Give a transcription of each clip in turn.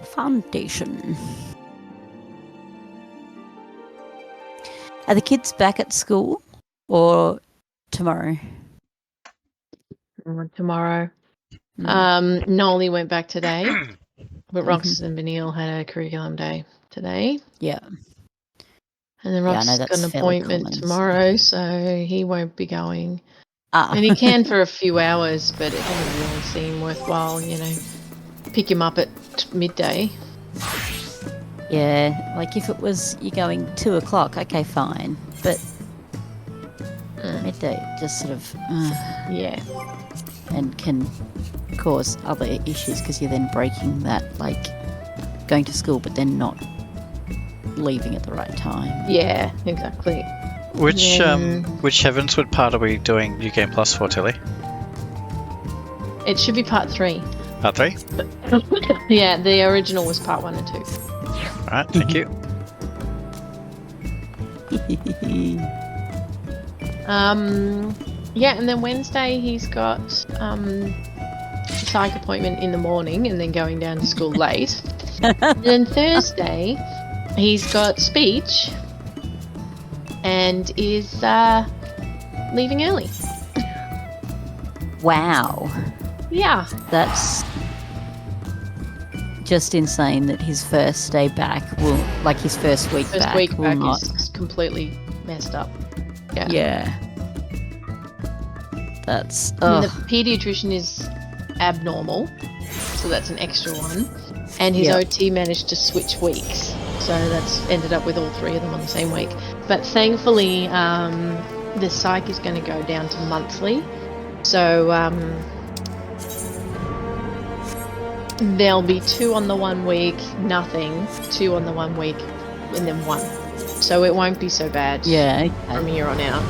Foundation. Are the kids back at school or tomorrow? Tomorrow. Nolly went back today, but Rox and Benil had a curriculum day today. Yeah. And then Rox got an appointment tomorrow, so he won't be going. And he can for a few hours, but it doesn't really seem worthwhile, pick him up at midday. Yeah, like if it was you're going 2 o'clock, okay, fine. But midday just sort of yeah, and can cause other issues because you're then breaking that, like going to school but then not leaving at the right time. Yeah, exactly. Which Heavenswood part are we doing New Game Plus for, Tilly? It should be part 3. Part 3? Yeah, the original was part 1 and 2. Alright, thank you. Yeah, and then Wednesday he's got a psych appointment in the morning and then going down to school late. And then Thursday he's got speech and is leaving early. Wow. Yeah. That's just insane that his first day back will, like his first week back is completely messed up. Yeah. Yeah. That's... And the paediatrician is abnormal, so that's an extra one. And his OT managed to switch weeks, so that's ended up with all 3 of them on the same week. But thankfully, the psych is going to go down to monthly, so there'll be 2 on the 1 week, nothing, 2 on the 1 week, and then 1. So it won't be so bad from here on out.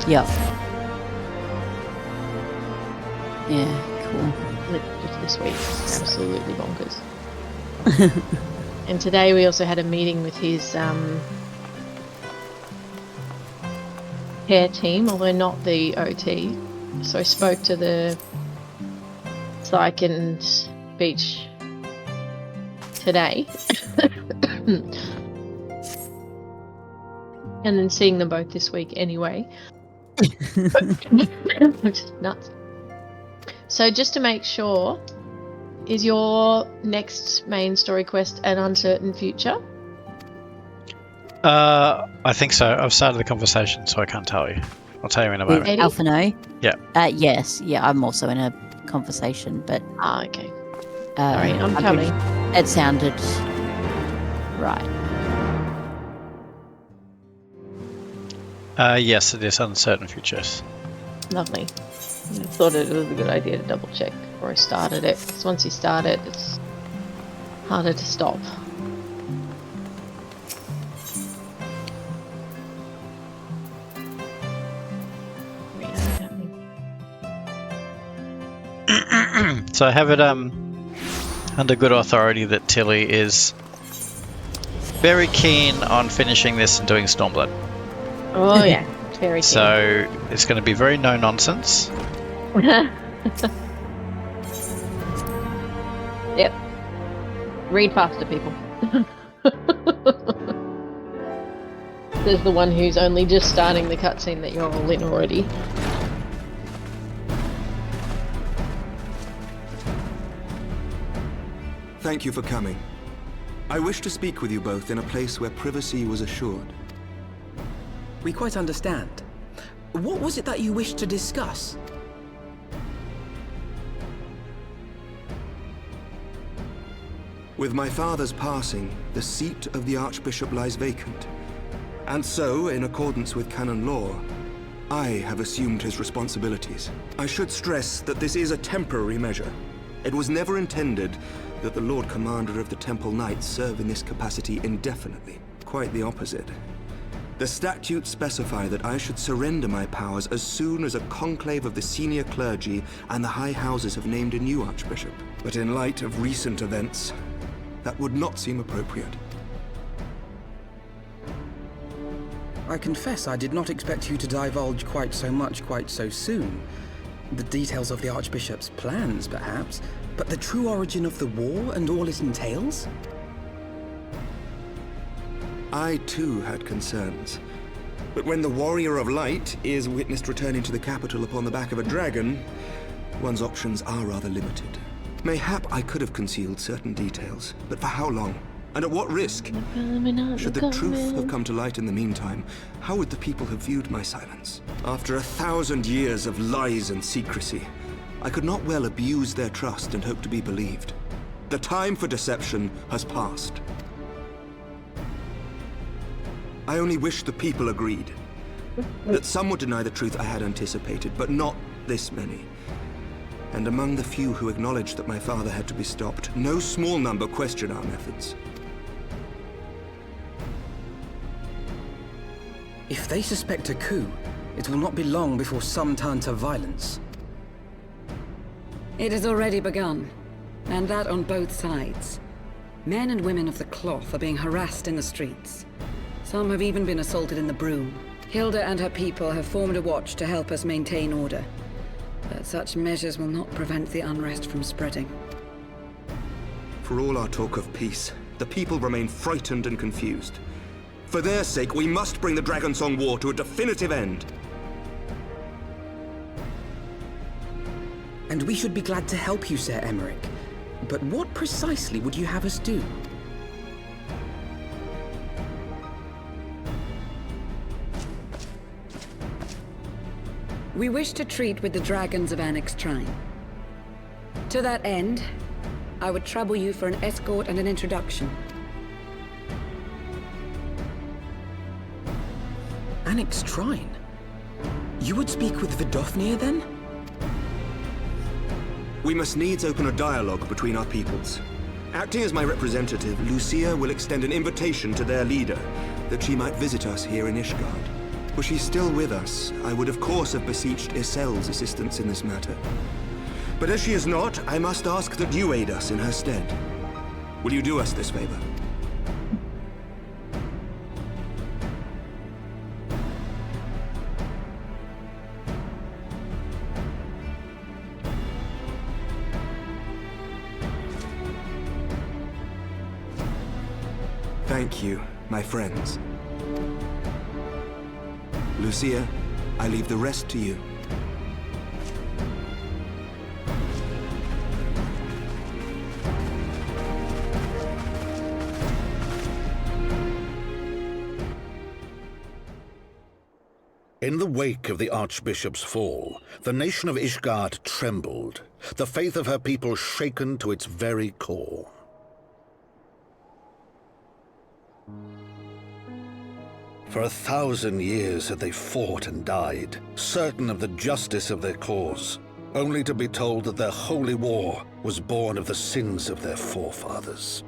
Yep. Yeah, cool. Just this week, absolutely bonkers. And today we also had a meeting with his care team, although not the OT. So I spoke to the psych and speech today. And then seeing them both this week anyway. Which is nuts. So just to make sure, is your next main story quest an uncertain future? I think so. I've started the conversation, so I can't tell you. I'll tell you in a moment. Alphino? Yeah. Yes. Yeah, I'm also in a conversation, but... okay. Sorry, I'm coming. It sounded right. Yes, it is uncertain futures. Lovely. I thought it was a good idea to double check before I started it, because once you start it, it's harder to stop. So I have it under good authority that Tilly is very keen on finishing this and doing Stormblood. Oh yeah, very keen. So it's going to be very no nonsense. Yep. Read faster, people. There's the one who's only just starting the cutscene that you're all in already. Thank you for coming. I wish to speak with you both in a place where privacy was assured. We quite understand. What was it that you wished to discuss? With my father's passing, the seat of the Archbishop lies vacant. And so, in accordance with canon law, I have assumed his responsibilities. I should stress that this is a temporary measure. It was never intended that the Lord Commander of the Temple Knights serve in this capacity indefinitely. Quite the opposite. The statutes specify that I should surrender my powers as soon as a conclave of the senior clergy and the high houses have named a new archbishop. But in light of recent events, that would not seem appropriate. I confess I did not expect you to divulge quite so much quite so soon. The details of the Archbishop's plans, perhaps. But the true origin of the war and all it entails? I too had concerns. But when the Warrior of Light is witnessed returning to the capital upon the back of a dragon, one's options are rather limited. Mayhap I could have concealed certain details, but for how long? And at what risk? Should the truth have come to light in the meantime, how would the people have viewed my silence? After 1,000 years of lies and secrecy, I could not well abuse their trust and hope to be believed. The time for deception has passed. I only wish the people agreed. That some would deny the truth I had anticipated, but not this many. And among the few who acknowledged that my father had to be stopped, no small number question our methods. If they suspect a coup, it will not be long before some turn to violence. It has already begun, and that on both sides. Men and women of the cloth are being harassed in the streets. Some have even been assaulted in the Broom. Hilda and her people have formed a watch to help us maintain order. But such measures will not prevent the unrest from spreading. For all our talk of peace, the people remain frightened and confused. For their sake, we must bring the Dragonsong War to a definitive end. And we should be glad to help you, Sir Emmerich. But what precisely would you have us do? We wish to treat with the dragons of Annex Trine. To that end, I would trouble you for an escort and an introduction. Annex Trine? You would speak with Vidofnir then? We must needs open a dialogue between our peoples. Acting as my representative, Lucia will extend an invitation to their leader, that she might visit us here in Ishgard. Were she still with us, I would of course have beseeched Isel's assistance in this matter. But as she is not, I must ask that you aid us in her stead. Will you do us this favor? Thank you, my friends. Lucia, I leave the rest to you. In the wake of the Archbishop's fall, the nation of Ishgard trembled, the faith of her people shaken to its very core. For 1,000 years had they fought and died, certain of the justice of their cause, only to be told that their holy war was born of the sins of their forefathers.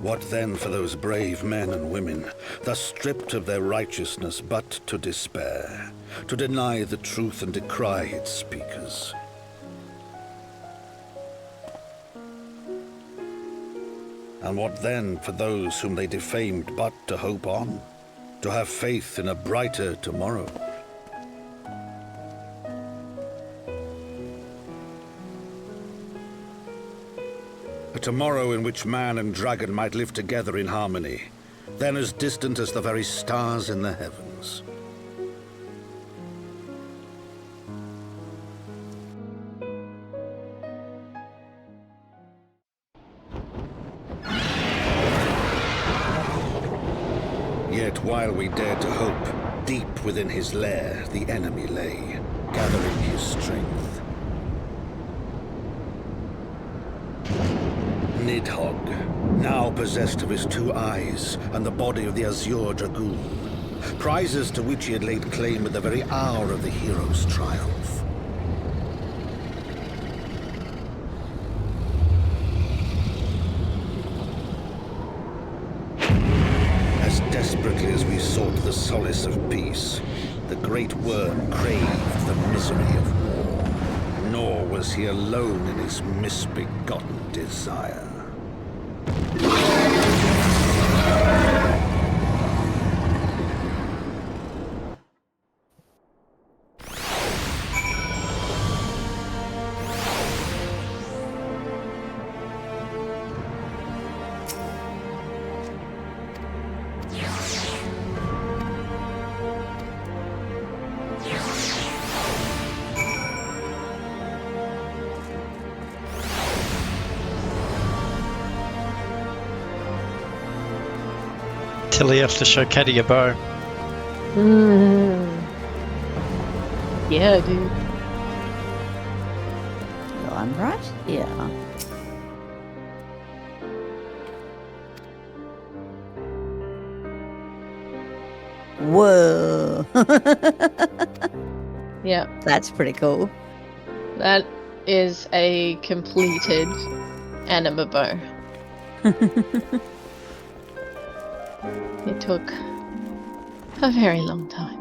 What then for those brave men and women, thus stripped of their righteousness but to despair, to deny the truth and decry its speakers? And what then for those whom they defamed but to hope on, to have faith in a brighter tomorrow? A tomorrow in which man and dragon might live together in harmony, then as distant as the very stars in the heavens. Yet while we dared to hope, deep within his lair the enemy lay, gathering his strength. Nidhogg, now possessed of his 2 eyes and the body of the Azure Dragoon, prizes to which he had laid claim at the very hour of the hero's triumph. As desperately as we sought the solace of peace, the great worm craved the misery of war, nor was he alone in his misbegotten desire. Tilly, you have to show Caddy your bow. Yeah, I do. Well, I'm right here. Whoa. Yeah, That's pretty cool. that is a completed anima bow. It took a very long time.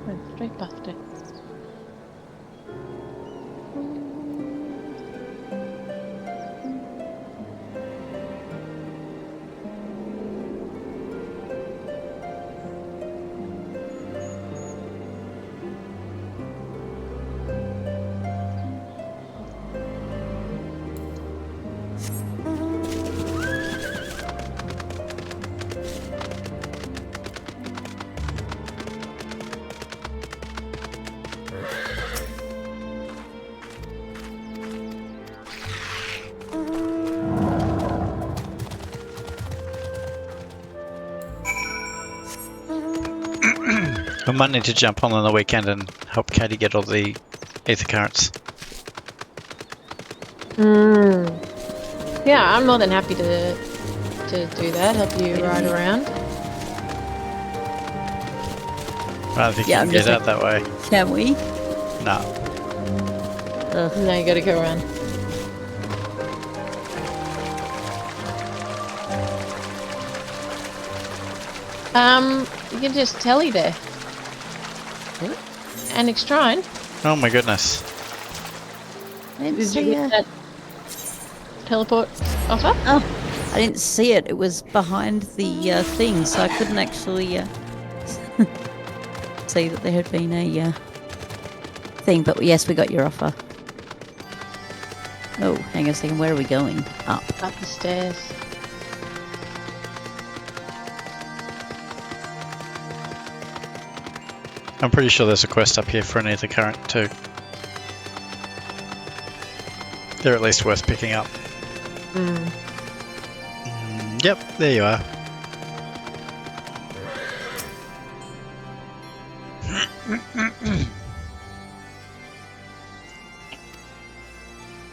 Went straight past it. We might need to jump on the weekend and help Caddy get all the ether currents. Yeah, I'm more than happy to do that. Help you ride around. I don't think Yeah, you I'm can get just out that way. Can we? No. No, you gotta go around. You can just telly there. Annex Shrine. Oh my goodness. I didn't Did you see get that teleport offer? Oh, I didn't see it. It was behind the thing, so I couldn't actually see that there had been a thing. But yes, we got your offer. Oh, hang on a second. Where are we going? Up. Up the stairs. I'm pretty sure there's a quest up here for an ether current too. They're at least worth picking up. Yep, there you are.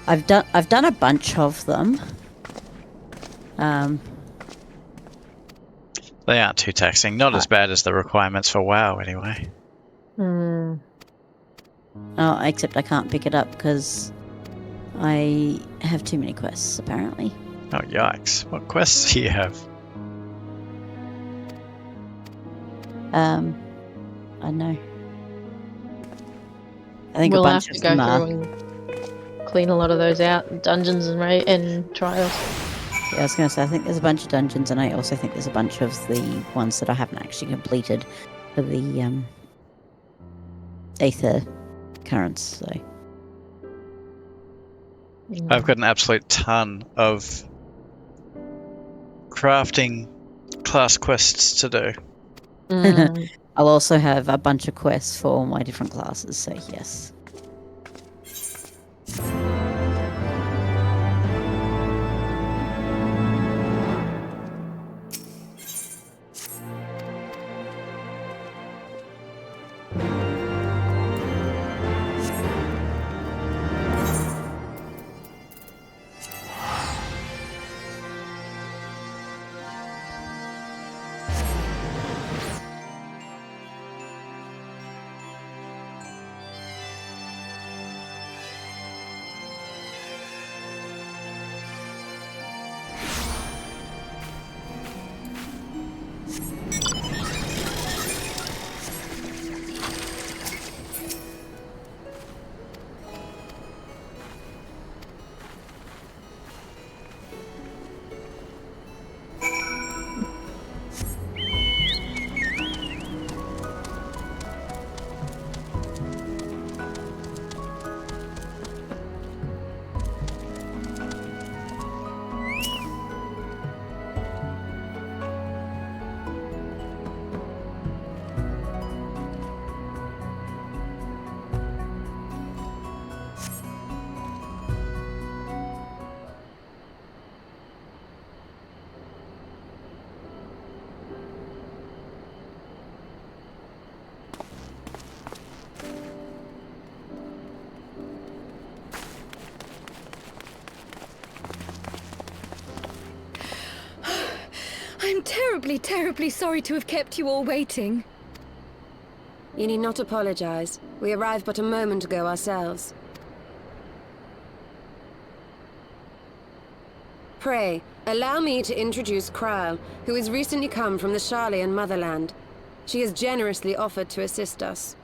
I've done a bunch of them. They aren't too taxing. Not as bad as the requirements for WoW anyway. Oh, except I can't pick it up because I have too many quests, apparently. Oh, yikes. What quests do you have? I don't know. I think We'll a bunch have to of go them are. through and clean a lot of those out. Dungeons and trials. Yeah, I was going to say, I think there's a bunch of dungeons, and I also think there's a bunch of the ones that I haven't actually completed for the Aether currents. So I've got an absolute ton of crafting class quests to do. I'll also have a bunch of quests for all my different classes. So yes. I'm terribly, terribly sorry to have kept you all waiting. You need not apologize. We arrived but a moment ago ourselves. Pray, allow me to introduce Kryle, who has recently come from the Sharlayan motherland. She has generously offered to assist us.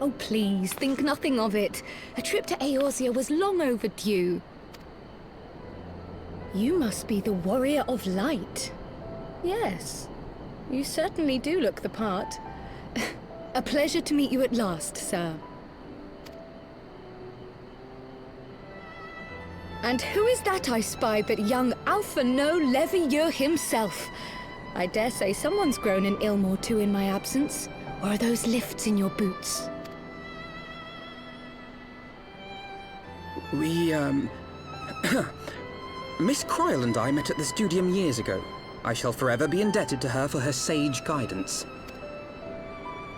Oh, please, think nothing of it. A trip to Eorzea was long overdue. You must be the Warrior of Light. Yes, you certainly do look the part. A pleasure to meet you at last, sir. And who is that I spy but young Alpha No Levieux himself? I dare say someone's grown an ilm or two in my absence. Or are those lifts in your boots? We, Miss Kryle and I met at the studium years ago. I shall forever be indebted to her for her sage guidance.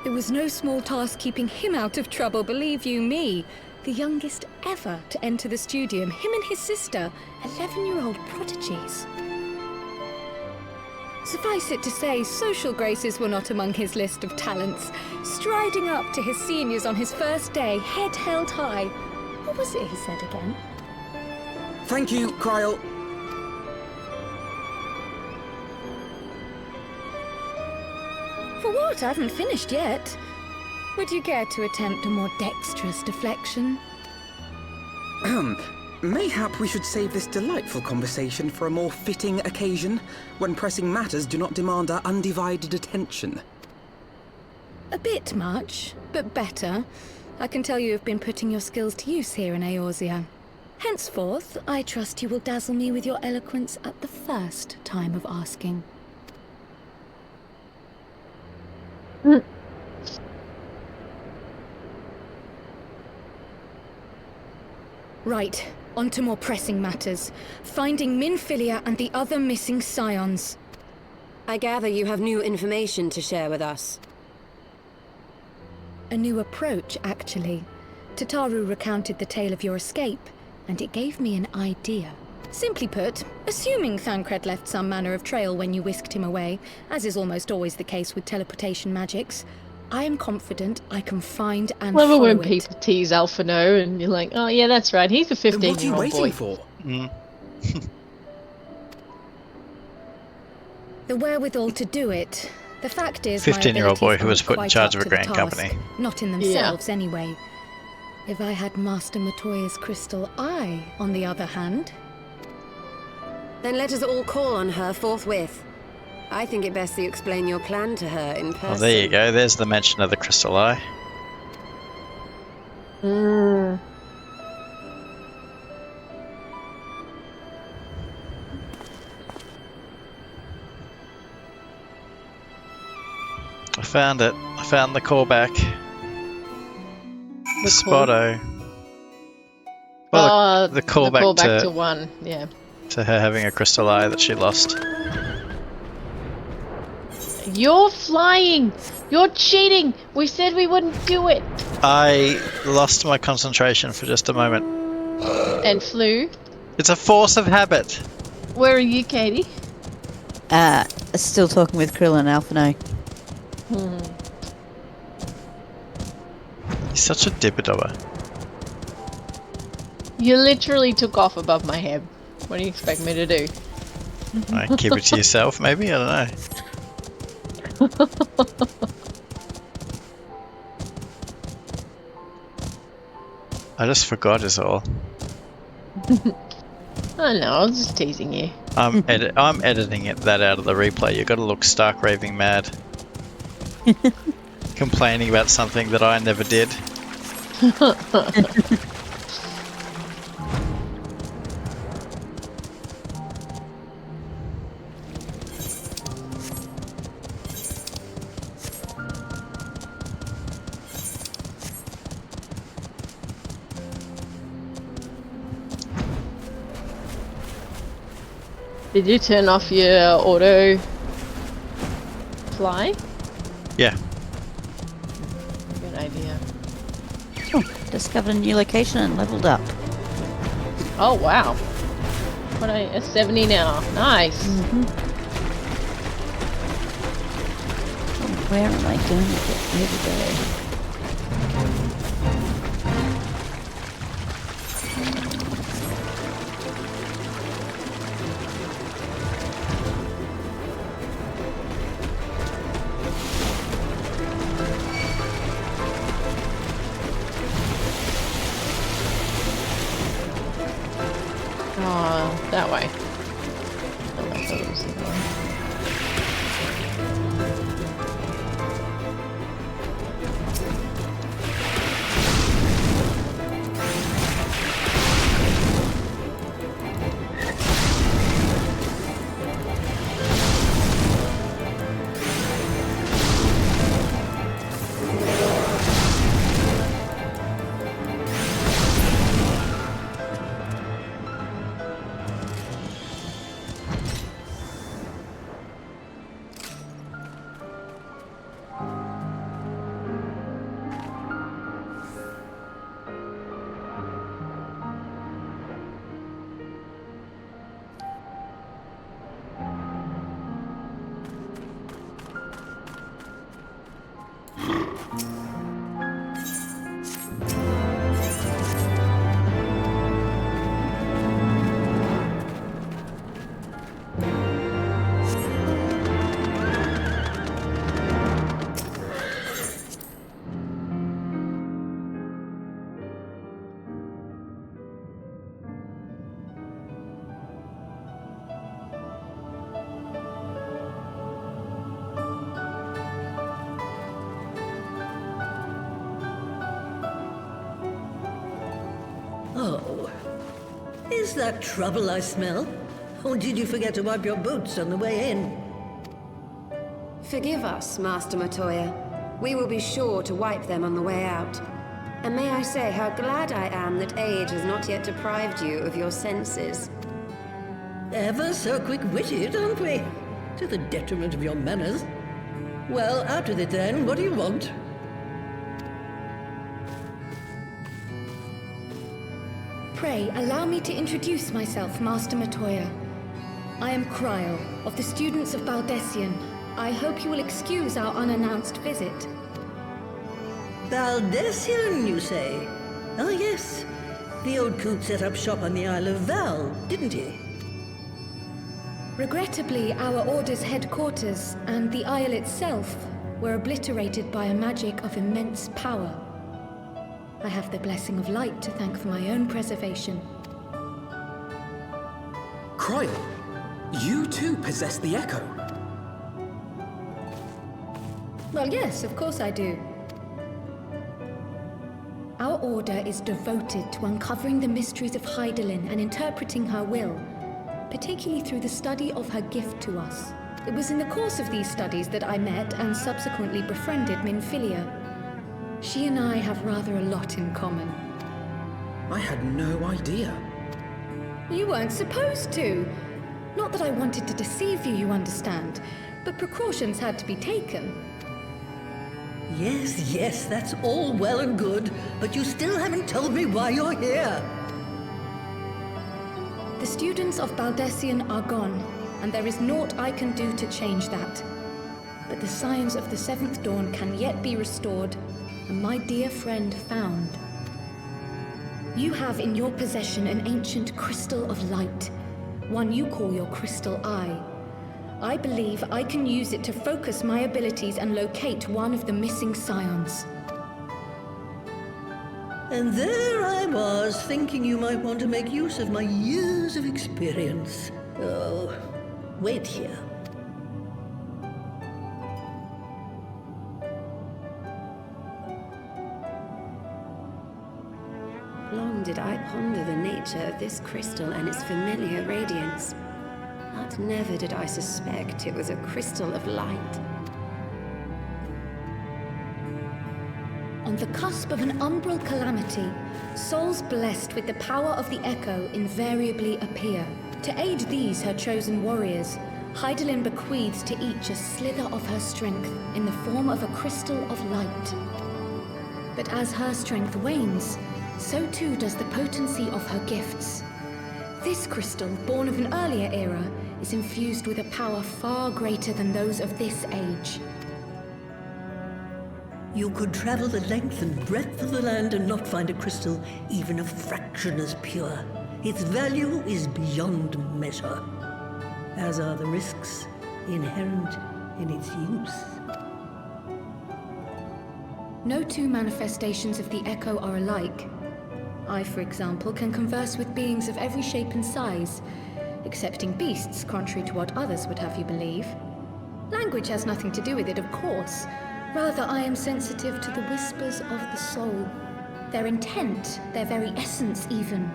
It was no small task keeping him out of trouble, believe you me. The youngest ever to enter the studium, him and his sister, 11-year-old prodigies. Suffice it to say, social graces were not among his list of talents. Striding up to his seniors on his first day, head held high. What was it he said again? Thank you, Kryle. For what? I haven't finished yet. Would you care to attempt a more dexterous deflection? Mayhap we should save this delightful conversation for a more fitting occasion, when pressing matters do not demand our undivided attention. A bit much, but better. I can tell you have been putting your skills to use here in Eorzea. Henceforth, I trust you will dazzle me with your eloquence at the first time of asking. Right, on to more pressing matters. Finding Minfilia and the other missing scions. I gather you have new information to share with us. A new approach, actually. Tataru recounted the tale of your escape, and it gave me an idea. Simply put, assuming Thancred left some manner of trail when you whisked him away, as is almost always the case with teleportation magics, I am confident I can find and Love it follow when it. people tease Alpha No and you're like, oh yeah, that's right, he's a Then what are you 15-year-old boy. waiting for? The wherewithal to do it. The fact is, 15-year-old boy who was put put in charge of a grain company. Not in themselves, anyway. If I had Master Matoya's crystal eye, on the other hand... Then let us all call on her forthwith. I think it best that you explain your plan to her in person. Oh, there you go. There's the mention of the crystal eye. I found it. I found the callback. The Spotto. Well, the callback to one, yeah. to her having a crystal eye that she lost. You're flying! You're cheating! We said we wouldn't do it! I lost my concentration for just a moment. And flew. It's a force of habit. Where are you, Katie? Still talking with Krill and Alphino. He's such a dibbadobber. You literally took off above my head. What do you expect me to do? Keep it to yourself, maybe? I don't know. I just forgot is all. Oh no, I was just teasing you. I'm editing that out of the replay. You got to look stark raving mad. Complaining about something that I never did. Did you turn off your auto fly? Yeah. Good idea. Oh, discovered a new location and leveled up. Oh wow. What a 70 now. Nice. Where am I going to get over Oh, that way. Oh, I thought it was the other way. Oh. Is that trouble I smell? Or did you forget to wipe your boots on the way in? Forgive us, Master Matoya. We will be sure to wipe them on the way out. And may I say how glad I am that age has not yet deprived you of your senses. Ever so quick-witted, aren't we? To the detriment of your manners. Well, out with it then. What do you want? Pray, allow me to introduce myself, Master Matoya. I am Cryle, of the students of Baldessian. I hope you will excuse our unannounced visit. Baldessian, you say? Oh, yes. The old coot set up shop on the Isle of Val, didn't he? Regrettably, our order's headquarters and the isle itself were obliterated by a magic of immense power. I have the blessing of light to thank for my own preservation. Cryle, you too possess the Echo. Well, yes, of course I do. Our order is devoted to uncovering the mysteries of Hydaelyn and interpreting her will, particularly through the study of her gift to us. It was in the course of these studies that I met and subsequently befriended Minfilia. She and I have rather a lot in common. I had no idea. You weren't supposed to. Not that I wanted to deceive you, you understand, but precautions had to be taken. Yes, yes, that's all well and good, but you still haven't told me why you're here. The students of Baldessian are gone, and there is naught I can do to change that. But the science of the Seventh Dawn can yet be restored, and my dear friend found. You have in your possession an ancient crystal of light, one you call your crystal eye. I believe I can use it to focus my abilities and locate one of the missing scions. And there I was, thinking you might want to make use of my years of experience. Oh, wait here. Long did I ponder the nature of this crystal and its familiar radiance. But never did I suspect it was a crystal of light. On the cusp of an umbral calamity, souls blessed with the power of the Echo invariably appear. To aid these, her chosen warriors, Hydaelyn bequeaths to each a slither of her strength in the form of a crystal of light. But as her strength wanes, so too does the potency of her gifts. This crystal, born of an earlier era, is infused with a power far greater than those of this age. You could travel the length and breadth of the land and not find a crystal even a fraction as pure. Its value is beyond measure, as are the risks inherent in its use. No two manifestations of the Echo are alike. I, for example, can converse with beings of every shape and size, excepting beasts, contrary to what others would have you believe. Language has nothing to do with it, of course. Rather, I am sensitive to the whispers of the soul. Their intent, their very essence even.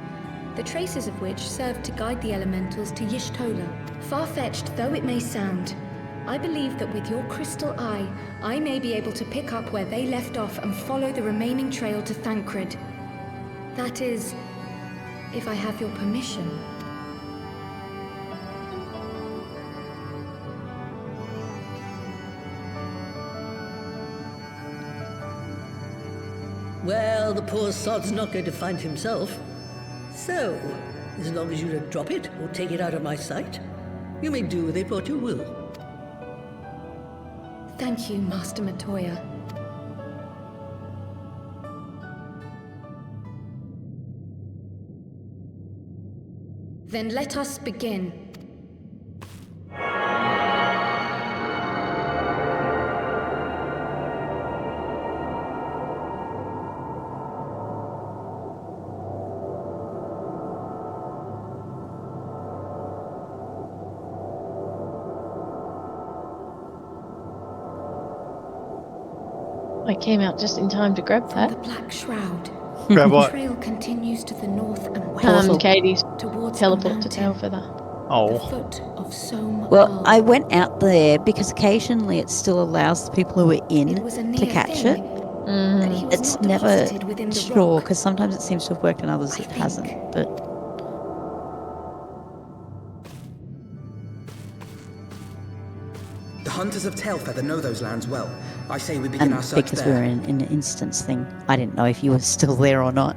The traces of which serve to guide the elementals to Y'shtola. Far-fetched though it may sound, I believe that with your crystal eye, I may be able to pick up where they left off and follow the remaining trail to Thancred. That is, if I have your permission. Well, the poor sod's not going to find himself. So, as long as you don't drop it or take it out of my sight, you may do with it what you will. Thank you, Master Matoya. Then let us begin. I came out just in time to grab From that. the Black Shroud. Grab The what? trail continues to the north and west. Katie's towards teleport to the mountain, Tailfeather. the Oh. foot of Soam Well, Hall. I went out there because occasionally it still allows the people who are It in was a to near catch thing, it. that he was It's not never deposited within the sure rock. because sometimes it seems to have worked and others I it hasn't. think. But The hunters of Tailfeather know those lands well. I say we begin and our search because there. we were in an instance thing, I didn't know if you were still there or not.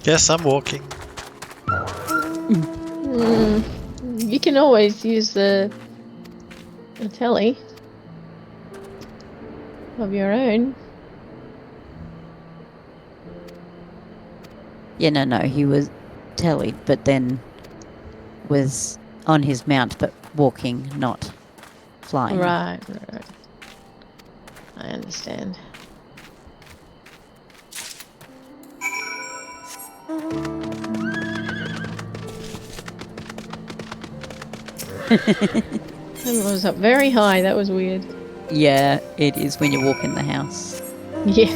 Guess I'm walking. You can always use the telly of your own. Yeah, no, he was tellied, but then was on his mount, but walking, not flying. Right. I understand. That was up very high. That was weird. Yeah, it is when you walk in the house. Yeah.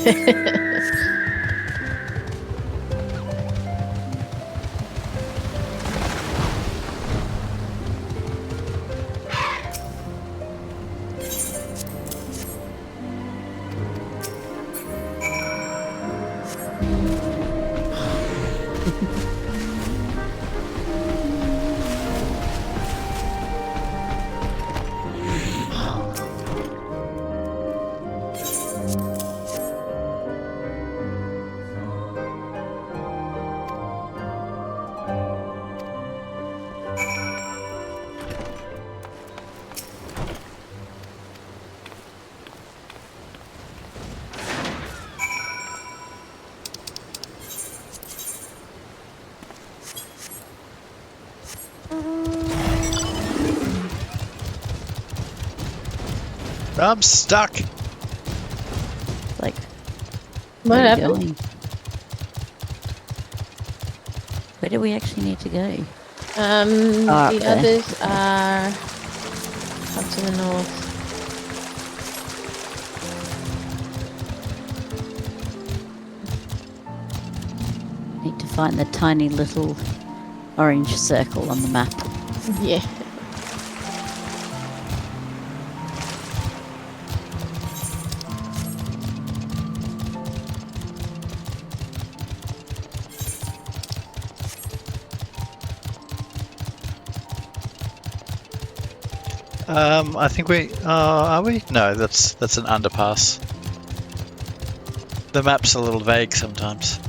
I'm stuck. Like, What where are you happened? going? Where do we actually need to go? Up the there. others are up to the north. Need to find the tiny little orange circle on the map. Yeah. I think we are we? No, that's an underpass. The map's a little vague sometimes.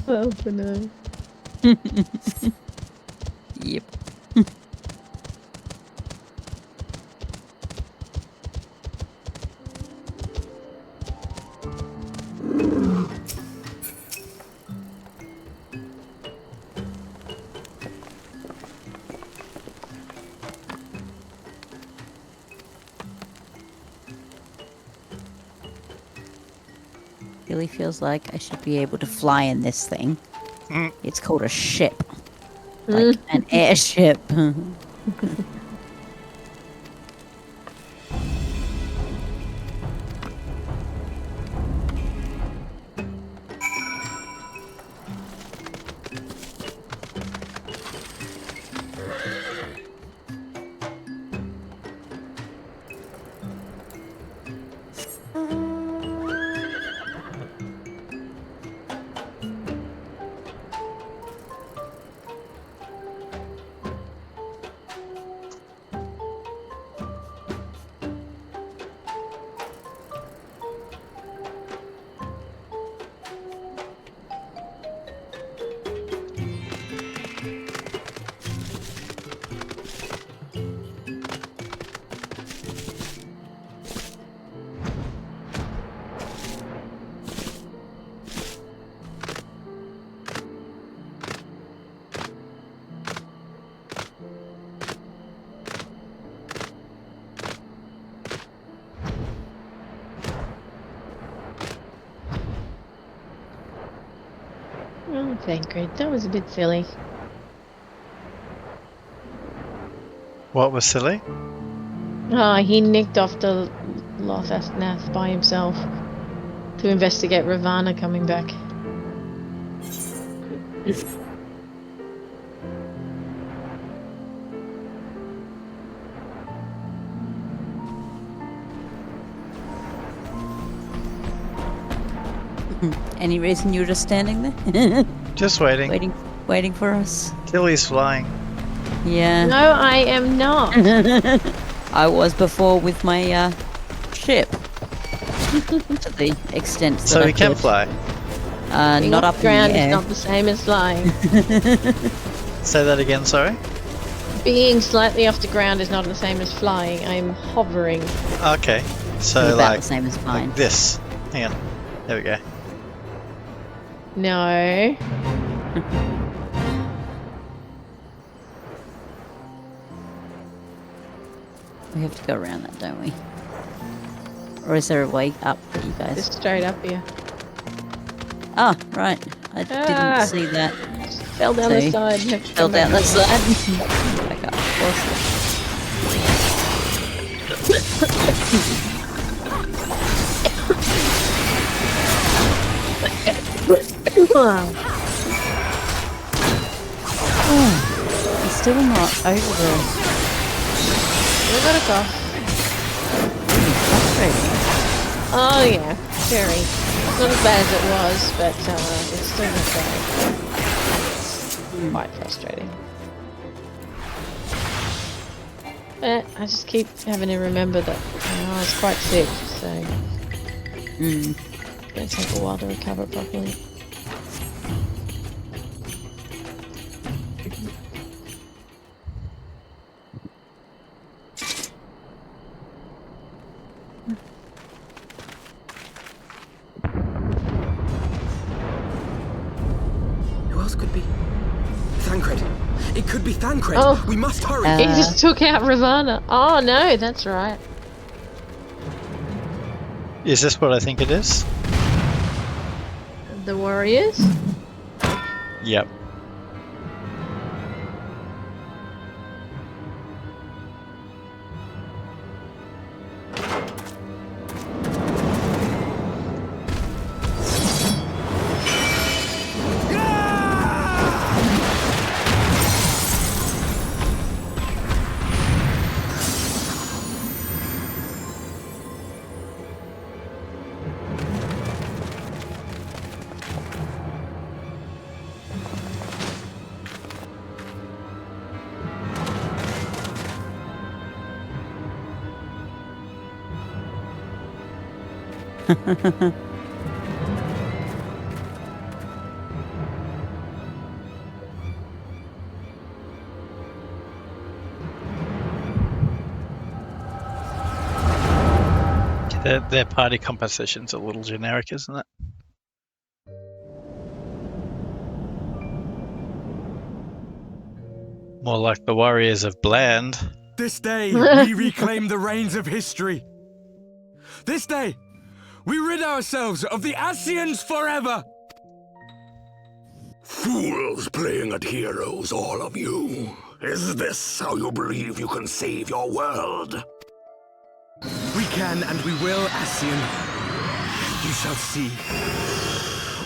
Oh no. Yep. Really feels like I should be able to fly in this thing. It's called a ship. Like an airship. Oh, Thancred, that was a bit silly. What was silly? Oh, he nicked off the Lothasnath by himself to investigate Ravana coming back. Any reason you were just standing there? Just waiting. Waiting for us? Tilly's flying. Yeah. No, I am not. I was before with my ship. To the extent that So I he can could. fly. Being Not off up the ground in the is air. not the same as flying. Say that again, sorry? Being slightly off the ground is not the same as flying. I'm hovering. Okay. So About like, the same as mine. like this. Hang on. There we go. No. We have to go around that, don't we? Or is there a way up for you guys? Just straight up here. Ah, right. I didn't see that. Fell down the See? side. Have to Fell come back down the up. side. Back up. Awesome. He's still not over there. We got a cough. Frustrating. Oh yeah, very. not as bad as it was, but it's still not bad. It's quite frustrating. But I just keep having to remember that I was quite sick, so it's going to take a while to recover properly. Who else could be? Thancred. It could be Thancred. Oh. We must hurry. He just took out Ravana. Oh no, that's right. Is this what I think it is? The warriors? Yep. Their party composition's a little generic, isn't it? More like the warriors of Bland. This day, we reclaim the reins of history. This day, we rid ourselves of the Ascians forever! Fools playing at heroes, all of you. Is this how you believe you can save your world? We can and we will, Ascian. You shall see.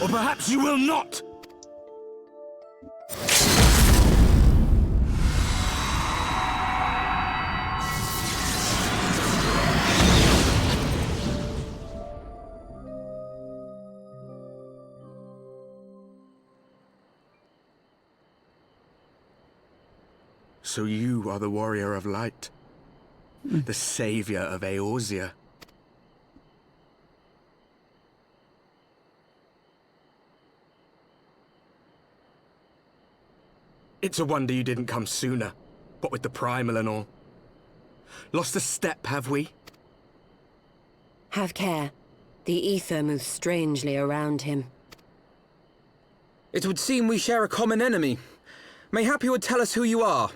Or perhaps you will not! So you are the warrior of light, the savior of Eorzea. It's a wonder you didn't come sooner, what with the primal and all. Lost a step, have we? Have care. The ether moves strangely around him. It would seem we share a common enemy. Mayhap you would tell us who you are.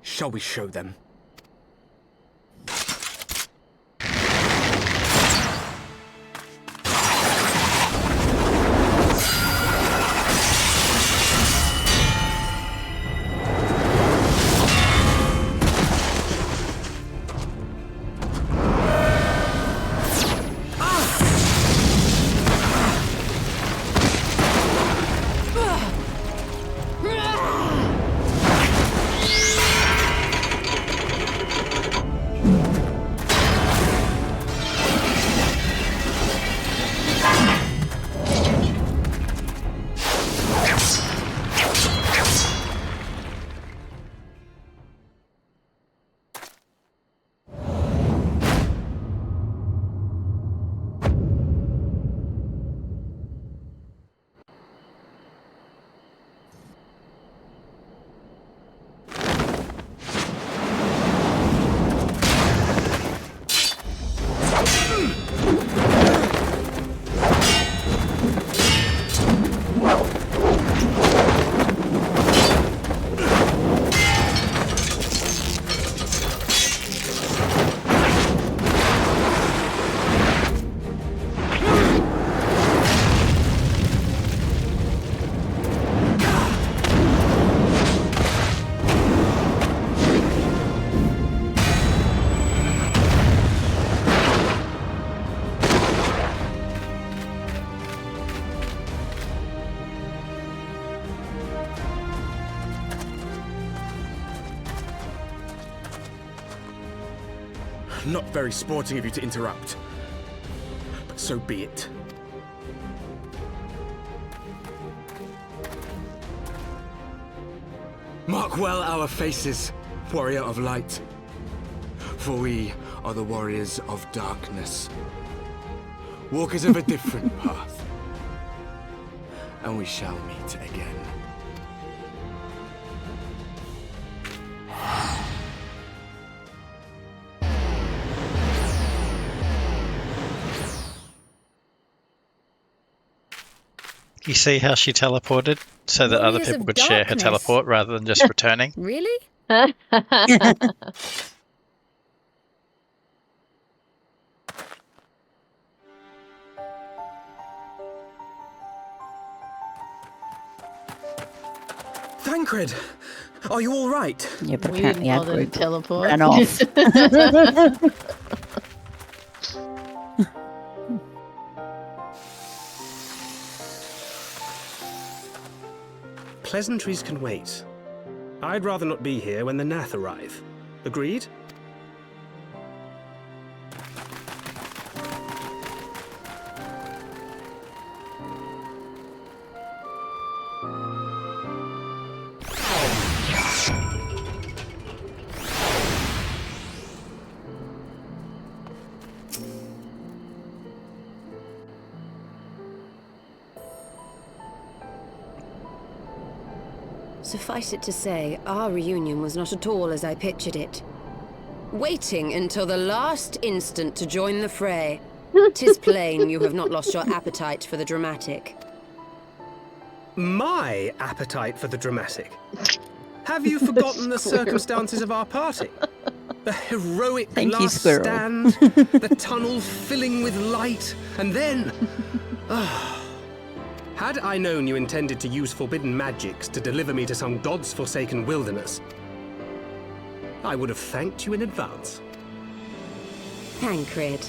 Shall we show them? Not very sporting of you to interrupt. But so be it. Mark well our faces, warrior of light. For we are the warriors of darkness. Walkers of a different path. And we shall meet again. You see how she teleported so that other Warriors people of could share her darkness. teleport rather than just returning? Really? Thancred! Are you all right? Yeah, but We didn't apparently our bother to group teleport. ran off. Pleasantries can wait. I'd rather not be here when the Nath arrive. Agreed? Suffice it to say, our reunion was not at all as I pictured it. Waiting until the last instant to join the fray. 'Tis plain you have not lost your appetite for the dramatic. My appetite for the dramatic. Have you forgotten the circumstances of our party? The heroic Thank you, last Squirrel. stand, the tunnel filling with light, and then... Had I known you intended to use forbidden magics to deliver me to some god's forsaken wilderness, I would have thanked you in advance. Thancred.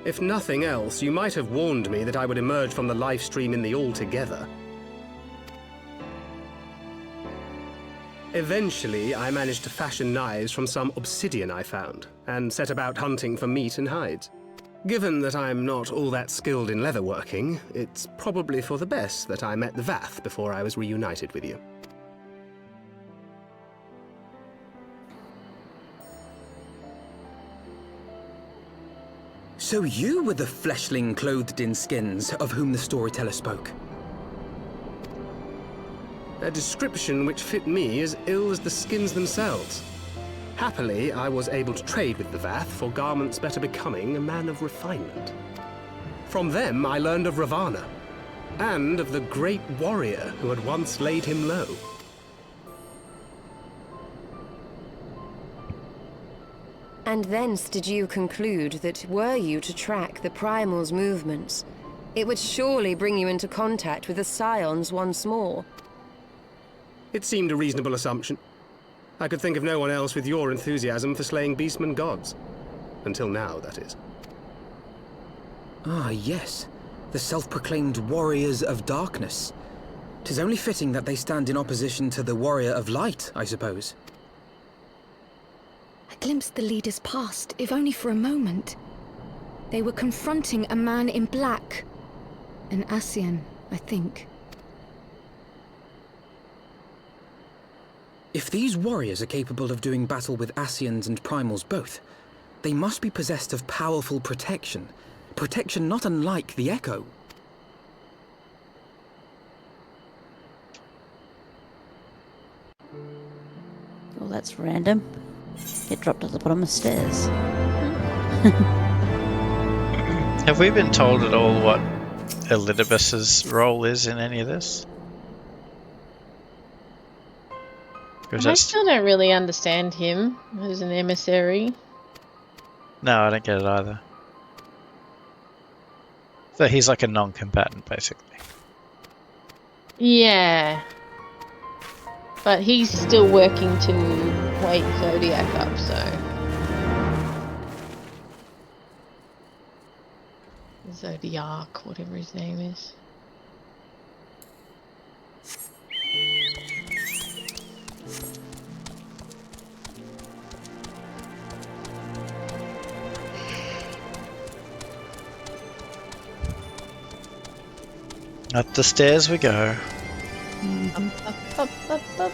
If nothing else, you might have warned me that I would emerge from the live stream in the all together. Eventually, I managed to fashion knives from some obsidian I found, and set about hunting for meat and hides. Given that I'm not all that skilled in leatherworking, it's probably for the best that I met the Vath before I was reunited with you. So you were the fleshling clothed in skins of whom the storyteller spoke? A description which fit me as ill as the skins themselves. Happily, I was able to trade with the Vath for garments better becoming a man of refinement. From them, I learned of Ravana, and of the great warrior who had once laid him low. And thence did you conclude that were you to track the Primal's movements, it would surely bring you into contact with the Scions once more. It seemed a reasonable assumption. I could think of no one else with your enthusiasm for slaying beastmen gods. Until now, that is. Ah, yes. The self-proclaimed warriors of darkness. 'Tis only fitting that they stand in opposition to the warrior of light, I suppose. I glimpsed the leaders past, if only for a moment. They were confronting a man in black. An Ascian, I think. If these warriors are capable of doing battle with Ascians and Primals both, they must be possessed of powerful protection. Protection not unlike the Echo. Well, that's random. Get dropped at the bottom of the stairs. Have we been told at all what Elidibus's role is in any of this? I still don't really understand him as an emissary. No, I don't get it either. So he's like a non-combatant, basically. Yeah. But he's still working to wake Zodiac up, so... Zodiac, whatever his name is. Up the stairs we go. Up.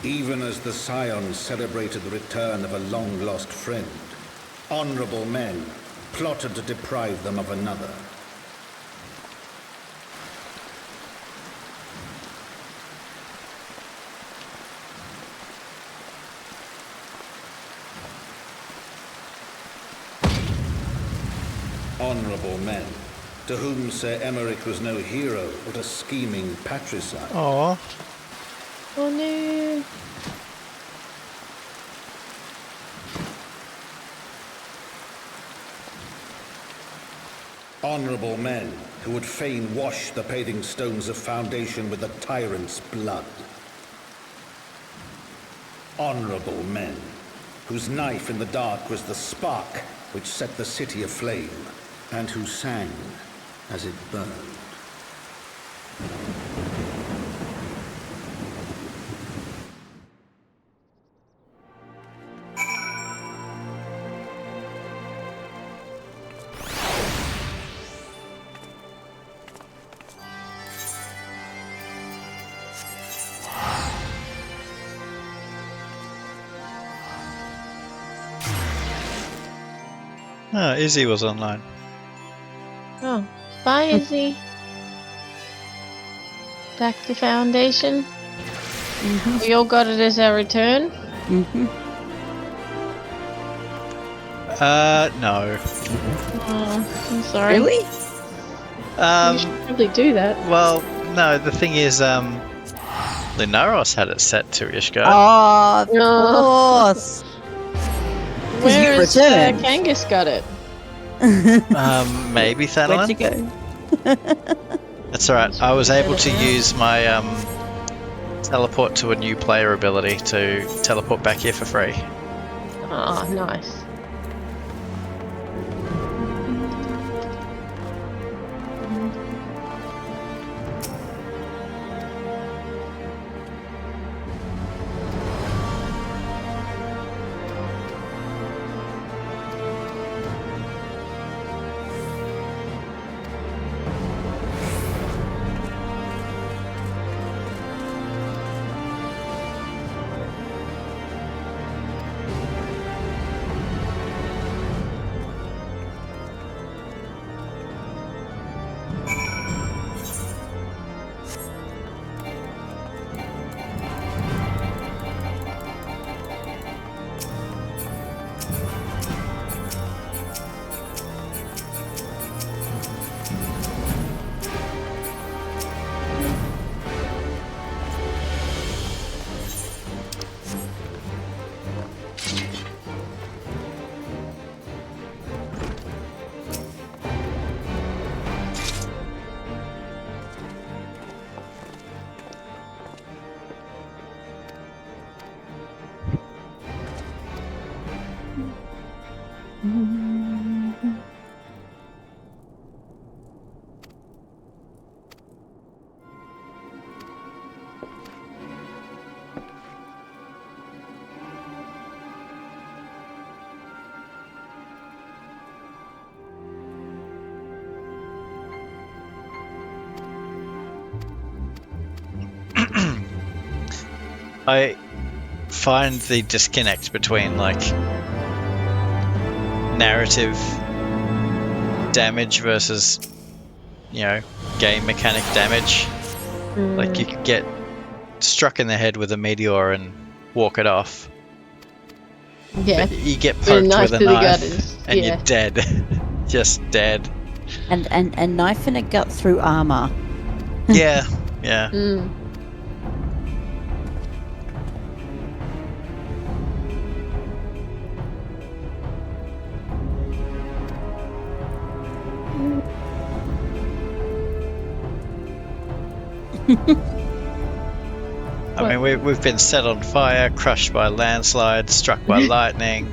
Even as the Scions celebrated the return of a long-lost friend, honorable men plotted to deprive them of another. Honorable men, to whom Sir Emmerich was no hero, but a scheming patricide. Aww. Oh no. Honorable men who would fain wash the paving stones of foundation with the tyrant's blood. Honorable men whose knife in the dark was the spark which set the city aflame, and who sang as it burned. Oh, Izzy was online. Oh, bye, Izzy. Back to Foundation. We all got it as our return. No. Oh, I'm sorry. Really? You should probably do that. Well, no, the thing is, Linaros had it set to Ishgard. Oh, of course. Where you has returned. Kangas got it? Maybe Thanalin? Where'd you go? That's alright. I was able to use my teleport to a new player ability to teleport back here for free. Oh, nice. I find the disconnect between like narrative damage versus, you know, game mechanic damage. Like you could get struck in the head with a meteor and walk it off. Yeah. But you get poked with a knife and yeah. you're dead. Just dead. And knife in a gut through armor. Yeah, yeah. I mean, we've been set on fire, crushed by landslides, struck by lightning,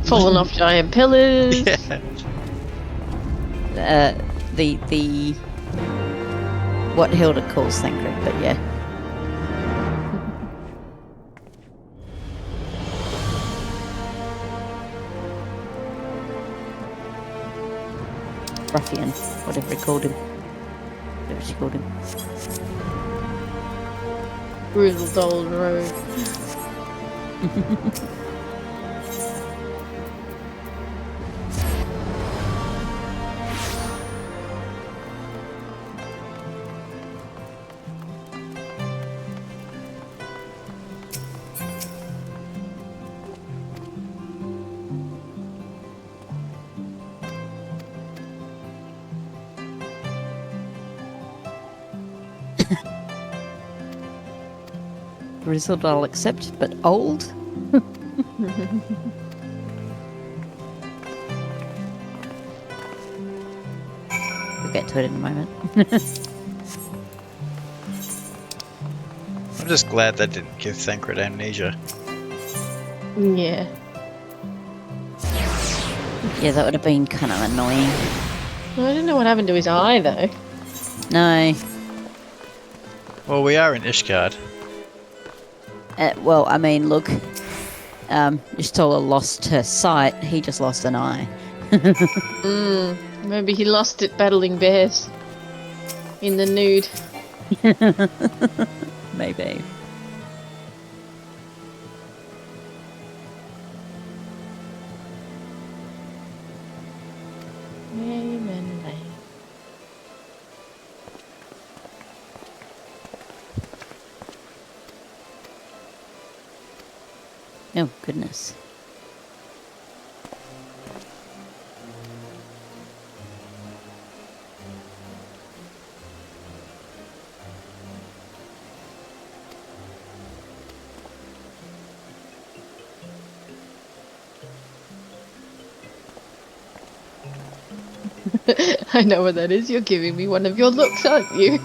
fallen off giant pillars. Yeah. The what Hilda calls Thancred, but yeah. Ruffian, whatever he called him. Whatever she called him. Grizzled old road. Grizzled I'll accept, but old? We'll get to it in a moment. I'm just glad they didn't give Thancred amnesia. Yeah. Yeah, that would have been kind of annoying. Well, I don't know what happened to his eye, though. No. Well, we are in Ishgard. Well, I mean, look. Y'shtola lost her sight. He just lost an eye. Maybe he lost it battling bears. In the nude. Maybe. Oh, goodness. I know what that is. You're giving me one of your looks, aren't you?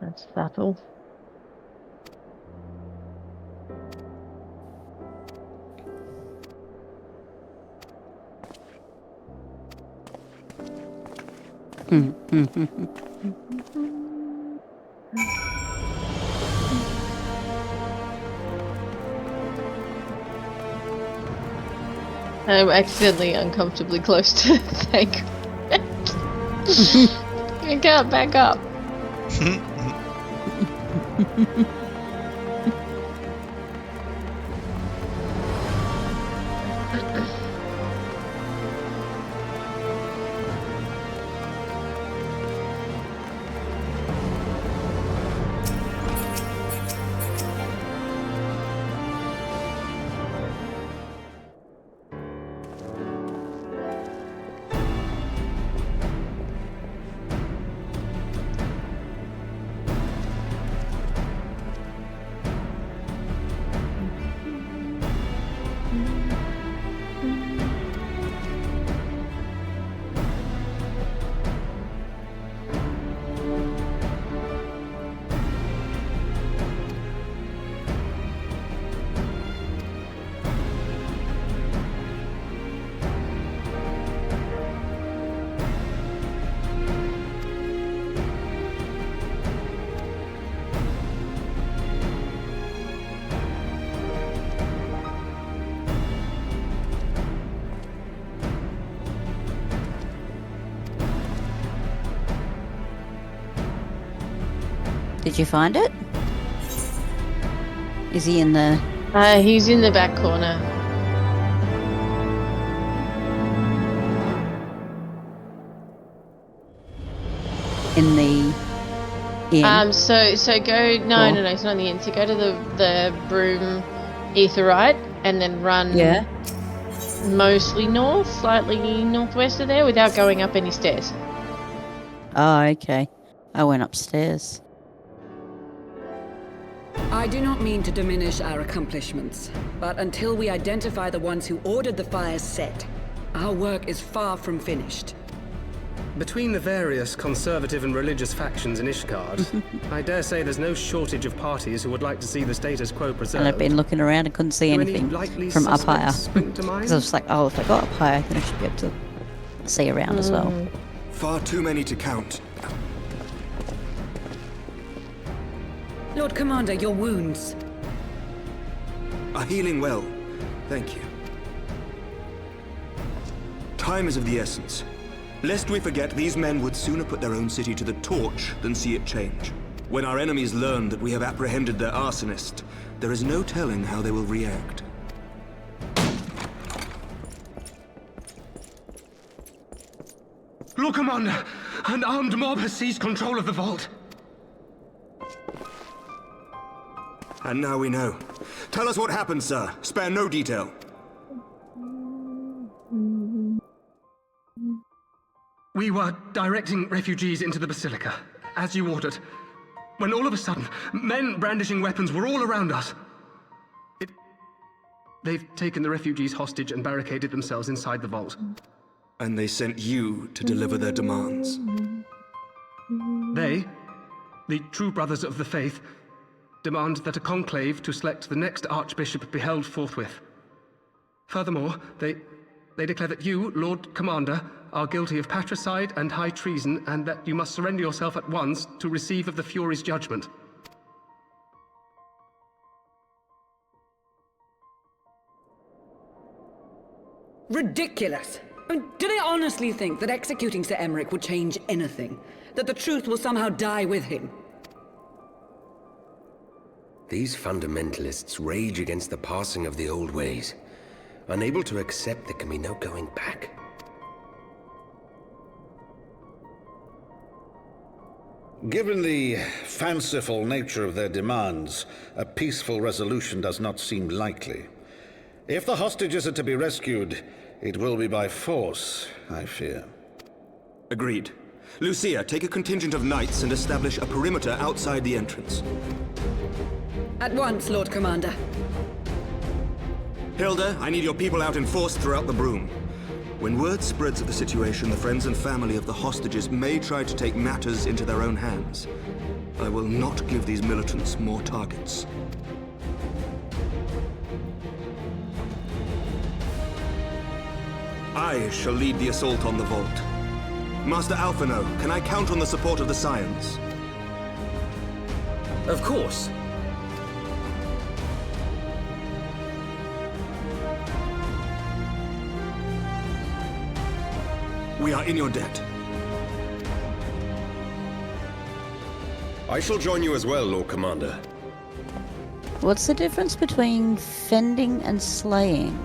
That's subtle. I'm accidentally uncomfortably close to the tank. I can't back up. Did you find it? Is he in the... He's in the back corner. In the inn? So go... No, it's not in the inn. So go to the broom etherite and then run mostly north, slightly northwest of there without going up any stairs. Oh, okay. I went upstairs. I do not mean to diminish our accomplishments, but until we identify the ones who ordered the fires set, our work is far from finished. Between the various conservative and religious factions in Ishgard, I dare say there's no shortage of parties who would like to see the status quo preserved. And I've been looking around and couldn't see anything from up higher. Because I was like, oh, if I got up higher, then I should be able to see around as well. Far too many to count. Lord Commander, your wounds. Are healing well. Thank you. Time is of the essence. Lest we forget, these men would sooner put their own city to the torch than see it change. When our enemies learn that we have apprehended their arsonist, there is no telling how they will react. Lord Commander, an armed mob has seized control of the vault. And now we know. Tell us what happened, sir. Spare no detail. We were directing refugees into the Basilica, as you ordered, when all of a sudden, men brandishing weapons were all around us. They've taken the refugees hostage and barricaded themselves inside the vault. And they sent you to deliver their demands. They, the true brothers of the faith, demand that a conclave to select the next archbishop be held forthwith. Furthermore, they declare that you, Lord Commander, are guilty of patricide and high treason, and that you must surrender yourself at once to receive of the Fury's judgment. Ridiculous! I mean, do they honestly think that executing Sir Emmerich would change anything? That the truth will somehow die with him? These fundamentalists rage against the passing of the old ways, unable to accept there can be no going back. Given the fanciful nature of their demands, a peaceful resolution does not seem likely. If the hostages are to be rescued, it will be by force, I fear. Agreed. Lucia, take a contingent of knights and establish a perimeter outside the entrance. At once, Lord Commander. Hilda, I need your people out in force throughout the broom. When word spreads of the situation, the friends and family of the hostages may try to take matters into their own hands. I will not give these militants more targets. I shall lead the assault on the vault. Master Alphino, can I count on the support of the Scions? Of course. We are in your debt. I shall join you as well, Lord Commander. What's the difference between fending and slaying?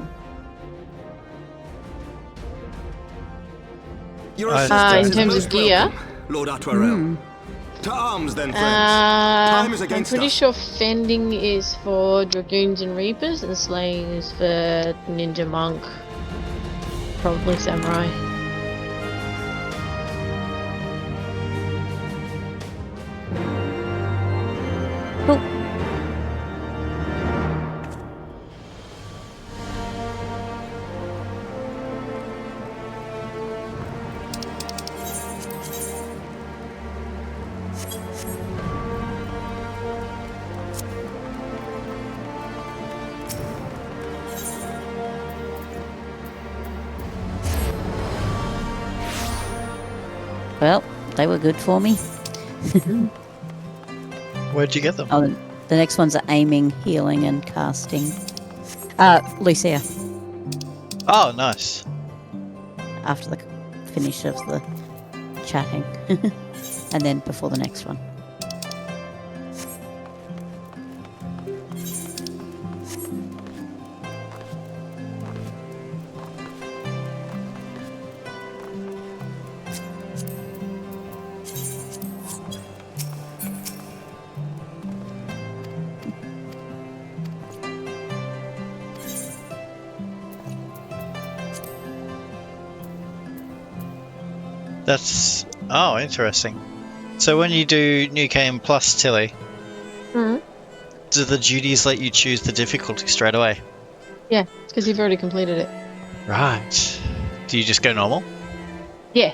Your in assistance is terms most of gear? welcome, Lord Atwarel. To arms then, friends. Time is I'm against pretty us. sure fending is for dragoons and reapers, and slaying is for ninja monk, probably samurai. Cool. Well, they were good for me. Where'd you get them? Oh, the next ones are aiming, healing, and casting. Lucia, Oh, nice. after the finish of the chatting. And then before the next one. That's... Oh, interesting. So when you do New Game plus Tilly, do the duties let you choose the difficulty straight away? Yeah, it's because you've already completed it. Right. Do you just go normal? Yeah.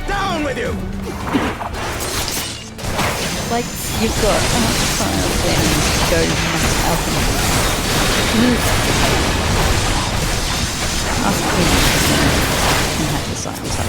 Down with you! Like, you've got trials then go to Master Alchemy. After you have to silence up.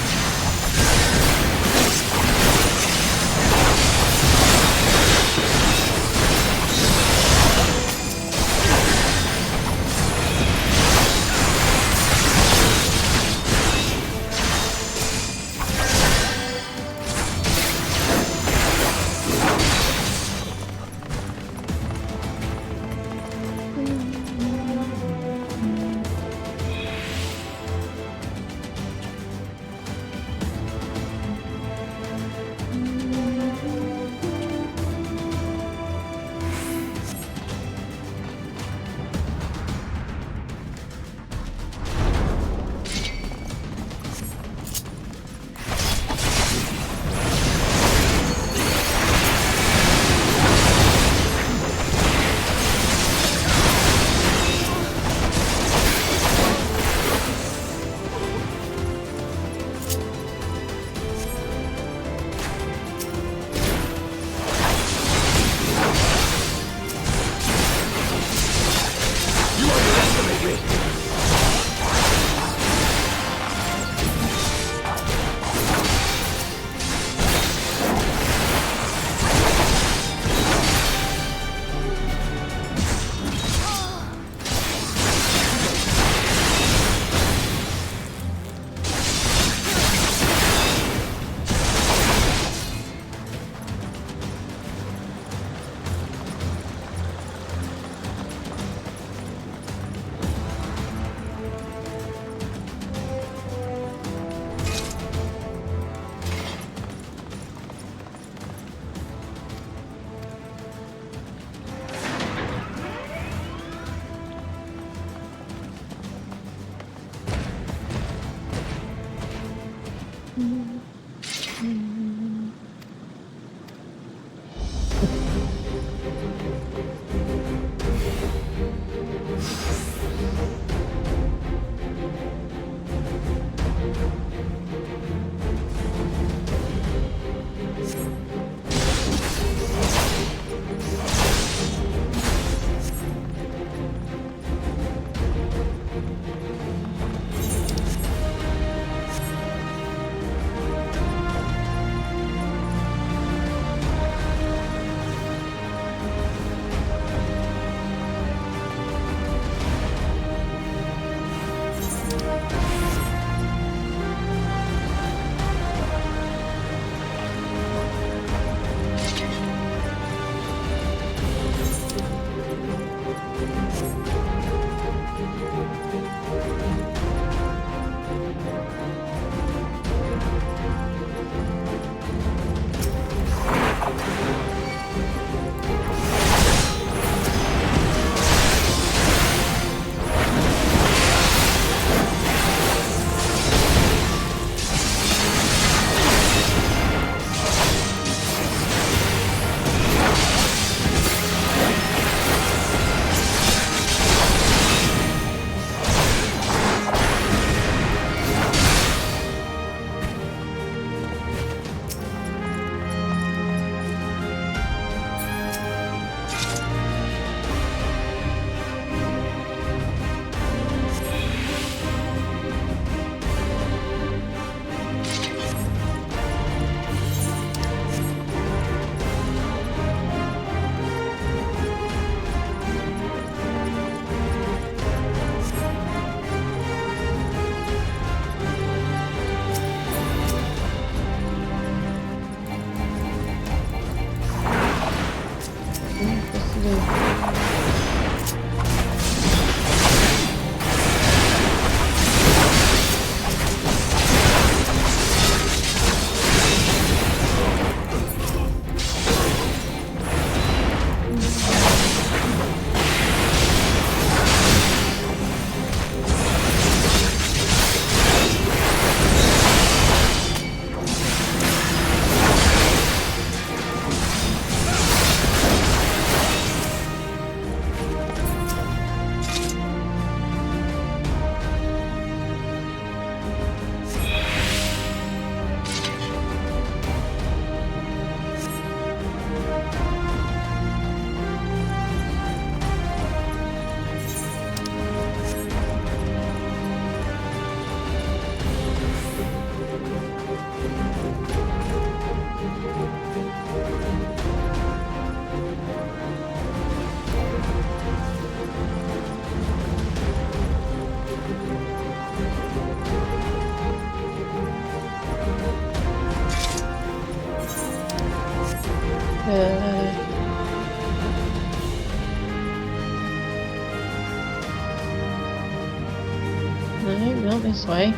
No, not this way.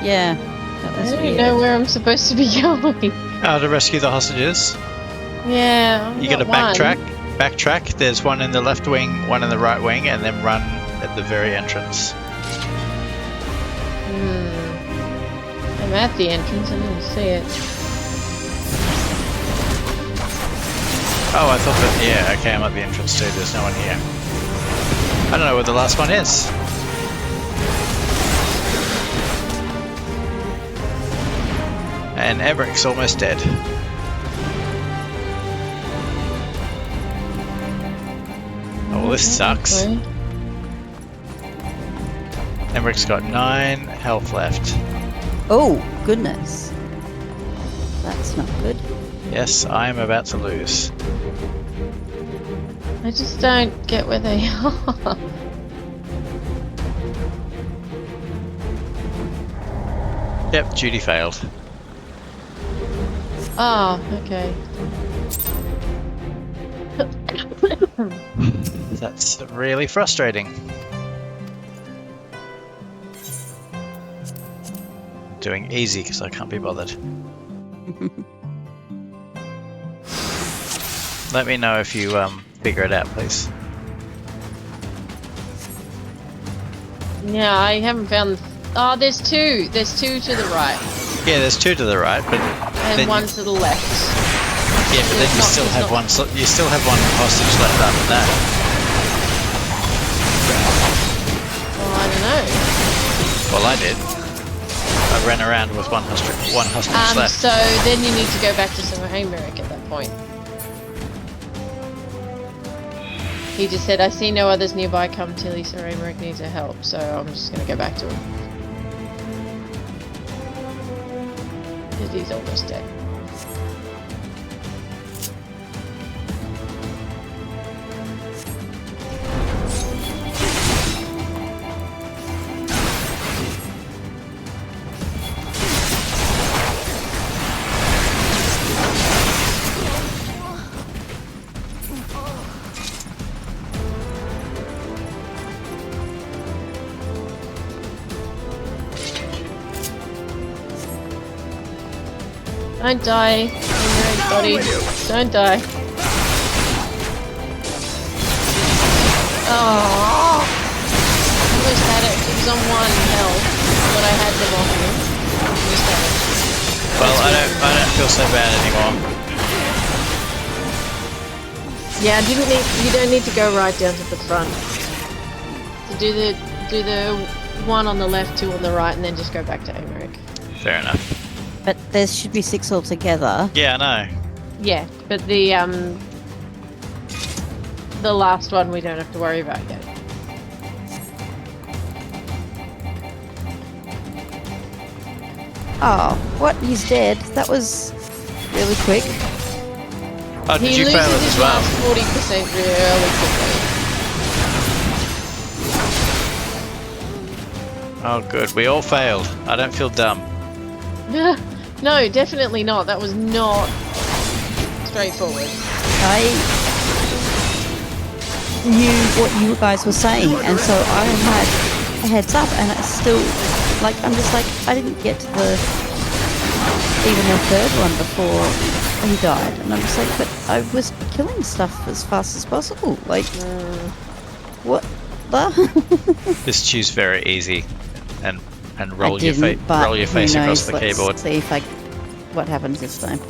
Yeah. I don't know where I'm supposed to be going. To rescue the hostages. Yeah, You gotta backtrack. Backtrack. There's one in the left wing, one in the right wing, and then run at the very entrance. I'm at the entrance, I didn't see it. Oh, I thought that. Yeah, okay, I'm at the entrance too. There's no one here. I don't know where the last one is. And Emeric's almost dead. Oh, well, this sucks. Emeric's got 9 health left. Oh, goodness. That's not good. Yes, I am about to lose. I just don't get where they are. Yep, duty failed. Oh, okay. That's really frustrating. Doing easy because I can't be bothered. Let me know if you figure it out, please. Yeah, I haven't found. Oh, there's 2. There's 2 to the right. Yeah, there's 2 to the right, but and 1 to the left. Yeah, but then you still have one. You still have one hostage left after that. Well, I don't know. Well, I did. I ran around with one hostage left. So then you need to go back to Sir Aymeric at that point. He just said, "I see no others nearby. Come, Tilly. Sir Aymeric needs our help." So I'm just going to go back to him. Because he's almost dead. Don't die, body. Don't die. Oh, almost had it. It was on 1 health, but I had them off him. Almost had it. Well, I don't feel so bad anymore. Yeah, you don't need to go right down to the front. So do the 1 on the left, 2 on the right, and then just go back to Aymeric. Fair enough. But there should be 6 altogether. Yeah, I know. Yeah, but the last one we don't have to worry about yet. Oh, what? He's dead? That was really quick. Oh, did you fail it as well? He loses his last 40% really quickly. Oh, good. We all failed. I don't feel dumb. No, definitely not. That was not straightforward. I knew what you guys were saying, and so I had a heads up, and it's still, like, I'm just like, I didn't get to even the 3rd one before he died, and I'm just like, but I was killing stuff as fast as possible, like, what the? This choose very easy, and roll your face across the keyboard. Let's see what happens this time.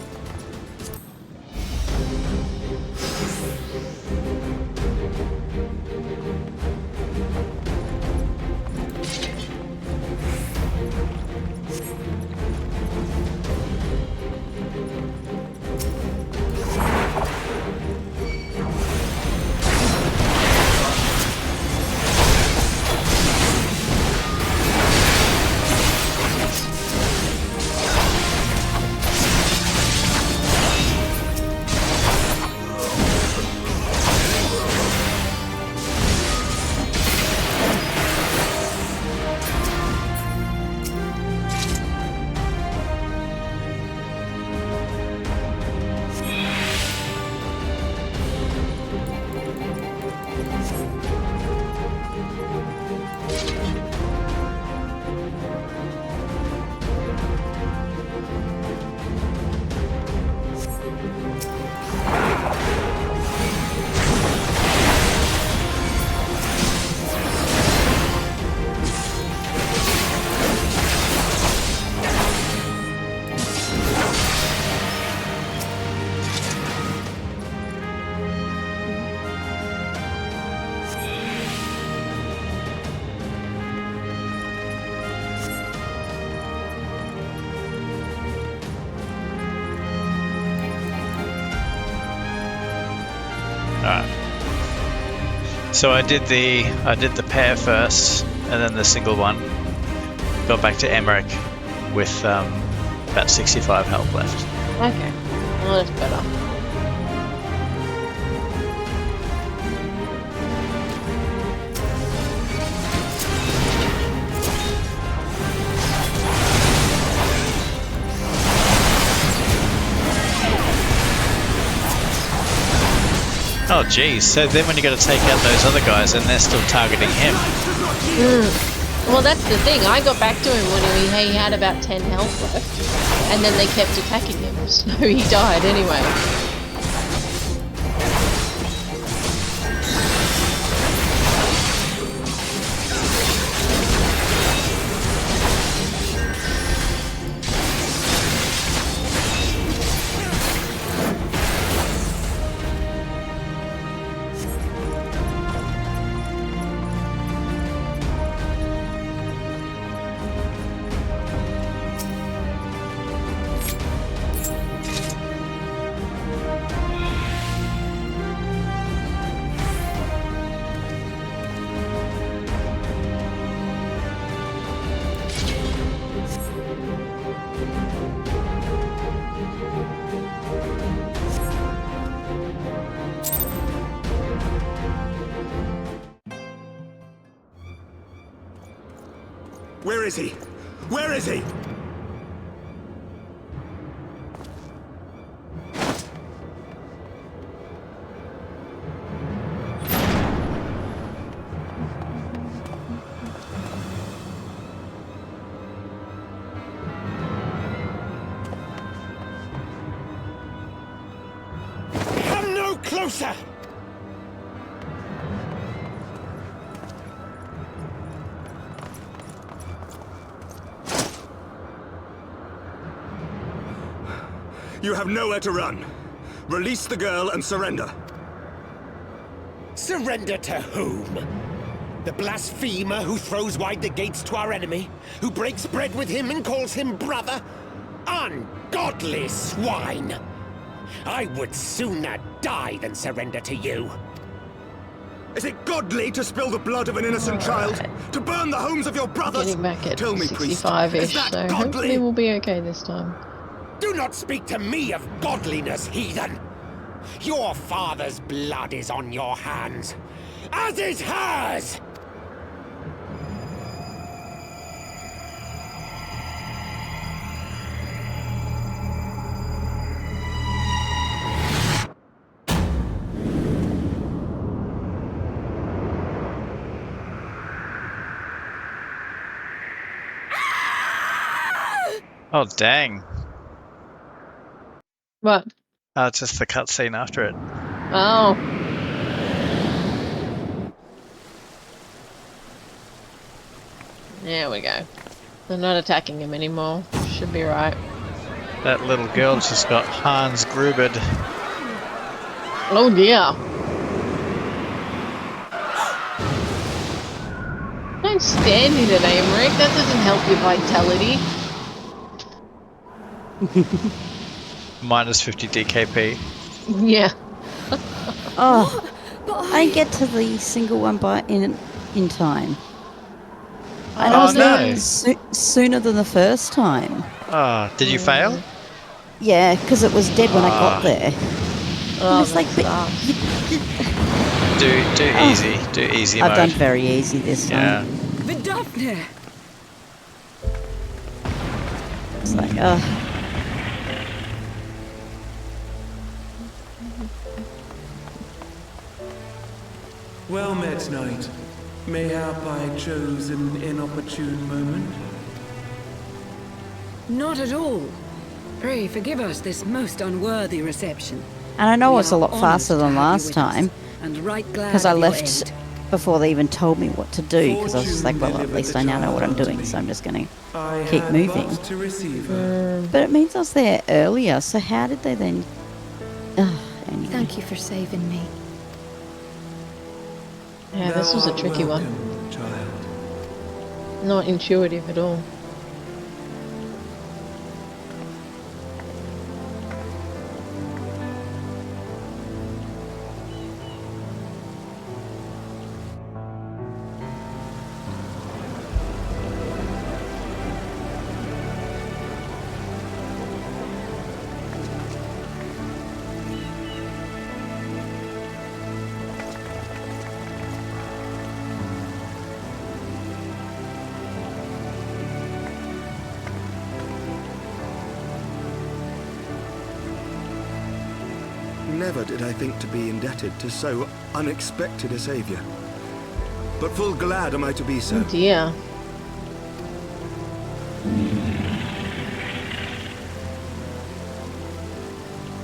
So I did the pair first, and then the single one. Got back to Emmerich with about 65 health left. Okay. Well, that's better. Oh geez, so then when you got to take out those other guys and they're still targeting him. Well, that's the thing. I got back to him when he had about 10 health left, and then they kept attacking him, so he died anyway. Where is he? Where is he? Come no closer! You have nowhere to run. Release the girl and surrender. Surrender to whom? The blasphemer who throws wide the gates to our enemy? Who breaks bread with him and calls him brother? Ungodly swine! I would sooner die than surrender to you. Is it godly to spill the blood of an innocent child? To burn the homes of your brothers? Getting back at Tell me, priest, 65-ish, is that so godly? hopefully we'll be okay this time. Do not speak to me of godliness, heathen! Your father's blood is on your hands, as is hers! Oh dang. What? Just the cutscene after it. Oh. There we go. They're not attacking him anymore. Should be right. That little girl just got Hans Grubered. Oh dear. Don't stand in it, Aymeric. That doesn't help your vitality. Minus 50 DKP. Yeah. Oh, I didn't get to the single one in time. And I was there sooner than the first time. Oh, did you fail? Yeah, because it was dead when I got there. Oh, it's like, do easy. Do easy mode. I've done very easy this time. Yeah. Vidofne! It's like, Well met, knight. Mayhap I chose an inopportune moment. Not at all. Pray forgive us this most unworthy reception. and I know We it was a are lot honoured faster to than have you last with us, time. and right glad Because I of your left aid. before they even told me what to do. Because I was just like, well, at least I now know what I'm doing, so I'm just going to keep moving. To receive her. But it means I was there earlier, so how did they then... Anyway. Thank you for saving me. Yeah, this was a tricky one. Child. Not intuitive at all. never did I think to be indebted to so unexpected a savior. But full glad am I to be so. Oh dear.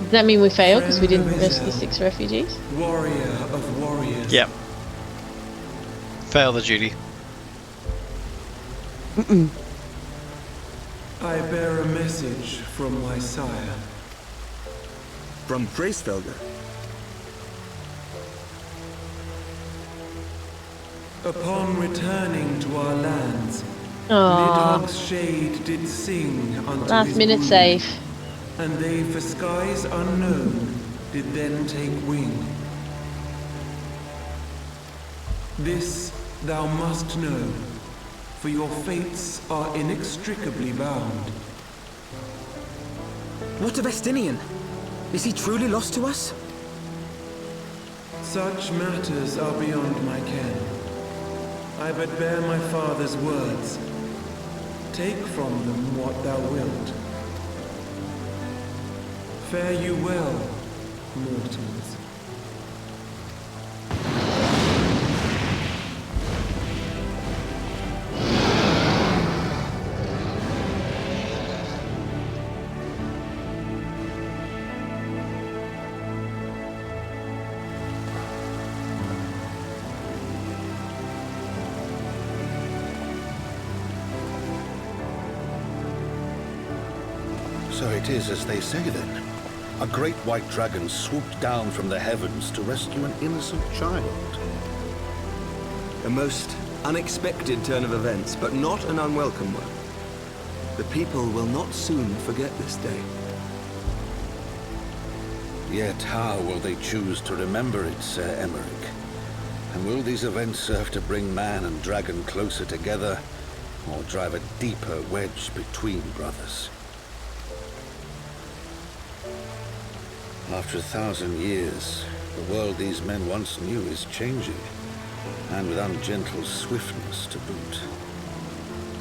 Does that mean we failed because we didn't rescue 6 refugees? Warrior of warriors. Yep. Fail the duty. I bear a message from my sire. From Freysfelder? Upon returning to our lands, Aww. Nidhogg's shade did sing unto Last his minute wound, save. and they for skies unknown did then take wing. This thou must know, for your fates are inextricably bound. What of Estinian? Is he truly lost to us? Such matters are beyond my ken. I but bear my father's words. Take from them what thou wilt. Fare you well, mortals. So it is as they say then. A great white dragon swooped down from the heavens to rescue an innocent child. A most unexpected turn of events, but not an unwelcome one. The people will not soon forget this day. Yet how will they choose to remember it, Sir Emmerich? And will these events serve to bring man and dragon closer together, or drive a deeper wedge between brothers? After 1,000 years, the world these men once knew is changing, and with ungentle swiftness to boot.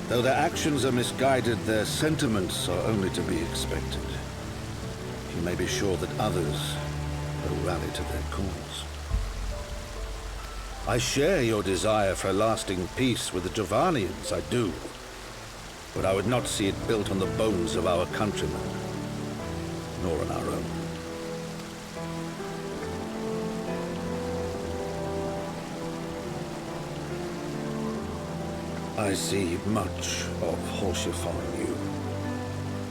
Though their actions are misguided, their sentiments are only to be expected. You may be sure that others will rally to their cause. I share your desire for lasting peace with the Javanians, I do. But I would not see it built on the bones of our countrymen, nor on our own. I see much of Horsefon you,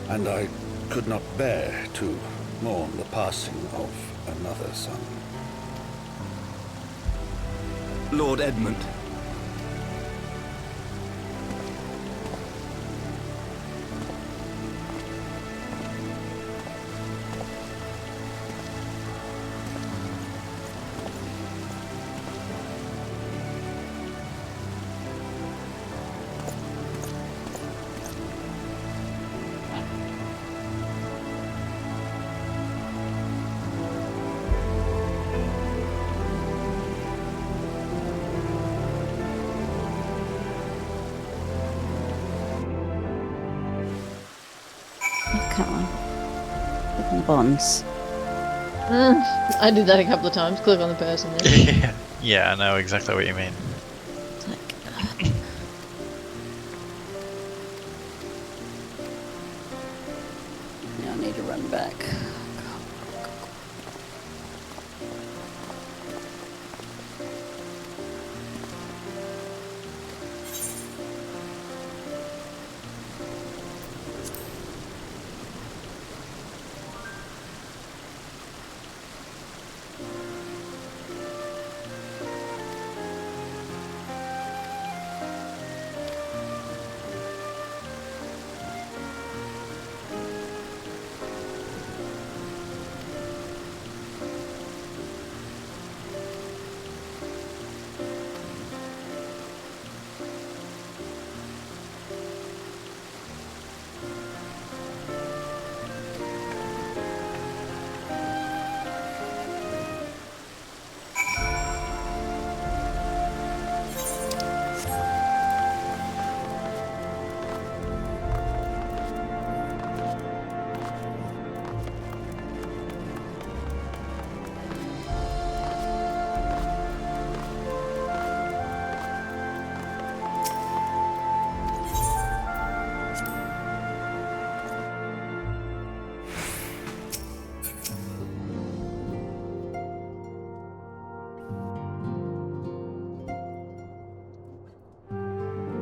and I could not bear to mourn the passing of another son. Lord Edmund. Come on. Click on the bonds. I did that a couple of times. Click on the person there. Yeah, I know exactly what you mean. Now I need to run back.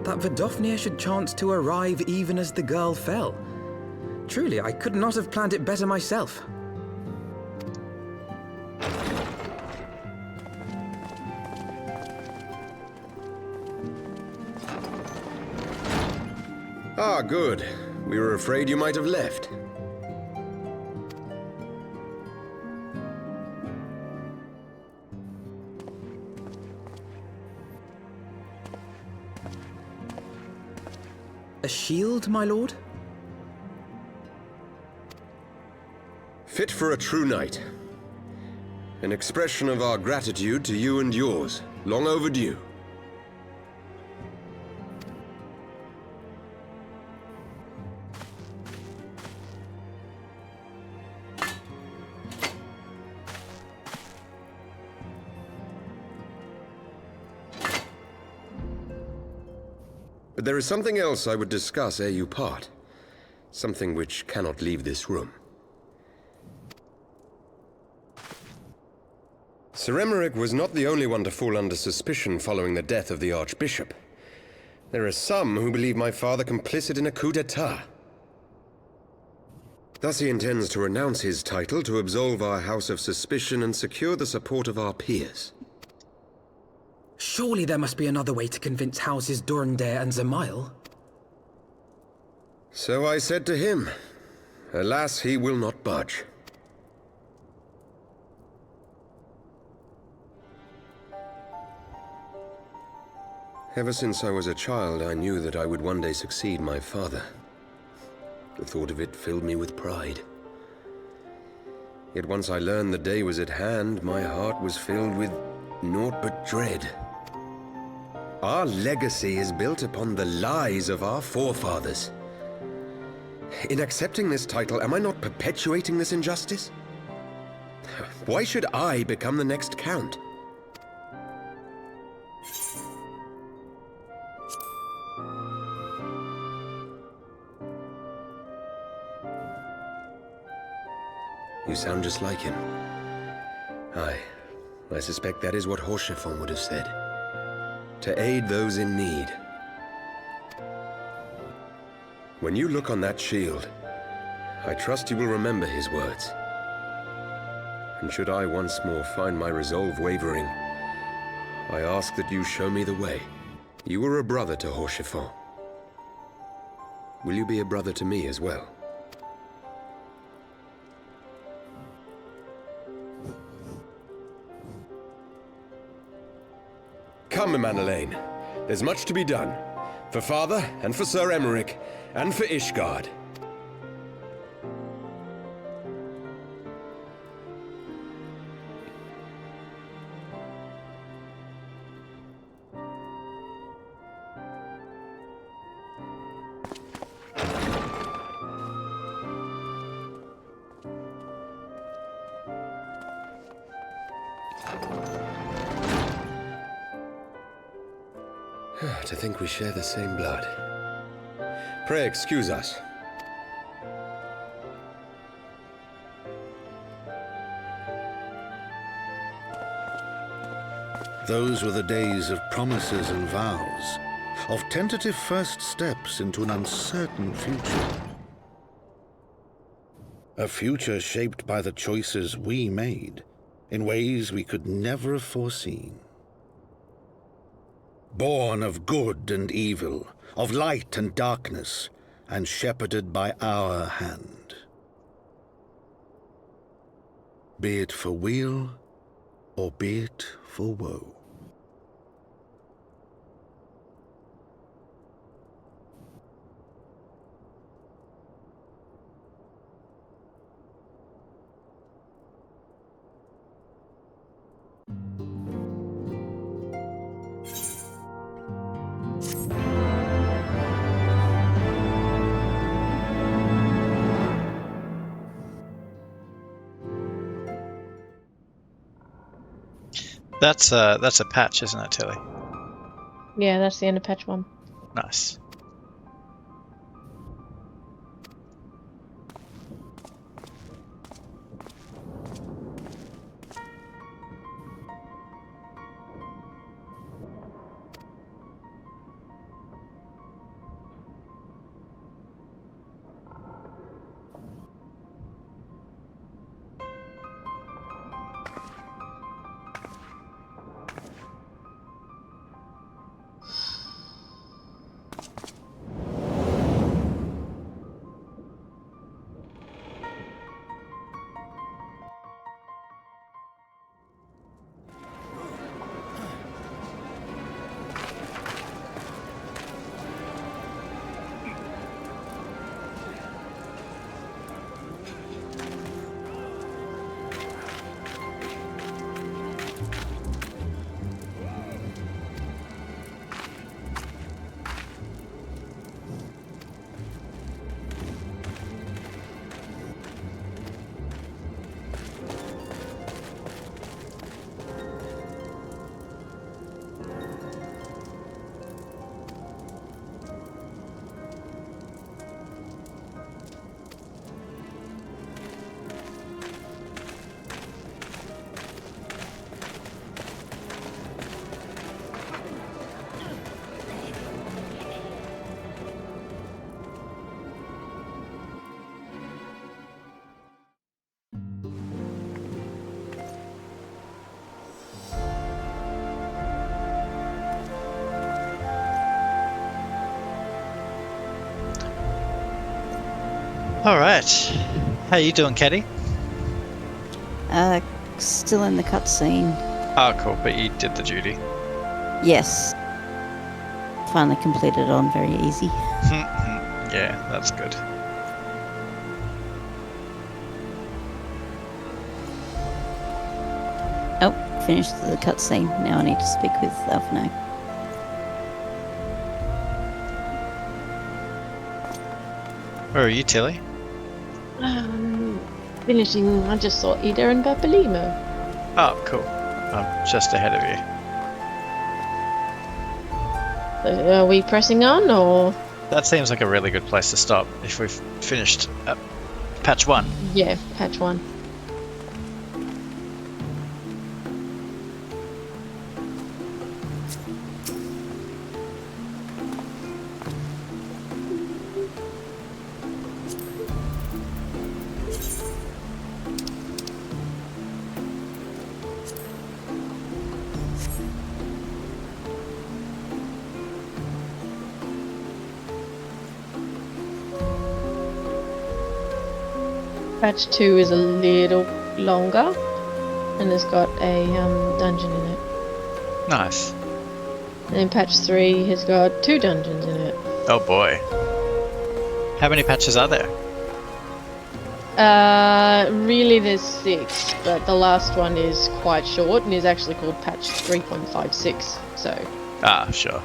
that Vidofnir should chance to arrive even as the girl fell. Truly, I could not have planned it better myself. Ah, good. We were afraid you might have left. A shield, my lord? Fit for a true knight. An expression of our gratitude to you and yours, long overdue. But there is something else I would discuss ere you part. Something which cannot leave this room. Sir Emmerich was not the only one to fall under suspicion following the death of the Archbishop. There are some who believe my father complicit in a coup d'etat. Thus he intends to renounce his title to absolve our house of suspicion and secure the support of our peers. Surely there must be another way to convince Houses Durandare and Zemail. So I said to him. Alas, he will not budge. Ever since I was a child, I knew that I would one day succeed my father. The thought of it filled me with pride. Yet once I learned the day was at hand, my heart was filled with naught but dread. Our legacy is built upon the lies of our forefathers. In accepting this title, am I not perpetuating this injustice? Why should I become the next count? You sound just like him. Aye, I suspect that is what Horschiffon would have said. To aid those in need. When you look on that shield, I trust you will remember his words. And should I once more find my resolve wavering, I ask that you show me the way. You were a brother to Horschiffon. Will you be a brother to me as well? Come, Emanelaine. There's much to be done. For Father, and for Sir Emmerich, and for Ishgard. To think we share the same blood. Pray excuse us. Those were the days of promises and vows, of tentative first steps into an uncertain future. A future shaped by the choices we made, in ways we could never have foreseen. Born of good and evil, of light and darkness, and shepherded by our hand. Be it for weal, or be it for woe. That's a patch, isn't it, Tilly? Yeah, that's the end of patch 1. Nice. All right. How you doing, Caddy? Still in the cutscene. Oh, cool. But you did the duty. Yes. Finally completed it on very easy. Yeah, that's good. Oh, finished the cutscene. Now I need to speak with Alphino. Where are you, Tilly? Finishing, I just saw Ida and Papalimo. Oh, cool. I'm just ahead of you. So are we pressing on, or? That seems like a really good place to stop if we've finished patch 1. Yeah, patch 1. Patch 2 is a little longer, and it's got a dungeon in it. Nice. And then patch 3 has got 2 dungeons in it. Oh boy. How many patches are there? Really there's 6, but the last one is quite short and is actually called patch 3.56, so... Ah, sure.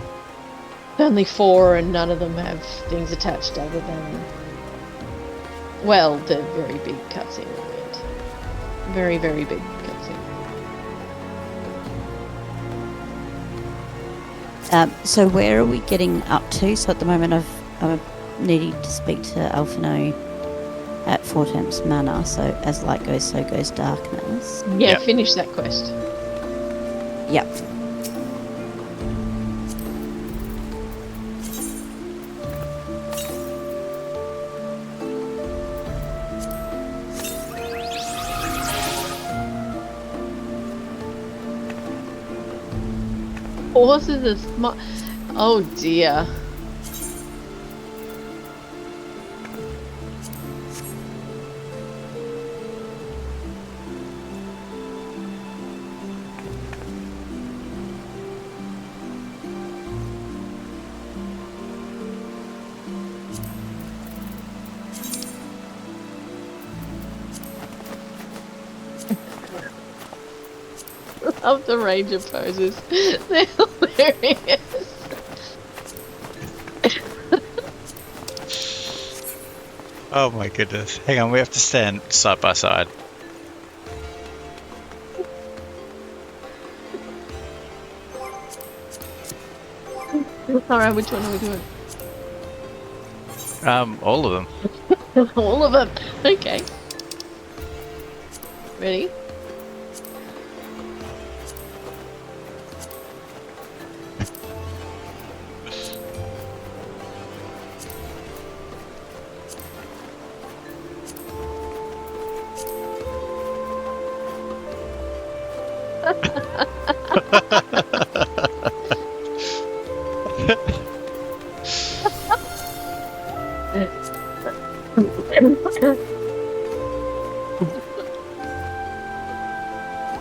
Only 4 and none of them have things attached other than... Well, the very big cutscene at the end. Very, very big cutscene. So where are we getting up to? So at the moment I'm needing to speak to Alphino at Four Temps Manor, so as light goes, so goes darkness. Yeah, finish that quest. Yep. Horses are smart. Oh dear. Love the ranger poses. They're hilarious. Oh my goodness. Hang on, we have to stand side by side. Alright, which one are we doing? All of them. All of them. Okay. Ready?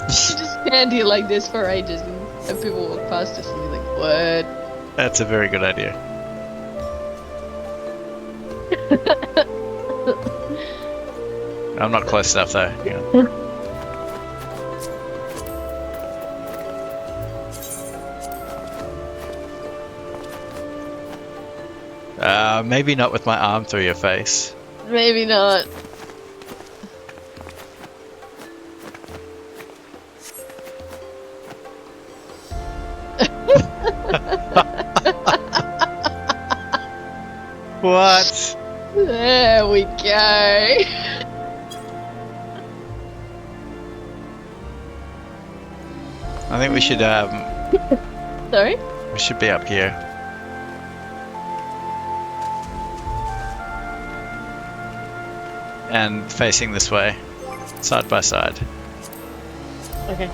Just stand here like this for ages and people walk past us and you're like, what? That's a very good idea. I'm not close enough though. Hang on. Maybe not with my arm through your face. Maybe not. What? There we go. I think we should Sorry? we should be up here. And facing this way, side by side. Okay.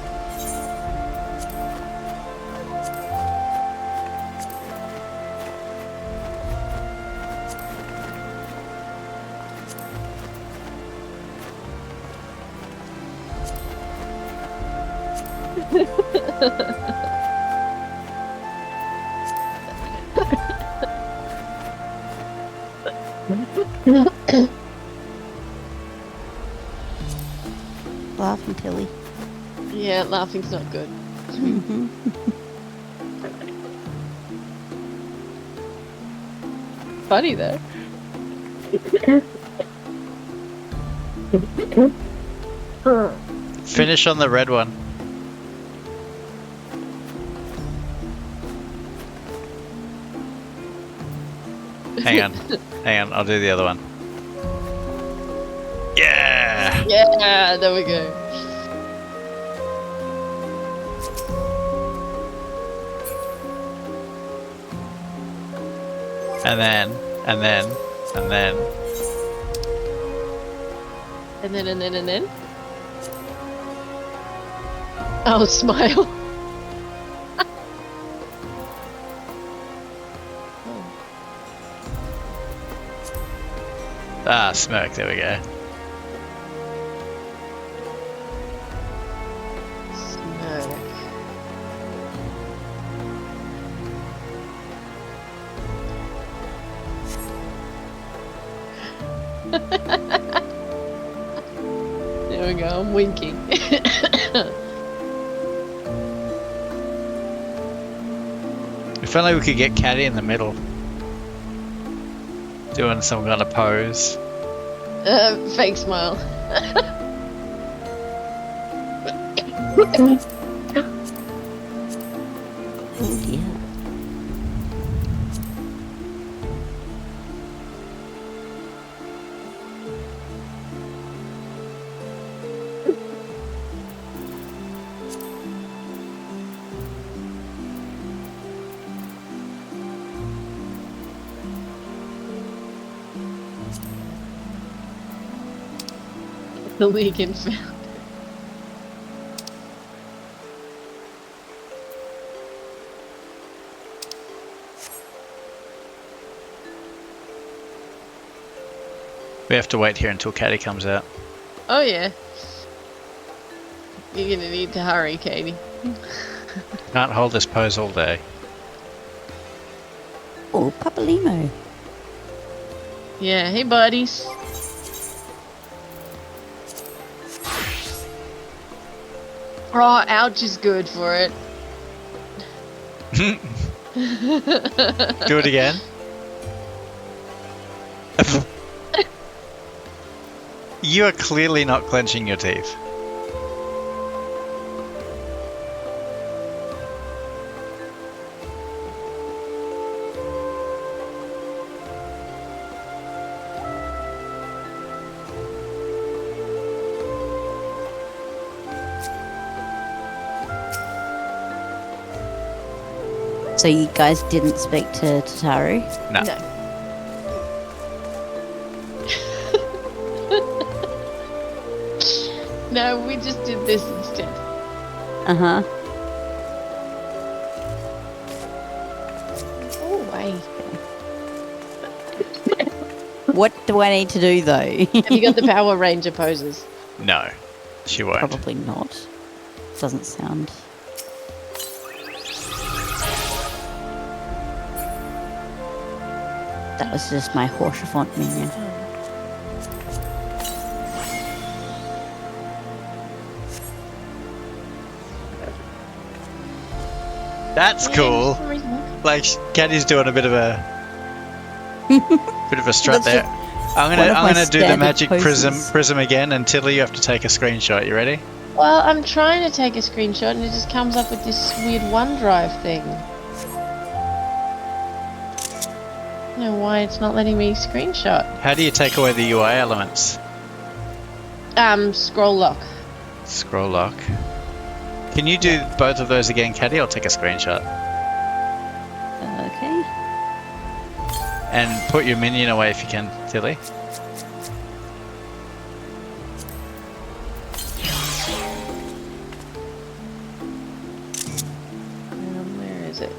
Laughing, Tilly. Yeah, laughing's not good. Funny though. Finish on the red one. Hang on. Hang on, I'll do the other one. Yeah! Yeah, there we go. And then, and then, and then. And then, and then, and then. Oh, smile. Ah, smirk, there we go. Smirk. There we go, I'm winking. If only we could get Caddy in the middle. Doing some kind of pose. Fake smile. Oh dear. The Legion found. We have to wait here until Caddy comes out. Oh yeah. You're gonna need to hurry, Katie. Can't hold this pose all day. Oh, Papalimo. Yeah, hey buddies. Oh, ouch is good for it. Do it again. You are clearly not clenching your teeth. So you guys didn't speak to Tataru? No. No, we just did this instead. Uh-huh. Oh, wait. What do I need to do, though? Have you got the Power Ranger poses? No, she won't. Probably not. Doesn't sound... That was just my Horsefont minion. That's cool. Like Caddy's doing a bit of a strut there. I'm gonna do the magic prism again, and Tilly, you have to take a screenshot. You ready? Well, I'm trying to take a screenshot and it just comes up with this weird OneDrive thing. I don't know why it's not letting me screenshot. How do you take away the UI elements? Scroll lock. Scroll lock. Can you do both of those again, Caddy? I'll take a screenshot. Okay. And put your minion away if you can, Tilly. Where is it?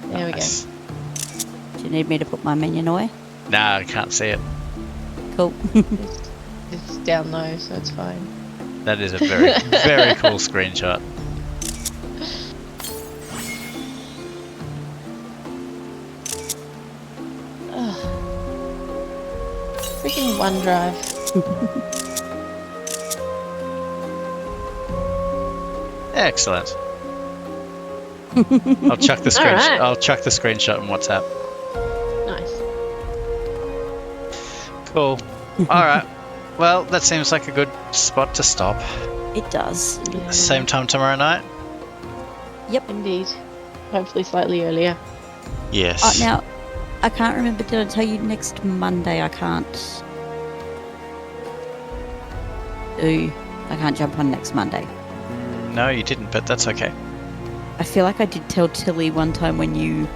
There we go. Do you need me to put my minion away? Nah, I can't see it. Cool. It's down low, so it's fine. That is a very, very cool screenshot. Freaking OneDrive. Excellent. I'll chuck the screenshot. Alright. I'll chuck the screenshot on WhatsApp. Nice. Cool. All right. Well, that seems like a good spot to stop. It does. Yeah. Same time tomorrow night. Yep. Indeed. Hopefully slightly earlier. Yes. Oh, now, I can't remember. Did I tell you next Monday I can't jump on next Monday? No, you didn't, but that's okay. I feel like I did tell Tilly one time when you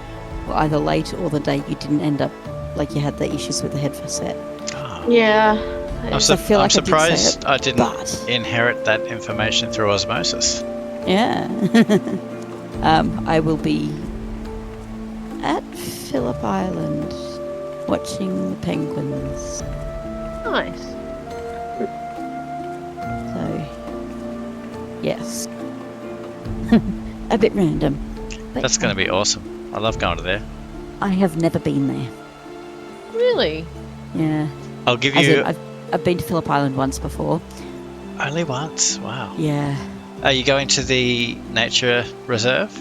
were either late or the day you didn't end up, like you had the issues with the headset. Yeah. I'm, So I feel like I did say surprised it, I didn't but- inherit that information through osmosis. Yeah. I will be at Phillip Island watching the penguins. Nice. So, yes. A bit random. But That's going to be awesome. I love going to there. I have never been there. Really? Yeah. I'll give As you... in, I've been to Phillip Island once before. Only once? Wow. Yeah. Are you going to the nature reserve?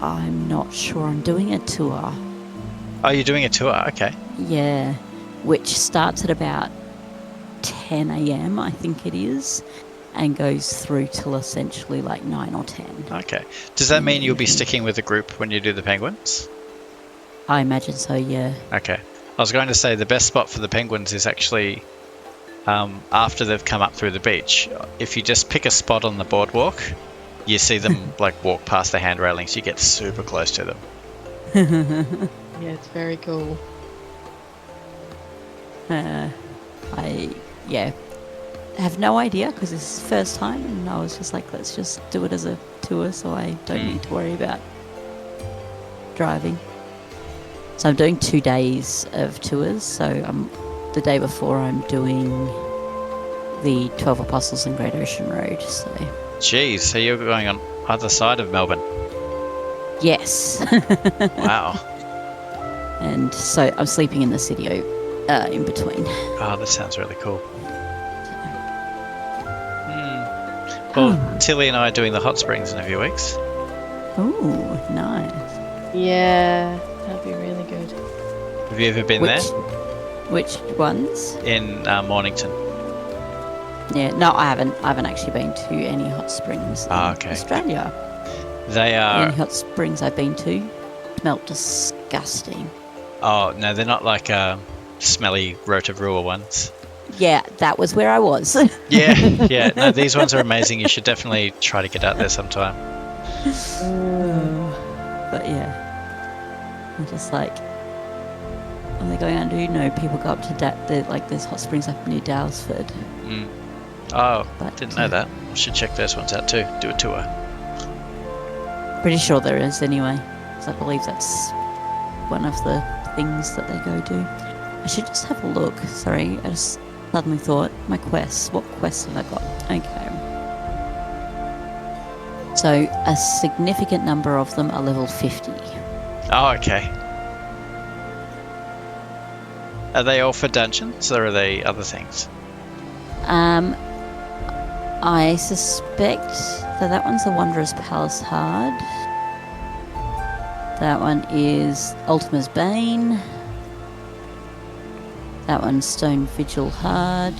I'm not sure. I'm doing a tour. Oh, you're doing a tour? Okay. Yeah. Which starts at about 10 a.m, I think it is, and goes through till essentially like 9 or 10. Okay. Does that mean you'll be sticking with the group when you do the penguins? I imagine so, yeah. Okay. I was going to say the best spot for the penguins is actually after they've come up through the beach. If you just pick a spot on the boardwalk, you see them like walk past the hand railings. You get super close to them. Yeah, it's very cool. I have no idea because this is the first time, and I was just like, let's just do it as a tour so I don't need to worry about driving. So I'm doing 2 days of tours. So the day before I'm doing the 12 Apostles and Great Ocean Road. So Jeez, so you're going on either side of Melbourne. yes. Wow. And so I'm sleeping in the city in between. Oh, that sounds really cool. Well, Tilly and I are doing the hot springs in a few weeks. Oh, nice. Yeah, that'd be really good. Have you ever been there? Which ones? In Mornington. Yeah, no, I haven't. I haven't actually been to any hot springs in Australia. They are... Any hot springs I've been to smelt disgusting. Oh, no, they're not like smelly Rotorua ones. Yeah, that was where I was. Yeah. No, these ones are amazing. You should definitely try to get out there sometime. But yeah, I'm just like, are they going on to, people go up to like there's hot springs up near Dalesford. Oh, didn't know that. I should check those ones out too. Do a tour. Pretty sure there is anyway, because I believe that's one of the things that they go do. I should just have a look. Sorry, I just suddenly thought, my quests. What quests have I got? Okay. So, a significant number of them are level 50. Oh, okay. Are they all for dungeons, or are they other things? I suspect that one's the Wanderer's Palace Hard. That one is Ultima's Bane. That one's Stone Vigil Hard.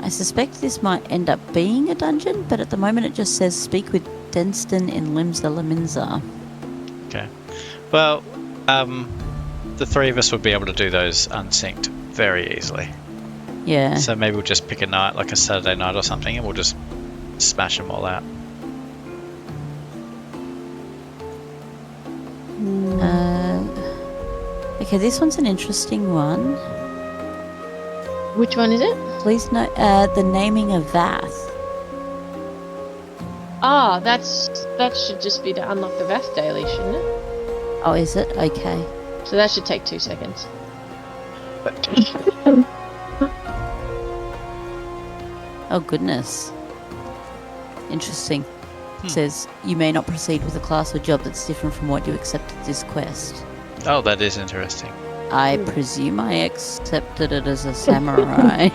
I suspect this might end up being a dungeon, but at the moment it just says speak with Denston in Limsa Laminza. Okay. Well, the three of us would be able to do those unsynced very easily. Yeah. So maybe we'll just pick a night, like a Saturday night or something, and we'll just smash them all out. Okay, this one's an interesting one. Which one is it? Please note the naming of Vath. Ah, that should just be to unlock the Vath daily, shouldn't it? Oh, is it? Okay. So that should take 2 seconds. Oh, goodness. Interesting. It says, you may not proceed with a class or job that's different from what you accepted this quest. Oh, that is interesting. I presume I accepted it as a samurai.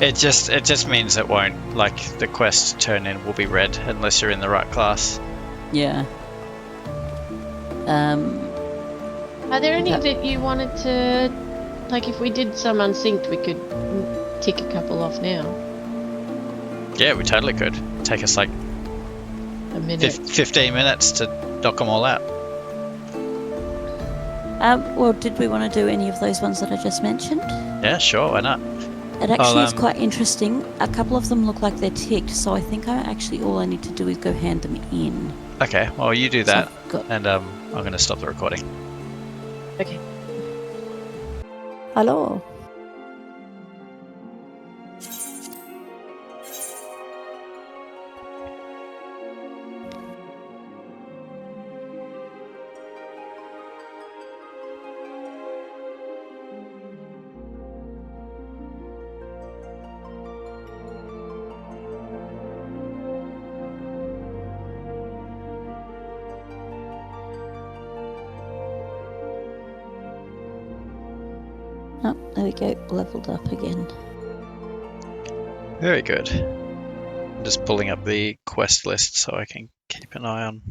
It just means it won't, like, the quest turn in will be red unless you're in the right class. Yeah. Are there any that you wanted to, like, if we did some unsynced, we could tick a couple off now? Yeah, we totally could. Take us like a minute. 15 minutes to knock them all out. Well, did we want to do any of those ones that I just mentioned? Yeah, sure, why not? It actually is quite interesting. A couple of them look like they're ticked, so I think all I need to do is go hand them in. Okay, well, you do that, So and I'm going to stop the recording. Okay. Hello. Oh, there we go. Leveled up again. Very good. I'm just pulling up the quest list so I can keep an eye on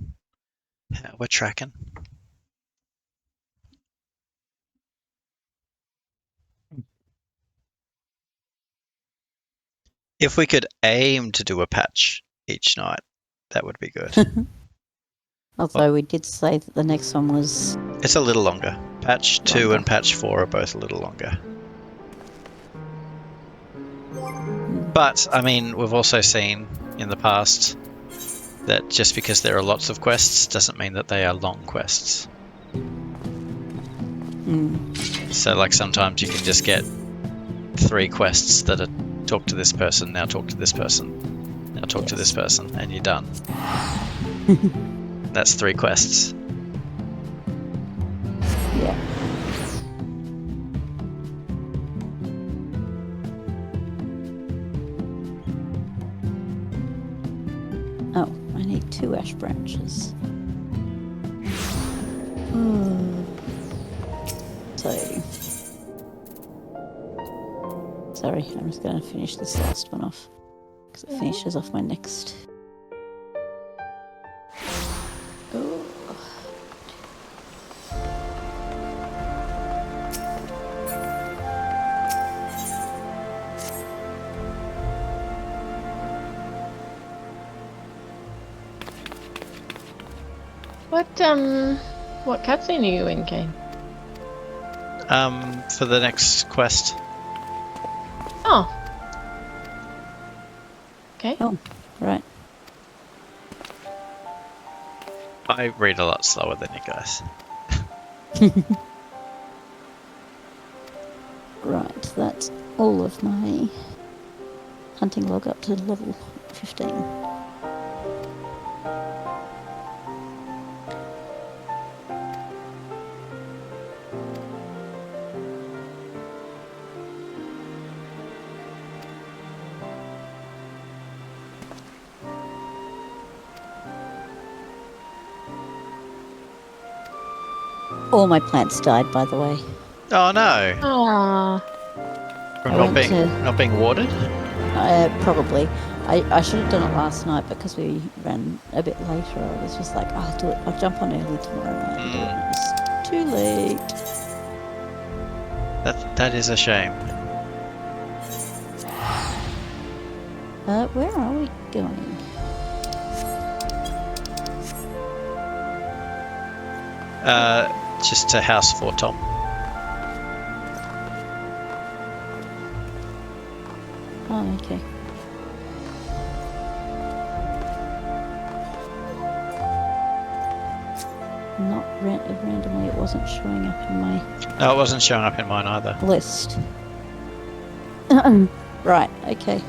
how we're tracking. If we could aim to do a patch each night, that would be good. Although we did say that the next one was... It's a little longer. Patch 2 and patch 4 are both a little longer. But, I mean, we've also seen in the past that just because there are lots of quests doesn't mean that they are long quests. So, like, sometimes you can just get 3 quests that are talk to this person, now talk to this person, now talk to this person, and you're done. That's 3 quests. Yeah. Oh, I need 2 ash branches. Sorry, I'm just going to finish this last one off because it finishes off my next. What cutscene are you in, Kane? For the next quest. Oh. Okay. Oh, right. I read a lot slower than you guys. Right, that's all of my hunting log up to level 15. All my plants died, by the way. Oh no! Aww. From not being watered? Probably. I should have done it last night because we ran a bit later. I was just like, I'll do it. I'll jump on early tomorrow night and do it. And it's too late. That is a shame. Where are we going? Just to House 4 Tom. Oh, okay. Not randomly, it wasn't showing up in my... No, it wasn't showing up in mine either. List. Right, okay.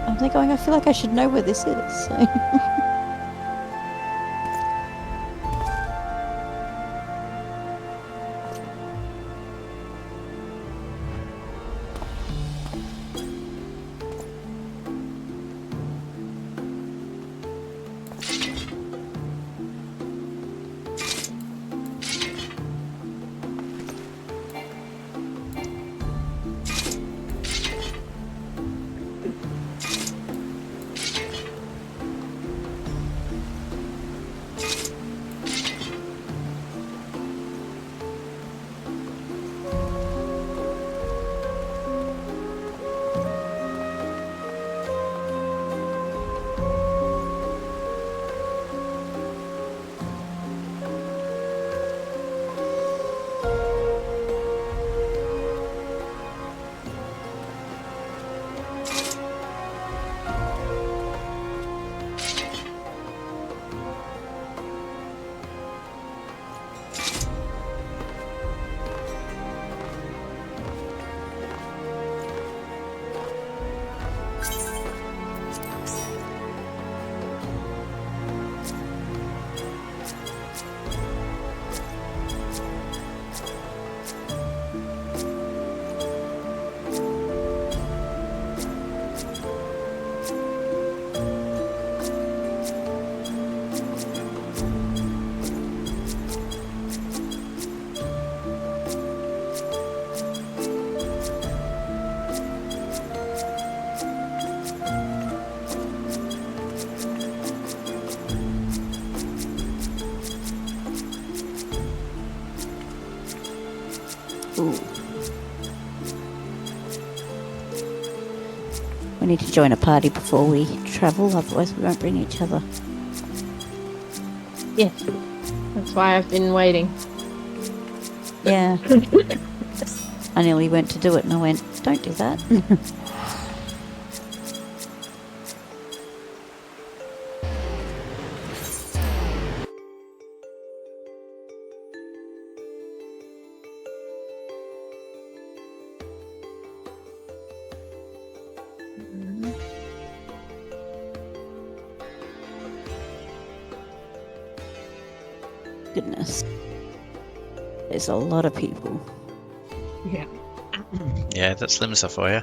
I'm there going, I feel like I should know where this is, so... We need to join a party before we travel, otherwise we won't bring each other. Yes. That's why I've been waiting. Yeah. I nearly went to do it and I went, don't do that. Goodness. There's a lot of people. Yeah. Yeah, that's Limsa for you.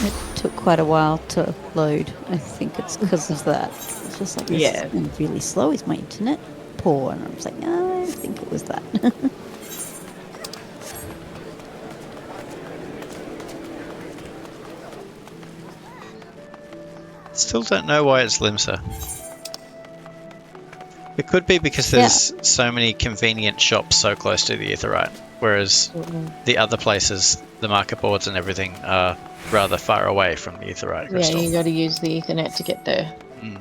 It took quite a while to load. I think it's because of that. It's just like, this is going really slow. Is my internet poor? And I was like, I think it was that. Still don't know why it's Limsa. It could be because there's so many convenient shops so close to the Aetheryte, whereas the other places, the market boards and everything, are rather far away from the Aetheryte crystal. Yeah, you got to use the Ethernet to get there. Mm.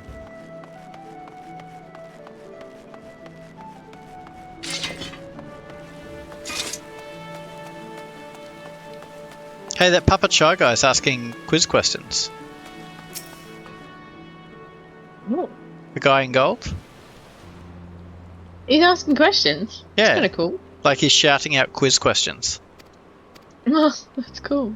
Hey, that Puppet Shy guy's asking quiz questions. Oh. The guy in gold? He's asking questions. Yeah. That's kind of cool. Like he's shouting out quiz questions. Oh, that's cool.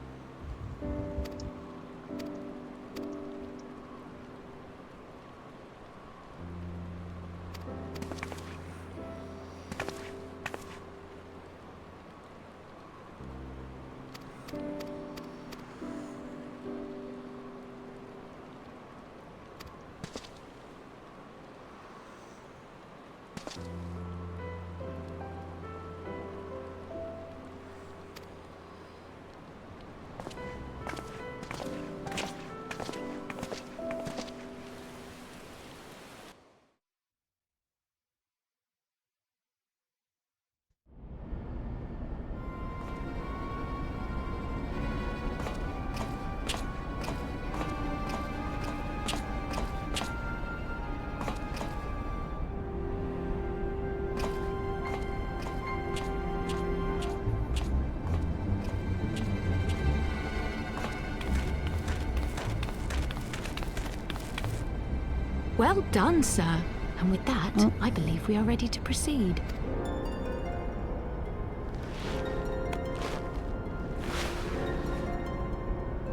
Well done, sir. And with that, I believe we are ready to proceed.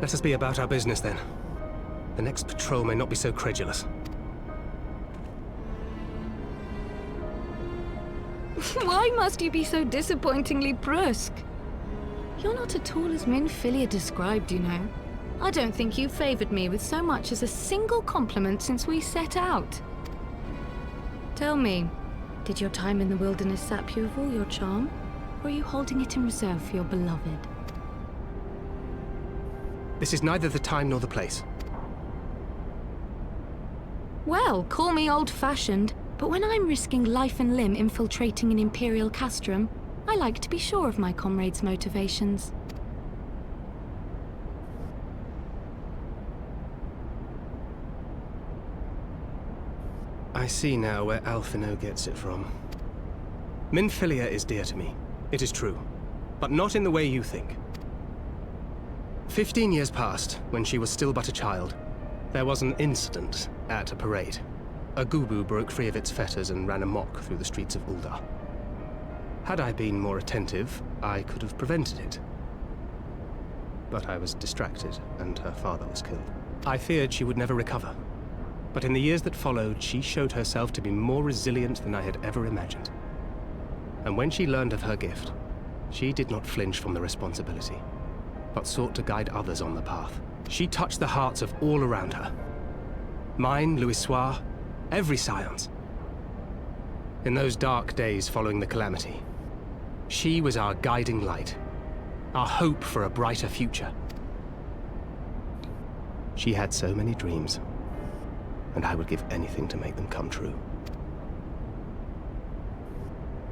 Let us be about our business then. The next patrol may not be so credulous. Why must you be so disappointingly brusque? You're not at all as Minfilia described, you know. I don't think you favored me with so much as a single compliment since we set out. Tell me, did your time in the wilderness sap you of all your charm? Or are you holding it in reserve for your beloved? This is neither the time nor the place. Well, call me old-fashioned, but when I'm risking life and limb infiltrating an Imperial castrum, I like to be sure of my comrades' motivations. I see now where Alphino gets it from. Minfilia is dear to me, it is true, but not in the way you think. 15 years passed, when she was still but a child. There was an incident at a parade. A Gubu broke free of its fetters and ran amok through the streets of Uldar. Had I been more attentive, I could have prevented it. But I was distracted, and her father was killed. I feared she would never recover. But in the years that followed, she showed herself to be more resilient than I had ever imagined. And when she learned of her gift, she did not flinch from the responsibility, but sought to guide others on the path. She touched the hearts of all around her. Mine, Louisoix, every scion's. In those dark days following the calamity, she was our guiding light, our hope for a brighter future. She had so many dreams, and I would give anything to make them come true.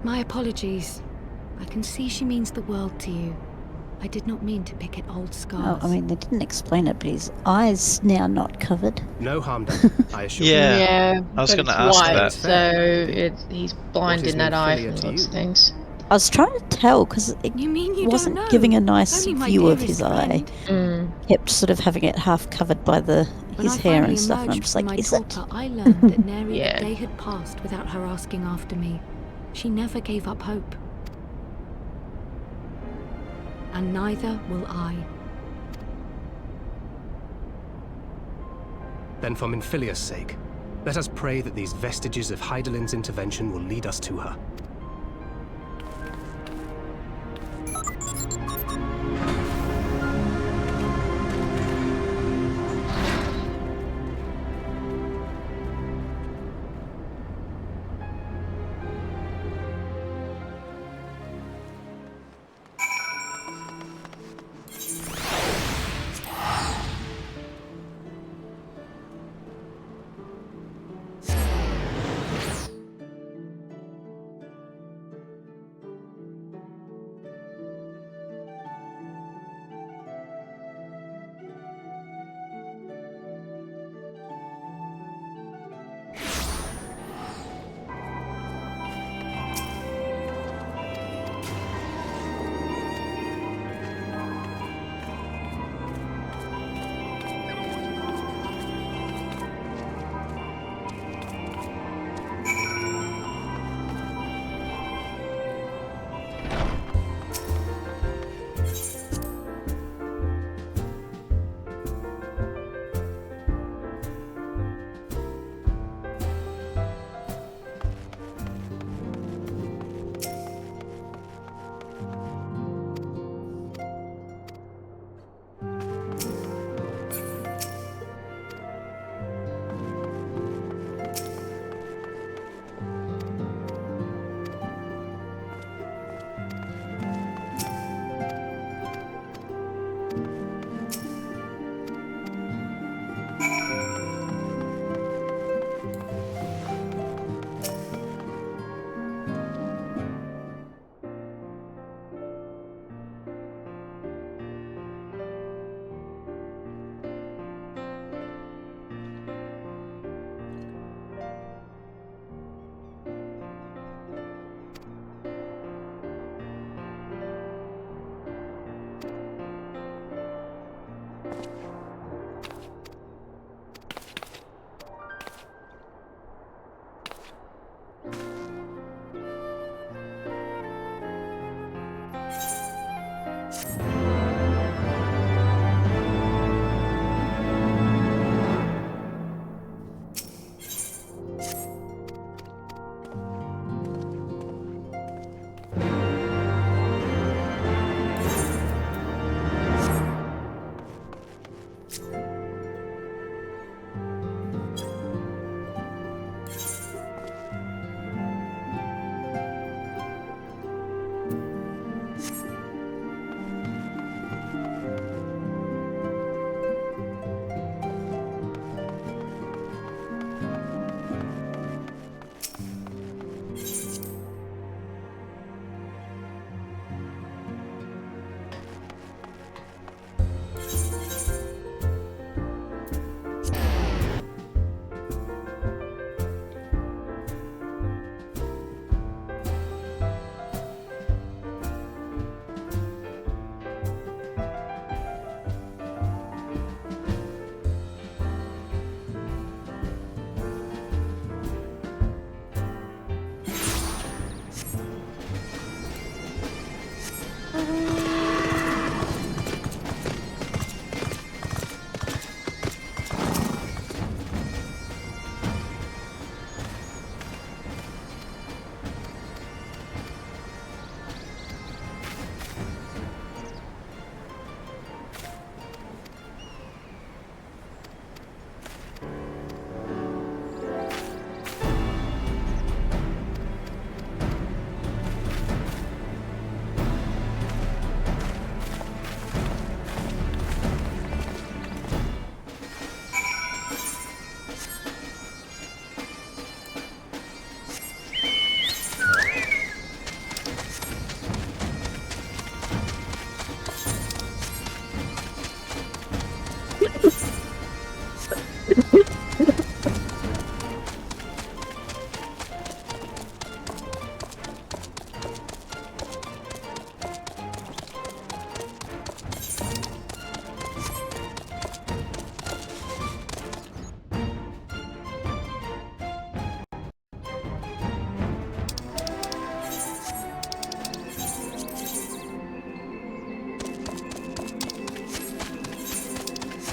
My apologies. I can see she means the world to you. I did not mean to pick at old scars. Oh, I mean, they didn't explain it, but his eyes now not covered. No harm done, I assure you. Yeah, I was but going to it's ask white, that. so he's blind What is in that eye Nymphilia from to those you? things. I was trying to tell because it You mean you wasn't don't know? giving a nice Only my view of dearest his eye. friend. Kept sort of having it half covered by When his I hair finally and stuff, and I'm emerged just from like, my is it? torpor, I learned that nary Yeah. a day had passed without her asking after me. She never gave up hope. And neither will I. Then for Minfilia's sake, let us pray that these vestiges of Hydaelyn's intervention will lead us to her.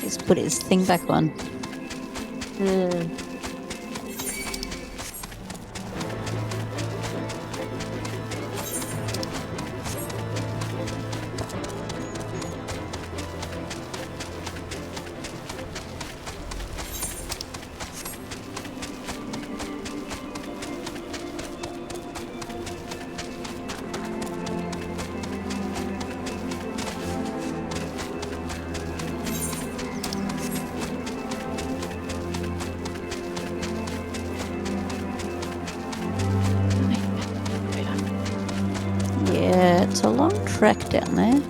he's put his thing back on. Yeah, it's a long trek down there.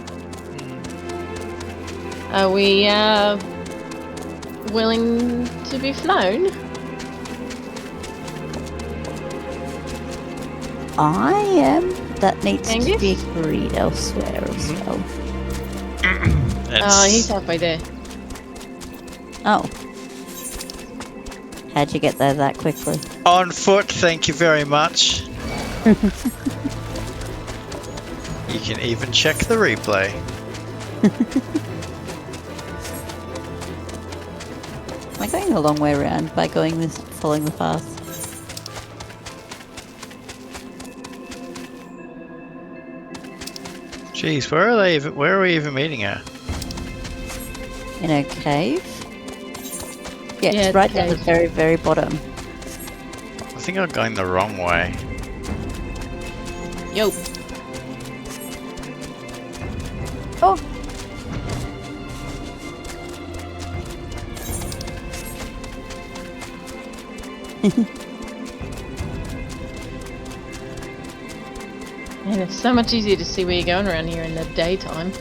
Are we willing to be flown? I am. That needs to Angus? be agreed elsewhere as well. Oh, he's halfway there. Oh. How'd you get there that quickly? On foot, thank you very much. You can even check the replay. Am I going the long way around by going this, following the path? Jeez, where are we even meeting her? In a cave? Yeah, Yeah, it's right down the cave. very, very bottom. I think I'm going the wrong way. Yo. Oh! Man, it's so much easier to see where you're going around here in the daytime.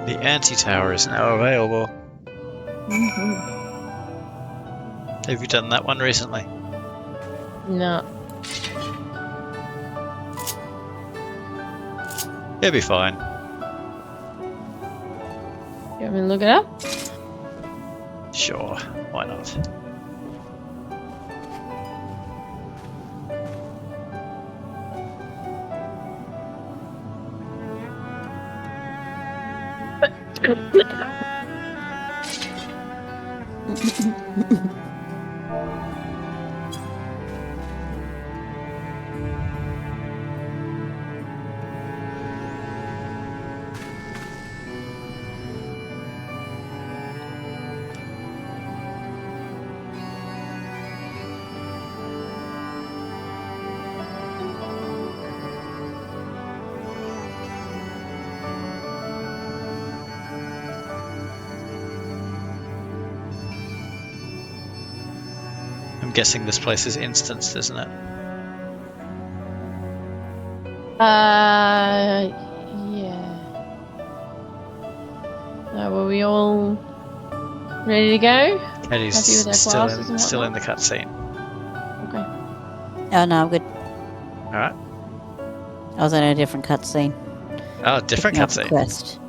The anti-tower is now available. Have you done that one recently? No. You'll be fine. You want me to look it up? Sure, why not? I'm guessing this place is instanced, isn't it? Yeah. Were we all ready to go? Eddie's Happy with our classes and still in the whatnot? cutscene. Okay. Oh no, I'm good. Alright. I was in a different cutscene. Oh, different Picking up the cutscene. quest.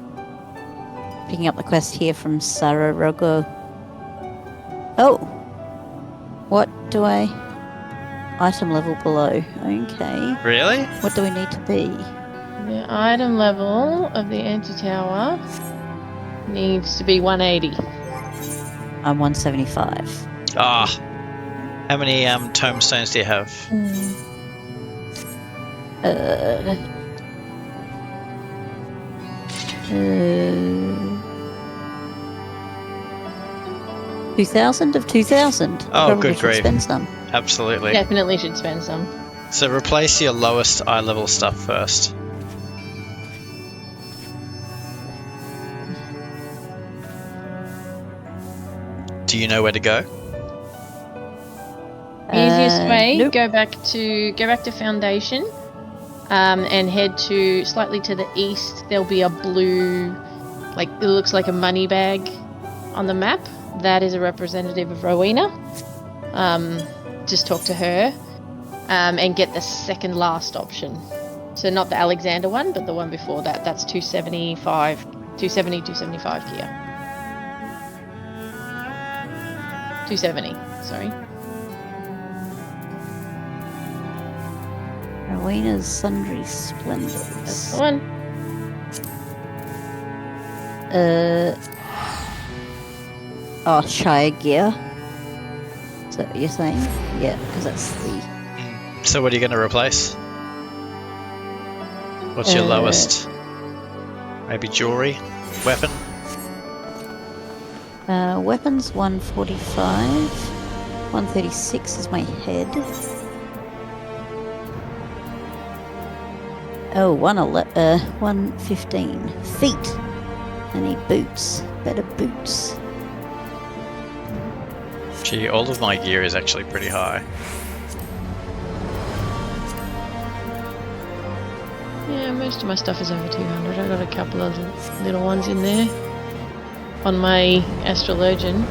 Picking up the quest here from Sarah Rogo. Oh! What do I... Item level below. Okay. Really? What do we need to be? The item level of the anti-tower Needs to be 180. I'm 175. Ah. How many tombstones do you have? 2,000 of 2,000. Oh, Probably good should grief. spend some. Absolutely. Definitely should spend some. So replace your lowest eye level stuff first. Do you know where to go? Easiest way, nope. go back to Foundation, and head to slightly to the east. There'll be a blue, like it looks like a money bag on the map. That is a representative of Rowena. Just talk to her, and get the second last option. So not the Alexander one, but the one before that. That's 275 here. 270, sorry. Rowena's Sundry Splendors. That's the one. Shire Gear. Is that what you're saying? Yeah, because that's the... So what are you going to replace? What's your lowest? Maybe jewelry? Weapon? Weapons 145. 136 is my head. Oh, 115. Feet. I need boots. Better boots. Gee, all of my gear is actually pretty high. Yeah, most of my stuff is over 200. I've got a couple of little ones in there. On my Astrologian,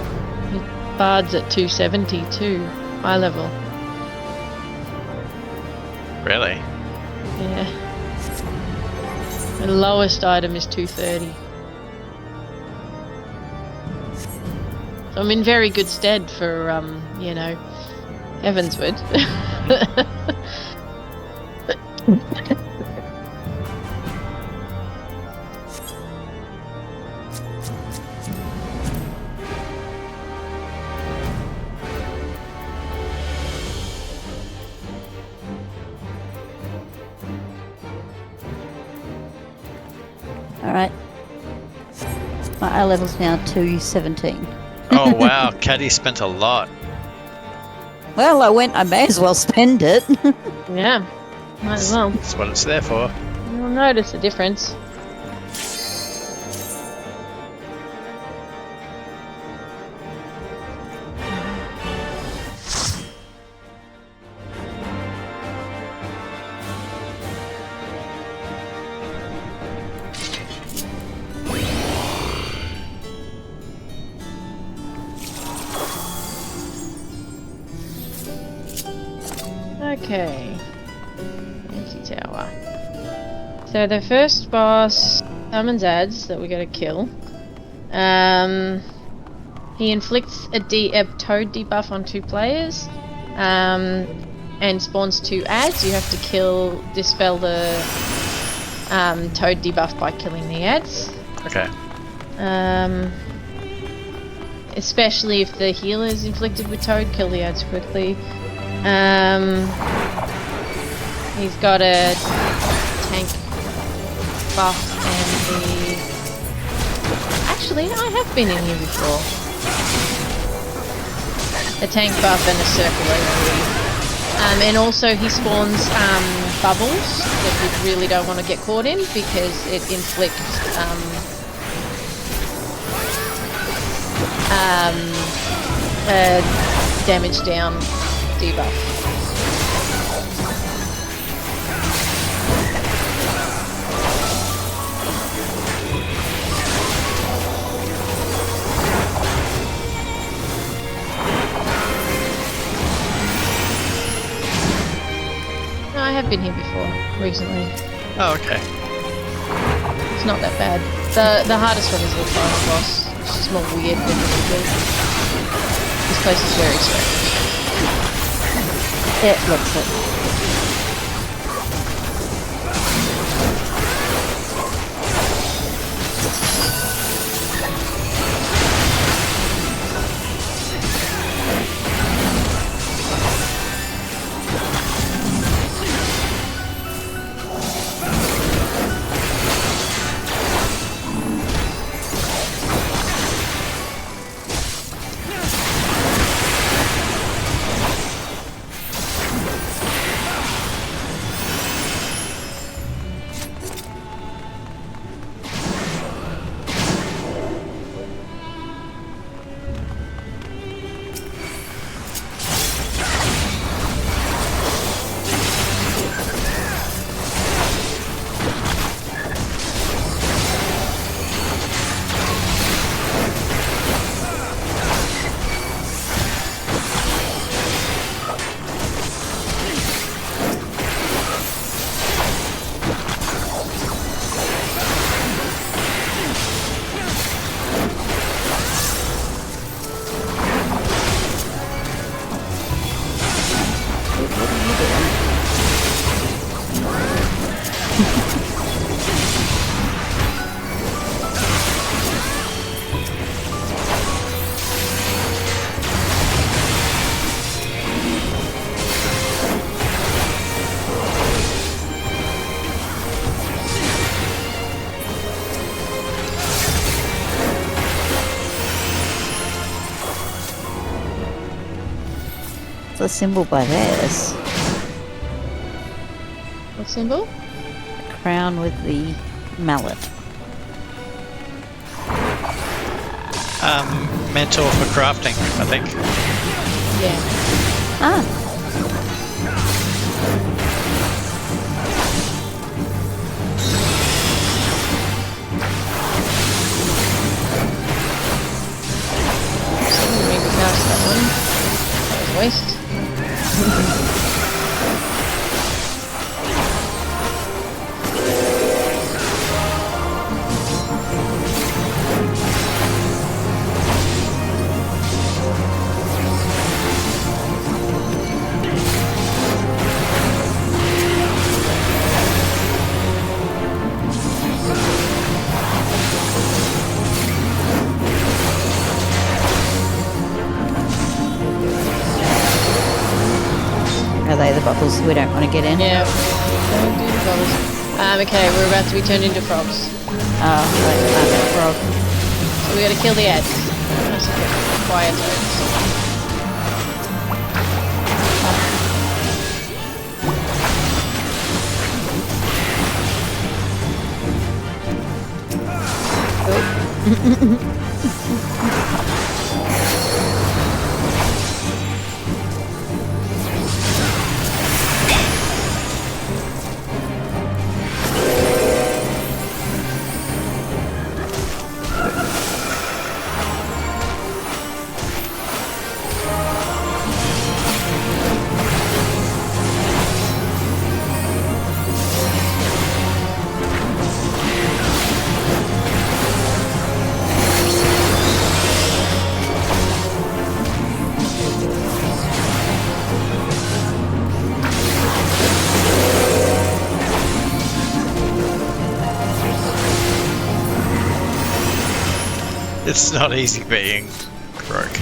Bard's at 272, high level. Really? Yeah. The lowest item is 230. So I'm in very good stead for, Heavensward. Alright. My eye level's now 217. Oh wow, Caddy spent a lot. Well, I may as well spend it. Yeah, might as well. That's what it's there for. You'll notice a difference. Okay. Anti-tower. So the first boss summons ads that we gotta kill. He inflicts a toad debuff on 2 players. And spawns 2 ads. You have to dispel the toad debuff by killing the ads. Okay. Especially if the healer is inflicted with toad, kill the ads quickly. He's got a tank buff and the... Actually, I have been in here before. A tank buff and a circular AoE. And also he spawns bubbles that you really don't want to get caught in because it inflicts damage down debuff. No, I have been here before, recently. Oh, okay. It's not that bad. The hardest one is the final boss. It's just more weird than difficult. This place is very strange. It looks it. the symbol by theirs? What symbol? Crown with the mallet. Mentor for crafting, I think. Yeah. Ah. Maybe cast that one. That was a waste. Are they the bubbles we don't want to get in? Yeah. Don't do the bubbles. Okay, we're about to be turned into frogs. Oh, like a frog. So we gotta kill the ads. Quiet zones. It's not easy being Croak.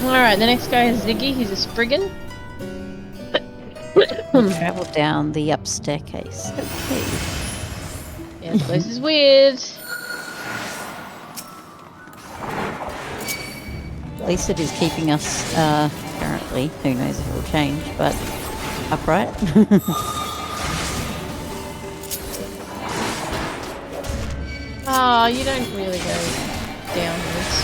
Alright, the next guy is Ziggy. He's a Spriggan. Travel down the up staircase. Okay. Yeah, this place is weird. At least it is keeping us, currently, who knows if it will change, but upright. Oh, you don't really go downwards.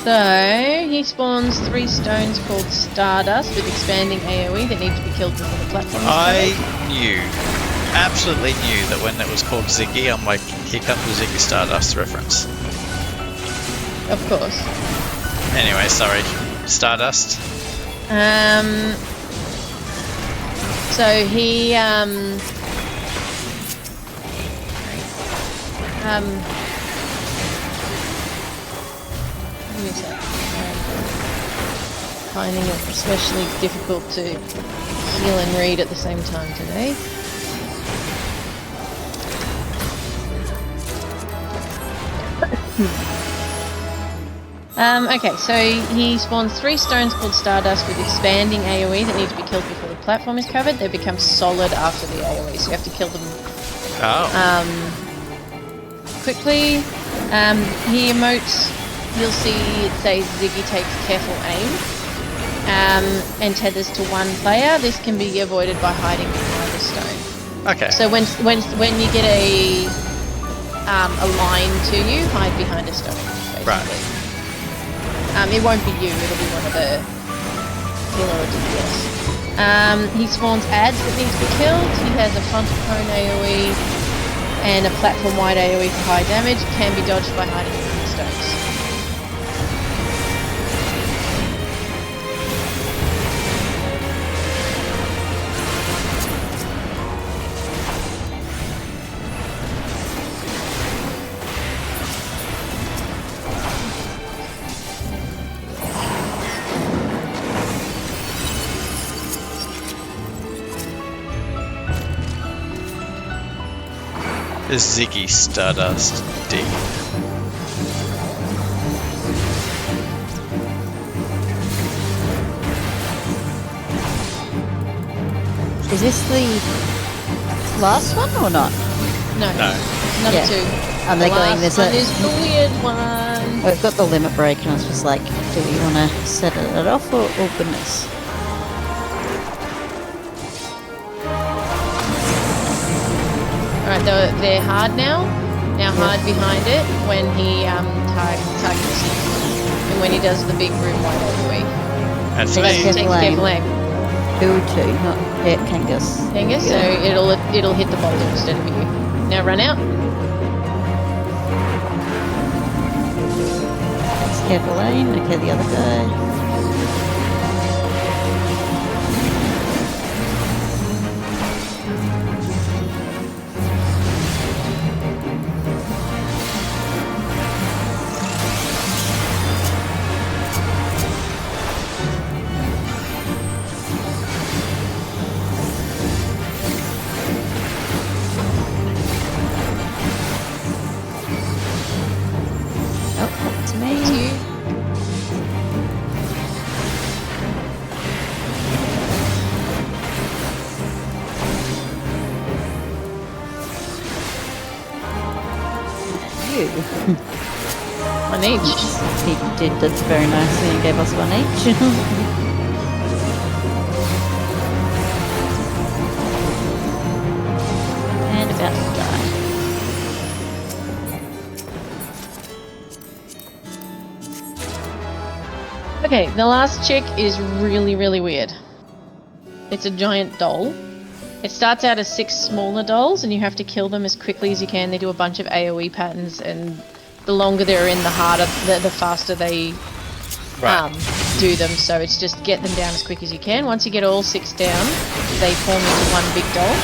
So he spawns 3 stones called Stardust with expanding AoE that need to be killed before the platform is I knew, absolutely knew that when it was called Ziggy, I'm like, here comes the Ziggy Stardust reference. Of course. Anyway, sorry. Stardust. So he finding it especially difficult to heal and read at the same time today. Okay, so he spawns 3 stones called Stardust with expanding AoE that need to be killed before the platform is covered. They become solid after the AoE, so you have to kill them quickly. He emotes, you'll see it says Ziggy takes careful aim and tethers to 1 player. This can be avoided by hiding behind a stone. Okay. So when you get a line to you, hide behind a stone. Basically. Right. It won't be you. It'll be one of the healer or DPS. He spawns ads that need to be killed. He has a front of prone AoE and a platform wide AoE for high damage. Can be dodged by hiding behind stones. Is Ziggy Stardust D? Is this the last one or not? No. No. Number Yeah. 2. And they're going, Last there's one a... is the weird one. We've got the limit break and I was just like, do we want to set it off or goodness? Alright, they're hard now. Now hide behind it when he targets you. And when he does the big room wide AoE. That's Takes me. careful Takes aim. careful aim. Two, not Kangas. Kangas, so it'll hit the boulder instead of you. Now run out. Takes careful aim. Okay, the other guy. Oh, to me. To you. You. One each. He did that very nicely and gave us one each. And about to die. Okay, the last chick is really, really weird. It's a giant doll. It starts out as 6 smaller dolls and you have to kill them as quickly as you can. They do a bunch of AoE patterns and the longer they're in, the harder, the faster they do them. So it's just get them down as quick as you can. Once you get all 6 down, they form into one big doll.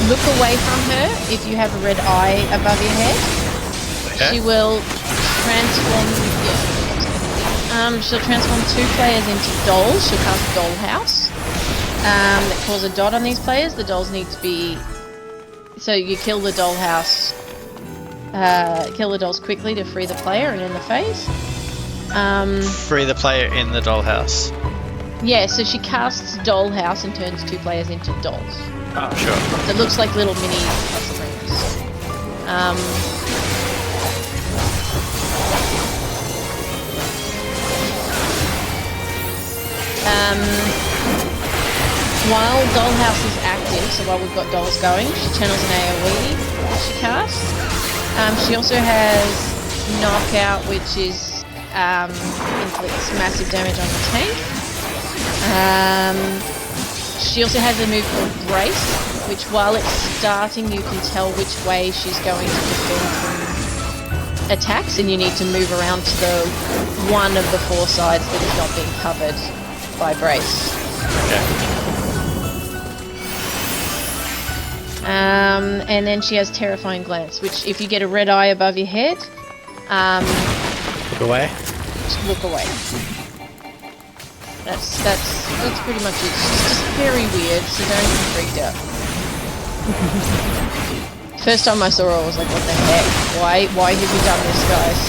Look away from her if you have a red eye above your head. Okay. She will transform. She'll transform 2 players into dolls. She'll cast Dollhouse. That cause a dot on these players. The dolls need to be. So you kill the Dollhouse. Kill the dolls quickly to free the player and end the phase. Free the player in the dollhouse. Yeah, so she casts Dollhouse and turns 2 players into dolls. Oh, sure. So it looks like little mini puzzle rings. While Dollhouse is active, so while we've got dolls going, she channels an AoE that she casts. She also has Knockout, which is inflicts massive damage on the tank. She also has a move called Brace, which while it's starting you can tell which way she's going to defend from attacks, and you need to move around to the one of the 4 sides that is not being covered by Brace. Okay. And then she has Terrifying Glance, which if you get a red eye above your head, Look away. just look away. That's pretty much it. She's just very weird, so don't get freaked out. First time I saw her, I was like, what the heck? Why have you done this, guys?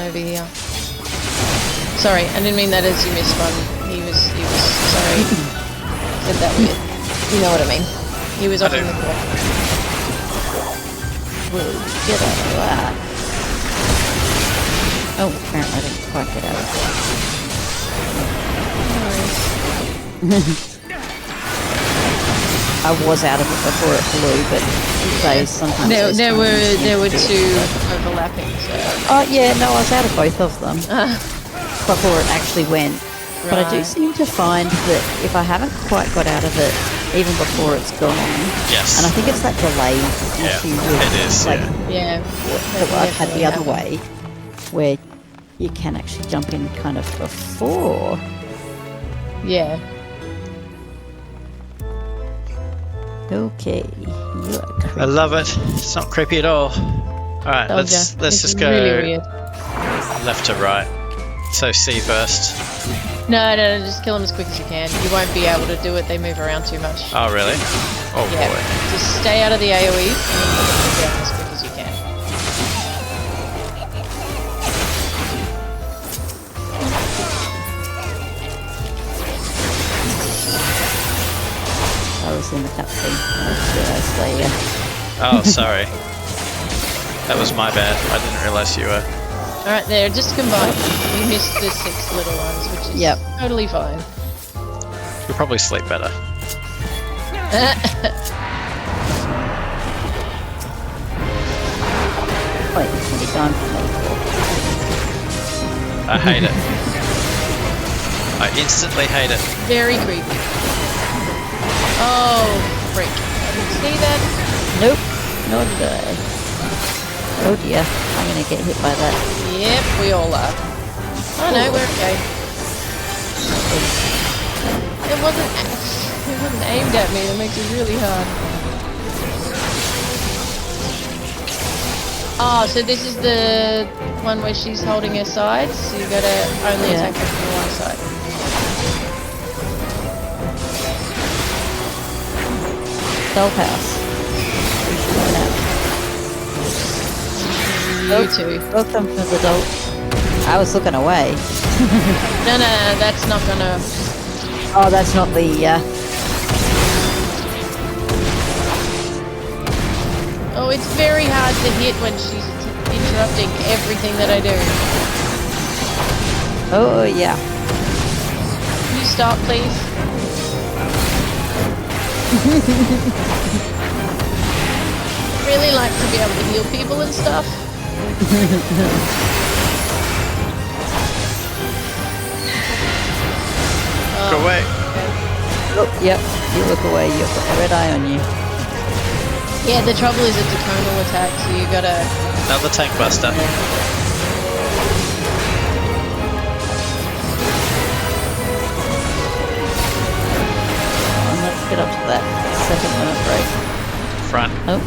over here. Sorry, I didn't mean that as you misspun. He was sorry. Said that weird. You know what I mean. He was off in the corner. Whoa, get out of that. Oh, apparently I didn't quite get out of it. I was out of it before it blew, but sometimes there were two overlapping. So. Oh yeah, no, I was out of both of them before it actually went. Right. But I do seem to find that if I haven't quite got out of it, even before it's gone, yes, and I think it's that delay issue. It is. Like, that I've had the other way, where you can actually jump in kind of before. Yeah. Okay, you are creepy. I love it. It's not creepy at all. All right, let's just go really left to right. So C first. No, just kill them as quick as you can. You won't be able to do it. They move around too much. Oh really? Oh yeah. boy. Just stay out of the AOEs and then put them down as quick as you can. I was in the cutscene. Oh, sorry. That was my bad. I didn't realise you were. Alright, there, just combine. You missed the 6 little ones, which is totally fine. You'll probably sleep better. Wait, it's really gone for me. I hate it. I instantly hate it. Very creepy. Oh, freak. Didn't see that? Nope, nor did I. Oh dear, I'm gonna get hit by that. Yep, we all are. Oh no, we're okay. It wasn't aimed at me, that makes it really hard. Oh, so this is the one where she's holding her sides, so you gotta only attack her from one side. Dollhouse. You too. Welcome to the doll. I was looking away. No, that's not gonna... Oh, that's not the, Oh, it's very hard to hit when she's interrupting everything that I do. Oh, yeah. Can you stop, please? Really like to be able to heal people and stuff. Go away. Look, yep, you look away, you've got a red eye on you. Yeah, the trouble is it's a tonal attack, so you gotta... Another tank buster. Let's get up to that 7-minute break. Front. Oh.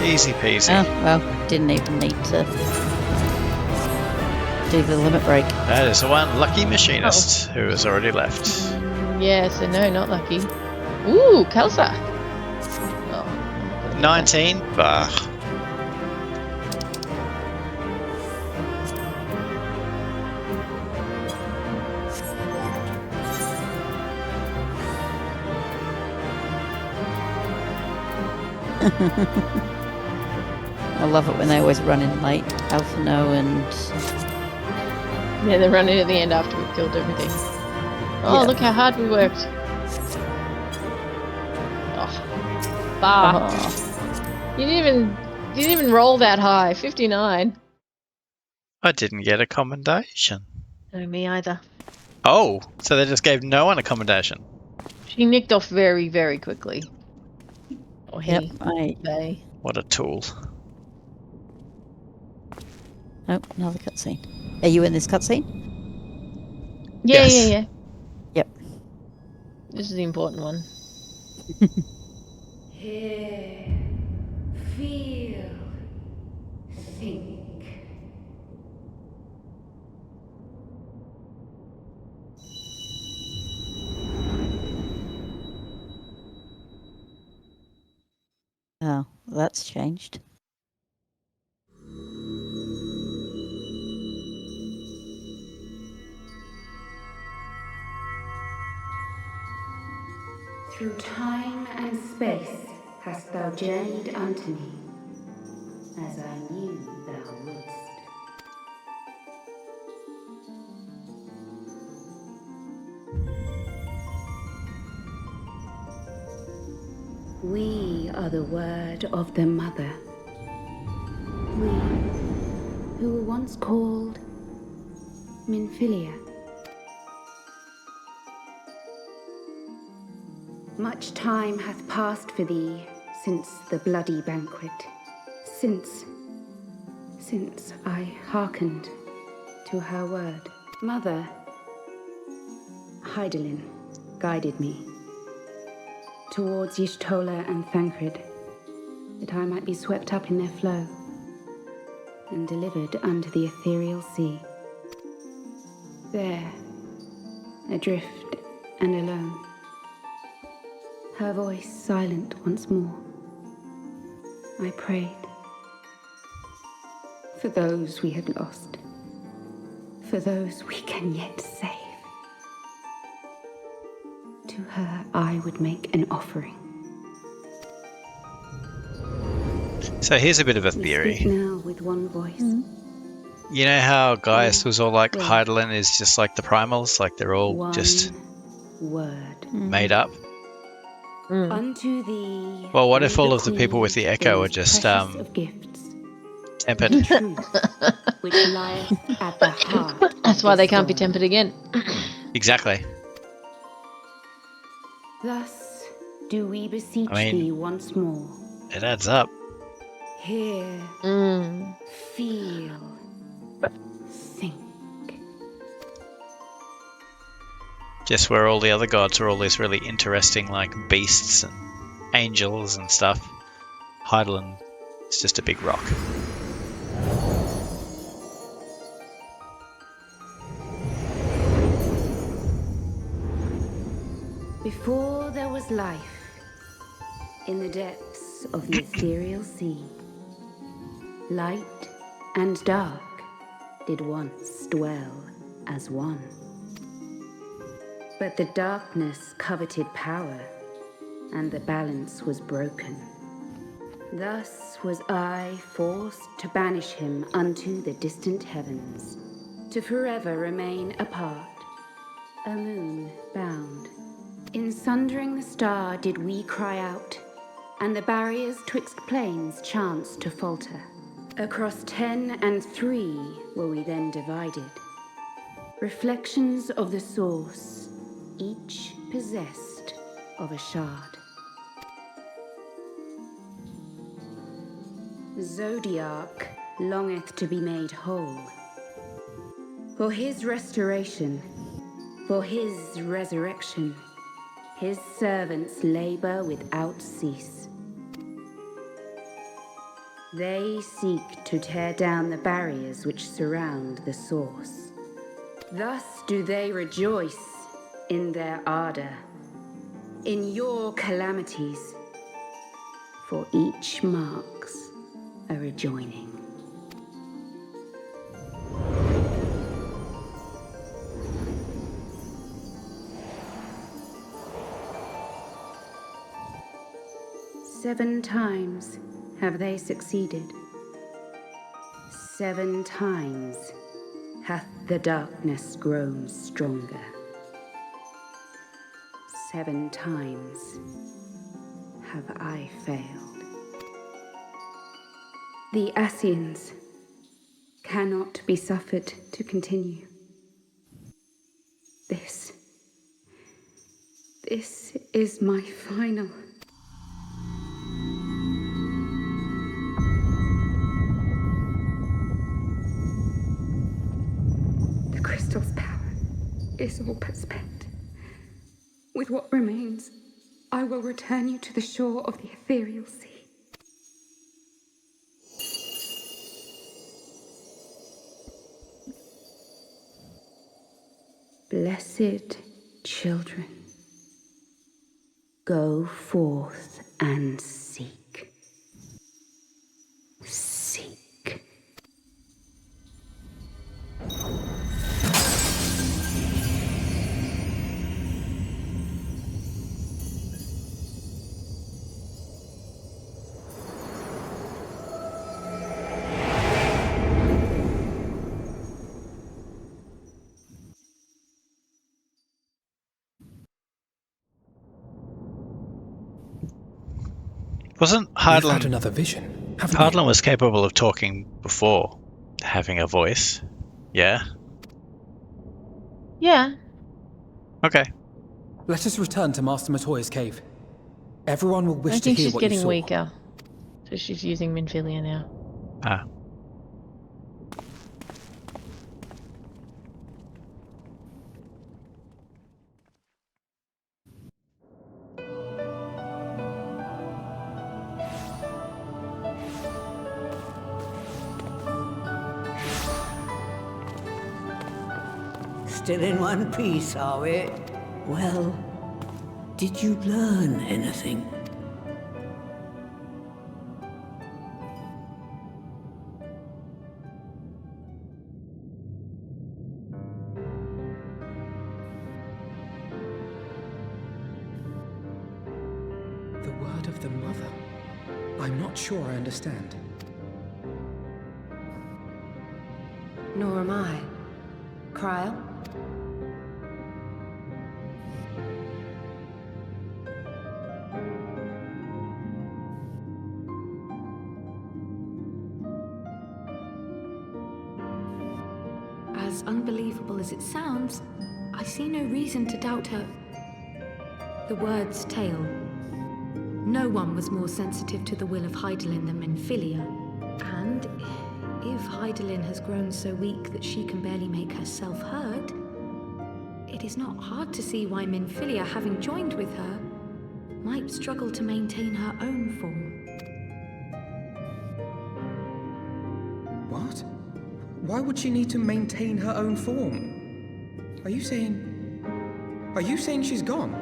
Easy peasy. Oh, well, didn't even need to do the limit break. That is the one lucky machinist who has already left. Yeah, so no, not lucky. Ooh, Kelsa! Oh. 19? Bah. I love it when they always run in late. Alphino and... Yeah, they run in at the end after we've killed everything. Oh, look how hard we worked. Oh. Bah. Oh. You didn't even roll that high. 59. I didn't get a commendation. No, me either. Oh, so they just gave no one a commendation. She nicked off very, very quickly. Or he. Yep, they. What a tool. Oh, another cutscene. Are you in this cutscene? Yeah, Yes. yeah. Yep. This is the important one. Hear, feel, think. That's changed. Through time and space hast thou journeyed unto me, as I knew thou wouldst. We are the word of the Mother. We, who were once called Minfilia. Much time hath passed for thee since the bloody banquet, since I hearkened to her word. Mother, Hydaelyn guided me towards Y'shtola and Thancred, that I might be swept up in their flow and delivered unto the ethereal sea. There, adrift and alone, her voice silent once more, I prayed for those we had lost, for those we can yet save. To her I would make an offering. So here's a bit of a We theory. speak now with one voice. You know how Gaius was all like, Hydaelyn is just like the primals, like they're all One just word. made up? Unto thee. Well, what if may all the of the people with the Queen, echo the are just precious of gifts, tempered? the truth which lieth at the heart. That's why they can't be tempered again. Exactly. Thus do we beseech I mean, thee once more. It adds up. Hear, feel, think. Just where all the other gods are all these really interesting, like beasts and angels and stuff, Hydaelyn is just a big rock. Before there was life, in the depths of the ethereal sea, light and dark did once dwell as one. But the darkness coveted power, and the balance was broken. Thus was I forced to banish him unto the distant heavens, to forever remain apart, a moon bound. In sundering the star did we cry out, and the barriers twixt planes chanced to falter. Across 10 and 3 were we then divided, reflections of the source, each possessed of a shard. Zodiac longeth to be made whole. For his restoration, for his resurrection, his servants labor without cease. They seek to tear down the barriers which surround the source. Thus do they rejoice in their ardor, in your calamities, for each marks a rejoining. Seven times have they succeeded. 7 times hath the darkness grown stronger. 7 times have I failed. The Ascians cannot be suffered to continue. This is my final. The crystal's power is all but spent. With what remains, I will return you to the shore of the ethereal sea. Blessed children, go forth and seek. Wasn't We've had Hardlin... another vision, haven't we? Hardlin was capable of talking before having a voice. Yeah? Yeah. Okay. Let us return to Master Matoya's cave. Everyone will I wish to think hear she's what you getting saw. weaker. So she's using Minfilia now. Ah. Still in one piece, are we? Well, did you learn anything? The word of the mother. I'm not sure I understand. Nor am I. Cryle? As unbelievable as it sounds, I see no reason to doubt her. The word's tale. No one was more sensitive to the will of Hydaelyn than Minfilia. And if Hydaelyn has grown so weak that she can barely make herself heard, it is not hard to see why Minfilia, having joined with her, might struggle to maintain her own form. What? Why would she need to maintain her own form? Are you saying she's gone?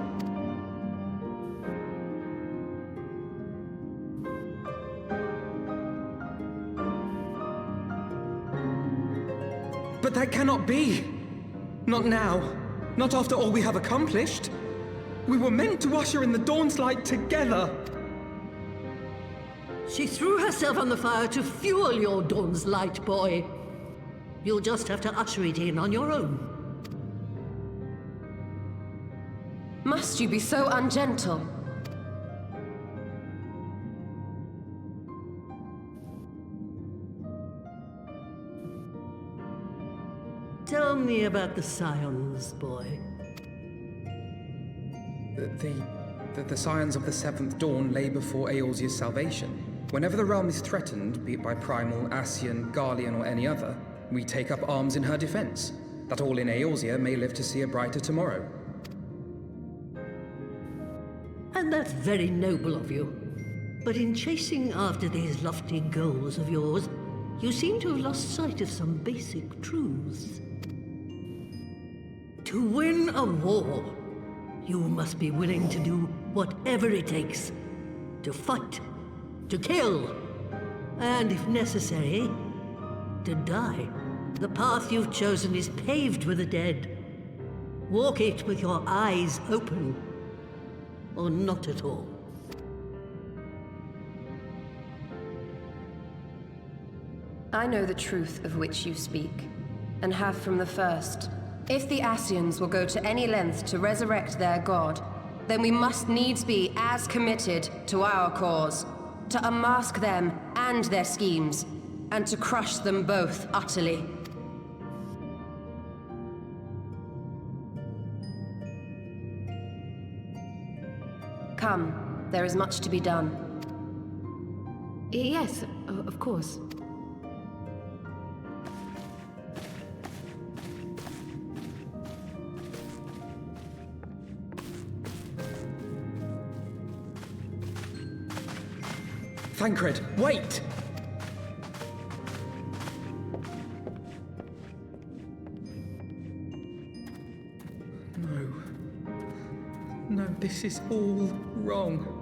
But that cannot be! Not now. Not after all we have accomplished. We were meant to usher in the dawn's light together. She threw herself on the fire to fuel your dawn's light, boy. You'll just have to usher it in on your own. Must you be so ungentle? Tell me about the Scions, boy. The scions of the Seventh Dawn lay before Eorzea's salvation. Whenever the realm is threatened, be it by Primal, Ascian, Garlean, or any other, we take up arms in her defense, that all in Eorzea may live to see a brighter tomorrow. And that's very noble of you. But in chasing after these lofty goals of yours, you seem to have lost sight of some basic truths. To win a war, you must be willing to do whatever it takes. To fight, to kill, and if necessary, to die. The path you've chosen is paved with the dead. Walk it with your eyes open, or not at all. I know the truth of which you speak, and have from the first. If the Ascians will go to any length to resurrect their god, then we must needs be as committed to our cause, to unmask them and their schemes, and to crush them both utterly. Come, there is much to be done. Yes, of course. Thancred, wait! No, this is all wrong.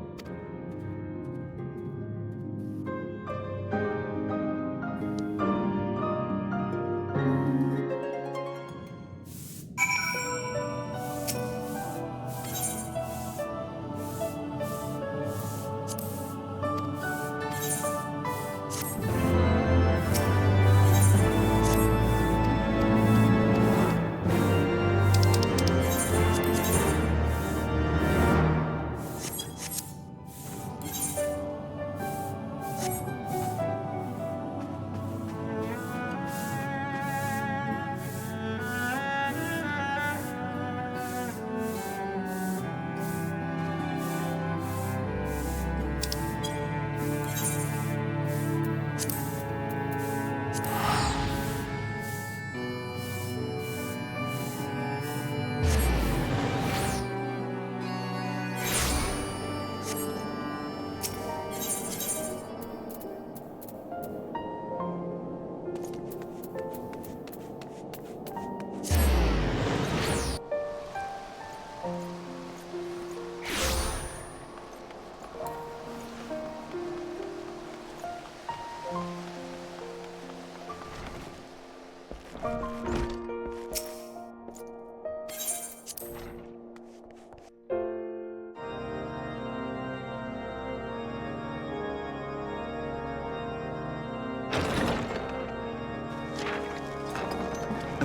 A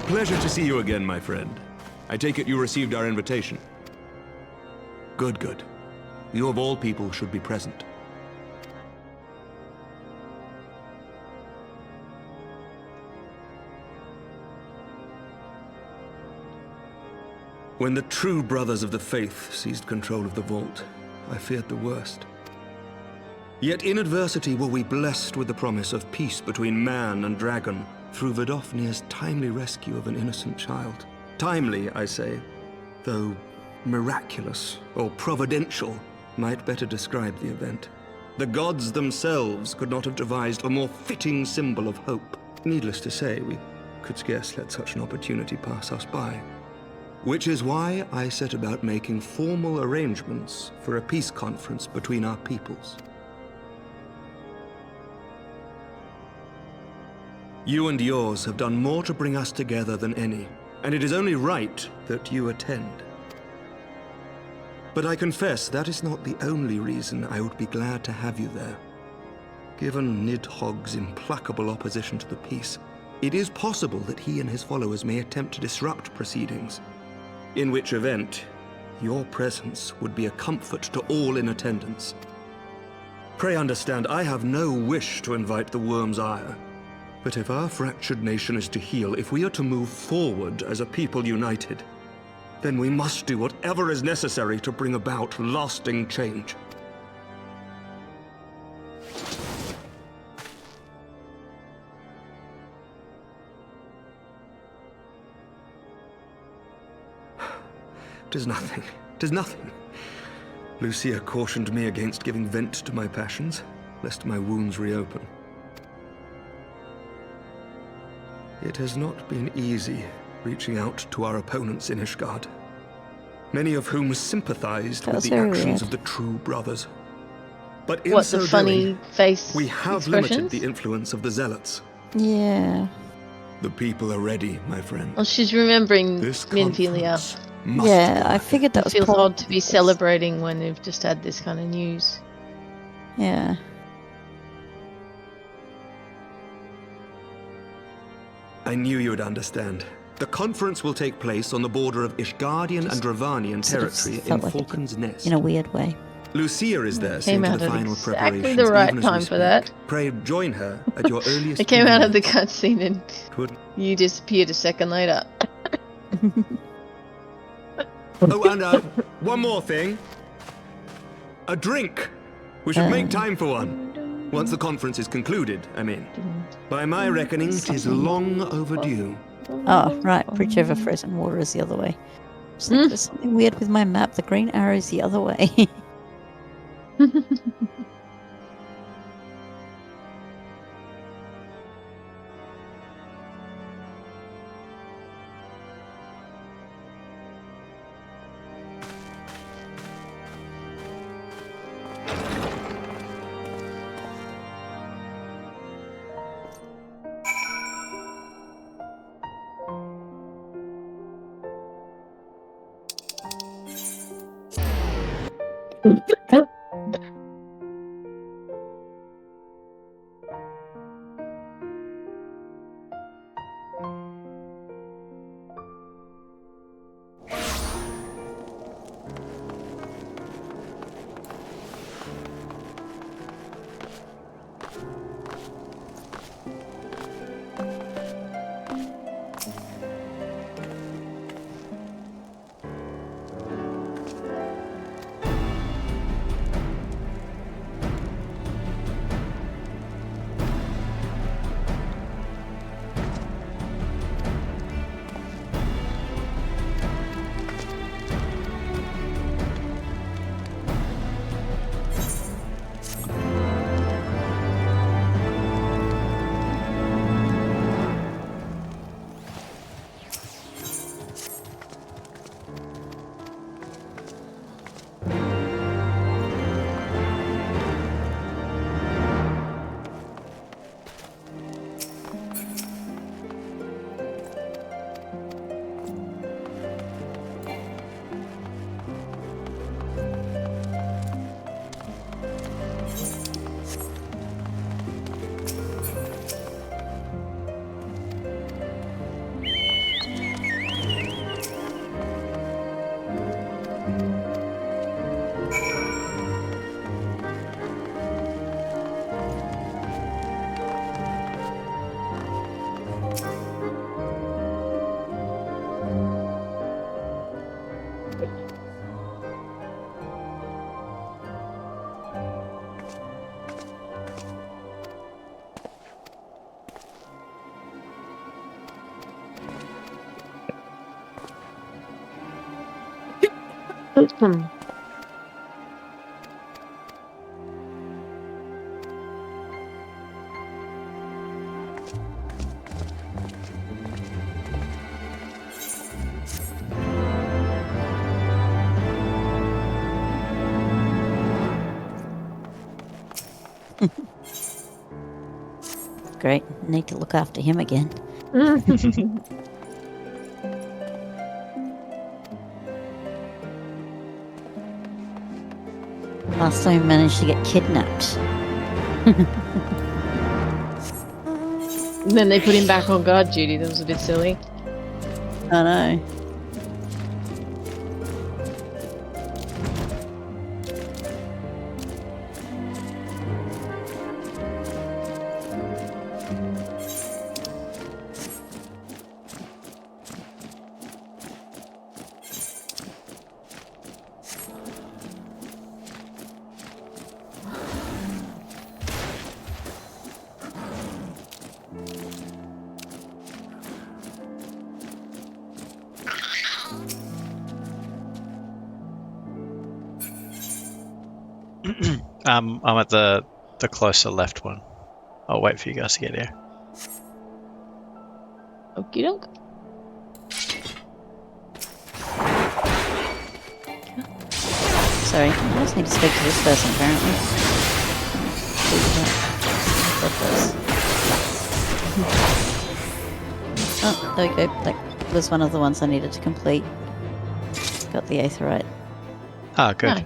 pleasure to see you again, my friend. I take it you received our invitation. Good, good. You of all people should be present. When the true brothers of the faith seized control of the vault, I feared the worst. Yet in adversity were we blessed with the promise of peace between man and dragon through Vidofnir's timely rescue of an innocent child. Timely, I say, though miraculous or providential might better describe the event. The gods themselves could not have devised a more fitting symbol of hope. Needless to say, we could scarce let such an opportunity pass us by. Which is why I set about making formal arrangements for a peace conference between our peoples. You and yours have done more to bring us together than any, and it is only right that you attend. But I confess that is not the only reason I would be glad to have you there. Given Nidhogg's implacable opposition to the peace, it is possible that he and his followers may attempt to disrupt proceedings, in which event your presence would be a comfort to all in attendance. Pray understand, I have no wish to invite the worm's ire. But if our fractured nation is to heal, if we are to move forward as a people united, then we must do whatever is necessary to bring about lasting change. "'Tis nothing. 'Tis nothing. Lucia cautioned me against giving vent to my passions, lest my wounds reopen. It has not been easy reaching out to our opponents in Ishgard, many of whom sympathized with the actions of the true brothers. But in so doing, we have limited the influence of the zealots. Yeah. The people are ready, my friend. Well, she's remembering Minfilia. Yeah, I figured that was feels odd to be celebrating when they've just had this kind of news. Yeah. I knew you would understand. The conference will take place on the border of Ishgardian and Dravanian territory in like Falcon's Nest. In a weird way. Lucia is there Came seeing out to the at final exactly preparations. the right even as time we for speak. that. Pray join her at your earliest It came out of the convenience. cutscene and you disappeared a second later. Oh, and one more thing. A drink. We should make time for one. Once the conference is concluded, I mean. By my reckoning, 'tis long overdue. Oh, right. Whichever frozen water is the other way. It's like there's something weird with my map. The green arrow is the other way. Great. Need to look after him again. Last time we managed to get kidnapped. And then they put him back on guard duty. That was a bit silly. I know. I'm at the closer left one. I'll wait for you guys to get here. Okie doke. Sorry, I just need to speak to this person apparently. Oh, there we go. That was one of the ones I needed to complete. Got the aetherite. Ah, good. Nice.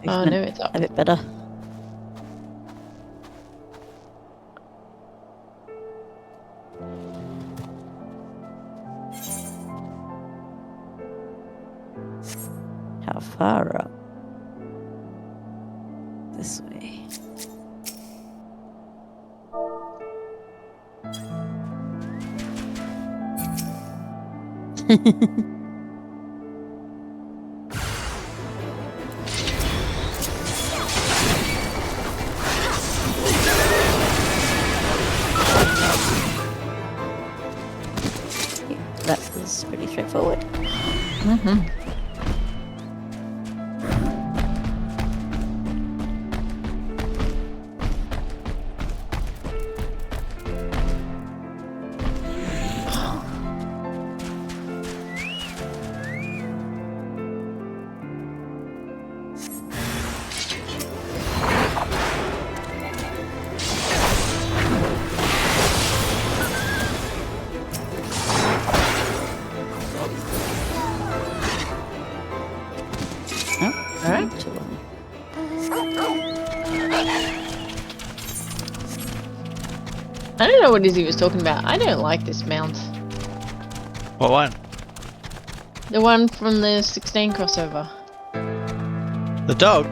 Oh, no, it's up. A bit better. How far up? This way. That was pretty straightforward. Mm-hmm. I don't know what it is he was talking about. I don't like this mount. What one? The one from the 16 crossover. The dog?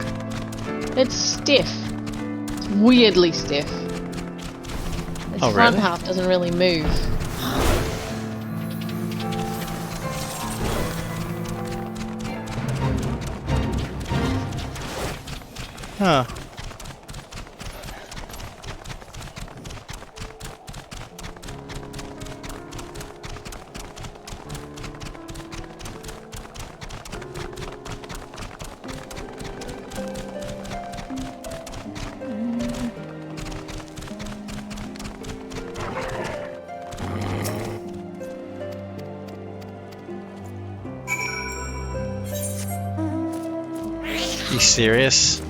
It's stiff. It's weirdly stiff. The front really? half doesn't really move. Huh. You serious?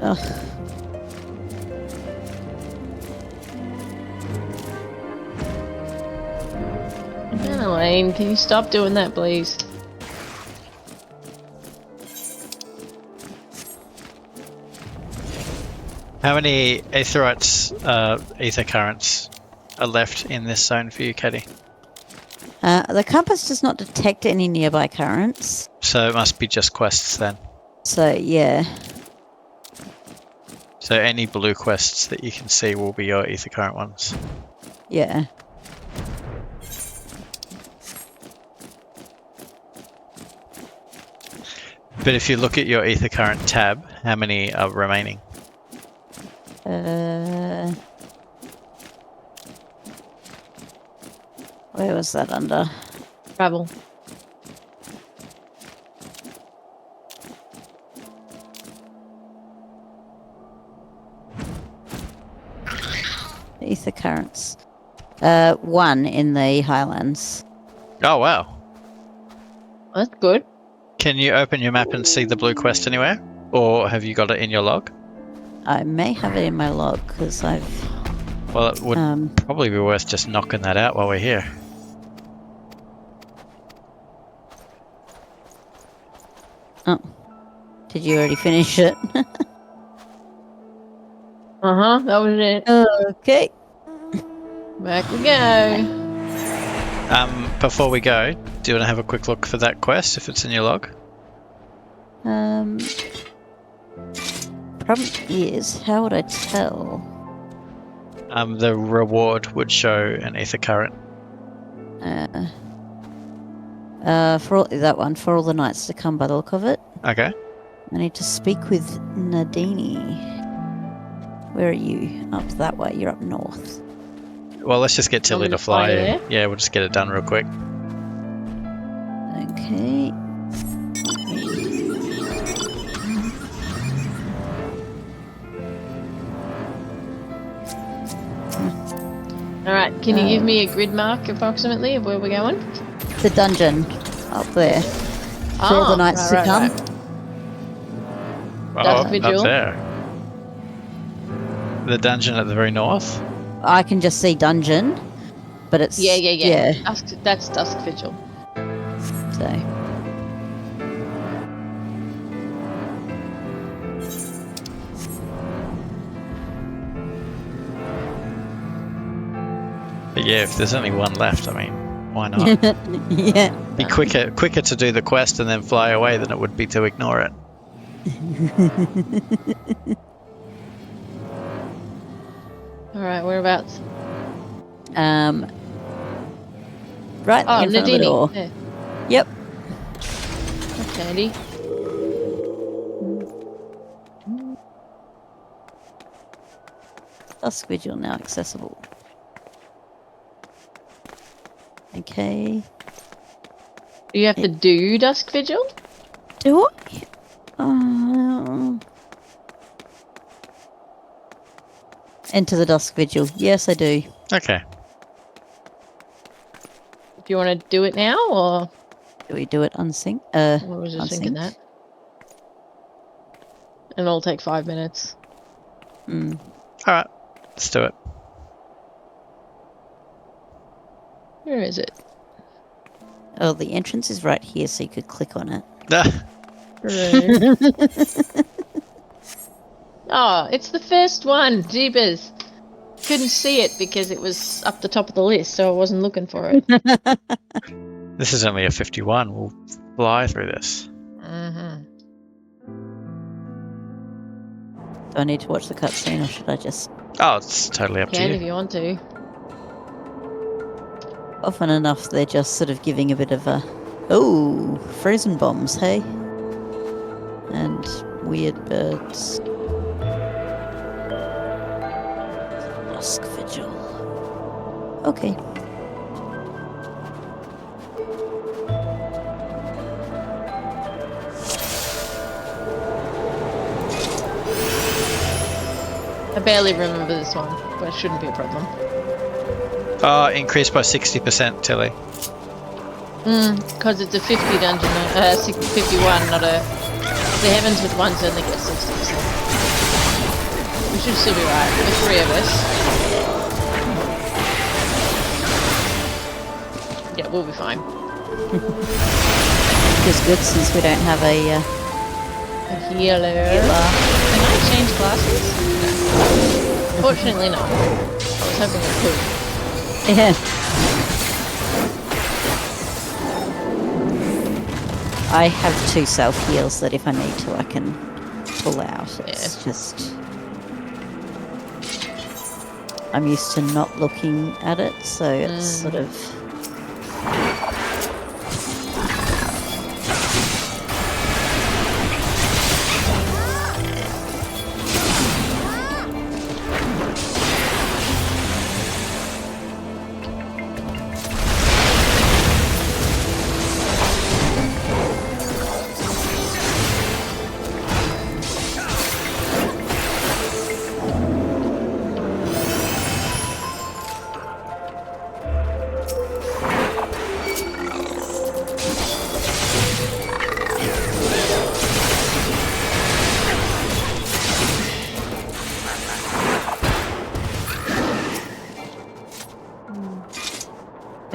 Ugh. Elaine, can you stop doing that, please? How many aetherites, ether currents are left in this zone for you, Katie? The compass does not detect any nearby currents. So it must be just quests then. So, yeah. So any blue quests that you can see will be your ether current ones. Yeah. But if you look at your ether current tab, how many are remaining? Where was that under? Travel. ether currents. 1 in the Highlands. Oh, wow. That's good. Can you open your map and see the blue quest anywhere? Or have you got it in your log? I may have it in my log because I've... Well, it would probably be worth just knocking that out while we're here. Oh. Did you already finish it? That was it. Okay. Back we go. Before we go, do you want to have a quick look for that quest, if it's in your log? Problem is, how would I tell? The reward would show an ether current. For all, that one, for all the knights to come by the look of it. Okay. I need to speak with Nadini. Where are you? Up that way, you're up north. Well, let's just get Tilly to fly. there? Yeah, we'll just get it done real quick. Okay. Alright, can you give me a grid mark approximately of where we're going? The dungeon up there. For all the knights to come. Dusk Vigil. Up there. The dungeon at the very north? I can just see dungeon, but it's... Yeah. That's Dusk Vigil. So... But yeah, if there's only one left, I mean, why not? Yeah. Be quicker to do the quest and then fly away than it would be to ignore it. Alright, whereabouts? Right in front of the door. Yeah. Yep. That's handy. Dusk Vigil now accessible. Okay. Do you have to do Dusk Vigil? Do I? Enter the Dusk Vigil. Yes, I do. Okay. Do you want to do it now, or...? Do we do it unsync? I was just thinking that. And it'll take 5 minutes. Alright, let's do it. Where is it? Oh, the entrance is right here, so you could click on it. Oh, it's the first one! Jeebus! Couldn't see it because it was up the top of the list, so I wasn't looking for it. This is only a 51. We'll fly through this. Do I need to watch the cutscene, or should I just... Oh, it's totally up to Can you. if you want to. Often enough, they're just sort of giving a bit of a... Oh, frozen bombs, hey? And weird birds. Dusk Vigil. Okay. I barely remember this one, but it shouldn't be a problem. Increased by 60%, Tilly. Because it's a 50 dungeon, 51, not a... The Heavens with ones only get 60%. We should still be right. The 3 of us. Yeah, we'll be fine. It's good since we don't have a healer. Can I change classes? No. Fortunately not. I was hoping it could. Yeah. I have 2 self-heals that if I need to I can pull out. It's just... I'm used to not looking at it, so it's sort of...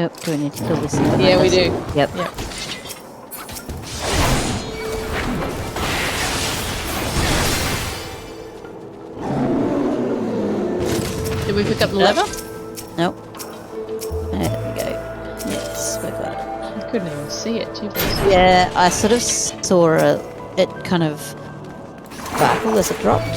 Oh, do we need to kill this? Yeah, we do. Yep. Yep. Did we pick up the lever? Nope. There we go. Yes, we got it. I couldn't even see it. Yeah, I sort of saw it kind of sparkle as it dropped.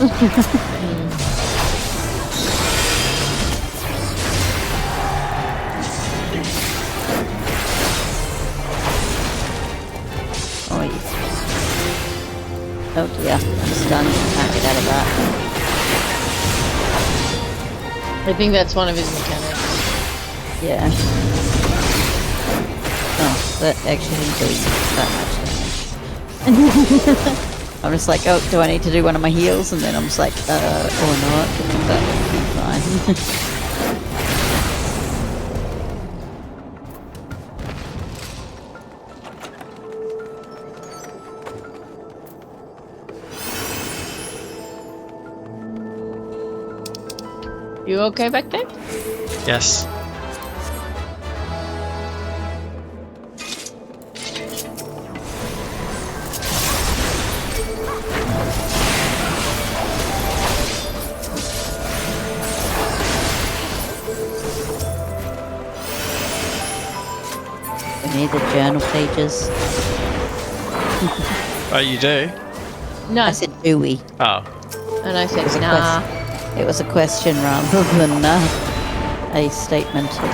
Oh dear, I'm stunned. Can't get out of that. I think that's one of his mechanics. Yeah. Oh, that actually didn't do that much damage. I'm just like, oh, do I need to do one of my heals? And then I'm just like, or not. That would be fine. You okay back there? Yes. We need the journal pages. Oh, you do? No. I said, do we? Oh. And I said, nah. It was a question rather than a statement of...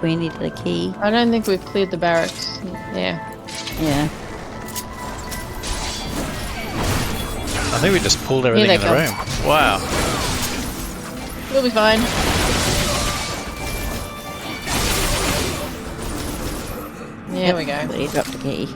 We needed a key. I don't think we've cleared the barracks. Yeah. Yeah. I think we just pulled everything in the room. Wow. We'll be fine. There we go. He dropped the key.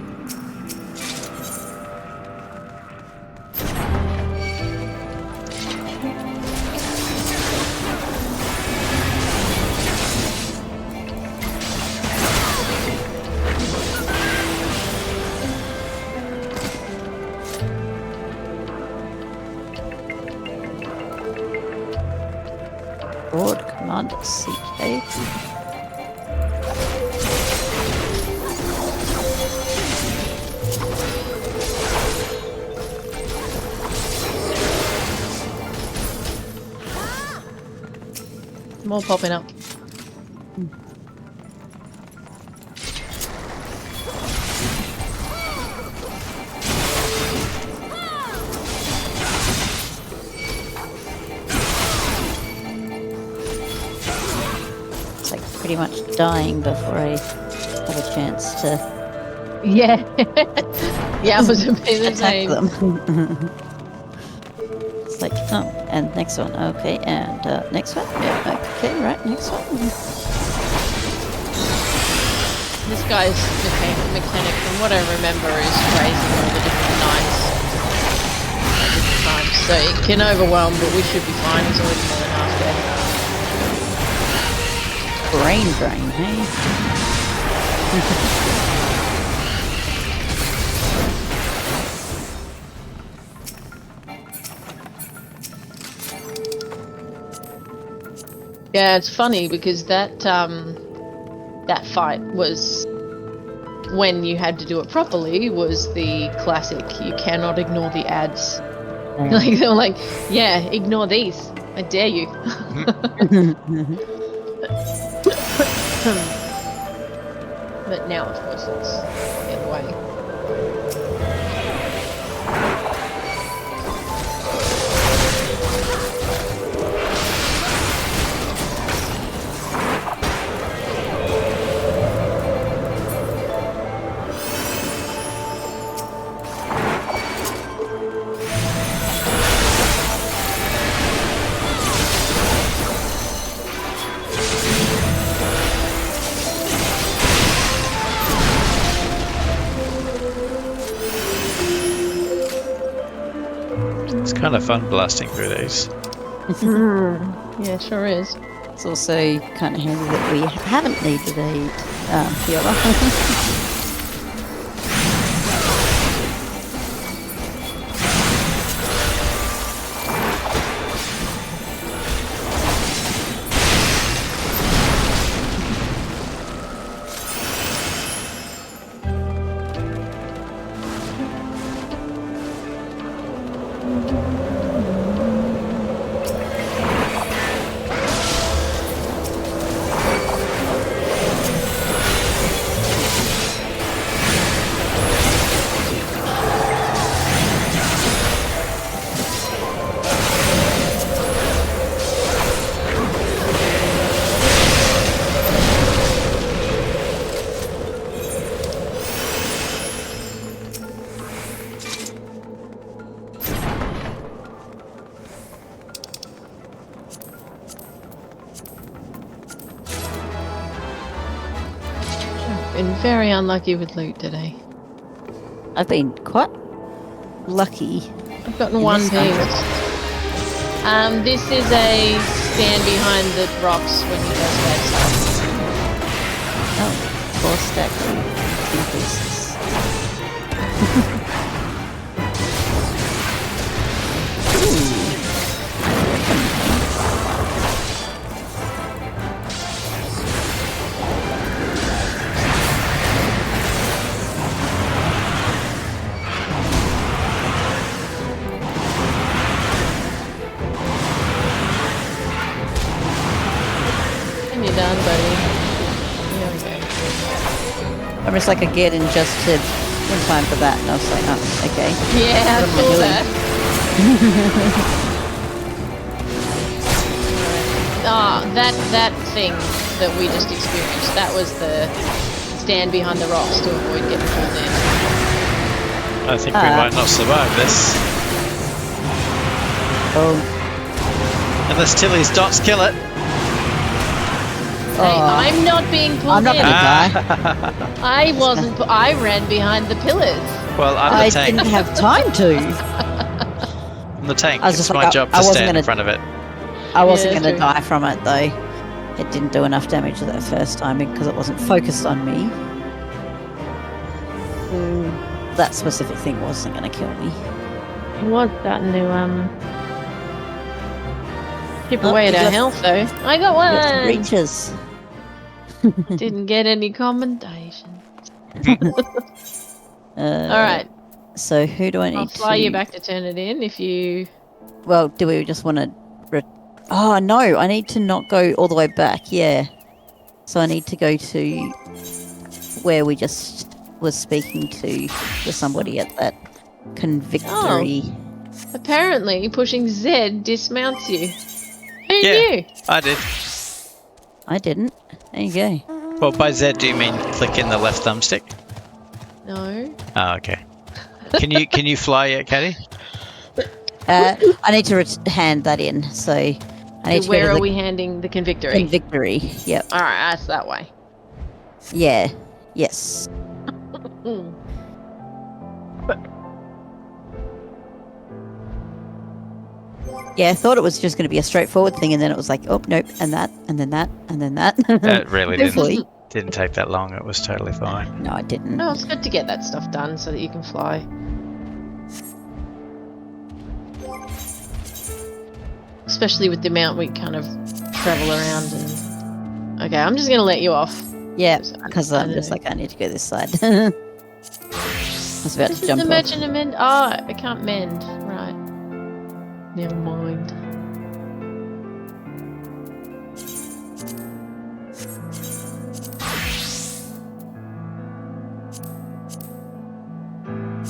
Broad command CK. More popping up. It's like pretty much dying before I have a chance to... Yeah. Yeah, I was a bit the same. It's like, oh, and next one, okay, and next one, yeah, okay, right, next one. This guy's mechanic, from what I remember, is raising all the different knights at different times. So it can overwhelm, but we should be fine. He's already more than half dead. Brain drain, hey? Yeah, it's funny because that that fight was, when you had to do it properly, was the classic. You cannot ignore the ads. Like they were like, yeah, ignore these. I dare you. But now, of course, it's the other way. It's kind of fun blasting through these. Yeah, it sure is. It's also kind of handy that we haven't needed a healer. Been very unlucky with loot today. I've been quite lucky. I've gotten in one this piece. dungeon. This is a stand behind the rocks when you go stack stuff. Oh, 4 stacks in pieces. And you're done, buddy. Here we go. I was like, again, in just in time for that, and I was like, oh, okay. Yeah, I What am I saw doing? that. That thing that we just experienced, that was the stand behind the rocks to avoid getting pulled in. I think we might not survive this. Oh. Unless Tilly's dots kill it. Hey, I'm not being pulled I'm not in. gonna die. I wasn't. I ran behind the pillars. Well, I'm the I tank. didn't have time to. I'm the tank. I was It's just my like, job I to wasn't stand in gonna- front of it. I wasn't Yeah, going to true. die from it, though. It didn't do enough damage that first time because it wasn't focused on me. That specific thing wasn't going to kill me. It was starting to chip Oh, away at you our got- health, though. I got You got some one. breaches. Didn't get any commendation. All right. So who do I need I'll fly to... you back to turn it in if you. Well, do we just want to... Oh, no, I need to not go all the way back, yeah. So I need to go to where we just was speaking to somebody at that convictory. Apparently, pushing Z dismounts you. Who Yeah. knew? I did. I didn't. There you go. Well, by Z, do you mean click in the left thumbstick? No. Oh, okay. Can you fly yet, Caddy? I need to hand that in, so I need to Where go to are the we handing the convictory? convictory. Yep. All right, that's that way. Yeah. Yes. Yeah, I thought it was just going to be a straightforward thing, and then it was like, oh, nope, and that, and then that, and then that. It really Hopefully. didn't take that long. It was totally fine. No, I didn't. No, it's good to get that stuff done so that you can fly. Especially with the amount we kind of travel around and... Okay, I'm just going to let you off. Yeah, because I'm just like, I need to go this side. I was about This to is jump the off. merchant of mend. Oh, I can't mend. Right. Never mind.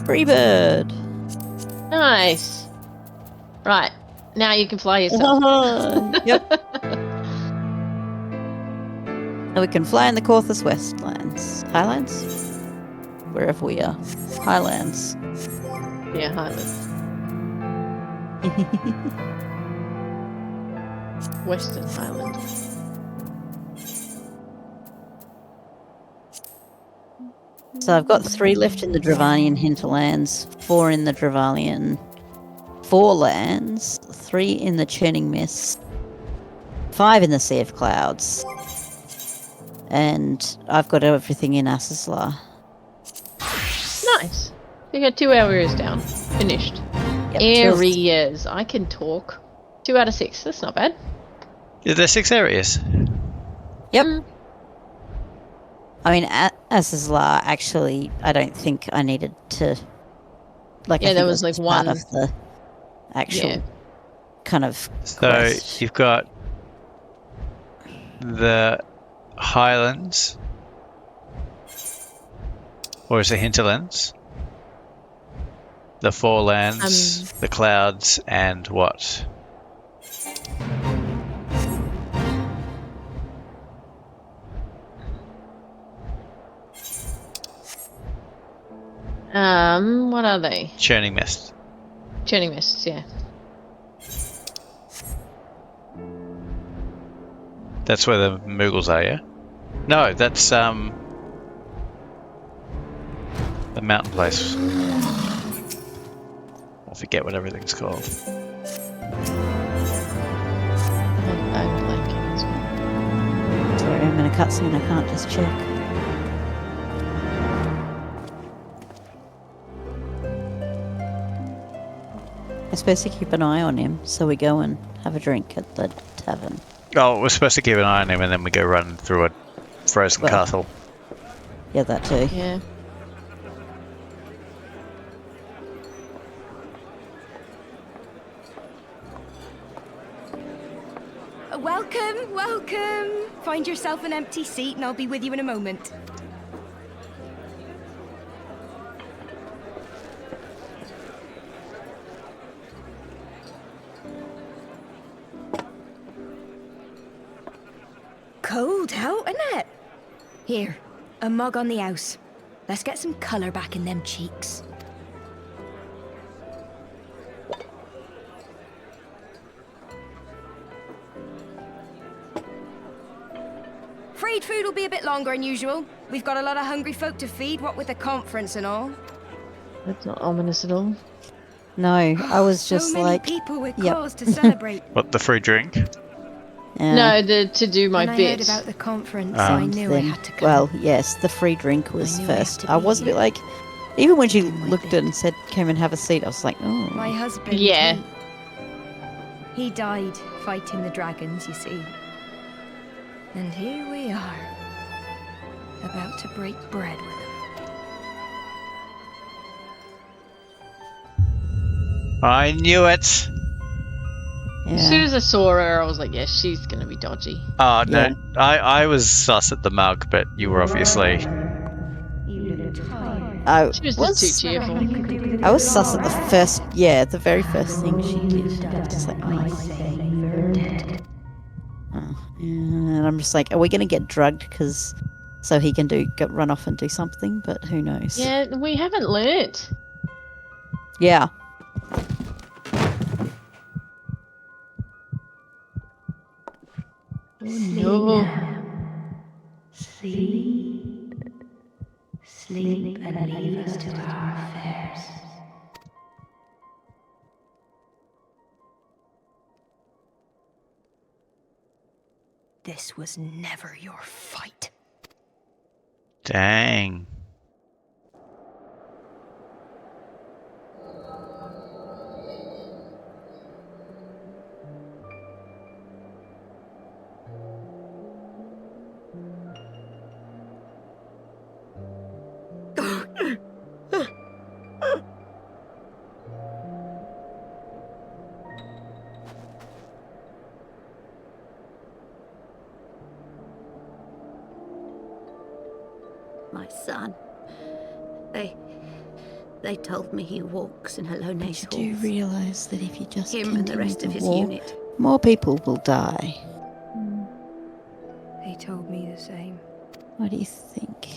Free bird. Nice. Right. Now you can fly yourself. Yep. And we can fly in the Corthus Westlands. Highlands? Wherever we are. Highlands. Yeah, Highland. Western Highland. So I've got 3 left in the Dravanian hinterlands, 4 in the Dravalian 4 lands, 3 in the Churning Mist, 5 in the Sea of Clouds, and I've got everything in Asisla. Nice. You got 2 areas down. Finished. Yep, Areas. I can talk. 2 out of 6. That's not bad. Yeah, there's 6 areas. Yep. I mean, Asisla, actually, I don't think I needed to... Like, Yeah, I think there it was like just one... part of the actual kind of quest. So you've got the Highlands, or is it Hinterlands? The Forelands, the Clouds, and what? What are they? Churning Mist. Churning Mists, yeah. That's where the Moogles are, yeah? No, that's the mountain place. I forget what everything's called. I'm blanking as well. Sorry, I'm in a cutscene, I can't just check. I'm supposed to keep an eye on him, so we go and have a drink at the tavern. Oh, we're supposed to keep an eye on him and then we go run through a frozen castle. Yeah, that too. Yeah. Welcome, welcome. Find yourself an empty seat and I'll be with you in a moment. Cold out, isn't it? Here, a mug on the house. Let's get some colour back in them cheeks. Afraid food will be a bit longer than usual. We've got a lot of hungry folk to feed, what with the conference and all. That's not ominous at all. No, I was just so many like... people with yep. cause to celebrate. What, the free drink? No, to do my when bit. I heard about the conference, I knew I had to come. Well, yes, the free drink was first. I was a bit like... Even when she looked at it and said, come and have a seat, I was like, oh. My husband, Yeah. he died fighting the dragons, you see. And here we are, about to break bread with him. I knew it! As soon as I saw her, I was like, yeah, she's gonna be dodgy. Oh, no, I was sus at the mug, but you were obviously... I She was just too cheerful. I was sus at the first... Yeah, the very first thing she did. Just like, and I'm just like, are we going to get drugged because so he can run off and do something? But who knows? Yeah, we haven't learnt. Yeah. Oh no. Sleep and leave us to our affairs. This was never your fight. Dang. My son. They told me he walks in Halone's halls. Do you realise that if you just him and the rest of his war, unit, more people will die? They told me the same. What do you think?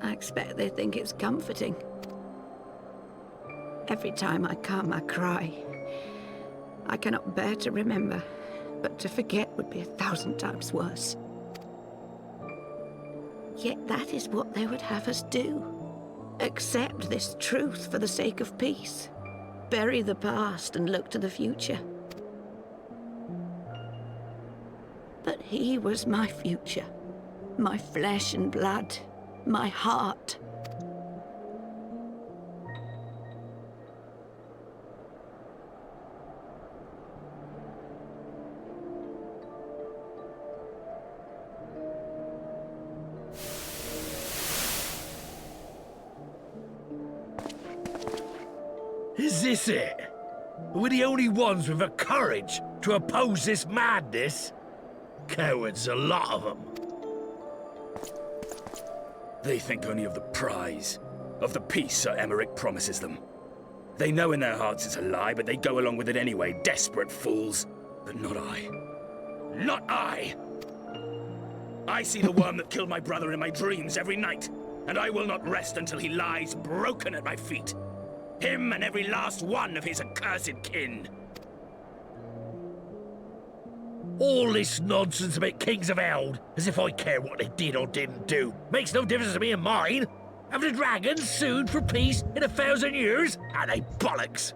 I expect they think it's comforting. Every time I come, I cry. I cannot bear to remember, but to forget would be 1,000 times worse. Yet that is what they would have us do. Accept this truth for the sake of peace. Bury the past and look to the future. But he was my future. My flesh and blood. My heart. Is this it? We're the only ones with the courage to oppose this madness? Cowards, a lot of them. They think only of the prize, of the peace Sir Emmerich promises them. They know in their hearts it's a lie, but they go along with it anyway, desperate fools. But not I. Not I! I see the worm that killed my brother in my dreams every night, and I will not rest until he lies broken at my feet. Him and every last one of his accursed kin. All this nonsense about Kings of Eld, as if I care what they did or didn't do. Makes no difference to me and mine. Have the dragons sued for peace in 1,000 years? Are they bollocks?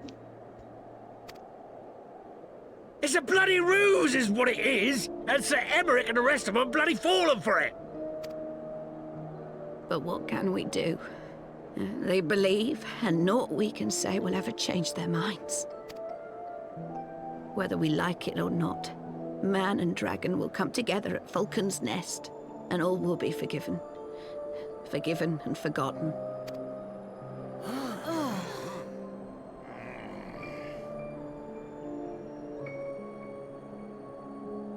It's a bloody ruse is what it is, and Sir Emmerich and the rest of them bloody fallen for it. But what can we do? They believe, and naught we can say will ever change their minds. Whether we like it or not, man and dragon will come together at Vulcan's Nest, and all will be forgiven. Forgiven and forgotten.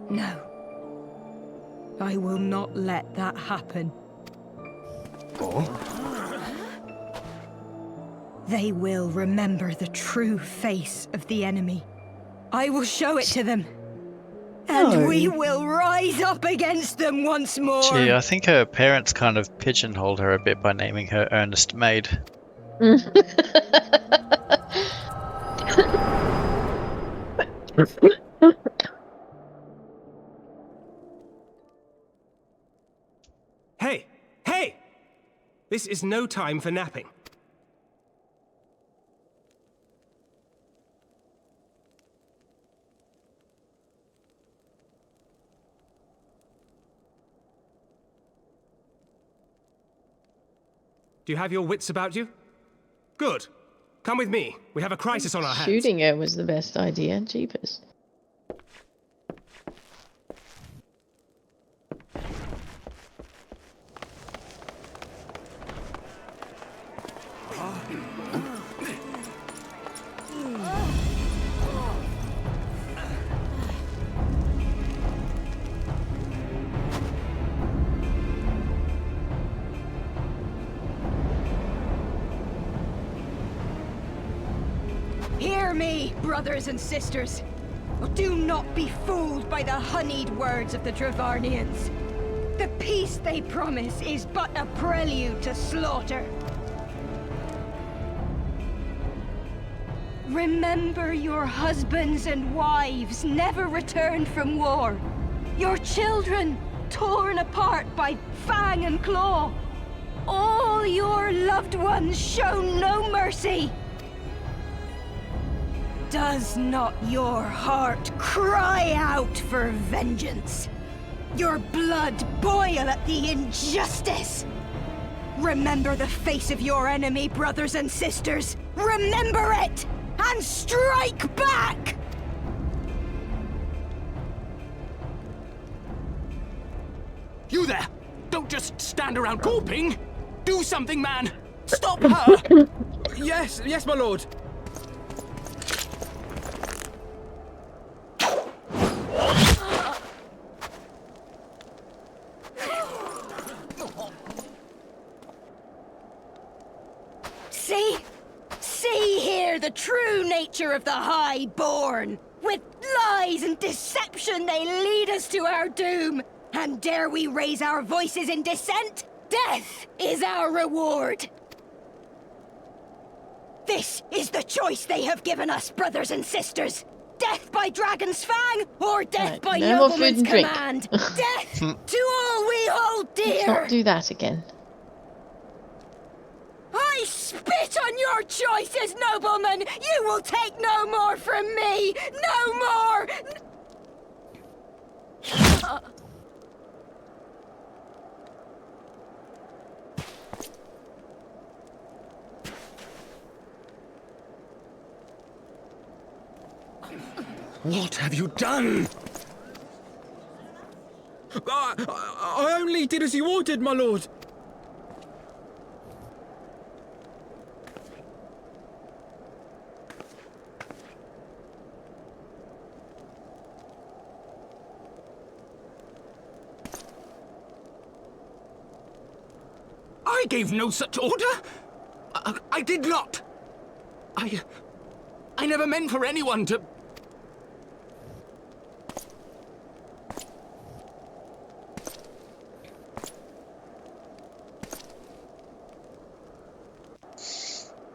No. I will not let that happen. They will remember the true face of the enemy. I will show it to them. And we will rise up against them once more. Gee, I think her parents kind of pigeonholed her a bit by naming her Earnest Maid. Hey! Hey! This is no time for napping. Do you have your wits about you? Good. Come with me. We have a crisis on our hands. Shooting her was the best idea. Jeepers. Hear me, brothers and sisters. Do not be fooled by the honeyed words of the Dravarnians. The peace they promise is but a prelude to slaughter. Remember your husbands and wives never returned from war. Your children torn apart by fang and claw. All your loved ones shown no mercy. Does not your heart cry out for vengeance? Your blood boil at the injustice? Remember the face of your enemy, brothers and sisters. Remember it, and strike back! You there! Don't just stand around gawping! Do something, man! Stop her! Yes, my lord. See here the true nature of the Highborn. With lies and deception they lead us to our doom. And dare we raise our voices in dissent? Death is our reward. This is the choice they have given us, brothers and sisters. Death by dragon's fang, or death by no more food nobleman's and drink. command. Death to all we hold Let's dear. not do that again. I spit on your choices, nobleman! You will take no more from me! No more! What have you done? I only did as you ordered, my lord. I gave no such order. I did not. I never meant for anyone to...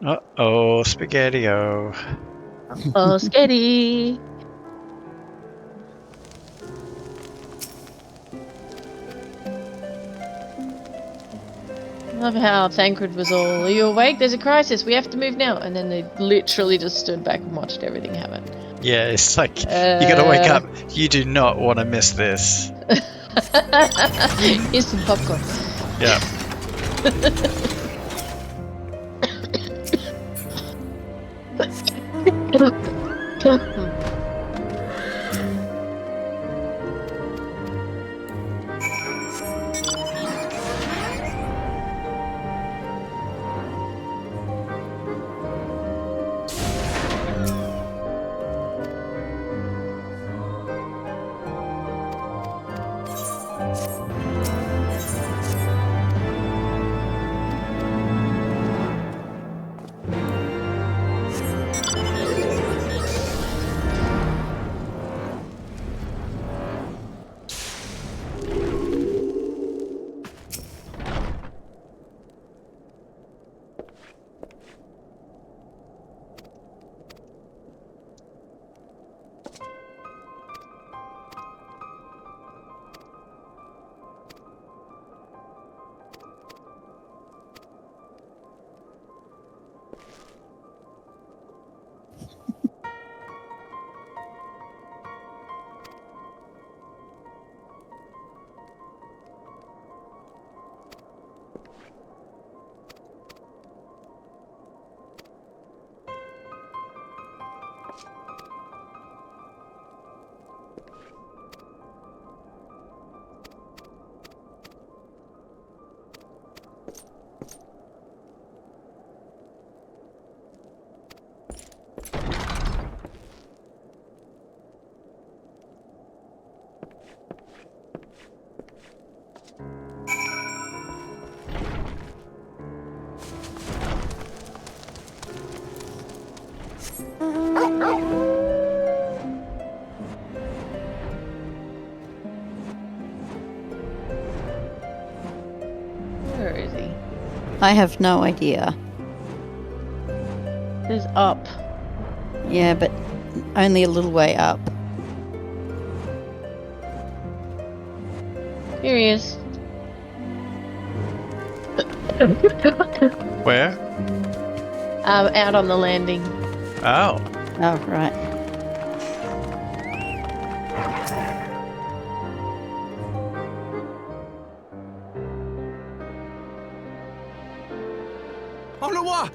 Uh-oh, Spaghetti-O. Oh, Sketty! Love how Thancred was all, "Are you awake? There's a crisis. We have to move now." And then they literally just stood back and watched everything happen. Yeah, it's like, you gotta wake up. You do not want to miss this. Here's some popcorn. Yeah. Where is he? I have no idea. He's up. Yeah, but only a little way up. Here he is. Where? Out on the landing. Oh. Oh, right. Onawa!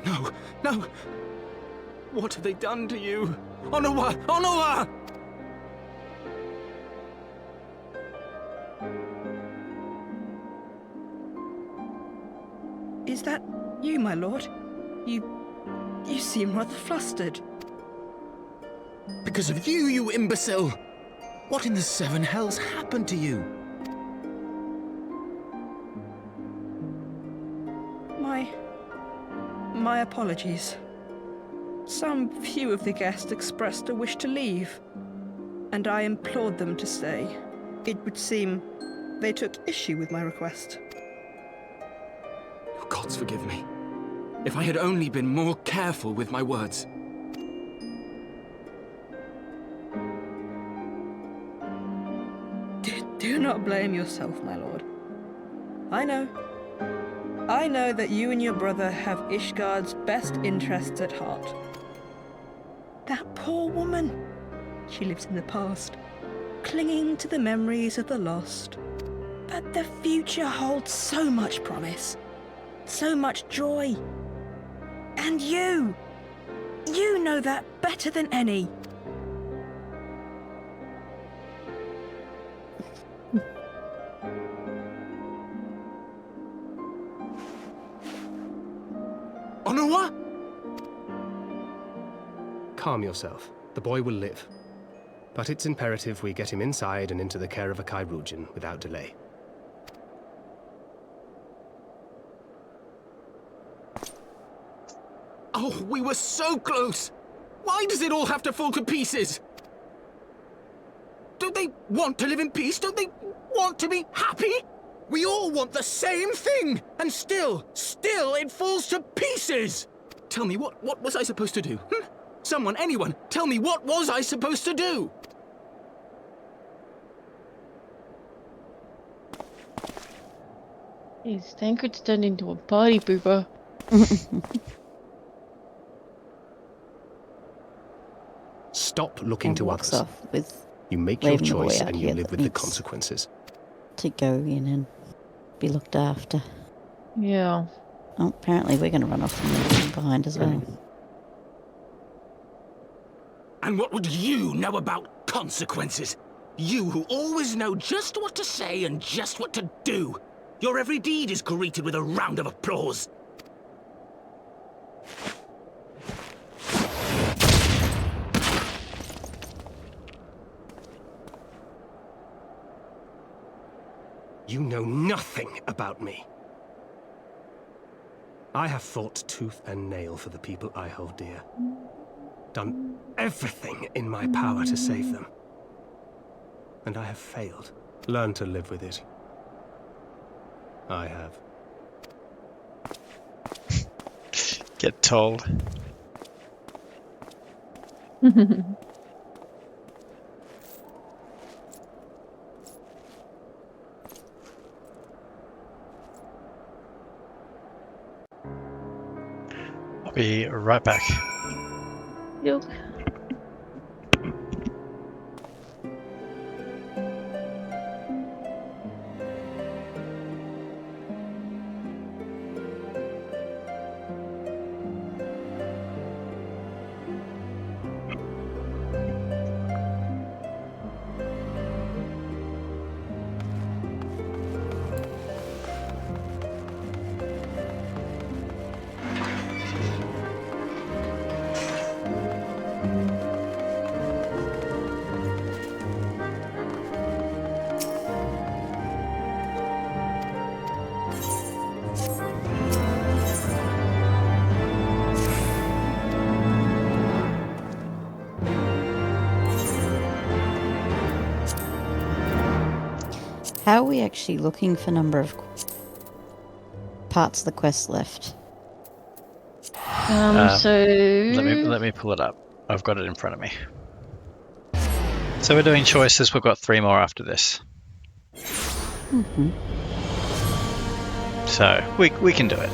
No, no! What have they done to you? Onawa! Onawa! Is that you, my lord? You seem rather flustered. Because of you, you imbecile! What in the seven hells happened to you? My apologies. Some few of the guests expressed a wish to leave, and I implored them to stay. It would seem they took issue with my request. Gods forgive me. If I had only been more careful with my words. Do not blame yourself, my lord. I know. I know that you and your brother have Ishgard's best interests at heart. That poor woman. She lives in the past, clinging to the memories of the lost. But the future holds so much promise, so much joy. And you know that better than any. Onuwa? Calm yourself. The boy will live. But it's imperative we get him inside and into the care of a Kairoujian without delay. Oh, we were so close! Why does it all have to fall to pieces? Don't they want to live in peace? Don't they want to be happy? We all want the same thing! And still it falls to pieces! Tell me, what was I supposed to do? Someone, anyone, tell me, what was I supposed to do? His Tancred's turned into a party pooper. Stop looking And to walks others. off with You make your leaving the boy choice out and you here live that with the needs consequences. to go in and be looked after. Yeah. Oh, apparently we're going to run off and leave him behind as well. And what would you know about consequences? You who always know just what to say and just what to do. Your every deed is greeted with a round of applause. You know nothing about me. I have fought tooth and nail for the people I hold dear. Done everything in my power to save them. And I have failed. Learn to live with it. I have. Get told. I'll be right back. Yep. How are we actually looking for number of parts of the quest left? So let me pull it up. I've got it in front of me. So we're doing choices. We've got 3 more after this. Mm-hmm. So we can do it.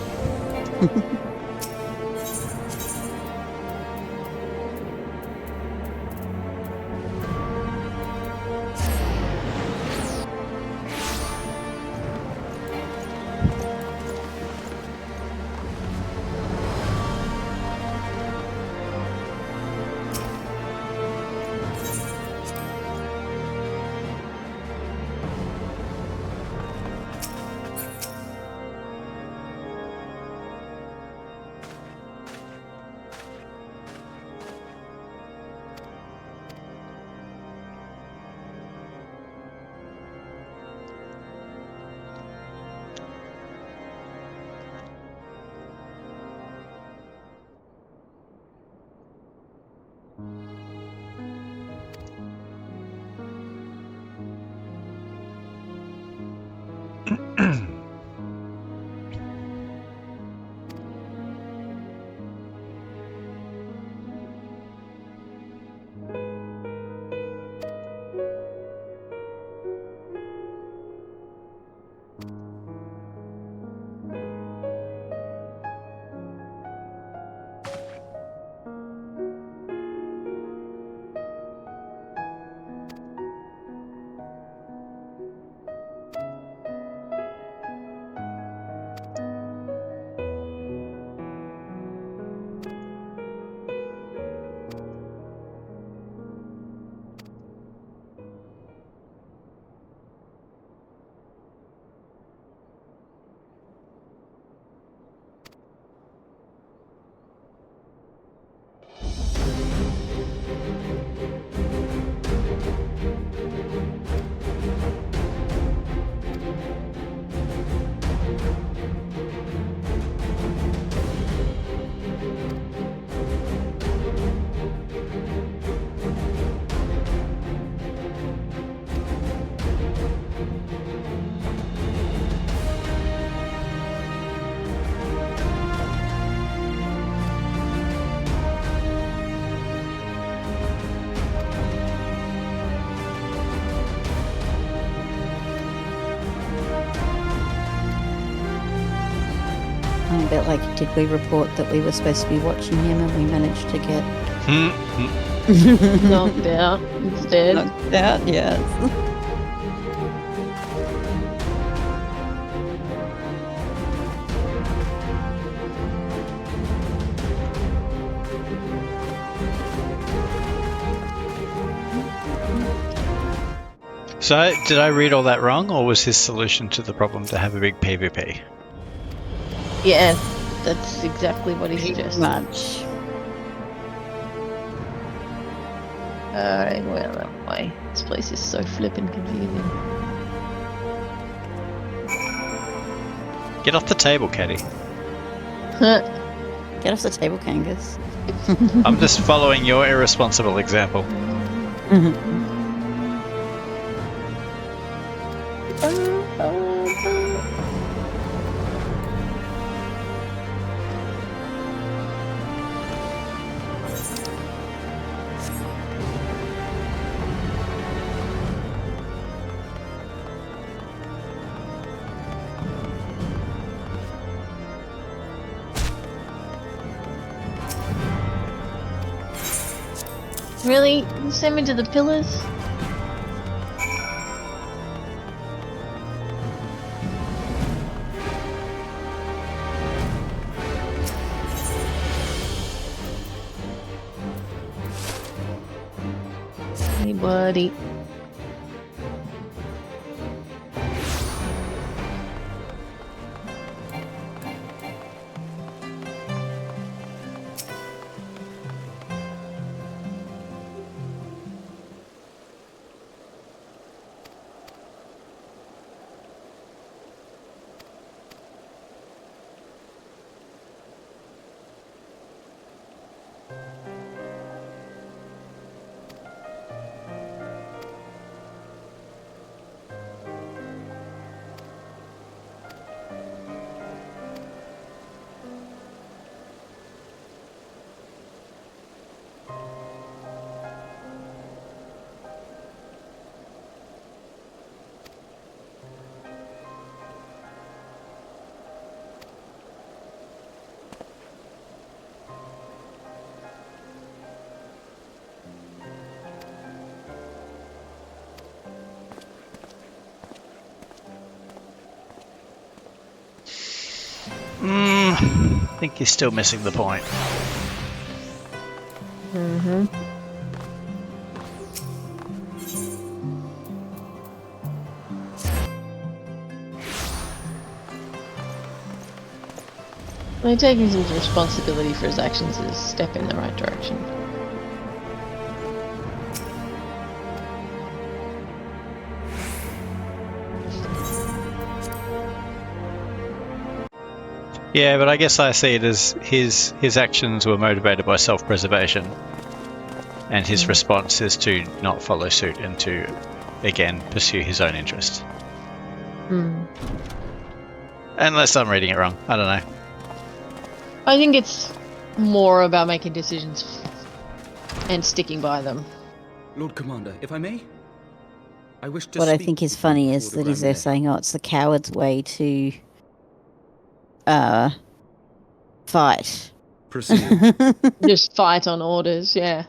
a bit like, did we report that we were supposed to be watching him and we managed to get knocked out instead? Knocked out, yes. So, did I read all that wrong, or was his solution to the problem to have a big PvP? Yeah, that's exactly what he suggested. Much. Alright, well, that way. This place is so flippin' confusing. Get off the table, Caddy. Get off the table, Kangas. I'm just following your irresponsible example. Really? You sent me to the pillars? Hey, buddy. I think you're still missing the point. I mean, taking some responsibility for his actions is a step in the right direction. Yeah, but I guess I see it as his actions were motivated by self-preservation, and his response is to not follow suit and to, again, pursue his own interest. Unless I'm reading it wrong, I don't know. I think it's more about making decisions and sticking by them. Lord Commander, if I may? I wish to What I speak think is funny is Lord that is they're saying, oh, it's the coward's way to fight. Proceed. Just fight on orders, yeah.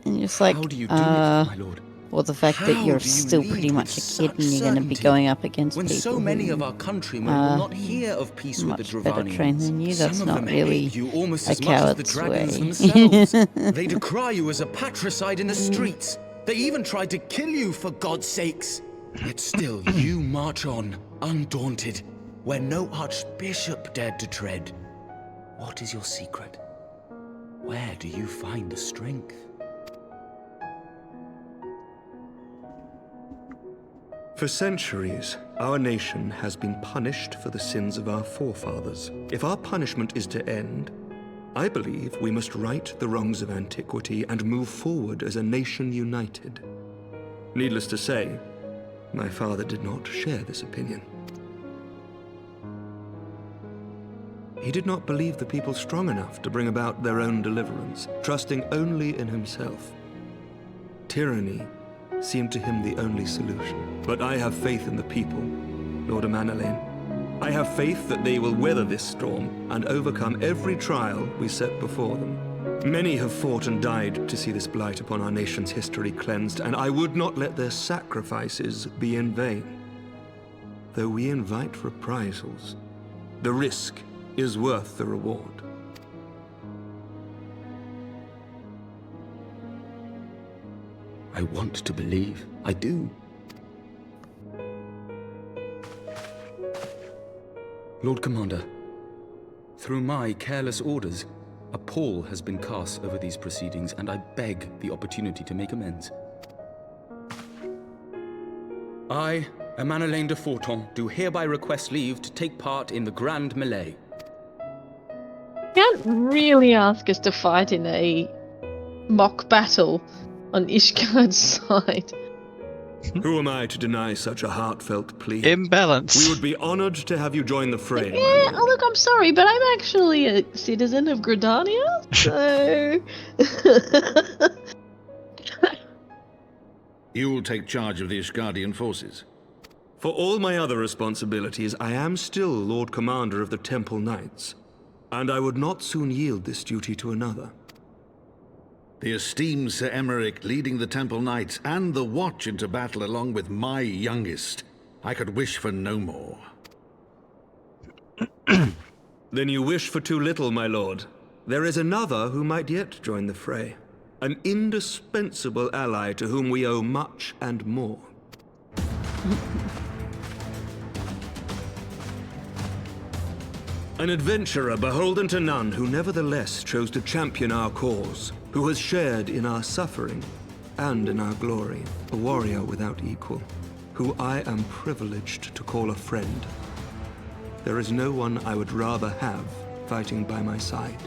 And you're just like, How do you do it, my lord? Or the fact that How you're do you still lead pretty with much a kid such and you're going to be certainty going up against when people so many who of our countrymen will not hear of peace with the much better trained Dravanians. than you. That's Some of not them really hate you almost a as much as the coward's dragons way. themselves. They decry you as a patricide in the streets. They even tried to kill you, for God's sakes. Yet still you march on, undaunted, where no archbishop dared to tread. What is your secret? Where do you find the strength? For centuries, our nation has been punished for the sins of our forefathers. If our punishment is to end, I believe we must right the wrongs of antiquity and move forward as a nation united. Needless to say, my father did not share this opinion. He did not believe the people strong enough to bring about their own deliverance, trusting only in himself. Tyranny seemed to him the only solution. But I have faith in the people, Lord Amanalain. I have faith that they will weather this storm and overcome every trial we set before them. Many have fought and died to see this blight upon our nation's history cleansed, and I would not let their sacrifices be in vain. Though we invite reprisals, the risk is worth the reward. I want to believe. I do. Lord Commander, through my careless orders, a pall has been cast over these proceedings, and I beg the opportunity to make amends. I, Emmanuel de Forton, do hereby request leave to take part in the Grand Melee. You can't really ask us to fight in a mock battle on Ishgard's side. Who am I to deny such a heartfelt plea? Imbalance. We would be honored to have you join the fray. Yeah, oh, look, I'm sorry, but I'm actually a citizen of Gridania, so... You will take charge of the Ishgardian forces. For all my other responsibilities, I am still Lord Commander of the Temple Knights, and I would not soon yield this duty to another. The esteemed Sir Emmerich leading the Temple Knights and the Watch into battle along with my youngest. I could wish for no more. Then you wish for too little, my lord. There is another who might yet join the fray. An indispensable ally to whom we owe much and more. An adventurer beholden to none who nevertheless chose to champion our cause, who has shared in our suffering and in our glory, a warrior without equal, who I am privileged to call a friend. There is no one I would rather have fighting by my side.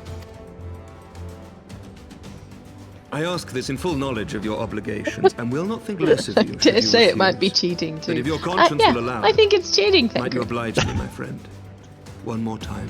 I ask this in full knowledge of your obligations, and will not think less of you. I dare say it might be cheating too. But if your conscience yeah, will allow, I think it's cheating. might you oblige me, my friend, one more time?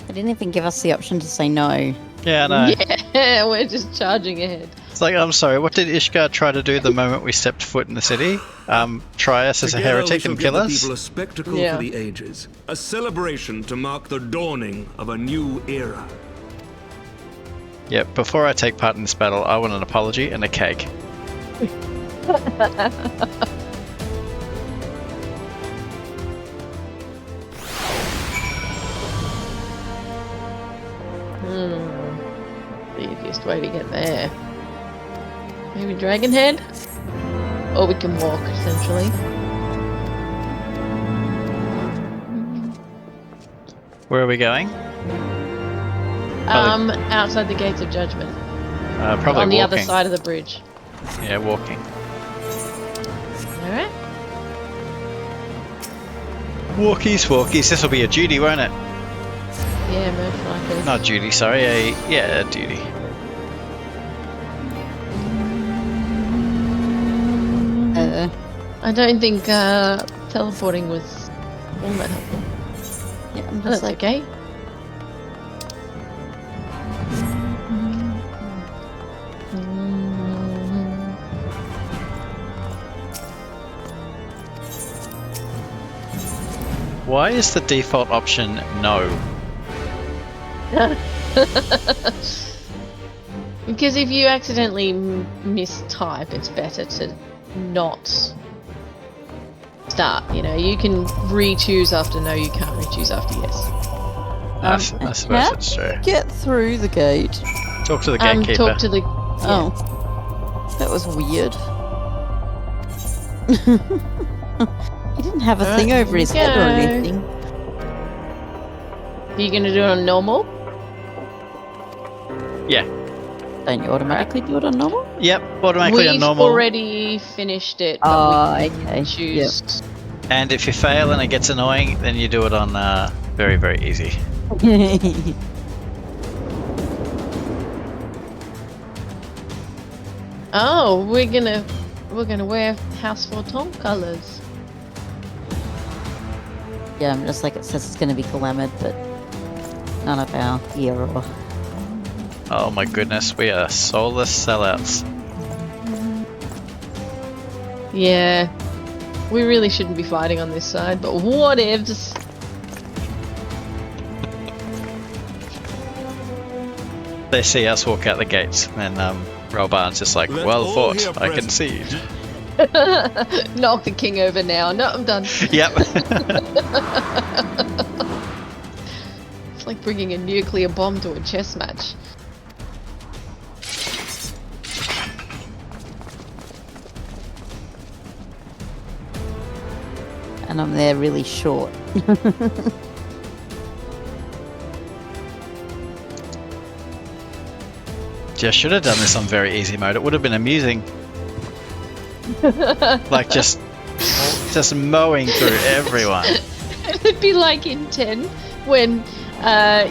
They didn't even give us the option to say no. Yeah, I know. Yeah, we're just charging ahead. It's like, I'm sorry, what did Ishgard try to do the moment we stepped foot in the city? Try us as a Together heretic we and shall kill give the us? people a spectacle Yeah. for the ages, a celebration to mark the dawning of a new era. Yeah, before I take part in this battle, I want an apology and a cake. The easiest way to get there. Maybe Dragonhead? Or we can walk, essentially. Where are we going? Outside the Gates of Judgment. Probably on the walking. other side of the bridge. Yeah, walking. Alright. Walkies. This will be a duty, won't it? Yeah, most likely. Not duty, sorry. A duty. I don't think teleporting was all that helpful. Yeah, I'm That's just like, okay. Why is the default option no? Because if you accidentally mistype, it's better to not start. You know, you can re-choose after no, you can't re-choose after yes. I suppose how that's true. get through the gate? Talk to the gatekeeper. Talk to the... Oh, that was weird. He didn't have a thing over his head or anything. Are you going to do it on normal? Yeah. Don't you automatically do it on normal? Yep, automatically on normal. We've already finished it, but we can okay. choose... And if you fail and it gets annoying, then you do it on very, very easy. Oh, we're gonna wear House Forton colours. Yeah, I'm just like, it says it's going to be glamored, but none of our gear or Oh my goodness, we are soulless sellouts. Yeah. We really shouldn't be fighting on this side, but whatevs. They see us walk out the gates, and Rolbarn's just like, well fought, I concede. Knock the king over now. No, I'm done. Yep. It's like bringing a nuclear bomb to a chess match. And I'm there really short. Just should have done this on very easy mode. It would have been amusing. Like just mowing through everyone. It'd be like in 10 when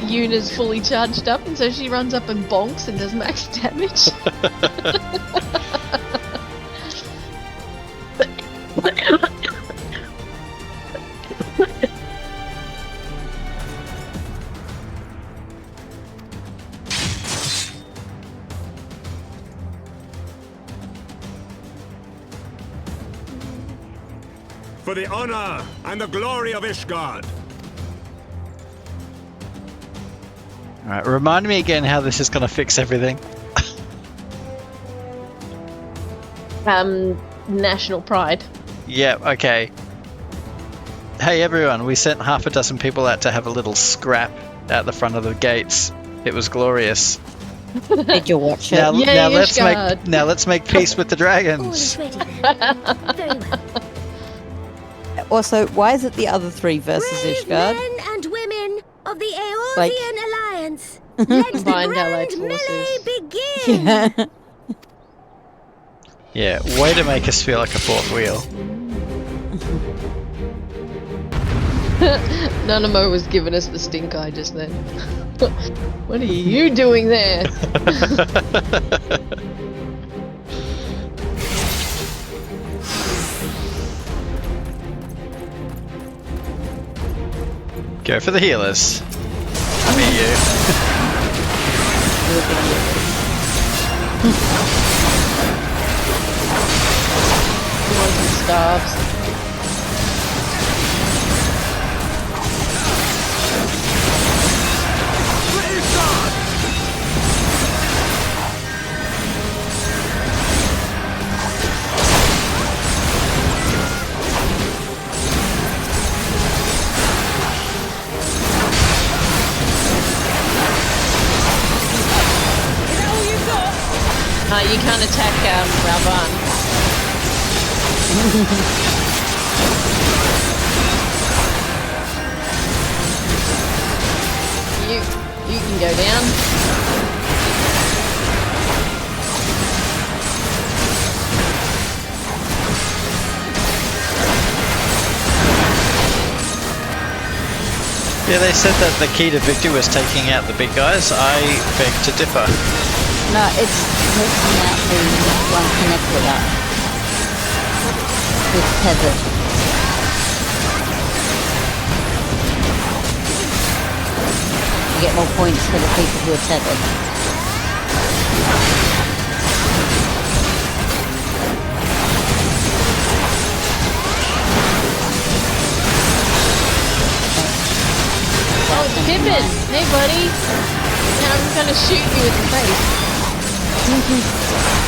Yuna's fully charged up and so she runs up and bonks and does max damage. For the honor and the glory of Ishgard. Alright, remind me again how this is going to fix everything. National pride. Yeah, okay. Hey everyone, we sent half a dozen people out to have a little scrap out the front of the gates. It was glorious. Did you watch it? Now, Yay, now let's make peace with the dragons. All is ready then. Very well. Also, why is it the other three versus Brave Ishgard? men and women of the Eorzean Like- Alliance. Let the Combined allied grand forces. melee begin. Yeah. Yeah, way to make us feel like a fourth wheel. Nanamo was giving us the stink eye just then. What are you doing there? Go for the healers. I mean you. You want some stars? You can't attack Ralban. You can go down. Yeah, they said that the key to victory was taking out the big guys. I beg to differ. No, it's taking out the one connected up with tethered. You get more points for the people who are tethered. Oh, it's Pippin! Hey, buddy! Now I'm gonna shoot you in the face.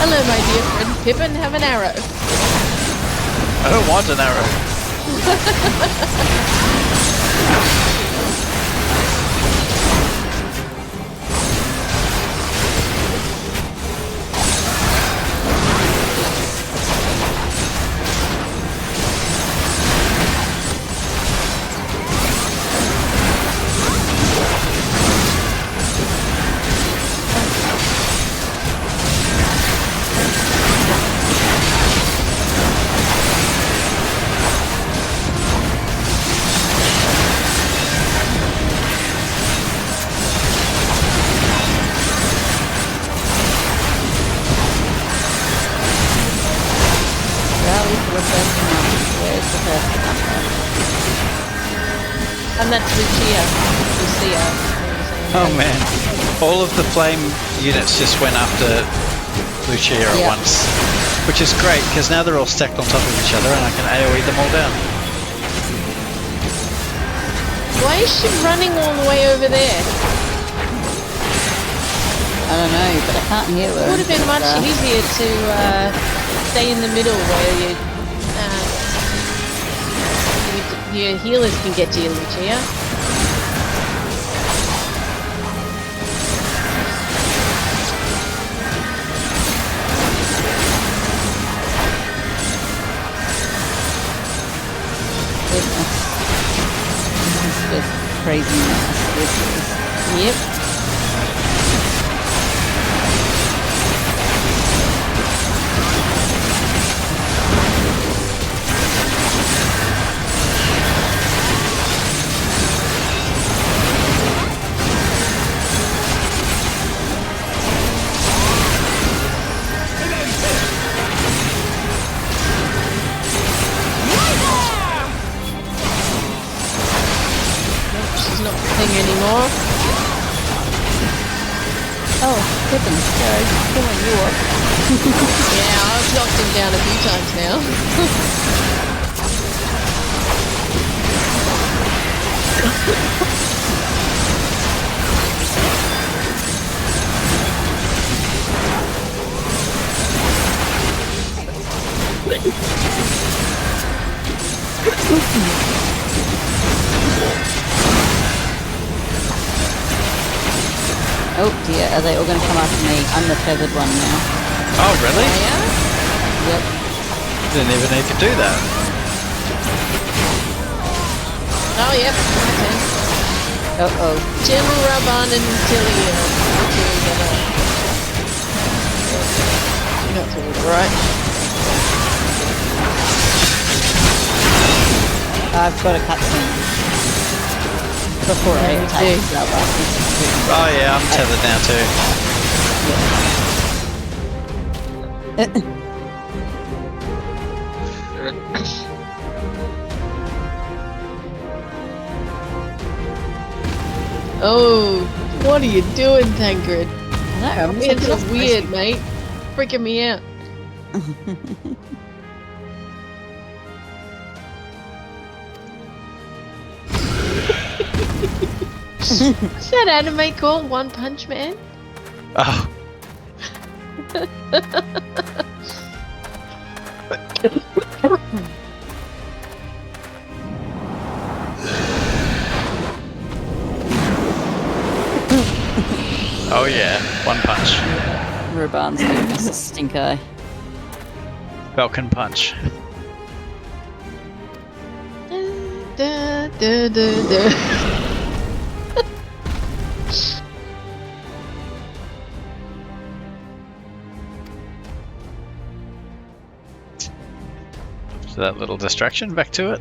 Hello, my dear friend Pippin, have an arrow. I don't want an arrow. And that's Lucia. Oh man, all of the flame units just went after Lucia at once, which is great because now they're all stacked on top of each other and I can AoE them all down. Why is she running all the way over there? I don't know, but I can't hear her. It would have been much easier to stay in the middle where your healers can get to you, Lucia. Just craziness. This is. Yep. Anymore. Oh, goodness, Joe, killing you up. Yeah, I've knocked him down a few times now. Oh dear, are they all going to come after me? I'm the feathered one now. Oh, really? Yeah? Yep. Didn't even need to do that. Oh, yep. Okay. Uh-oh. Gentle rub on until you That's all right. I've got a cutscene. Before I attack that last. Oh yeah, I'm tethered now too. Oh, what are you doing, Tancred? I know, I'm It's so weird, mate. Freaking me out. What's that anime called? One Punch Man? Oh. Oh yeah, one punch. Ruban's doing us a stink eye. Falcon punch. Da, da, da, da. So that little distraction, back to it.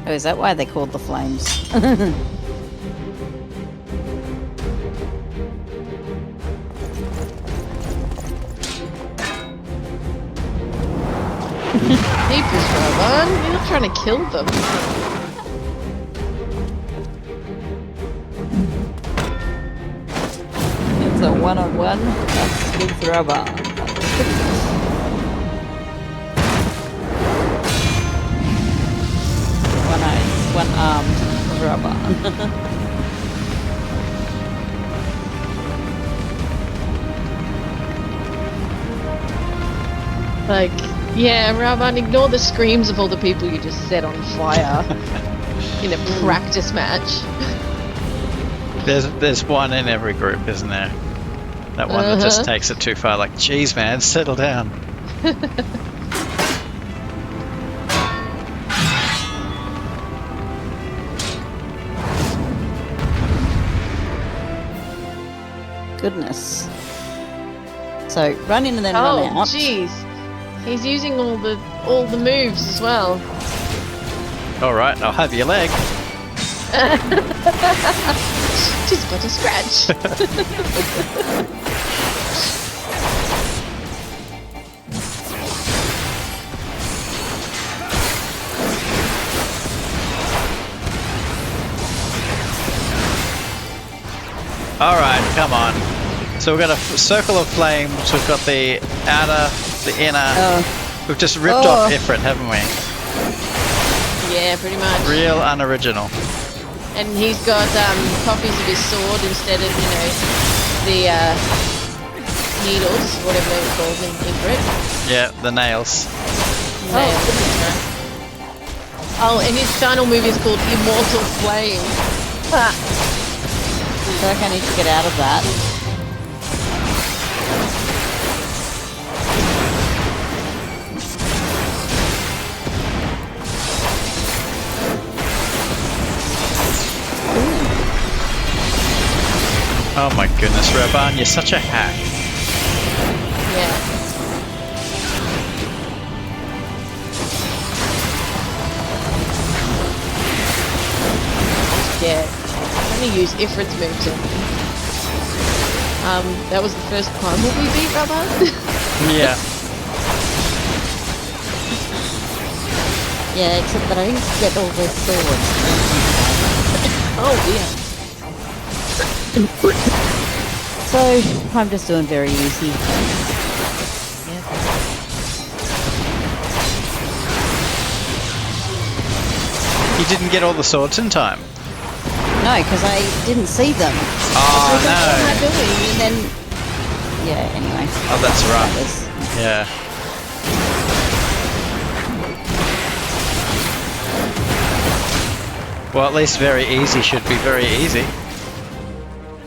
Oh, is that why they called the flames? Jeepers, Rowan. You're not trying to kill them. It's a one-on-one. That's with Rowan. One-armed Rowan. Like, yeah, Ravan, ignore the screams of all the people you just set on fire in a practice match. There's one in every group, isn't there? That one that just takes it too far. Like, geez, man, settle down. Goodness. So run in and then run out. Oh, jeez. He's using all the moves as well. All right, I'll have your leg. Just but a scratch. Alright, come on. So we've got a circle of flames, we've got the outer, the inner. We've just ripped off Ifrit, haven't we? Yeah, pretty much. Real unoriginal. And he's got copies of his sword instead of, you know, the needles, whatever they were called in Ifrit. Yeah, the nails. Oh, and his final move is called Immortal Flame. I feel like I need to get out of that. Oh my goodness, Raban, you're such a hack. Yeah. Yeah. I'm gonna use Ifrit's moves on. That was the first primal we beat, Raban. Yeah. Yeah, except that I didn't get all the swords. Oh dear. So, I'm just doing very easy. You didn't get all the swords in time? No, because I didn't see them. Oh, no. no. And then, yeah, anyway. Oh, that's right. Yeah. Well, at least very easy should be very easy.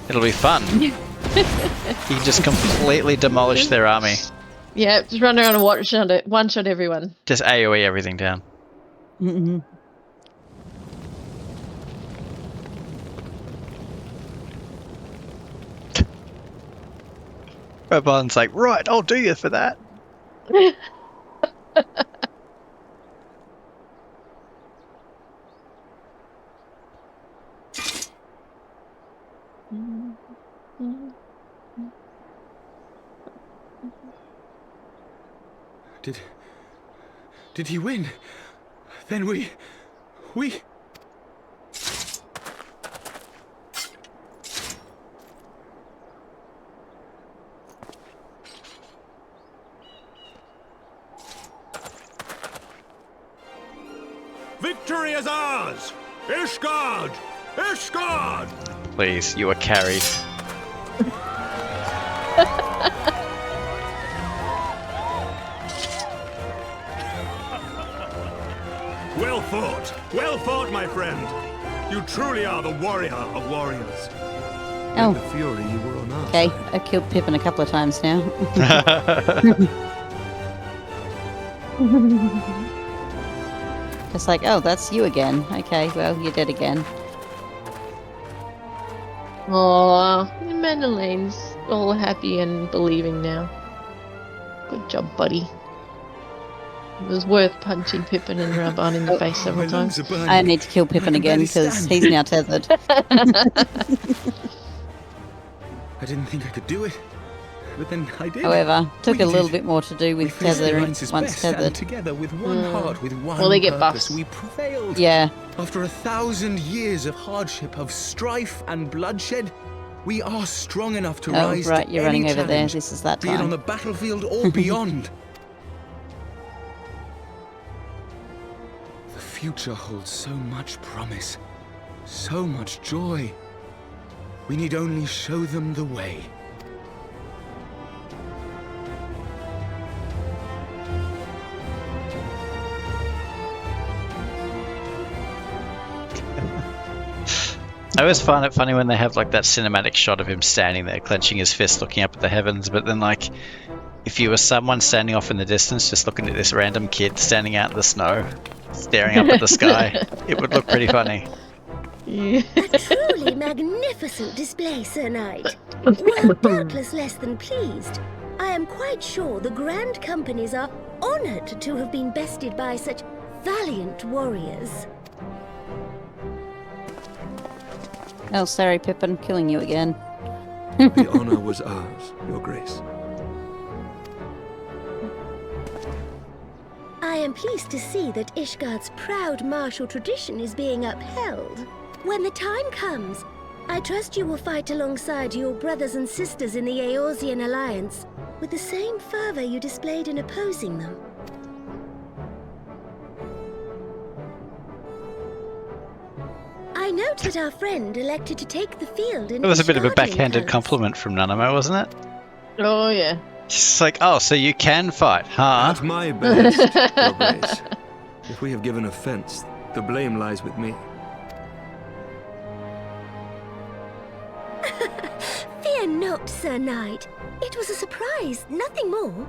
It'll be fun. You just completely demolish their army. Yeah, just run around and one-shot everyone. Just AoE everything down. Mm-hmm. Raban's like, right, I'll do you for that. Did he win? Then we... Victory is ours! Ishgard! Ishgard! Please, you are carried. Well fought, my friend. You truly are the warrior of warriors. Oh. The fury you were on our Okay, side. I've killed Pippin a couple of times now. It's like, oh, that's you again. Okay, well, you're dead again. Oh, Mandeline's all happy and believing now. Good job, buddy. It was worth punching Pippin and Raban in the face several times. I need to kill Pippin again because he's now tethered. I didn't think I could do it, but then I did. However, took We a little did. bit more to do We with faced the tethering alliance's once best, and tethered. together with one heart, with one Well, they get purpose, buffs. we prevailed. Yeah. After 1,000 years of hardship, of strife and bloodshed, we are strong enough to Oh, rise right, to you're any running over there. challenge, This is that be it on time. the battlefield or beyond. The future holds so much promise, so much joy. We need only show them the way. I always find it funny when they have like that cinematic shot of him standing there, clenching his fist, looking up at the heavens. But then, like, if you were someone standing off in the distance, just looking at this random kid standing out in the snow, staring up at the sky, it would look pretty funny. A truly magnificent display, Sir Knight. Well, doubtless less than pleased. I am quite sure the Grand Companies are honored to have been bested by such valiant warriors. Oh, sorry, Pippin, killing you again. The honor was ours, Your Grace. I am pleased to see that Ishgard's proud martial tradition is being upheld. When the time comes, I trust you will fight alongside your brothers and sisters in the Eorzean Alliance with the same fervor you displayed in opposing them. I note that our friend elected to take the field in It was a bit of a Ishgardian backhanded colours. compliment from Nanamo, wasn't it? Oh, yeah. She's like, oh, so you can fight, huh? At my best, Your Grace. If we have given offense, the blame lies with me. Fear not, Sir Knight. It was a surprise, nothing more.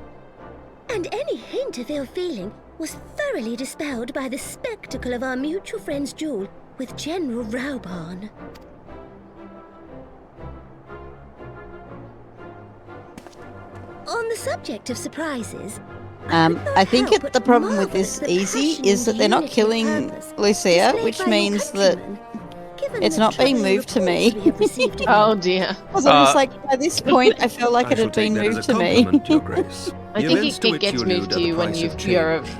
And any hint of ill feeling was thoroughly dispelled by the spectacle of our mutual friend's duel with General Raubarn. On the subject of surprises, I think the problem with this easy is that they're not killing Lucia, which means that it's not being moved to me. Oh dear. Because I'm just like, by this point, I feel like it had been moved to me. I think it gets moved to you when you're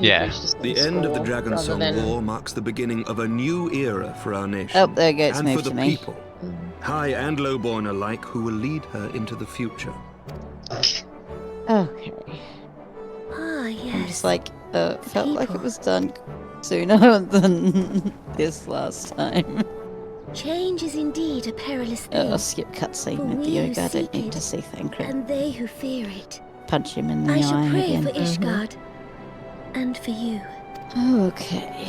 Yeah. The end of the Dragonsong than... War marks the beginning of a new era for our nation. Oh, there goes and moved for the to me. people, high and lowborn alike, who will lead her into the future. Okay. Ah, yes. I'm just like, felt like it was done sooner than this last time. Change is indeed a perilous thing. Oh, skip cutscene For with we who Yoga. I don't seek need it, to see Thancred. and they who fear it. Punch him in the I eye shall pray again. for Ishgard, and for you. Okay.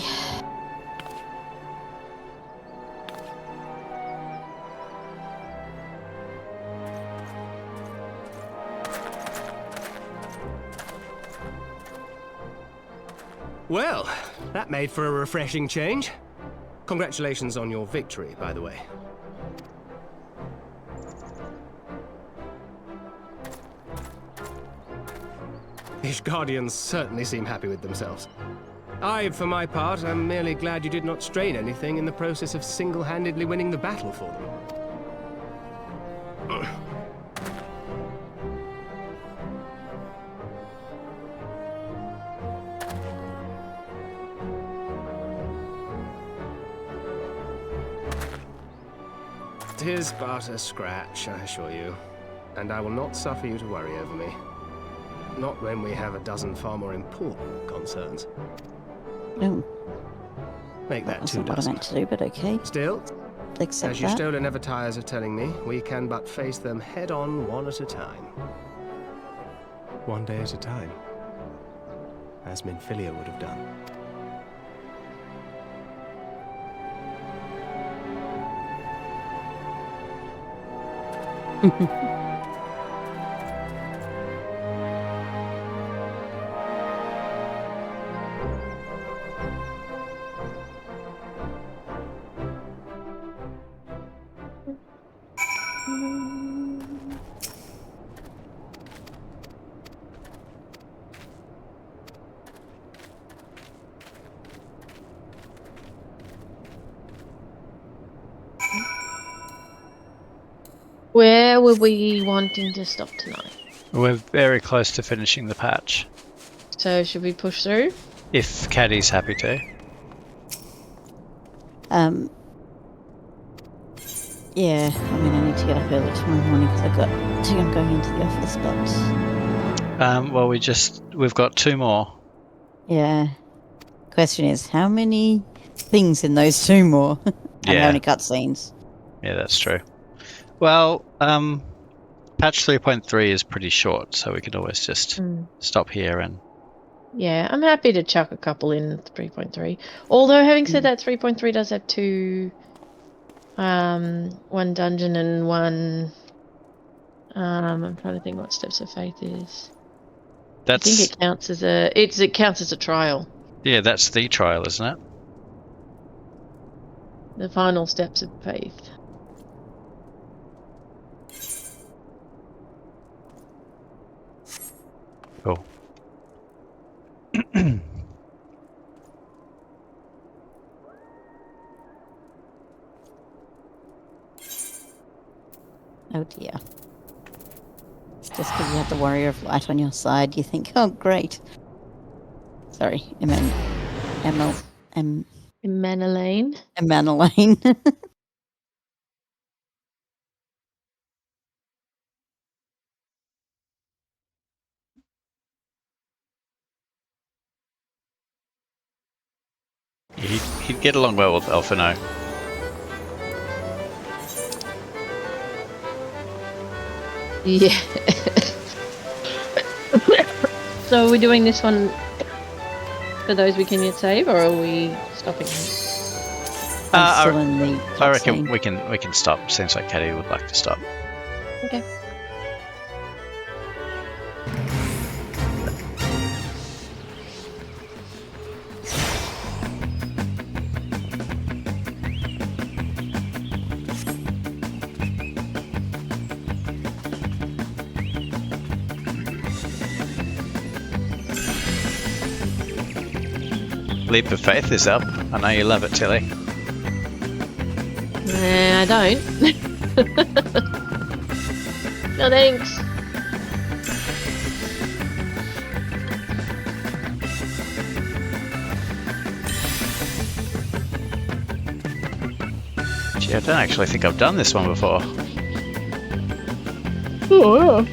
Well, that made for a refreshing change. Congratulations on your victory, by the way. Ishgardians certainly seem happy with themselves. I, for my part, am merely glad you did not strain anything in the process of single-handedly winning the battle for them. Tis but a scratch, I assure you, and I will not suffer you to worry over me. Not when we have a dozen far more important concerns. No. Make that That's 2 not what I dozen. meant to do, but okay. Still, Accept as that. Y'shtola never tires of telling me, we can but face them head-on one at a time. One day at a time. As Minfilia would have done. Where were we wanting to stop tonight? We're very close to finishing the patch. So should we push through? If Caddy's happy to. Yeah, I mean, I need to get up early tomorrow morning because I'm going into the office, but... Well, we've got 2 more. Yeah. Question is, how many things in those 2 more? And Yeah. how many cutscenes? Yeah, that's true. Well, patch 3.3 is pretty short, so we could always just stop here and... Yeah, I'm happy to chuck a couple in 3.3. Although, having said that, 3.3 does have 2... one dungeon and one... I'm trying to think what Steps of Faith is. I think it counts as it counts as a trial. Yeah, that's the trial, isn't it? The final Steps of Faith. Cool. Oh dear. It's just because you have the Warrior of Light on your side, you think, oh great. Sorry, Emmanuel. Emmanuel. He'd get along well with Elfino. Yeah. So are we doing this one for those we can yet save, or are we stopping? I'm still in the I reckon scene. we can stop. Seems like Katie would like to stop. Okay. Leap of Faith is up. I know you love it, Tilly. Nah, I don't. No thanks. Gee, I don't actually think I've done this one before. Oh, yeah.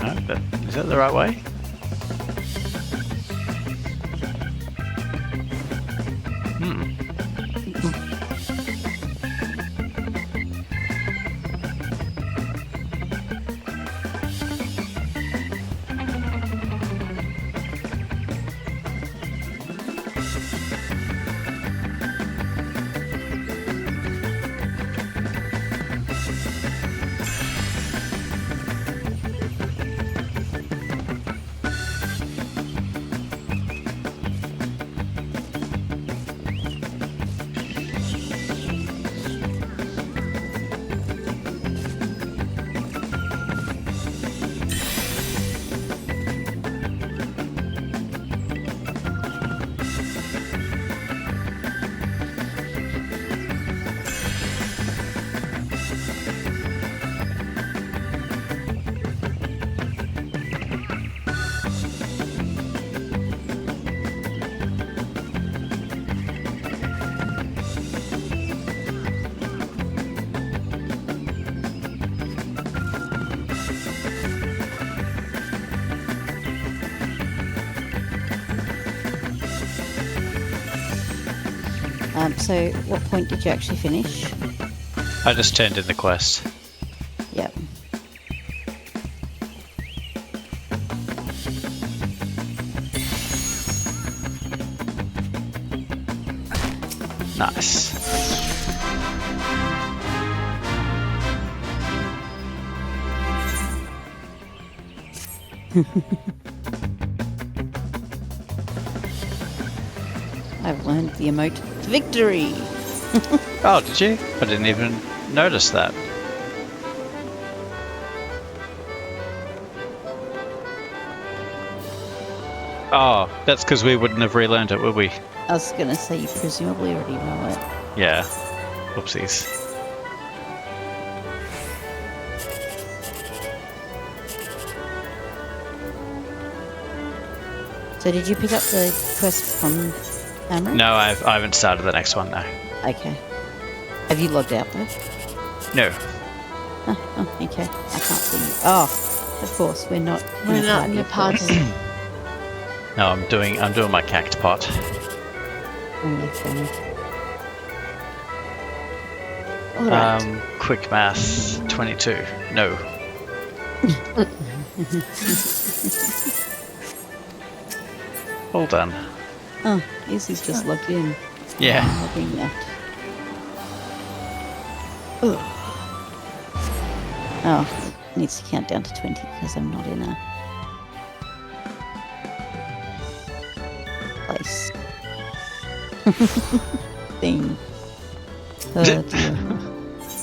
No, but is that the right way? So what point did you actually finish? I just turned in the quest. Yep. Nice. I've learned the emote victory. Oh, did you? I didn't even notice that. Oh, that's because we wouldn't have relearned it, would we? I was gonna say you presumably already know it. Yeah. Whoopsies. So did you pick up the quest from Amrit? No, I haven't started the next one, no. Okay. Have you logged out though? No. Oh, okay. I can't see you. Oh, of course, we're not. We're not in the party. No, I'm doing my cact pot. Okay. Alright. Quick math, 22. No. All done. Oh, Izzy's just logged in. Yeah. Logging out. Oh, it needs to count down to 20 because I'm not in a place. Thing. Oh dear.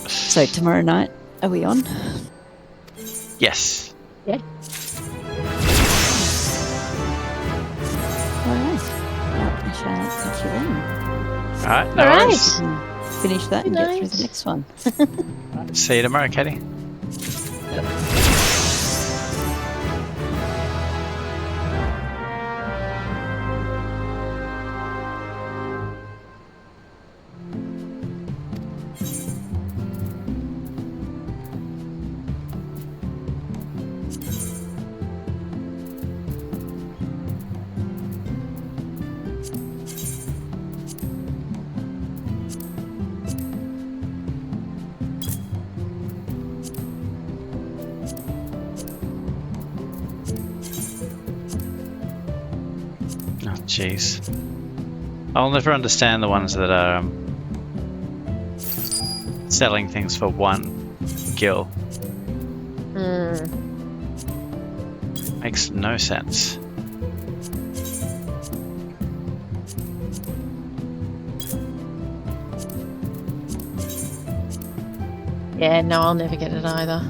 So tomorrow night Are we on? Yes. Yeah. Alright. I shall catch you then. Alright, no Alright. worries. We can finish that and get through the next one. See you tomorrow, Katie. Oh, jeez. I'll never understand the ones that are selling things for 1 gil. Makes no sense. Yeah, no, I'll never get it either.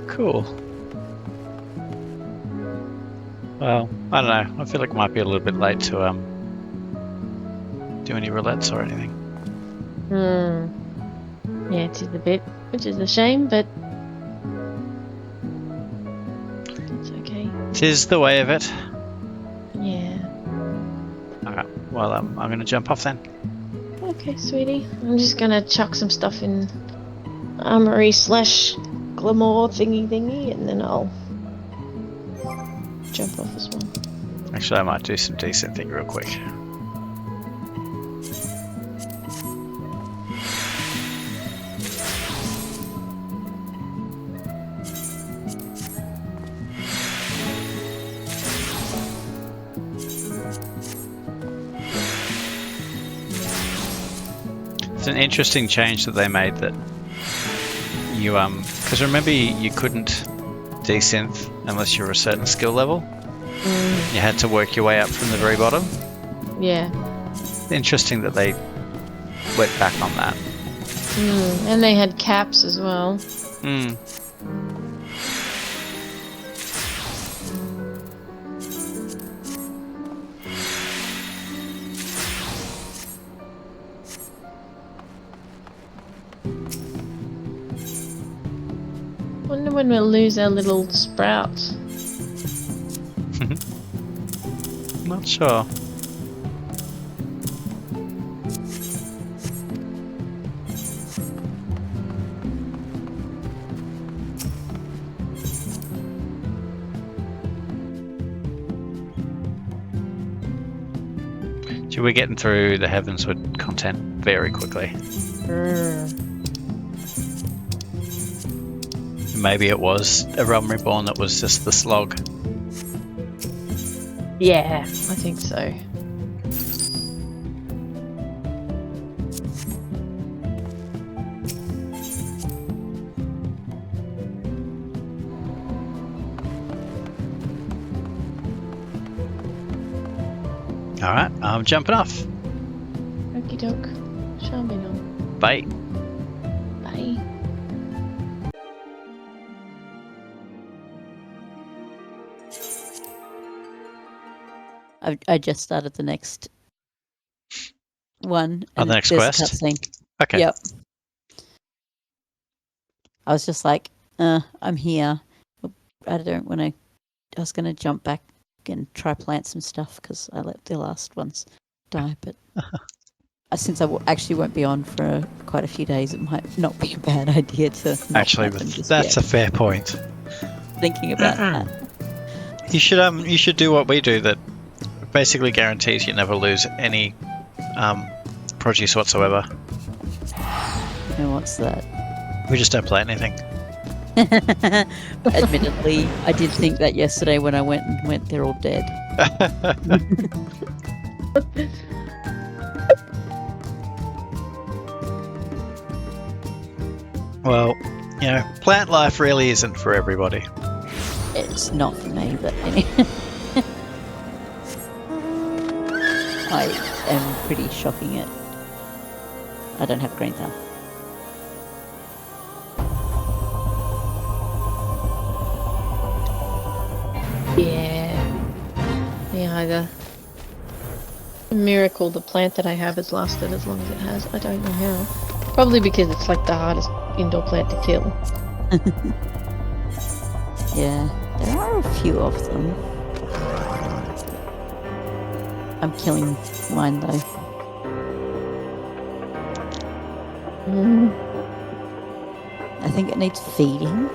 Cool. Well, I don't know. I feel like it might be a little bit late to do any roulettes or anything. Yeah, it is a bit, which is a shame, but it's okay. Tis the way of it. Yeah. Alright, well, I'm going to jump off then. Okay, sweetie. I'm just gonna chuck some stuff in armory / glamour thingy, and then I'll jump off as well. Actually, I might do some decent thing real quick. It's an interesting change that they made that you because remember you couldn't desynth unless you were a certain skill level. You had to work your way up from the very bottom. Yeah. Interesting that they went back on that. And they had caps as well. Wonder when we'll lose our little sprout. Not sure. We're getting through the Heavensward content very quickly. Maybe it was a Realm Reborn that was just the slog. Yeah, I think so. Alright, I'm jumping off. Okie doke. Shambino. Bye. Bye. I just started the next one. Oh, the next quest? Cutscene. Okay. Yep. I was just like, I'm here. I don't want to. I was going to jump back and try plant some stuff because I let the last ones die. But since I actually won't be on for quite a few days, it might not be a bad idea to not Actually, plant them just that's yet. a fair point. Thinking about that. You should do what we do. That basically guarantees you never lose any produce whatsoever. And what's that? We just don't plant anything. Admittedly, I did think that yesterday when I went, they're all dead. Well, you know, plant life really isn't for everybody. It's not for me, but anyway. I am pretty shocking it. I don't have green thumb. Yeah. Me either. A miracle the plant that I have has lasted as long as it has. I don't know how. Probably because it's like the hardest indoor plant to kill. Yeah, there are a few of them. I'm killing mine though. I think it needs feeding,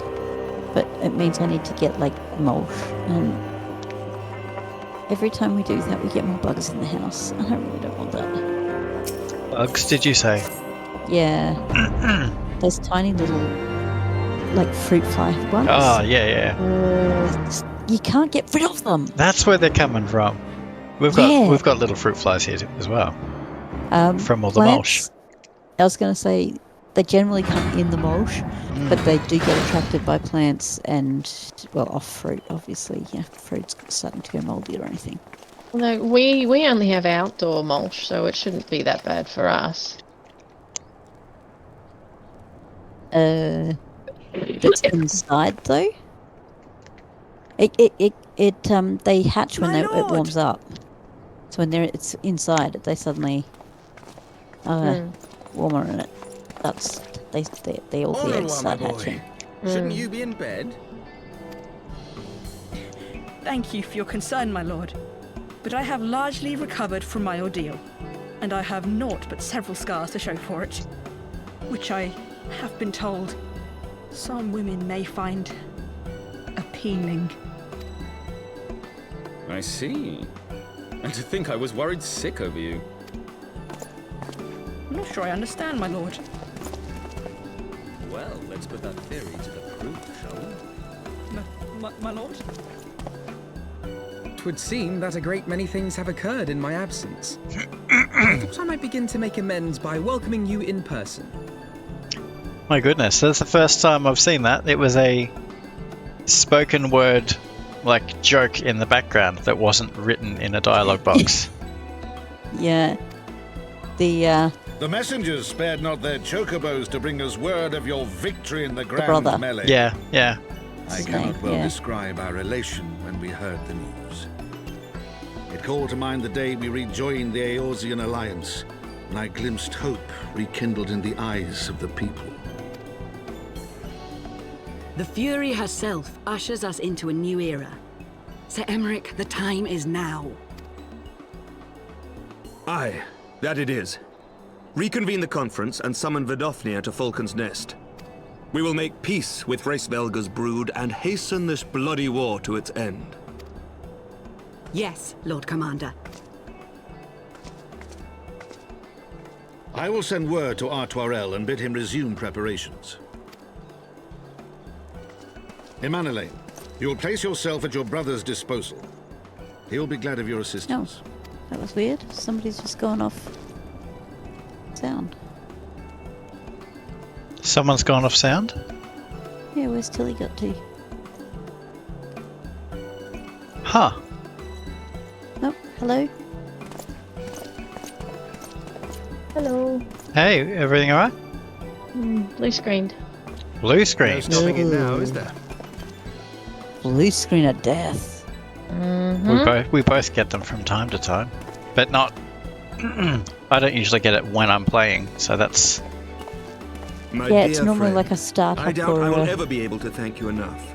but it means I need to get like mulch, and every time we do that we get more bugs in the house, and I really don't want that. Bugs, did you say? Yeah. Those tiny little like fruit fly ones. Oh, yeah. You can't get rid of them. That's where they're coming from. We've got little fruit flies here as well. From all the mulch. I was going to say they generally come in the mulch, but they do get attracted by plants and, well, off fruit, obviously. Yeah, fruit's starting to go mouldy or anything. No, we only have outdoor mulch, so it shouldn't be that bad for us. That's inside though. They hatch when it warms up. So when it's inside, they suddenly warmer in it. That's they all the eggs start hatching. Shouldn't you be in bed? Thank you for your concern, my lord. But I have largely recovered from my ordeal, and I have naught but several scars to show for it, which I have been told some women may find appealing. I see. And to think I was worried sick over you. I'm not sure I understand, my lord. Well, let's put that theory to the proof, shall we? My lord? 'Twould seem that a great many things have occurred in my absence. I thought I might begin to make amends by welcoming you in person. My goodness, that's the first time I've seen that. It was a spoken word, like, joke in the background that wasn't written in a dialogue box. Yeah. The messengers spared not their chocobos to bring us word of your victory in the grand brother. melee. Yeah. I cannot well describe our elation when we heard the news. It called to mind the day we rejoined the Eorzean alliance, and I glimpsed hope rekindled in the eyes of the people. The Fury herself ushers us into a new era. Sir Emmerich, the time is now. Aye, that it is. Reconvene the conference and summon Vidofnir to Falcon's Nest. We will make peace with Hraesvelga's brood and hasten this bloody war to its end. Yes, Lord Commander. I will send word to Artoirel and bid him resume preparations. Emanuele, you will place yourself at your brother's disposal. He will be glad of your assistance. Oh, that was weird. Somebody's just gone off sound. Someone's gone off sound? Yeah, where's Tilly got to? Huh. Oh, hello? Hello. Hey, everything alright? Blue screened. Blue screen. No stopping it now, is there? Blue screen of death. We both get them from time to time, but not. I don't usually get it when I'm playing, so that's My Yeah, it's dear normally friend, like a startup I doubt or I will a- ever be able to thank you enough.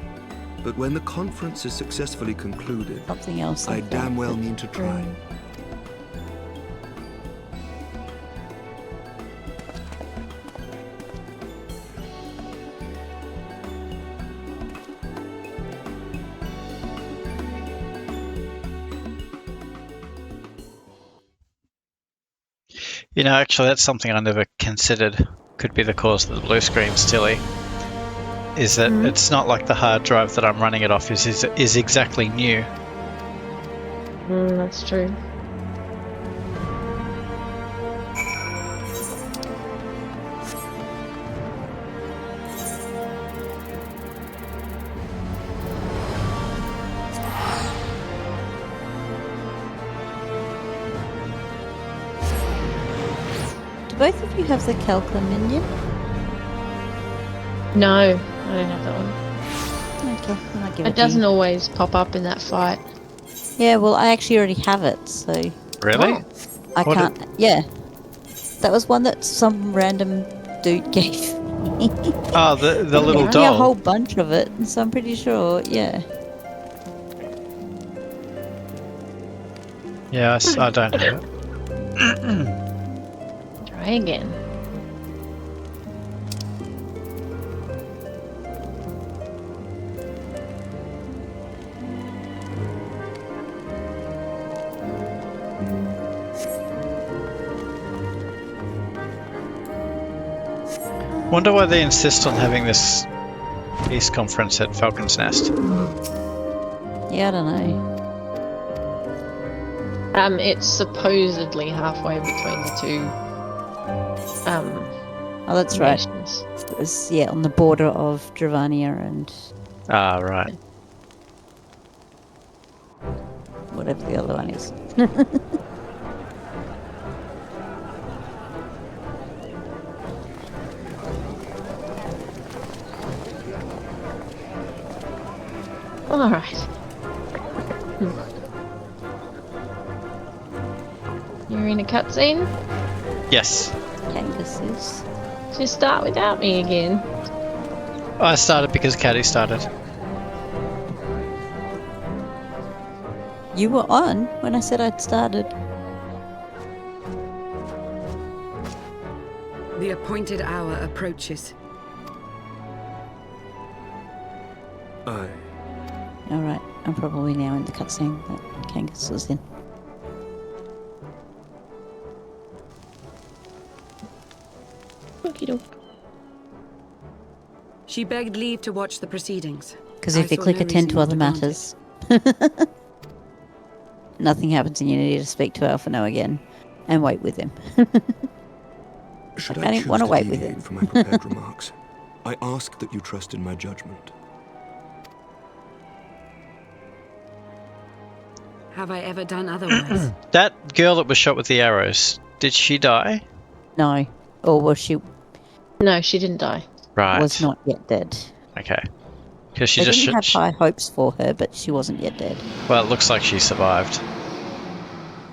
But when the conference is successfully concluded, Something else. I damn well mean to try. You know, actually, that's something I never considered could be the cause of the blue screens, Tilly. Is that it's not like the hard drive that I'm running it off is exactly new. That's true. Do both of you have the Calcula minion? No, I don't have that one. Okay, I might give It it to you. doesn't always pop up in that fight. Yeah, well, I actually already have it, so... Really? I What can't... Yeah. That was one that some random dude gave me. Oh, the little Yeah, a doll. whole bunch of it, so I'm pretty sure, yeah. Yeah, I don't have it. Try again. Wonder why they insist on having this peace conference at Falcon's Nest. Yeah, I don't know. It's supposedly halfway between the two. Oh, that's right. nations. It's, yeah, on the border of Dravania and Ah, right. whatever the other one is. All right. You're in a cutscene? Yes. Kangas is. Just start without me again. I started because Caddy started. You were on when I said I'd started. The appointed hour approaches. Aye. Alright, I'm probably now in the cutscene that Kangas was in. Okie doke. She begged leave to watch the proceedings. Because if I you saw click no attend to reason other not grant matters, nothing happens and you need to speak to Alphino again and wait with him. Should I I didn't choose want to to wait with deviate him. from my prepared remarks, I ask that you trust in my judgment. Have I ever done otherwise? That girl that was shot with the arrows, did she die? No. Or was she No, she didn't die. Right. was not yet dead. Okay. Because she I just didn't have high hopes for her, but she wasn't yet dead. Well, it looks like she survived.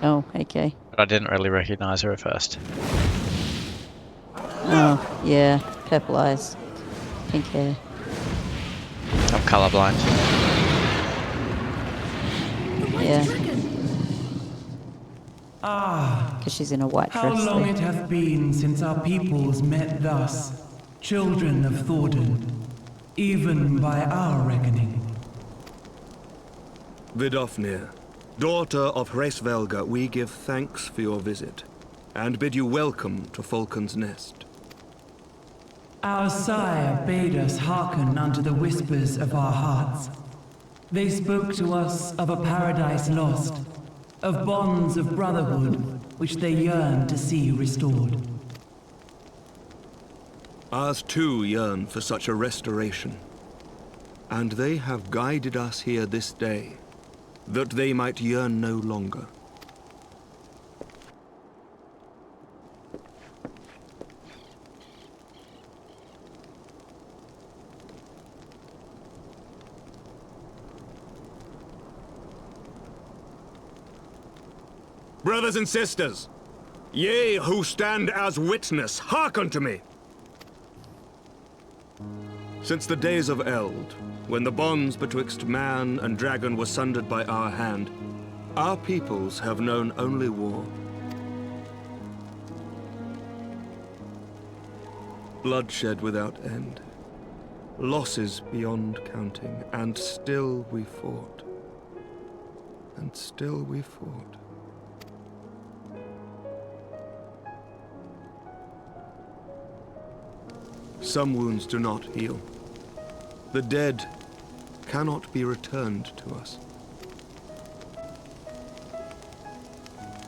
Oh, okay. But I didn't really recognise her at first. Oh, yeah. Purple eyes. Pink hair. I'm colourblind. Yeah. Ah, because she's in a white how dress. long there. it hath been since our peoples met thus, children of Thordan, even by our reckoning. Vidofnir, daughter of Hraesvelga, we give thanks for your visit, and bid you welcome to Falcon's Nest. Our sire bade us hearken unto the whispers of our hearts. They spoke to us of a paradise lost, of bonds of brotherhood which they yearned to see restored. Ours too yearn for such a restoration, and they have guided us here this day, that they might yearn no longer. Brothers and sisters, ye who stand as witness, hearken to me. Since the days of Eld, when the bonds betwixt man and dragon were sundered by our hand, our peoples have known only war. Bloodshed without end, losses beyond counting, and still we fought. And still we fought. Some wounds do not heal. The dead cannot be returned to us.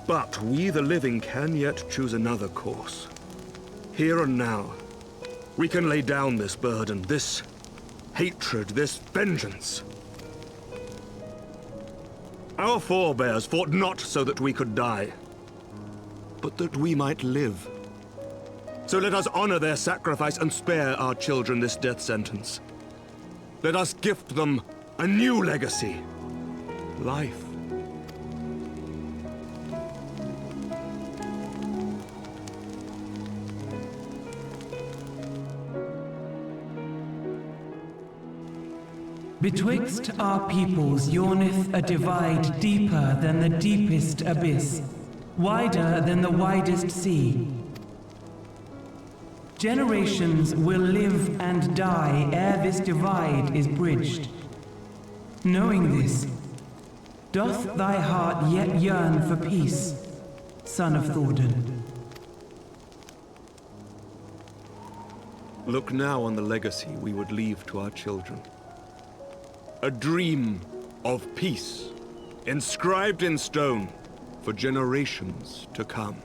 But we, the living, can yet choose another course. Here and now, we can lay down this burden, this hatred, this vengeance. Our forebears fought not so that we could die, but that we might live. So let us honor their sacrifice and spare our children this death sentence. Let us gift them a new legacy. Life. Betwixt our peoples yawneth a divide deeper than the deepest abyss, wider than the widest sea. Generations will live and die ere this divide is bridged. Knowing this, doth thy heart yet yearn for peace, son of Thordan? Look now on the legacy we would leave to our children. A dream of peace, inscribed in stone for generations to come.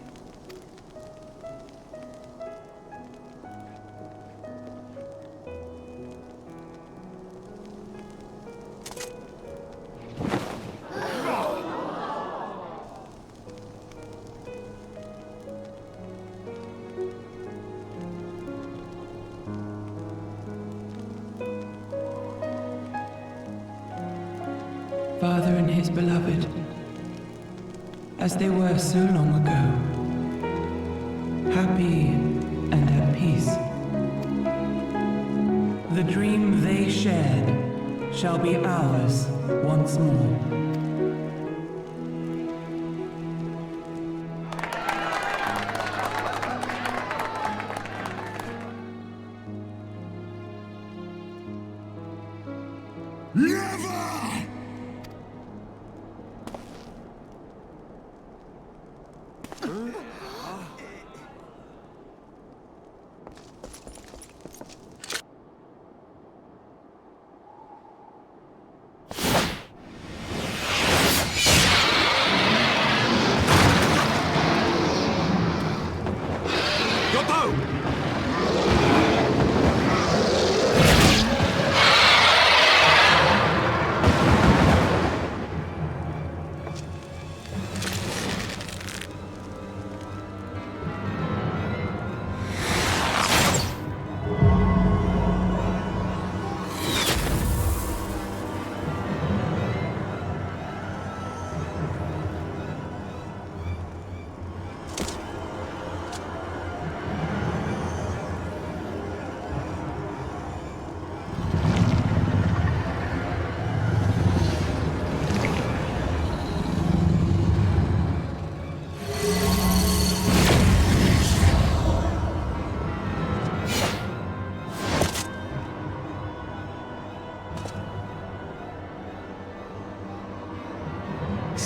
Father and his beloved, as they were so long ago, happy and at peace. The dream they shared shall be ours once more.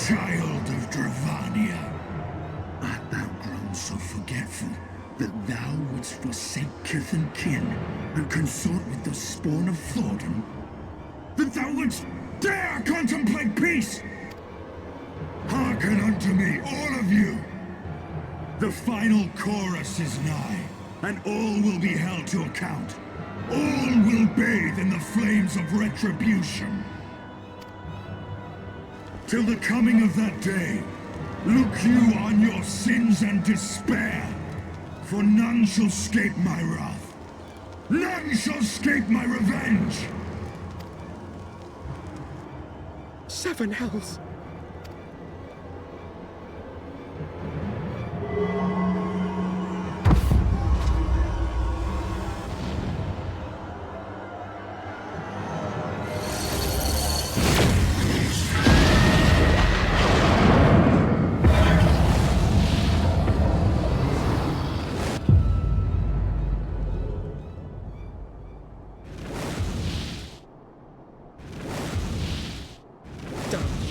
Child of Dravania, art thou grown so forgetful that thou wouldst forsake kith and kin and consort with the spawn of Thordan? That thou wouldst dare contemplate peace? Hearken unto me, all of you! The final chorus is nigh, and all will be held to account. All will bathe in the flames of retribution. Till the coming of that day, look you on your sins and despair, for none shall escape my wrath. None shall escape my revenge! 7 hells.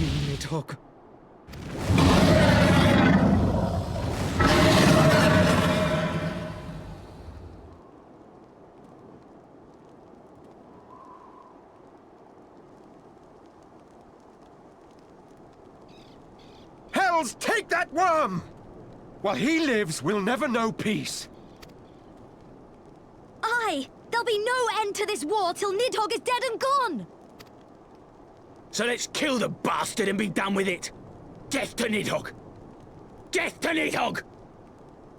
you, Nidhogg. Hells, take that worm! While he lives, we'll never know peace. Aye! There'll be no end to this war till Nidhogg is dead and gone! So let's kill the bastard and be done with it. Death to Nidhogg! Death to Nidhogg!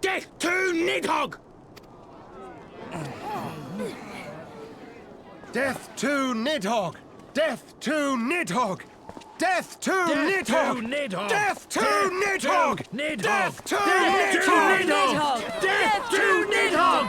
Death to Nidhogg! Death to Nidhogg! Death to Nidhogg! Death to Nidhogg! Death to Nidhogg! Death to Nidhogg! Death to Nidhogg!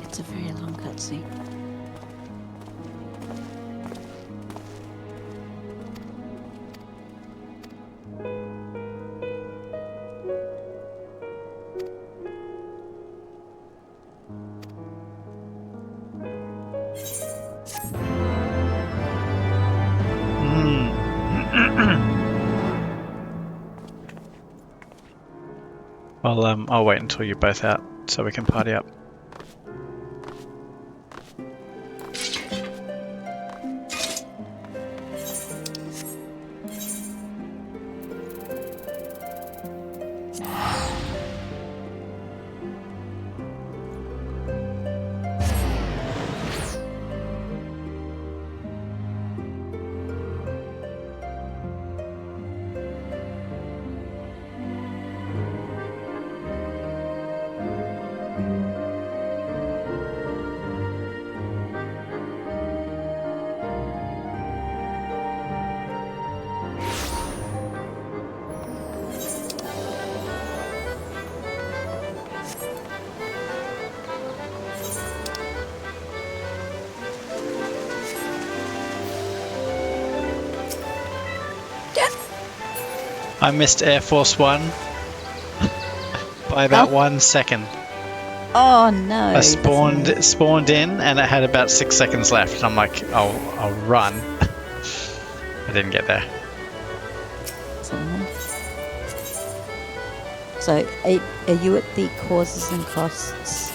It's a very long cutscene. Well, I'll wait until you're both out so we can party up. I missed Air Force One by about 1 second. Oh no! I spawned in, and it had about 6 seconds left. And I'm like, I'll run. I didn't get there. So, are you at the causes and costs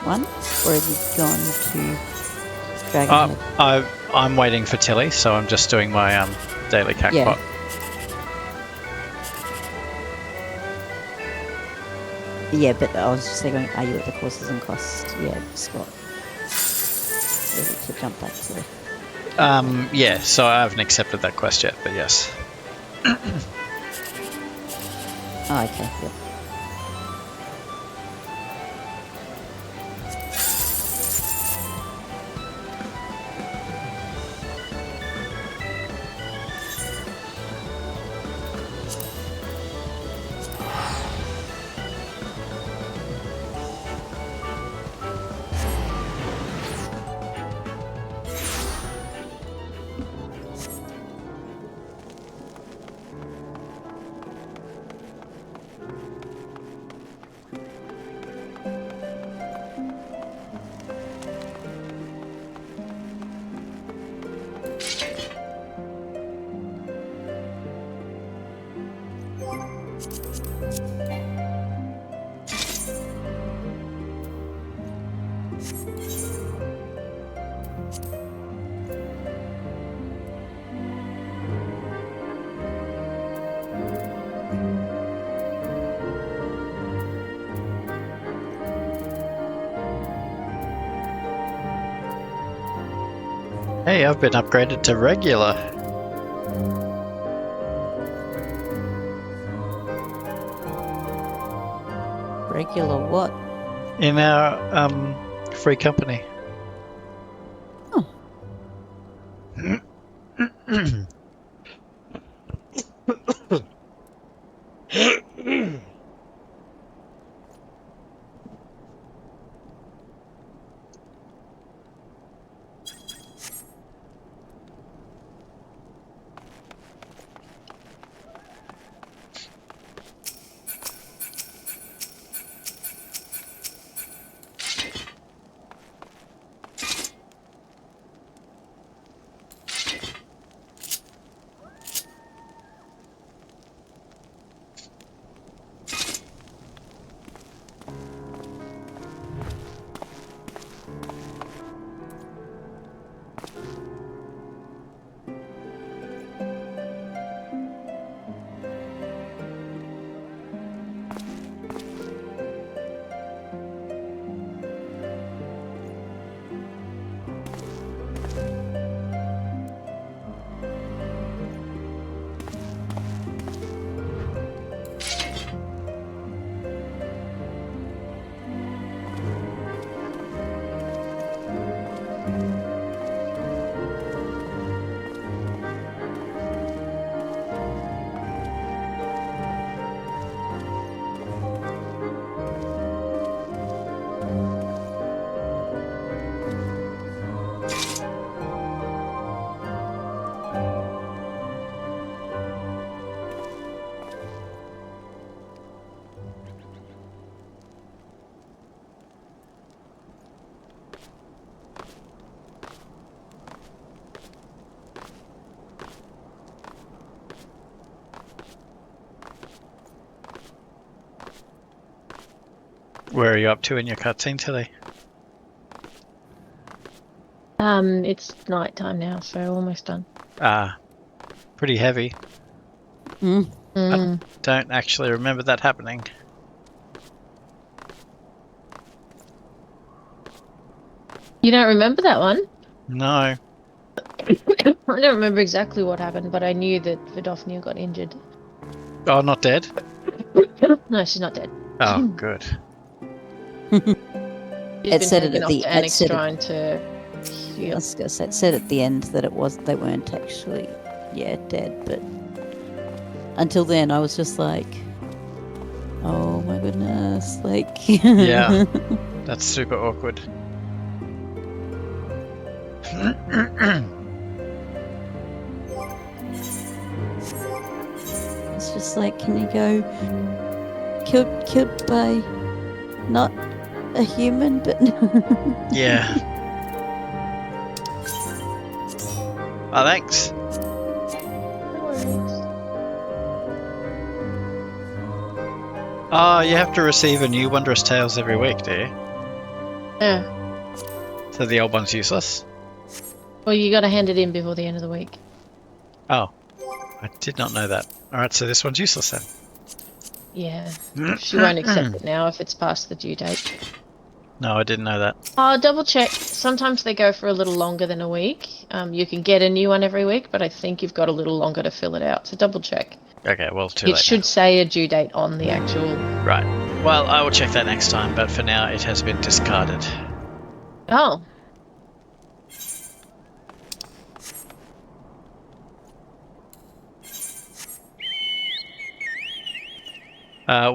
one, or have you gone to Dragonhead? I'm waiting for Tilly, so I'm just doing my daily cackpot. Yeah, but I was just saying, are you at the causes and costs? Yeah, spot. Ready to jump back to the... Yeah, so I haven't accepted that quest yet, but yes. Oh, okay, yep. Hey, I've been upgraded to regular. Regular what? In our free company. Oh. Where are you up to in your cutscene today? It's night time now, so almost done. Pretty heavy. Mm. I don't actually remember that happening. You don't remember that one? No. I don't remember exactly what happened, but I knew that Vidofnia got injured. Oh, not dead? No, she's not dead. Oh, good. She's been taken off to Annex Shrine to heal. I was gonna say, it said at the end that they weren't actually, dead, but until then I was just like, oh my goodness, like. Yeah, that's super awkward. It's just like, can you go killed by not a human, but yeah. Oh, thanks. Oh, you have to receive a new Wondrous Tales every week, do you? Yeah. So the old one's useless? Well, you got to hand it in before the end of the week. Oh, I did not know that. Alright, so this one's useless then. Yeah. She won't accept it now if it's past the due date. No, I didn't know that. I'll double check. Sometimes they go for a little longer than a week. You can get a new one every week, but I think you've got a little longer to fill it out. So double check. Okay, well, too late. It should say a due date on the actual. Right. Well, I will check that next time, but for now it has been discarded. Oh.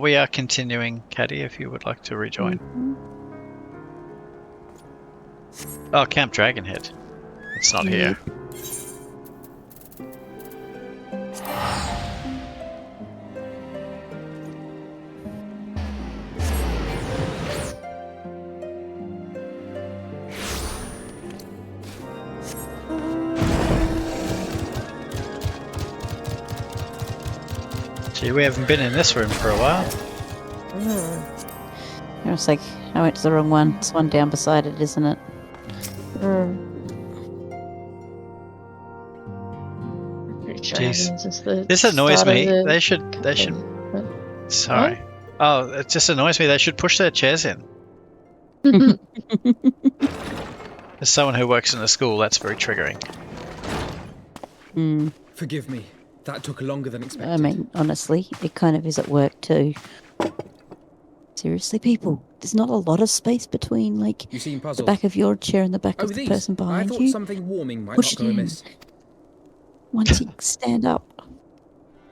We are continuing, Caddy, if you would like to rejoin. Oh, Camp Dragonhead. It's not here. Gee, we haven't been in this room for a while. I was like, I went to the wrong one. It's one down beside it, isn't it? Jeez. This annoys me. They should. Sorry. What? Oh, it just annoys me. They should push their chairs in. As someone who works in a school, that's very triggering. Forgive me. That took longer than expected. I mean, honestly, it kind of is at work too. Seriously, people, there's not a lot of space between, like, You seem the puzzled. back of your chair and the back of the these. person I behind thought you. something warming might Push not go it in. amiss. Once you stand up.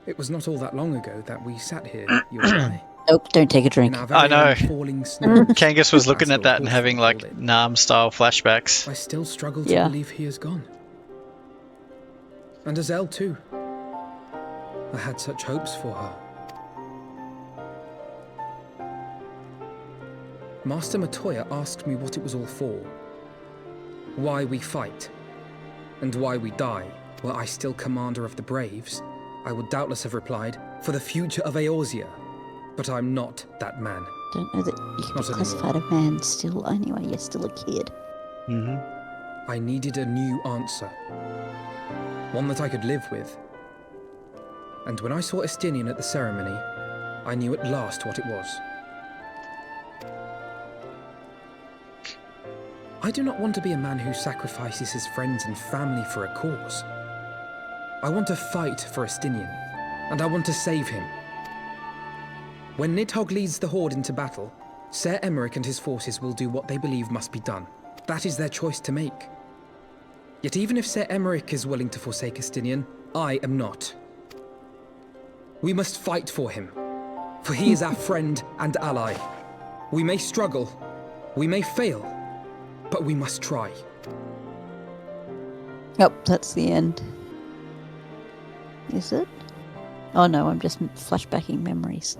It was not all that long ago that we sat here, you and I. Nope, don't take a drink. In our very I know. own falling snow. Kangas was looking As at that and Lord having, like, called it. Nam-style flashbacks. I still struggle to Yeah. believe he is gone. And Azelle too. I had such hopes for her. Master Matoya asked me what it was all for. Why we fight. And why we die. Were I still commander of the Braves, I would doubtless have replied, for the future of Eorzea. But I'm not that man. Don't know that you can be Not classified a man still. Anyway, you're still a kid. I needed a new answer. One that I could live with. And when I saw Estinian at the ceremony, I knew at last what it was. I do not want to be a man who sacrifices his friends and family for a cause. I want to fight for Estinian, and I want to save him. When Nidhogg leads the Horde into battle, Ser Emeric and his forces will do what they believe must be done. That is their choice to make. Yet even if Ser Emeric is willing to forsake Estinian, I am not. We must fight for him, for he is our friend and ally. We may struggle, we may fail, but we must try. Yep, that's the end. Is it? Oh no, I'm just flashbacking memories.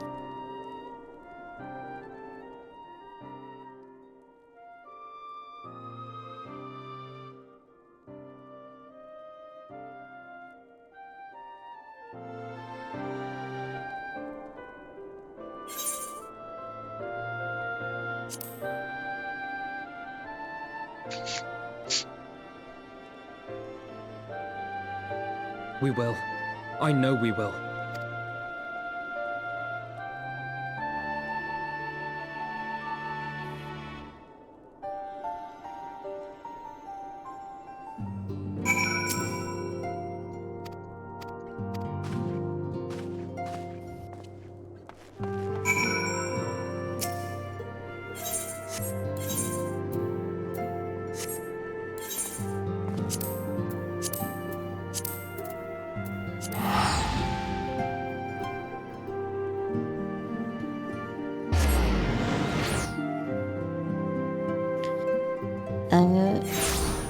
We will. I know we will.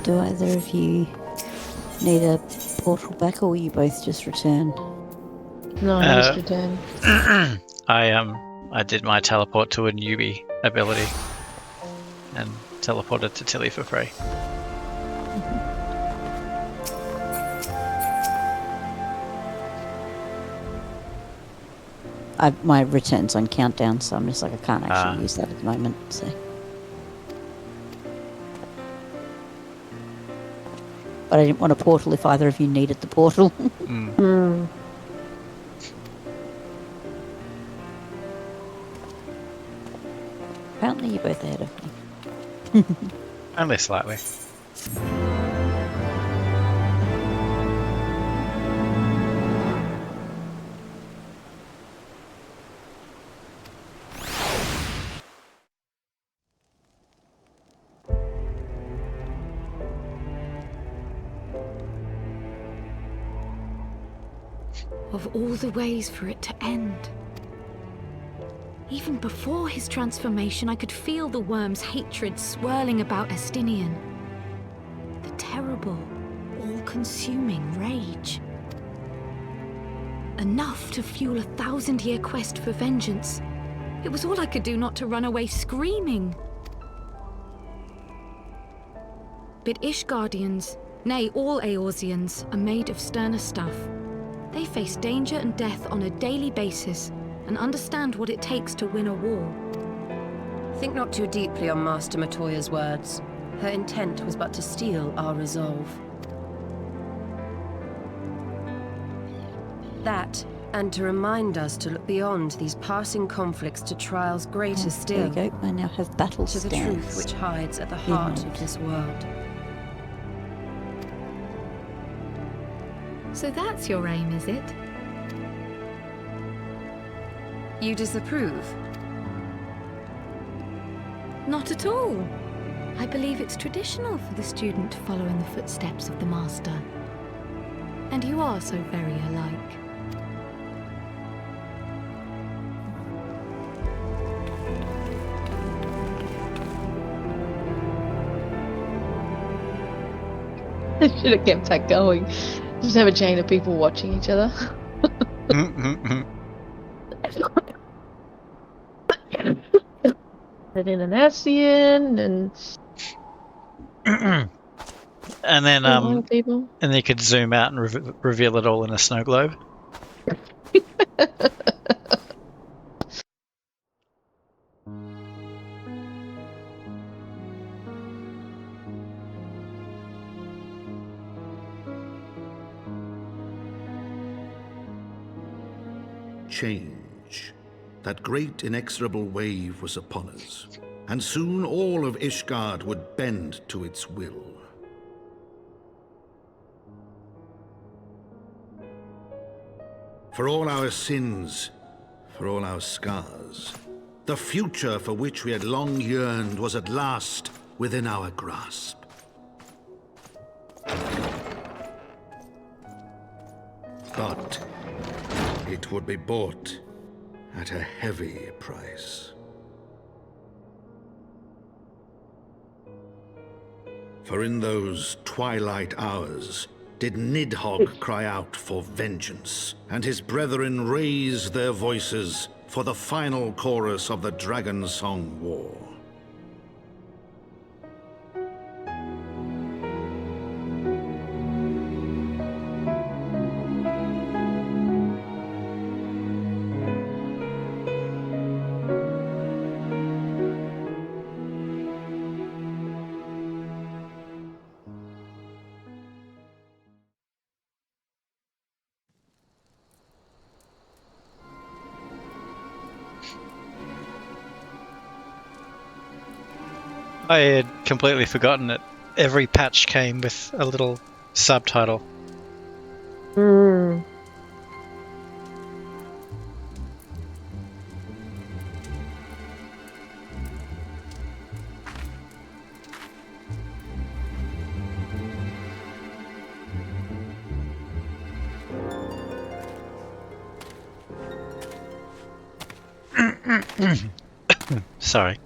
Do either of you need a portal back, or will you both just return? No, I just return. I did my teleport to a newbie ability and teleported to Tilly for free. My return's on countdown, so I'm just like, I can't actually use that at the moment, so. But I didn't want a portal if either of you needed the portal. Apparently you're both ahead of me. Only slightly. Of all the ways for it to end. Even before his transformation, I could feel the worm's hatred swirling about Estinian. The terrible, all-consuming rage. Enough to fuel a 1,000-year quest for vengeance. It was all I could do not to run away screaming. But Ishgardians, nay, all Eorzeans, are made of sterner stuff. They face danger and death on a daily basis, and understand what it takes to win a war. Think not too deeply on Master Matoya's words. Her intent was but to steal our resolve. That, and to remind us to look beyond these passing conflicts to trials greater still. There you go, I now have battle to the stance. truth which hides at the heart of this world. So that's your aim, is it? You disapprove? Not at all. I believe it's traditional for the student to follow in the footsteps of the master. And you are so very alike. I should have kept that going. Just have a chain of people watching each other. And in an ASEAN and then people. and you could zoom out and reveal it all in a snow globe. Change. That great inexorable wave was upon us, and soon all of Ishgard would bend to its will. For all our sins, for all our scars, the future for which we had long yearned was at last within our grasp. But it would be bought at a heavy price. For in those twilight hours did Nidhogg cry out for vengeance, and his brethren raise their voices for the final chorus of the Dragon Song War. I had completely forgotten that every patch came with a little subtitle. Sorry.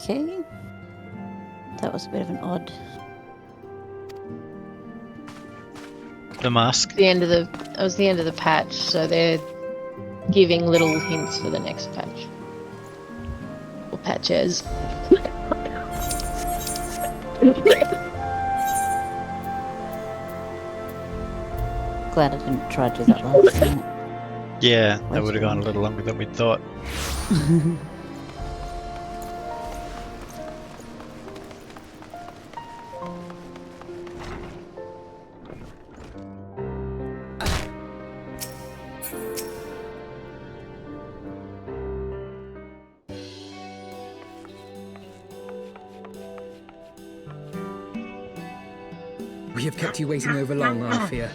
Okay. That was a bit of an odd. The mask. That was the end of the patch, so they're giving little hints for the next patch. Or patches. Glad I didn't try to do that last time. Yeah, that would have gone a little longer than we'd thought. We have kept you waiting over long, I fear.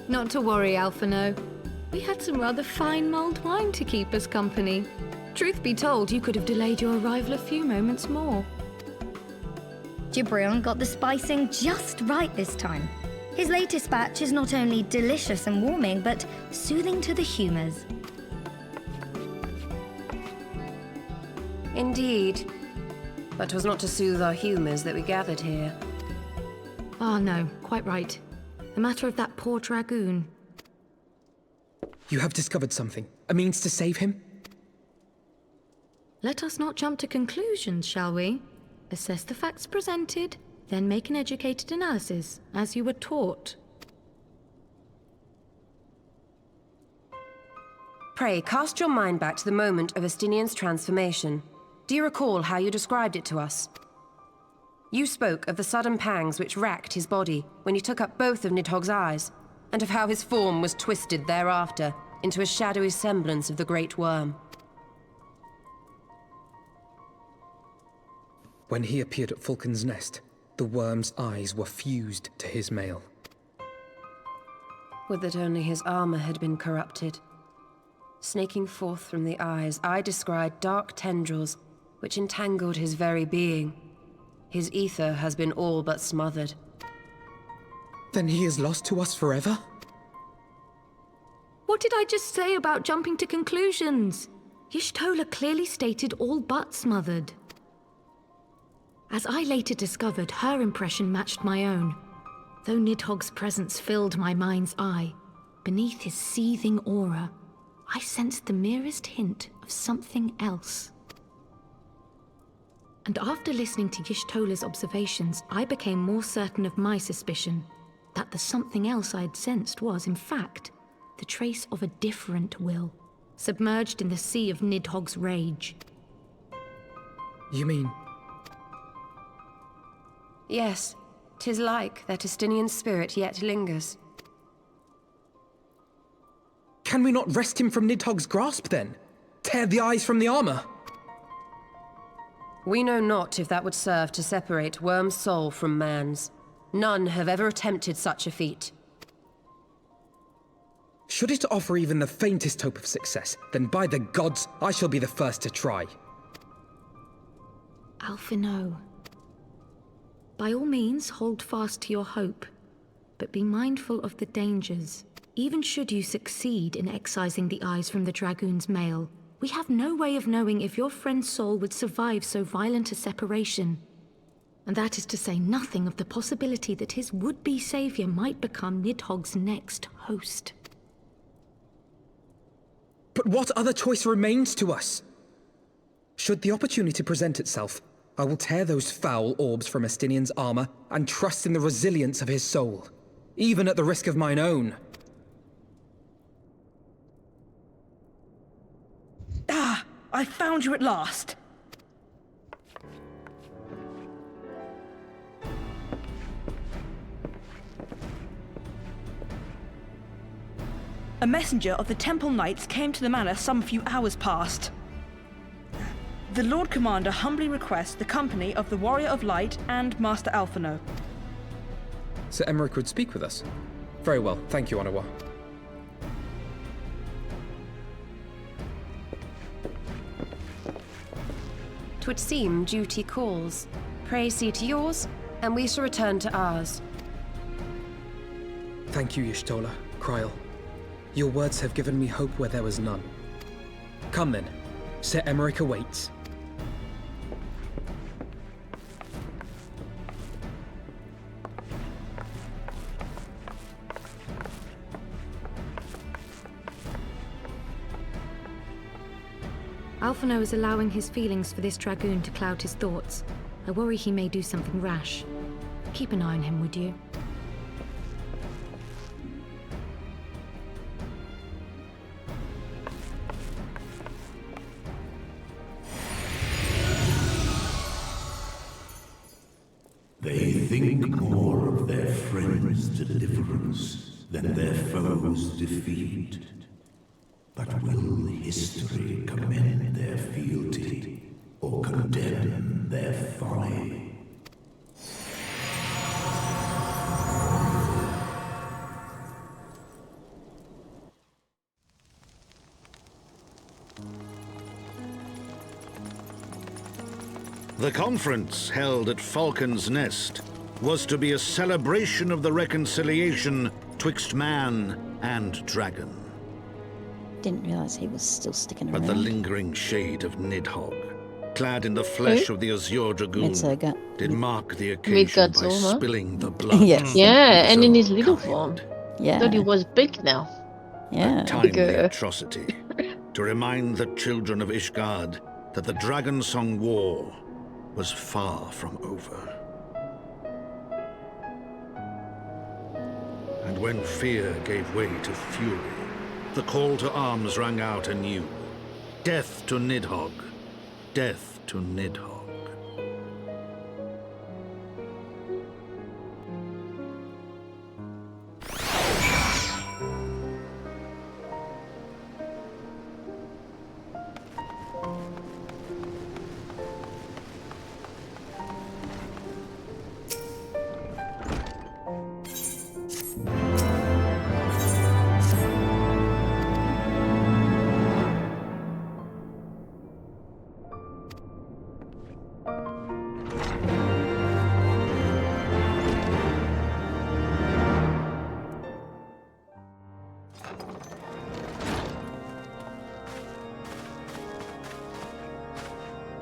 Not to worry, Alphino. We had some rather fine mulled wine to keep us company. Truth be told, you could have delayed your arrival a few moments more. Gibrion got the spicing just right this time. His latest batch is not only delicious and warming, but soothing to the humours. Indeed. But 'twas not to soothe our humours that we gathered here. Ah, no, quite right. The matter of that poor dragoon. You have discovered something. A means to save him? Let us not jump to conclusions, shall we? Assess the facts presented, then make an educated analysis, as you were taught. Pray, cast your mind back to the moment of Estinian's transformation. Do you recall how you described it to us? You spoke of the sudden pangs which racked his body when he took up both of Nidhogg's eyes, and of how his form was twisted thereafter into a shadowy semblance of the Great Worm. When he appeared at Falcon's Nest, the worm's eyes were fused to his mail. Would that only his armor had been corrupted. Snaking forth from the eyes, I descried dark tendrils which entangled his very being. His ether has been all but smothered. Then he is lost to us forever? What did I just say about jumping to conclusions? Y'shtola clearly stated all but smothered. As I later discovered, her impression matched my own. Though Nidhogg's presence filled my mind's eye, beneath his seething aura, I sensed the merest hint of something else. And after listening to Y'shtola's observations, I became more certain of my suspicion that the something else I'd sensed was, in fact, the trace of a different will, submerged in the sea of Nidhogg's rage. You mean? Yes, 'tis like that Estinian spirit yet lingers. Can we not wrest him from Nidhogg's grasp, then? Tear the eyes from the armor? We know not if that would serve to separate Worm's soul from man's. None have ever attempted such a feat. Should it offer even the faintest hope of success, then by the gods, I shall be the first to try. Alphino. By all means, hold fast to your hope, but be mindful of the dangers. Even should you succeed in excising the eyes from the dragoon's mail, we have no way of knowing if your friend's soul would survive so violent a separation. And that is to say nothing of the possibility that his would-be savior might become Nidhogg's next host. But what other choice remains to us? Should the opportunity present itself, I will tear those foul orbs from Estinian's armor and trust in the resilience of his soul, even at the risk of mine own. Ah! I found you at last! A messenger of the Temple Knights came to the manor some few hours past. The Lord Commander humbly requests the company of the Warrior of Light and Master Alphino. Sir Emmerich would speak with us. Very well, thank you, Onawa. 'Twould seem duty calls. Pray see to yours, and we shall return to ours. Thank you, Y'shtola, Kryl. Your words have given me hope where there was none. Come then, Sir Emmerich awaits. Alphino is allowing his feelings for this dragoon to cloud his thoughts. I worry he may do something rash. Keep an eye on him, would you? They think more of their friends' deliverance than their foes' defeat. But will history commend their fealty or condemn their folly? The conference held at Falcon's Nest was to be a celebration of the reconciliation twixt man and dragon. Didn't realise he was still sticking around. But the lingering shade of Nidhogg, clad in the flesh of the Azure Dragoon, did mark the occasion by spilling the blood. Yes. Yeah, and in his little form. Yeah. Thought he was big now. Yeah. A timely atrocity to remind the children of Ishgard that the Dragon Song War was far from over. And when fear gave way to fury, the call to arms rang out anew. Death to Nidhogg. Death to Nidhogg.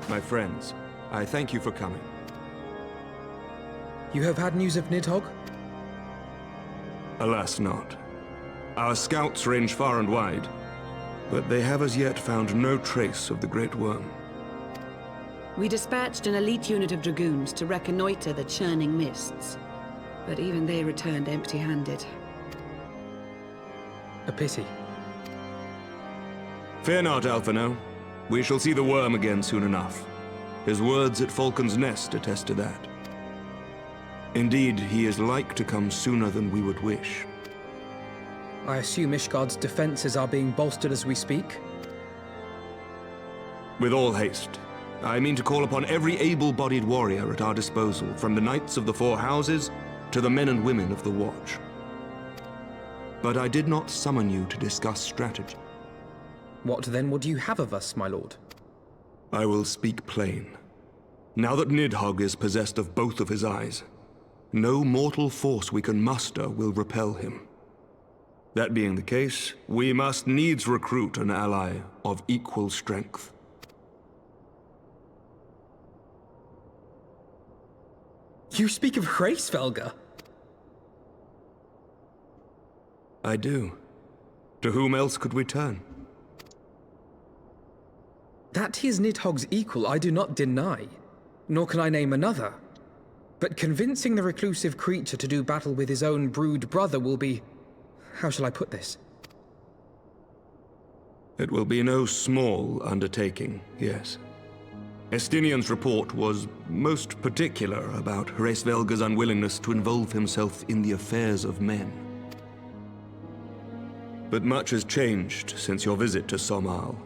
My friends, I thank you for coming. You have had news of Nidhogg? Alas not. Our scouts range far and wide, but they have as yet found no trace of the Great Worm. We dispatched an elite unit of dragoons to reconnoiter the churning mists, but even they returned empty-handed. A pity. Fear not, Alphino. We shall see the worm again soon enough. His words at Falcon's Nest attest to that. Indeed, he is like to come sooner than we would wish. I assume Ishgard's defenses are being bolstered as we speak? With all haste. I mean to call upon every able-bodied warrior at our disposal, from the Knights of the Four Houses to the men and women of the Watch. But I did not summon you to discuss strategy. What then would you have of us, my lord? I will speak plain. Now that Nidhogg is possessed of both of his eyes, no mortal force we can muster will repel him. That being the case, we must needs recruit an ally of equal strength. You speak of Hraesvelgr? I do. To whom else could we turn? That he is Nidhogg's equal, I do not deny, nor can I name another. But convincing the reclusive creature to do battle with his own brood brother will be... how shall I put this? It will be no small undertaking, yes. Estinian's report was most particular about Hraesvelgr's unwillingness to involve himself in the affairs of men. But much has changed since your visit to Somal.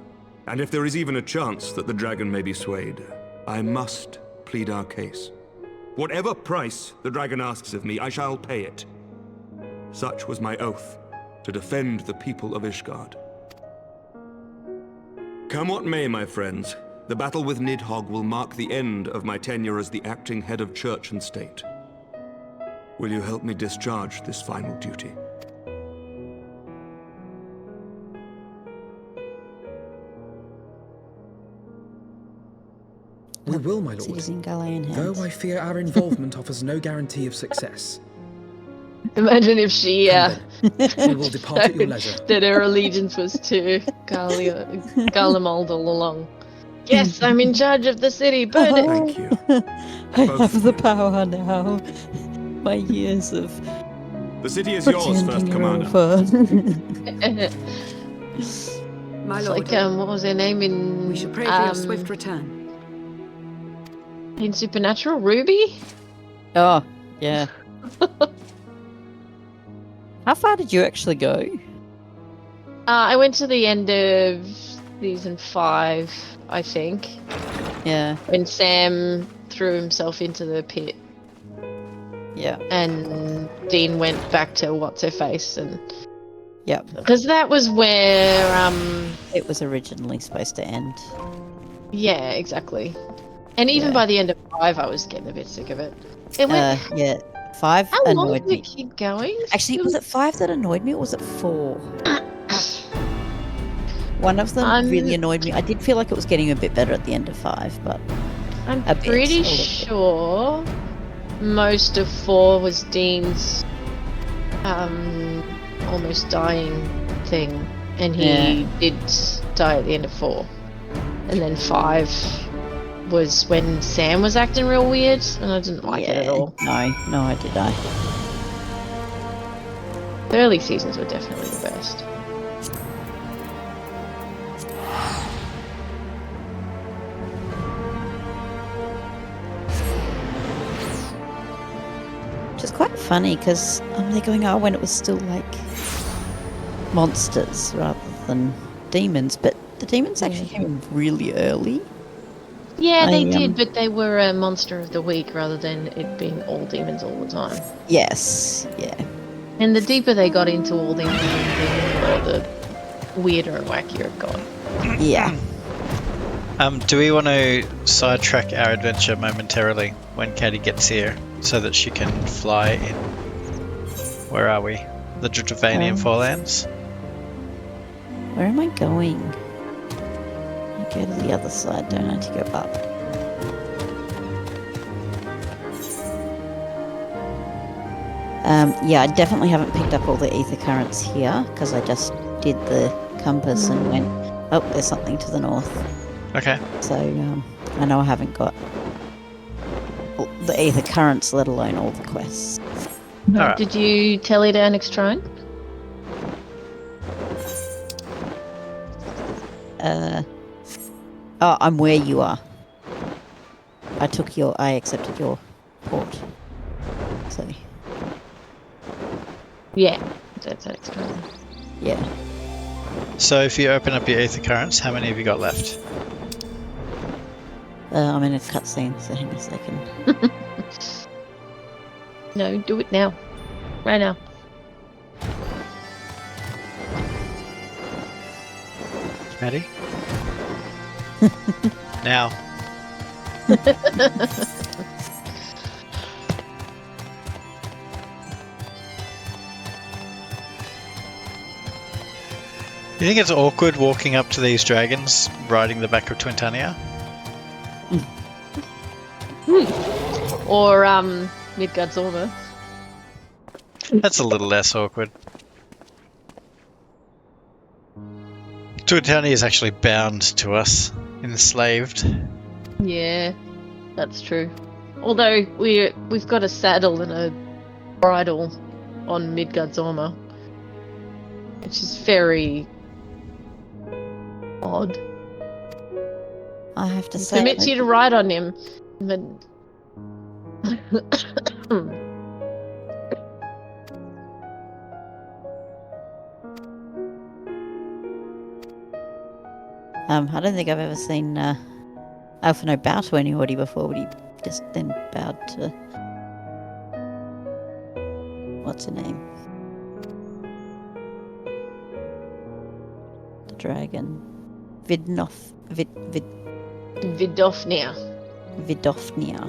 And if there is even a chance that the dragon may be swayed, I must plead our case. Whatever price the dragon asks of me, I shall pay it. Such was my oath, to defend the people of Ishgard. Come what may, my friends, the battle with Nidhogg will mark the end of my tenure as the acting head of church and state. Will you help me discharge this final duty? We will, my lord. Though I fear our involvement offers no guarantee of success. Imagine if she we will depart at your leisure. that her allegiance was to Garlemald all along. Yes, I'm in charge of the city, burn it! Thank you. I have the power now. My years of... The city is yours, First Commander. My It's lord, like, what was her name in... we should pray for your swift return. In Supernatural? Ruby? Oh, yeah. How far did you actually go? I went to the end of season 5, I think. Yeah. When Sam threw himself into the pit. Yeah. And Dean went back to What's-Her-Face and... Yep. Because that was where, It was originally supposed to end. Yeah, exactly. And even by the end of 5, I was getting a bit sick of it. It went. Yeah, 5 How long annoyed did me. it keep going? Actually, was it 5 that annoyed me, or was it 4? One of them really annoyed me. I did feel like it was getting a bit better at the end of 5, but I'm a bit, pretty a little bit. sure most of 4 was Dean's almost dying thing, and he did die at the end of 4. And then 5 was when Sam was acting real weird, and I didn't like it at all. No, I did. The early seasons were definitely the best. Which is quite funny because they're going, when it was still like monsters rather than demons, but the demons actually came in really early. Yeah, they did, but they were a monster of the week rather than it being all demons all the time. Yes, yeah. And the deeper they got into all demons, the more the weirder and wackier it got. Yeah. Do we want to sidetrack our adventure momentarily when Katie gets here so that she can fly in? Where are we? The Dravanian Forelands? Where am I going? I go to the other side, don't I, to go up? Yeah, I definitely haven't picked up all the ether currents here because I just did the compass and went, oh, there's something to the north. Okay. So I know I haven't got the ether currents, let alone all the quests. Right. Did you tele down Extrine? Oh, I'm where you are. I accepted your port. So. Yeah, that's Extrine. Yeah. So if you open up your ether currents, how many have you got left? I'm in a cutscene, so hang on a second. No, do it now. Right now. Maddie? Now. You think it's awkward walking up to these dragons riding the back of Twintania? Or Midgard's Order. That's a little less awkward. Twintania is actually bound to us, enslaved. Yeah, that's true. Although we've got a saddle and a bridle on Midgard's armor, which is very odd. I have to say, Permits you to ride on him, but I don't think I've ever seen Alphino bow to anybody before, but he just then bowed to what's her name? The dragon. Vidofnia. Vidofnia.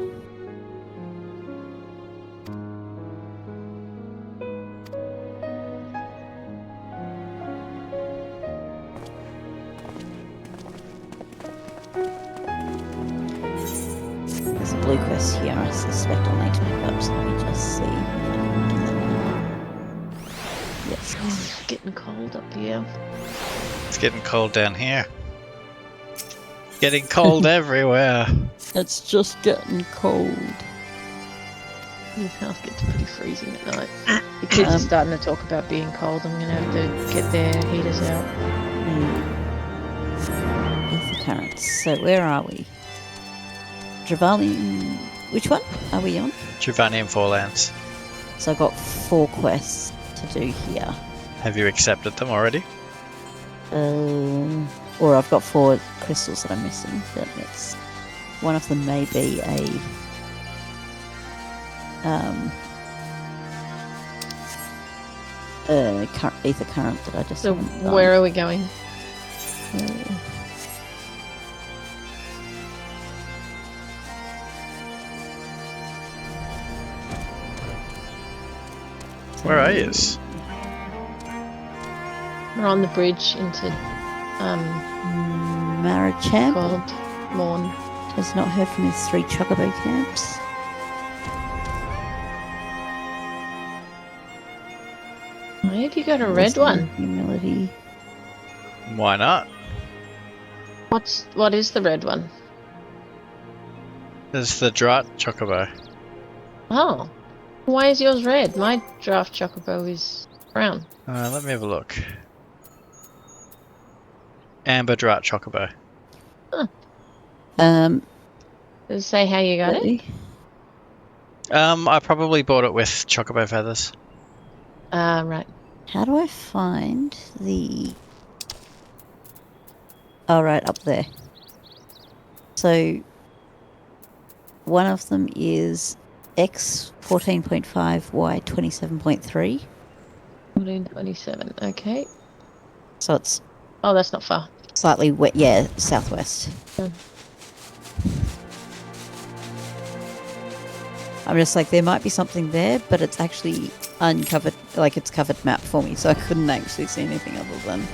There's a blue quest here, I suspect I'll need to pick up, so let me just see if I can do that one. Yes. It's getting cold up here. It's getting cold down here. Getting cold everywhere. It's just getting cold. This house gets pretty freezing at night. The kids are starting to talk about being cold. I'm going to have to get their heaters out. Ether currents. So where are we? Dravani. Which one are we on? Dravanian Forelands. So I've got 4 quests to do here. Have you accepted them already? Or I've got 4 crystals that I'm missing. But it's, one of them may be a ether current that I just. So where are we going? Where are you? We're on the bridge into Marichamp called Morn. has not heard from his 3 chocobo camps. Why have you got a red one? Humility. Why not? What is the red one? There's the Drat Chocobo. Oh. Why is yours red? My draft chocobo is brown. Let me have a look. Amber Drat Chocobo. Huh. Does it say how you got it? I probably bought it with Chocobo feathers. Right. How do I find the... Oh, right, up there. So, one of them is X 14.5, Y 27.3. 1427, okay. So it's... Oh, that's not far. Slightly wet, yeah, southwest. I'm just like, there might be something there, but it's actually uncovered, like it's covered map for me, so I couldn't actually see anything other than...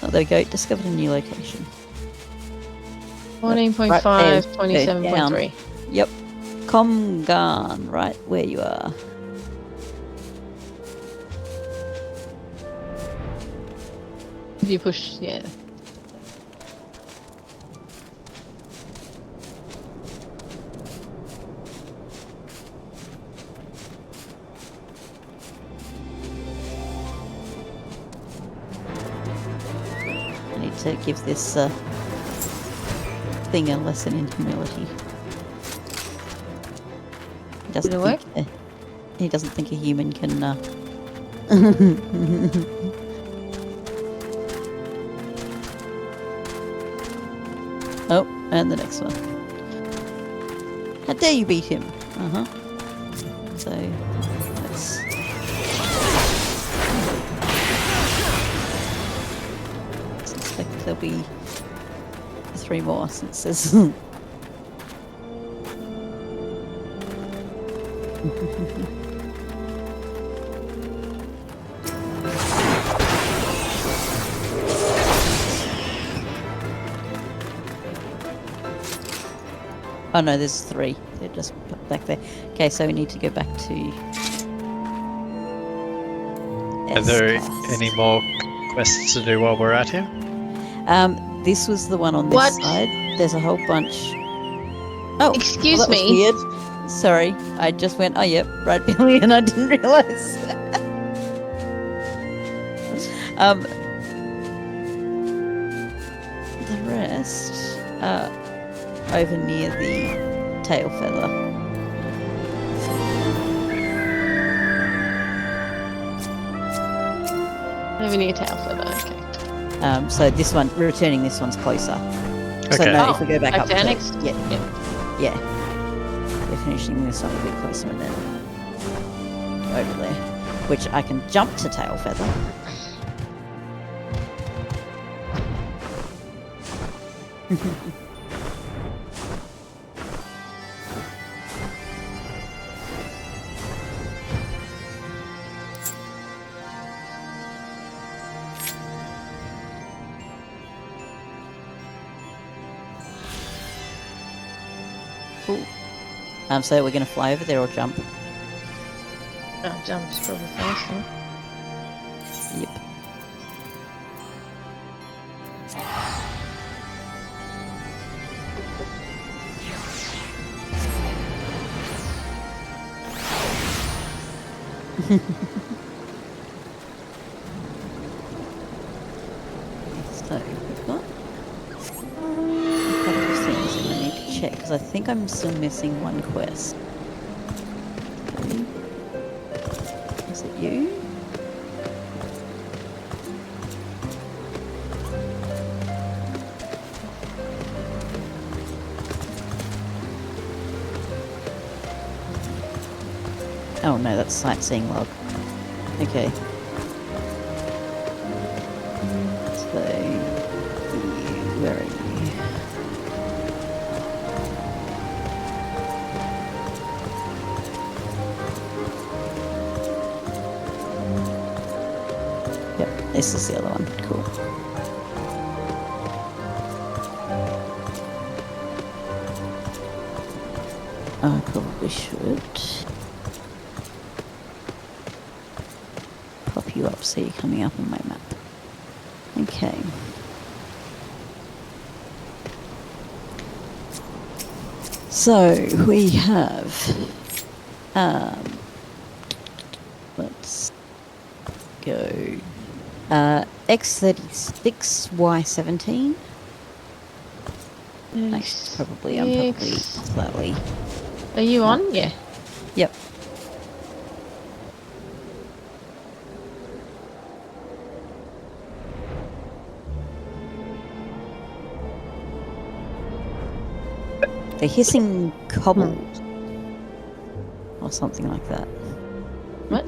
Oh, there we go, discovered a new location. 14.5, right 27.3. Yep. Comgarn, right where you are. If you push, yeah. I need to give this thing a lesson in humility. He doesn't Did it think, he doesn't think a human can... Oh, and the next one. How dare you beat him? Uh-huh. So, let's... I suspect there'll be 3 more since there's... Oh no, there's 3. They're just back there. Okay, so we need to go back to... Are there any more quests to do while we're at here? This was the one on this side. There's a whole bunch... Oh, excuse that was me. Weird. Sorry, I just went, oh yep, right Billy, and I didn't realise. The rest are over near the tail feather. Over near tail feather, okay. So this one, returning this one's closer. So Okay. no, if we go back up down to... next? Yeah. We're finishing this one a bit closer and then over there. Which I can jump to tail feather. Cool. So we're going to fly over there or jump? Jump's probably faster. Yep. So we've got a couple of things that I need to check because I think I'm still missing one quest. Okay. Is it you? Oh no, that's sightseeing log. Okay. So, where are you? this is the other one. Cool. I probably should pop you up so you're coming up on my map. Okay. So we have let's go X36 Y17. Next, probably I'm probably slightly. Are you on? Yeah. Yep. The hissing cobble or something like that. What?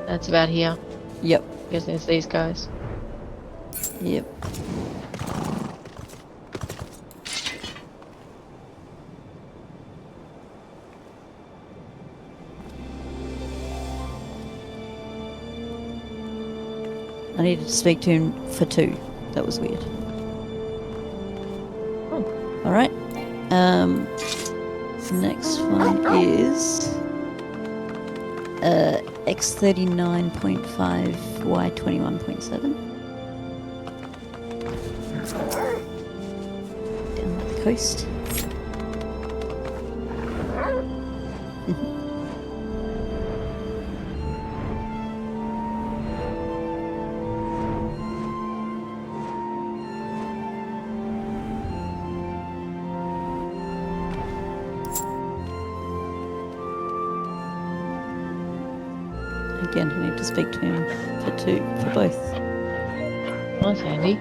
That's about here. Yep. Because there's these guys. Yep. I needed to speak to him for 2. That was weird. Alright. Next one is X39.5 Y21.7. Down at the coast. Again, I need to speak to him for 2, for both. That's handy. I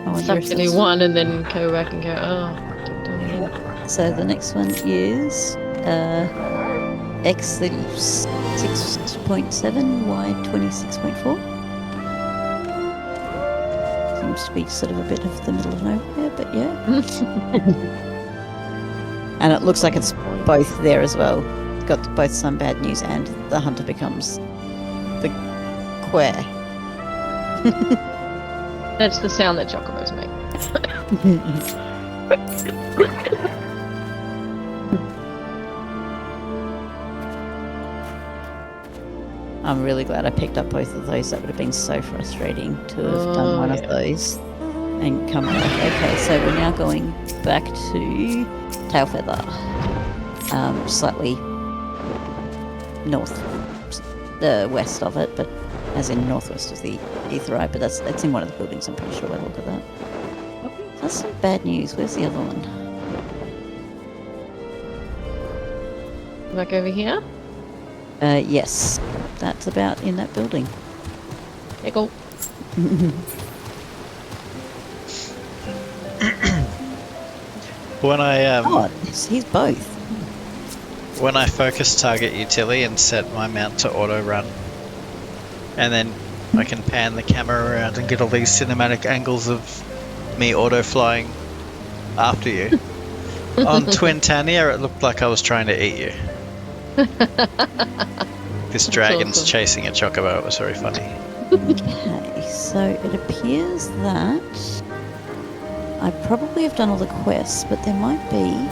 wonder Stop if to do that's- one and then go back and go, oh, do it again. So the next one is X36.7 Y26.4. Seems to be sort of a bit of the middle of nowhere, but yeah. And it looks like it's both there as well. Got both some bad news and the hunter becomes the queer. That's the sound that chocobos make. I'm really glad I picked up both of those. That would have been so frustrating to have done one of those and come back. Okay, so we're now going back to Tailfeather. Slightly north, west of it, but as in northwest of the Aetheryte, but that's in one of the buildings, I'm pretty sure by the look of that. That's some bad news. Where's the other one? Back over here? Yes. That's about in that building. Yeah, cool. When I oh, he's both. When I focus target utility and set my mount to auto run, and then I can pan the camera around and get all these cinematic angles of me auto flying after you. On Twintania, it looked like I was trying to eat you. This dragon's awesome. chasing a chocobo. It was very funny. Okay, so it appears that I probably have done all the quests, but there might be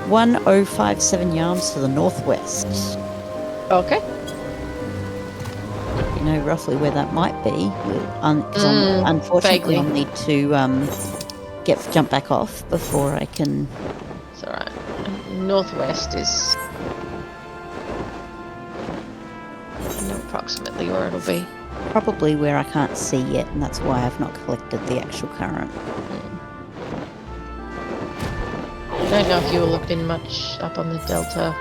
1057 yards to the northwest. Okay. You know roughly where that might be, because unfortunately vaguely. I'll need to jump back off before I can. It's alright. Northwest is approximately where it'll be. Probably where I can't see yet, and that's why I've not collected the actual current. I don't know if you looked in much up on the delta.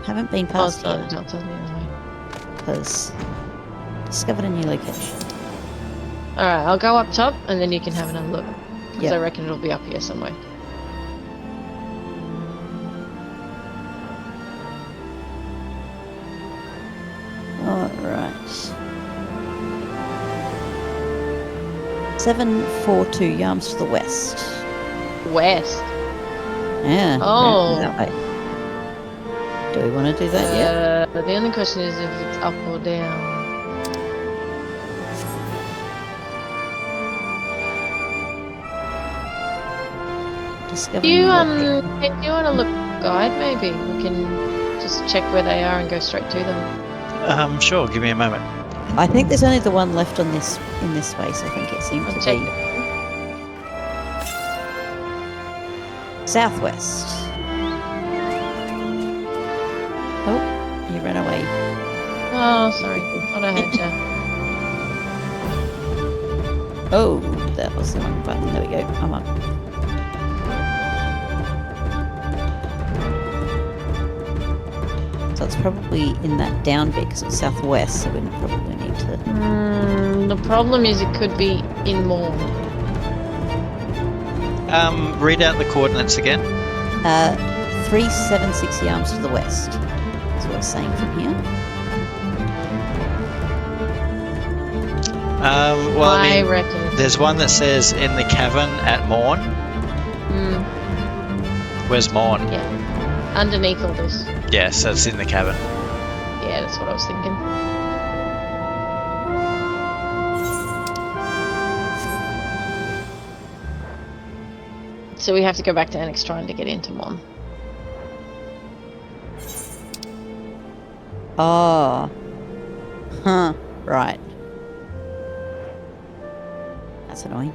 Haven't been past the yet delta the other way. because discovered a new location. Alright, I'll go up top and then you can have another look. Because Yep. I reckon it'll be up here somewhere. Alright. 742 yards to the west. West? Yeah. Oh. That way. Do we want to do that yet? The only question is if it's up or down. Discover Do you new location. hey, do you want to look guide maybe? We can just check where they are and go straight to them. Sure. Give me a moment. I think there's only the one left on this in this space. I think it seemed I'll to check be it. southwest. Oh, you ran away. Oh, sorry. Thought I heard you. Oh, that was the wrong button. There we go. I'm up. So it's probably in that down bit because it's southwest, so we probably need to... The problem is it could be in more. Read out the coordinates again. 376 yards to the west is what it's saying from here. Well, I mean, reckon there's one that says in the cavern at morn. Where's morn? Yeah. Underneath all this. Yeah, so it's in the cavern. Yeah, that's what I was thinking. So we have to go back to Annex trying to get into Mon. Oh. Huh. Right. That's annoying.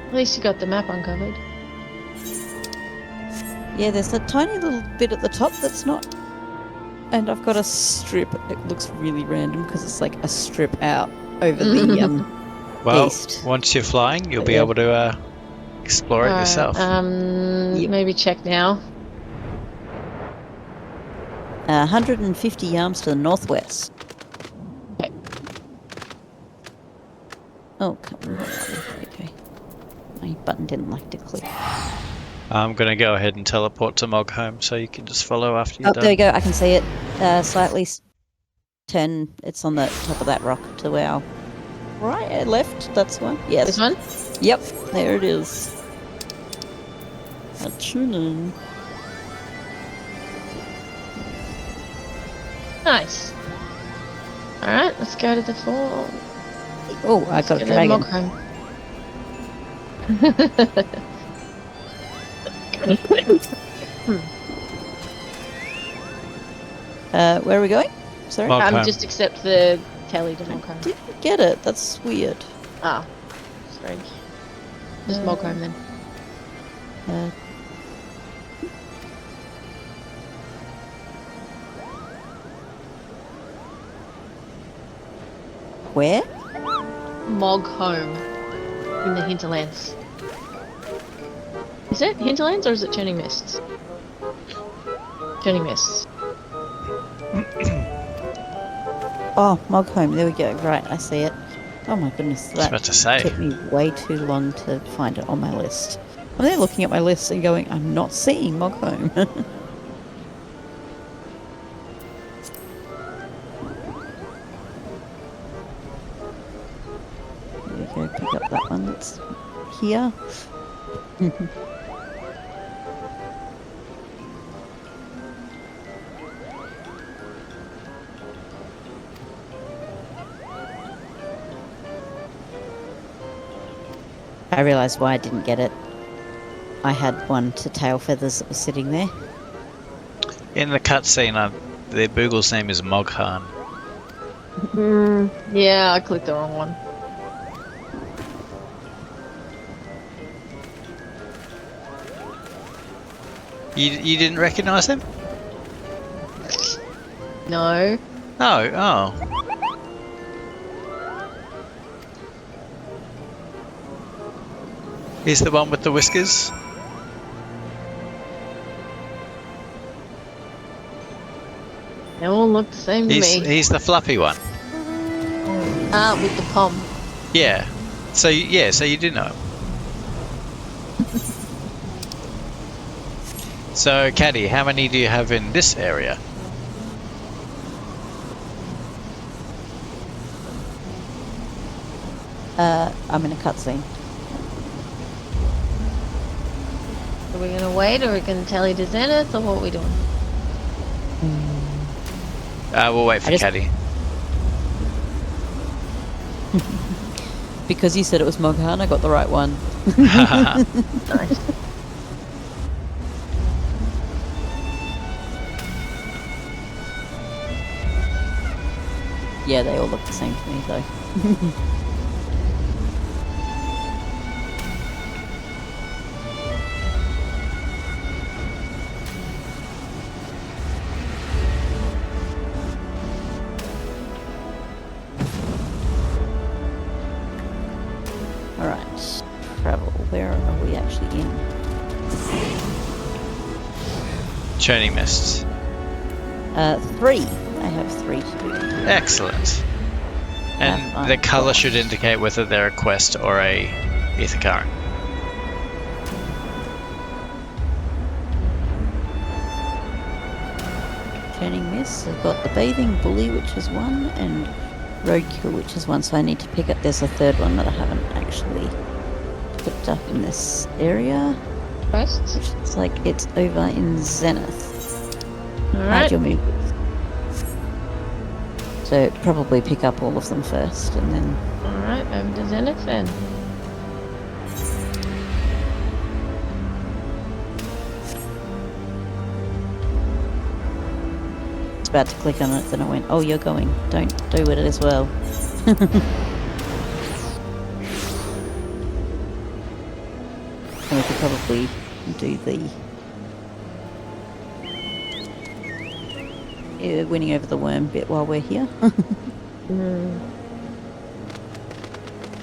At least you got the map uncovered. Yeah, there's a tiny little bit at the top that's not... And I've got a strip. It looks really random because it's like a strip out over the Well, east. once you're flying, you'll be able to explore it yourself. Maybe check now. 150 yards to the northwest. Okay. Oh, come on. Okay. My button didn't like to click. I'm going to go ahead and teleport to Mogholm so you can just follow after you're Oh, done. there you go. I can see it. Slightly turn. It's on the top of that rock to our right, left. That's one. Yes. This one? Yep. There it is. A tuning. Nice. Alright, let's go to the fall. Oh, I got a dragon. Where are we going? Sorry? Just accept the tally to Mogholm. Didn't get it. That's weird. Ah, strange. Just Mogholm then. Where? Mogholm. In the hinterlands. Is it hinterlands or is it Churning Mists? Churning Mists. Oh, Mogholm. There we go. Right, I see it. Oh my goodness, that about to say. took me way too long to find it on my list. I'm there looking at my list and going, I'm not seeing Mogholm. There we go, pick up that one that's here. I realised why I didn't get it. I had one to tail feathers that was sitting there. In the cutscene, the Boogle's name is Moghan. Yeah, I clicked the wrong one. You didn't recognise him? No. No, oh. He's the one with the whiskers? They all look the same to me. He's the fluffy one. Ah, with the pom. Yeah. So you do know him. So, Caddy, how many do you have in this area? I'm in a cutscene. Are we gonna wait, or are we gonna tally to Zenith, or what are we doing? We'll wait for Caddy. Because you said it was Moghan, I got the right one. Nice. Yeah, they all look the same to me though. Alright, travel. Where are we actually in? Churning mists. 3. I have 3 to do. Excellent. And the colour should indicate whether they're a quest or a ether current. Turning Mist. I've got the Bathing Bully, which is 1, and Roadkill, which is 1. So I need to pick up. There's a third one that I haven't actually picked up in this area. Quests? Which looks like it's over in Zenith. Alright. Your move. So probably pick up all of them first, and then. Alright, over to Zenith then. About to click on it, then I went, oh, you're going. Don't do it as well. And we could probably do the winning over the worm bit while we're here.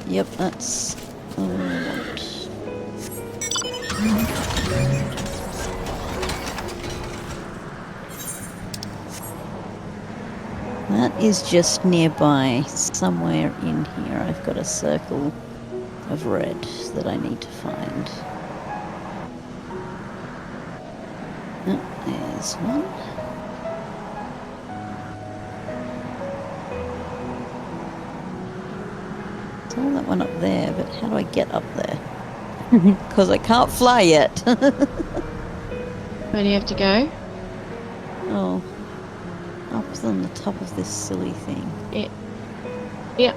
Yep, that's all I want. That is just nearby, somewhere in here. I've got a circle of red that I need to find. Oh, there's one. There's all that one up there, but how do I get up there? Because I can't fly yet. Where do you have to go? Oh. Up on the top of this silly thing. Yeah. Yeah.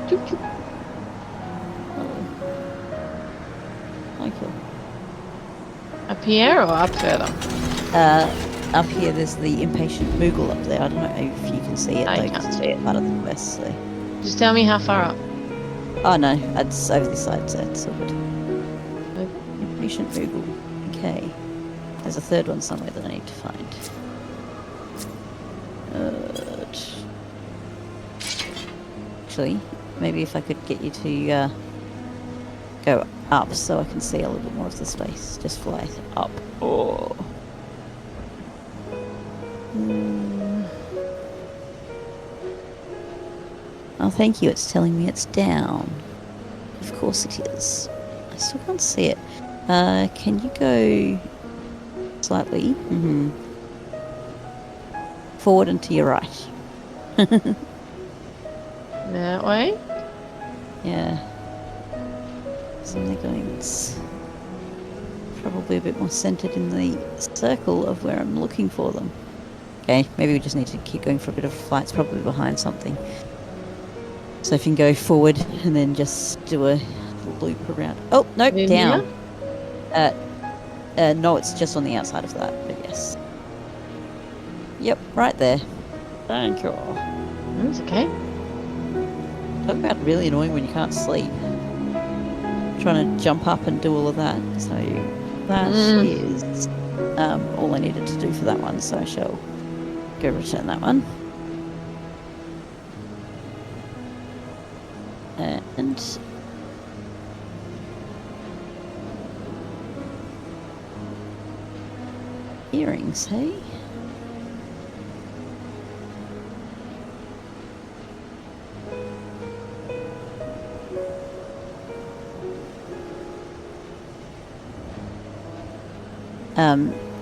Choop, choop. Okay. Up here or up further? Up here there's the impatient Moogle up there. I don't know if you can see it. I can't see it. Part of the quest, so. Just tell me how far up. Oh no, it's over this side, so it's all good. Impatient Moogle. Okay. There's a third one somewhere that I need to find. Actually, maybe if I could get you to go up so I can see a little bit more of the space. Just fly up. Oh. Oh, thank you. It's telling me it's down. Of course it is. I still can't see it. Can you go slightly? Forward and to your right. That way? Yeah. So they're going, it's probably a bit more centered in the circle of where I'm looking for them. Okay, maybe we just need to keep going for a bit of a flight. It's probably behind something. So if you can go forward and then just do a loop around. Oh, nope, down. No, it's just on the outside of that, but yes. Yep, right there. Thank you. That's okay. Talk about really annoying when you can't sleep. Trying to jump up and do all of that. So that is all I needed to do for that one. So I shall go return that one. And earrings, hey?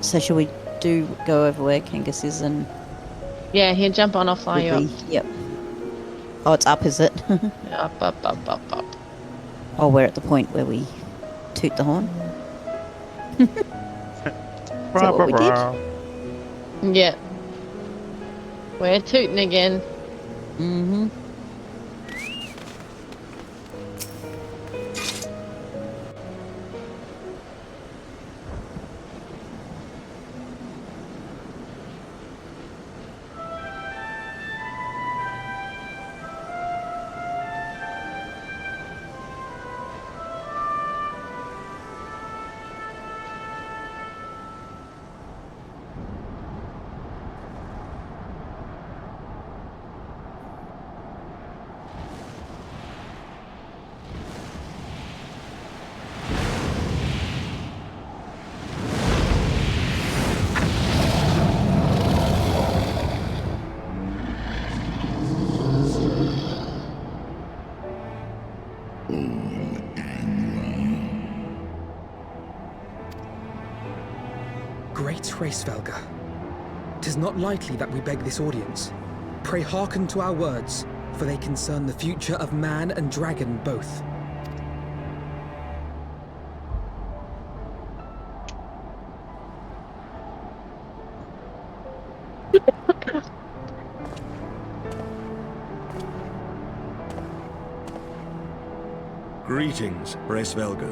So shall we go over where Kangas is and... Yeah, here, jump on, I'll fly you up. Yep. Oh, it's up, is it? Up. Oh, we're at the point where we toot the horn. Is that what we did? Yeah. We're tooting again. Mm-hmm. Great Hraesvelga, 'tis not lightly that we beg this audience. Pray hearken to our words, for they concern the future of man and dragon both. Greetings, Hraesvelga.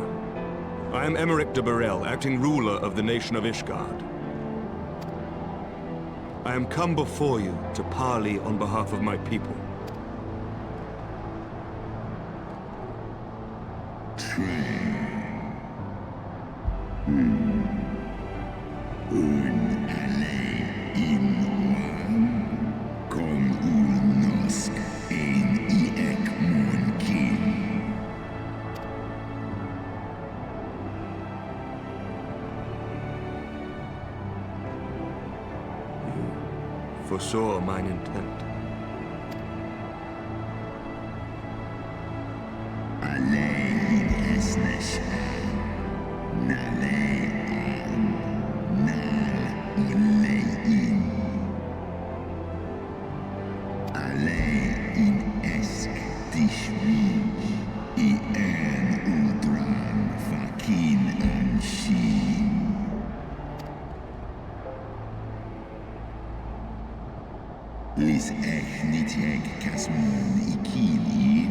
I am Emeric de Burrell, acting ruler of the nation of Ishgard. I am come before you to parley on behalf of my people. Foresaw mine intent. Lis echnitieg casmon ikini,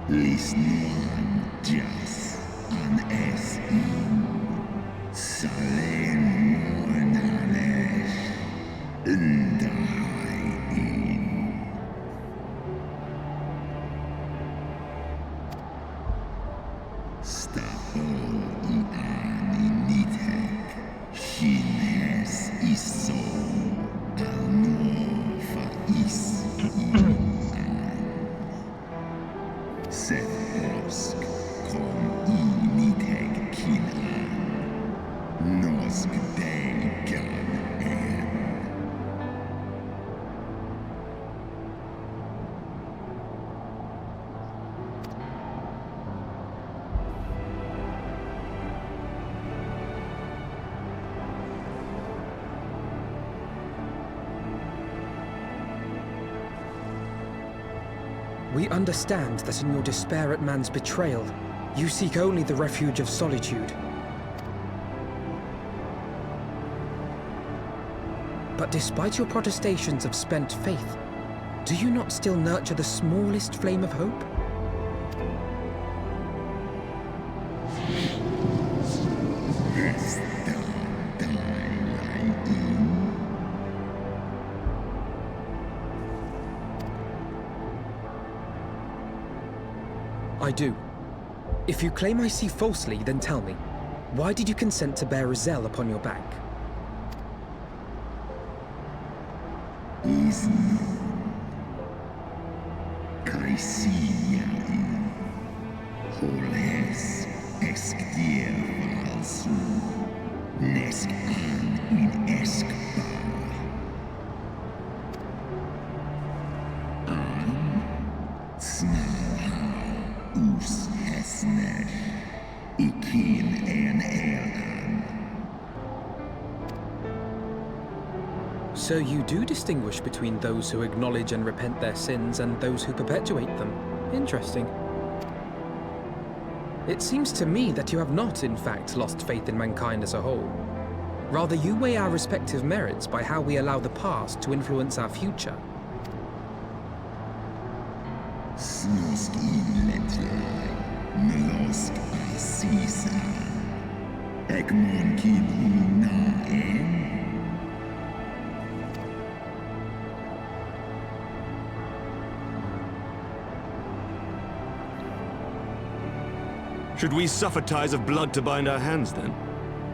lis nuan jas an es in, salen moen halesh, undahai in. Stahol I ani nithek, shin hes iso, al nuo fa is in an. Set osk kom I nithek kin an, nosk delgan en. We understand that in your despair at man's betrayal, you seek only the refuge of solitude. But despite your protestations of spent faith, do you not still nurture the smallest flame of hope? I do. If you claim I see falsely, then tell me, why did you consent to bear Rizel upon your back? So you do distinguish between those who acknowledge and repent their sins and those who perpetuate them. Interesting. It seems to me that you have not, in fact, lost faith in mankind as a whole. Rather, you weigh our respective merits by how we allow the past to influence our future. Snosk in Letly, Melosk I Sisa, Ekmon Kid Una Should we suffer ties of blood to bind our hands, then?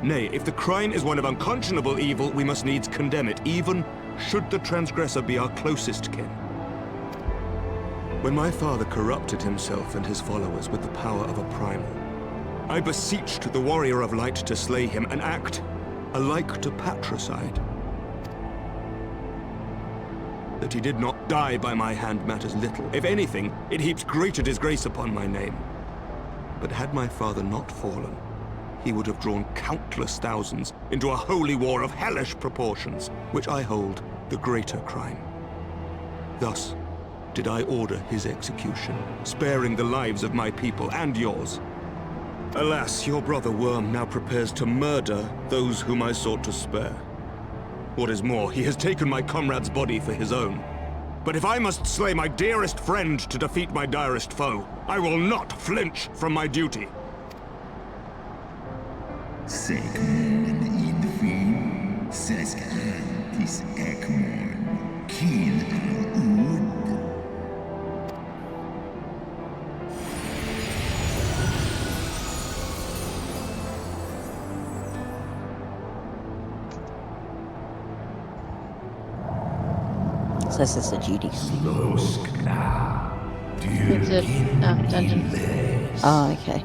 Nay, if the crime is one of unconscionable evil, we must needs condemn it, even should the transgressor be our closest kin. When my father corrupted himself and his followers with the power of a primal, I beseeched the warrior of light to slay him, an act alike to patricide. That he did not die by my hand matters little. If anything, it heaps greater disgrace upon my name. But had my father not fallen, he would have drawn countless thousands into a holy war of hellish proportions, which I hold the greater crime. Thus did I order his execution, sparing the lives of my people and yours. Alas, your brother Worm now prepares to murder those whom I sought to spare. What is more, he has taken my comrade's body for his own. But if I must slay my dearest friend to defeat my direst foe, I will not flinch from my duty. Sekmon Idfin, Sesk Antis Ekmon, Kin Al-Ud. So this is a duty. It's a dungeon. Oh, okay.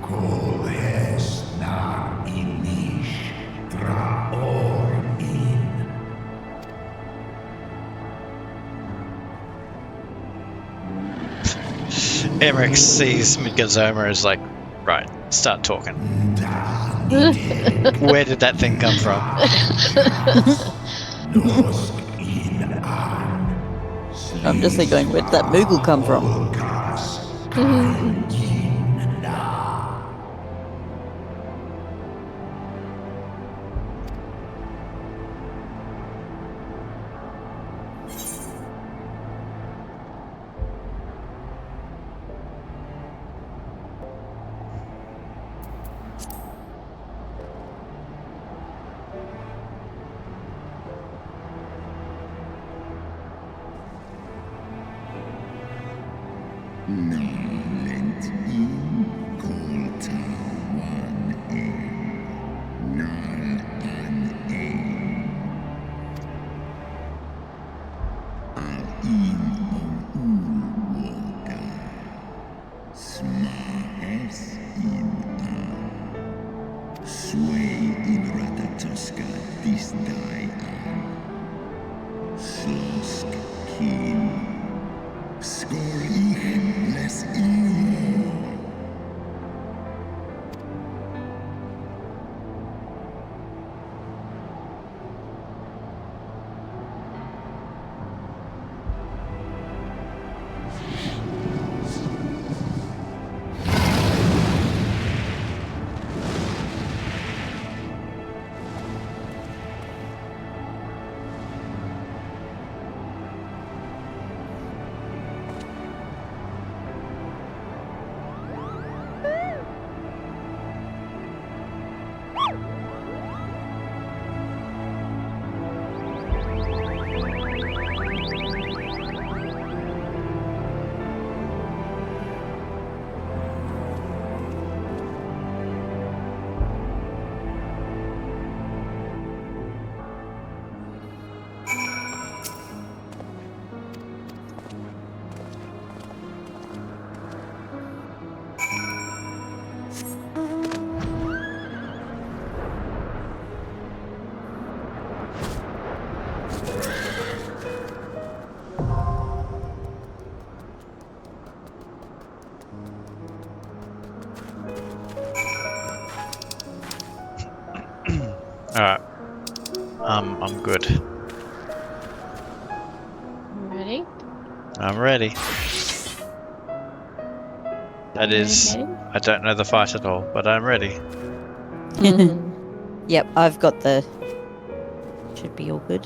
Emmerich sees Midgazoma as like, right, start talking. Where did that thing come from? I'm just like going, where did that Moogle come from? Nalent in Kolta 1A. Nal an Al in Ulwoda. Smahes in Sway in Ratatoska this die Slosk kin. Skor ich les imo. Alright. I'm good. Ready? I'm ready. That is, Okay. I don't know the fight at all, but I'm ready. Yep, I've got the Should be all good.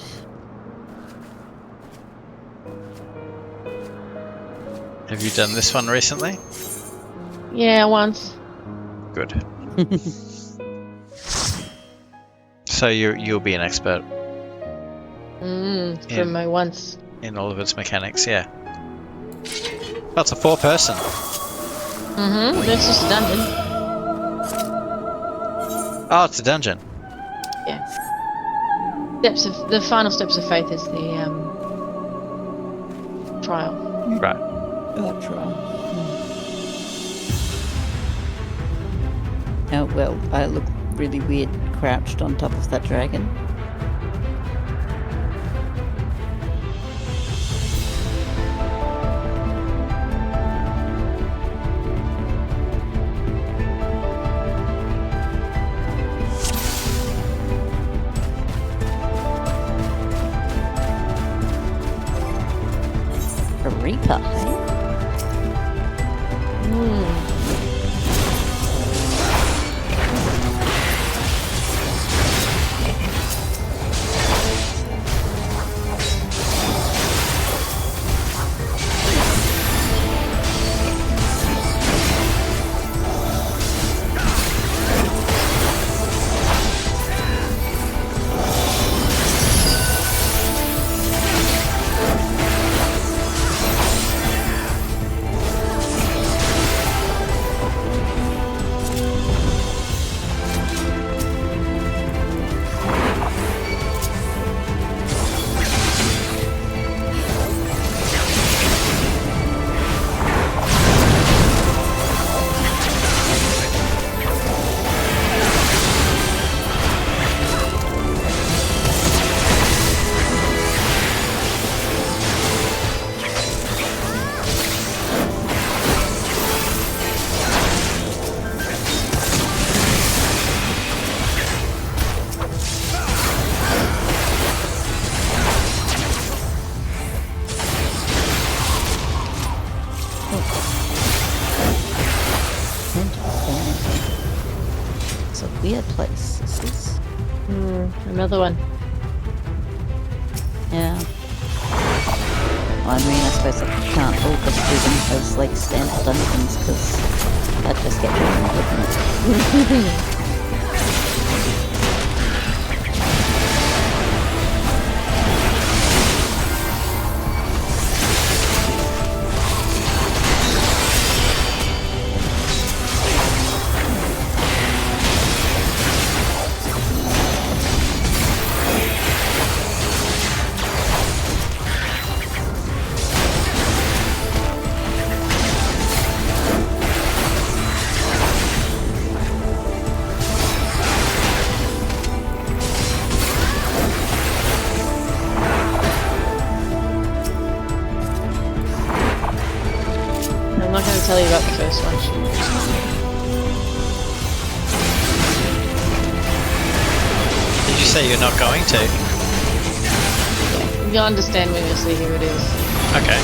Have you done this one recently? Yeah, once. Good. So you'll be an expert From my once. in all of its mechanics, yeah. That's a 4-person. That's just a dungeon. Oh, it's a dungeon. Yeah. The final steps of faith is the trial. Right. Trial. Oh well, I look really weird crouched on top of that dragon. A reaper, hey? It's a weird place, this is. Another one. Yeah. Well, I mean, I suppose I can't focus do them as like standard dungeons because I'd just get boring, wouldn't it? I'm not going to tell you about the first one. Did you say you're not going to? You'll understand when you see who it is. Okay.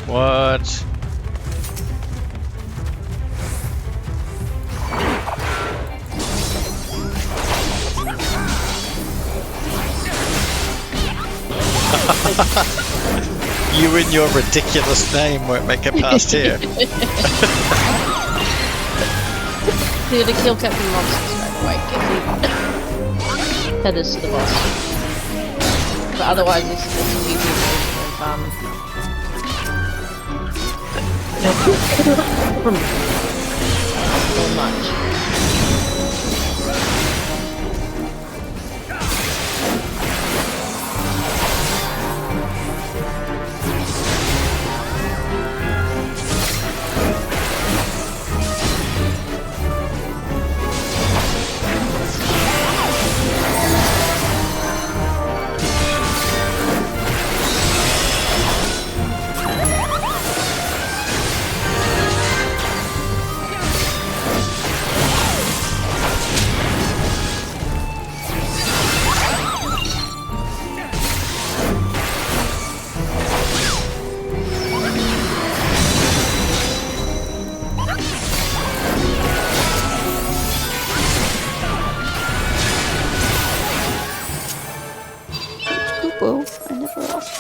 What? You and your ridiculous name won't make it past here. Here to kill Captain Monsters right away. Get the feathers to the boss. But otherwise, it's an easy version of so much.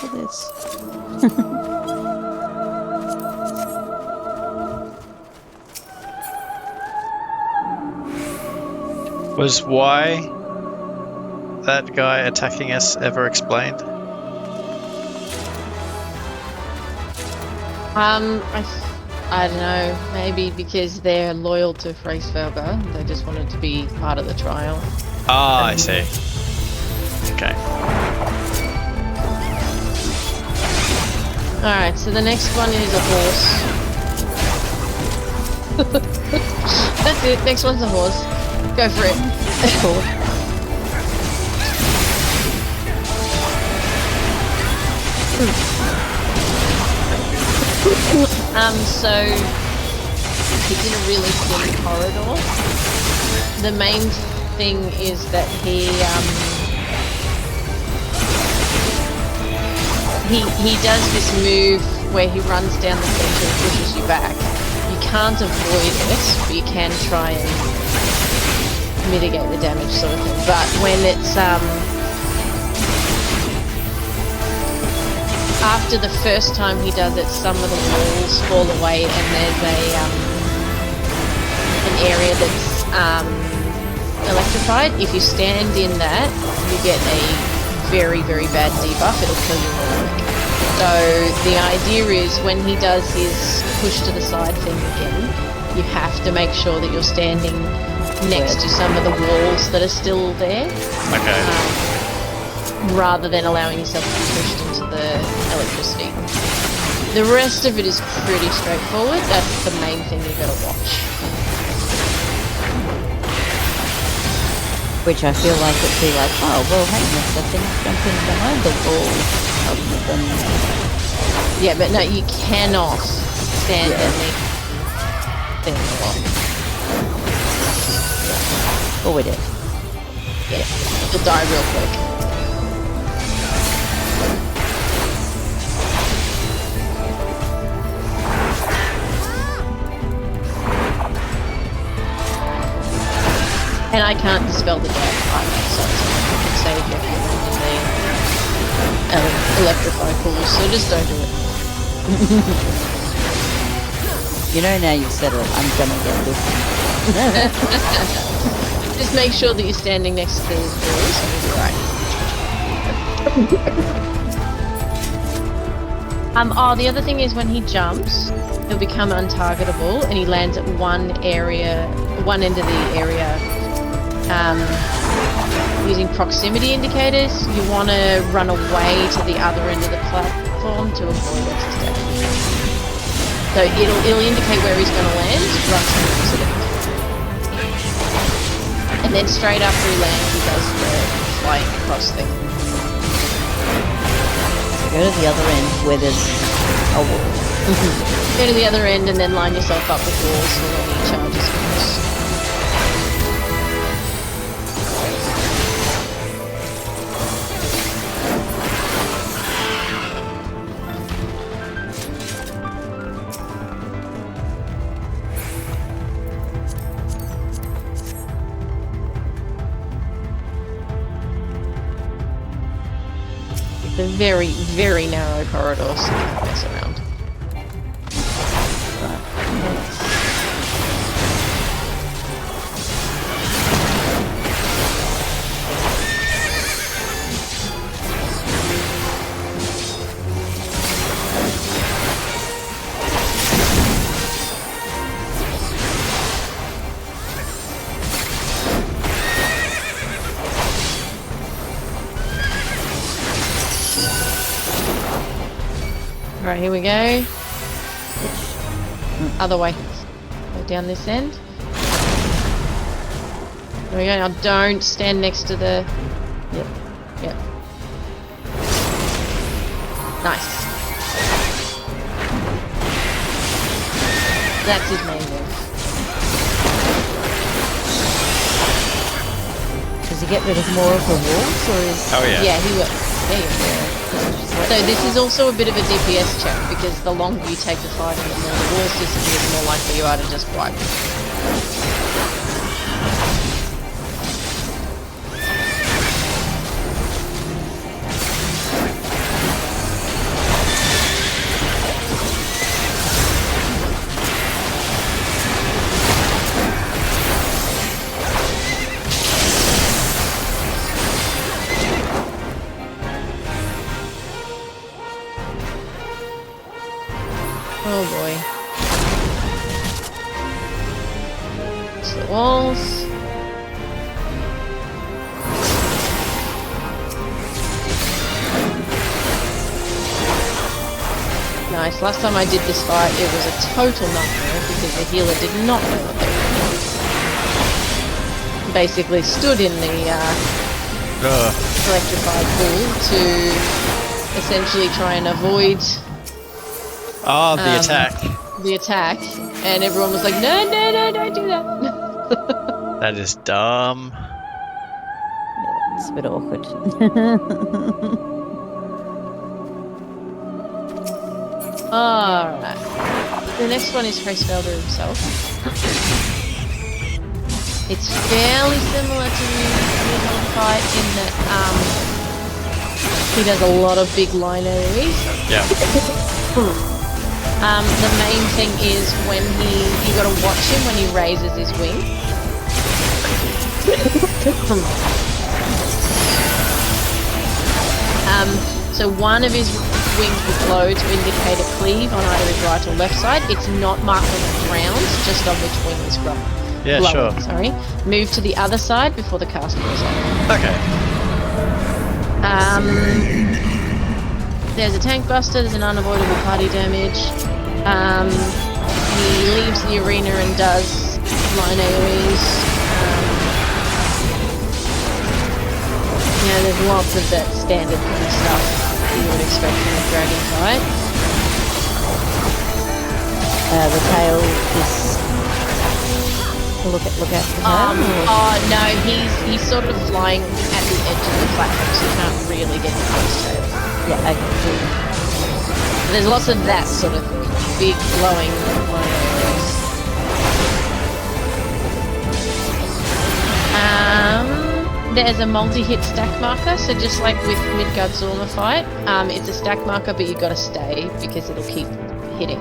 for this. Was why that guy attacking us ever explained? I don't know. Maybe because they're loyal to Freysfelger, they just wanted to be part of the trial. Ah, I see. Okay. Alright, so the next one is a horse. That's it, next one's a horse. Go for it. So he's in a really thin corridor. The main thing is that he does this move where he runs down the center and pushes you back. You can't avoid it, but you can try and mitigate the damage sort of thing. But when it's after the first time he does it, some of the walls fall away and there's an area that's electrified. If you stand in that, you get a very, very bad debuff. It'll kill you real quick. So the idea is when he does his push to the side thing again, you have to make sure that you're standing next to some of the walls that are still there. Okay. Rather than allowing yourself to be pushed into the electricity. The rest of it is pretty straightforward. That's the main thing you've got to watch. Which I feel like it'd be like, oh, well, hang on a second, jump in behind the wall. Other than... Yeah, but no, you cannot stand underneath things a lot. Oh, we did. Yeah, you'll die real quick. And I can't dispel the dark either, so I can save you if you're in the electrify pools, so just don't do it. You know, now you've said it, I'm gonna get this. Just make sure that you're standing next to the walls and you'll be right. Oh, the other thing is when he jumps, he'll become untargetable and he lands at one end of the area. Using proximity indicators, you want to run away to the other end of the platform to avoid extra damage. So it'll indicate where he's going to land, run towards it. And then straight after he lands, he does the flying across thing. So go to the other end where there's a wall. Go to the other end and then line yourself up with walls for when he charges across. It's a very, very narrow corridor, so you can't mess around. Alright, here we go. Other way. Go down this end. There we go. Now don't stand next to the... Yep. Nice. That's his main move. Does he get rid of more of the walls, or is... Oh yeah. Yeah, he will. Yeah. So this is also a bit of a DPS check, because the longer you take to fight him, the more the walls disappear, the more likely you are to just wipe. against the walls. Nice. Last time I did this fight, it was a total nightmare because the healer did not know what they were doing. Basically stood in the electrified pool to essentially try and avoid the attack. The attack, and everyone was like, no, don't do that. That is dumb. Yeah, it's a bit awkward. Alright. The next one is Hraesvelder himself. It's fairly similar to the original fight in that he does a lot of big line AoEs. Yeah. The main thing is when you gotta watch him when he raises his wing. So one of his wings will glow to indicate a cleave on either his right or left side. It's not marked on the ground, just on which wing is glowing. Yeah, sure. Sorry. Move to the other side before the cast goes on. Okay. There's a tank buster, there's an unavoidable party damage. He leaves the arena and does line AoEs. There's lots of that standard kind of stuff you would expect from a dragon fight. The tail is... Look out for the tail? No, he's sort of flying at the edge of the platform, so you can't really get the first tail. Yeah, okay. There's lots of that sort of thing. Big glowing flames. There's a multi-hit stack marker, so just like with Midgard's Zorma fight, it's a stack marker, but you've got to stay because it'll keep hitting.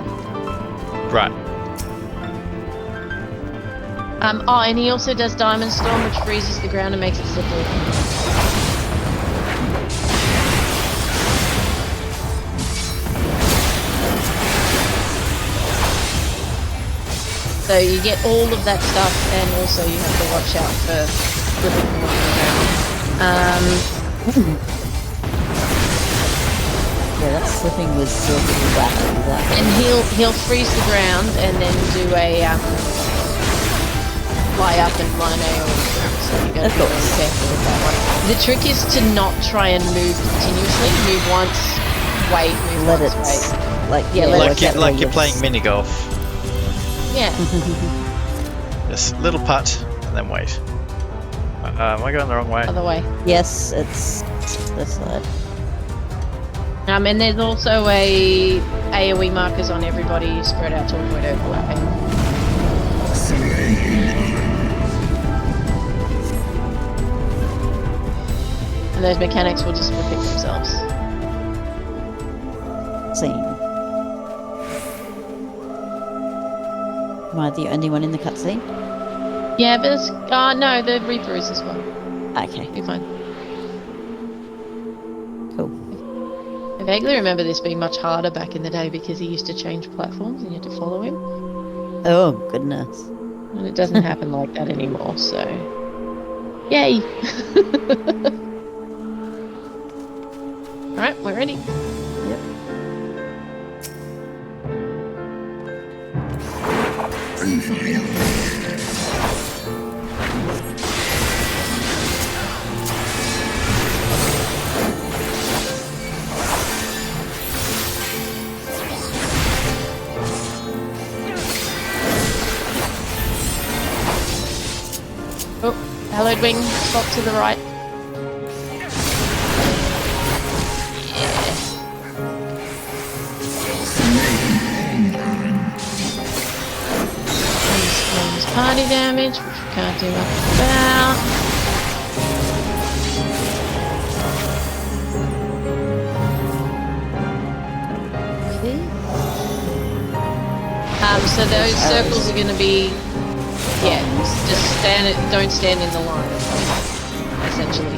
Right. And he also does Diamond Storm, which freezes the ground and makes it slippery. So you get all of that stuff, and also you have to watch out for slipping along the ground. Yeah, that slipping was sort of that. And he'll freeze the ground and then do a fly up and line AoE. So you got to be really careful with that one. The trick is to not try and move continuously. Move once, wait, move once, wait. Like you're playing mini golf. Yeah. Just little putt and then wait. Am I going the wrong way? Other way. Yes, it's this side. And there's also a AoE markers on everybody spread out to avoid overlapping. And those mechanics will just repeat themselves. Scene. Am I the only one in the cutscene? Yeah, but it's... no, the Reaper is as well. Okay. You're fine. Cool. I vaguely remember this being much harder back in the day because he used to change platforms and you had to follow him. Oh, goodness. And it doesn't happen like that anymore, so... Yay! Alright, we're ready. Yep. Oh, hallowed wing, swap to the right. Party damage, which we can't do much about. So those circles are going to be, just don't stand in the line, essentially.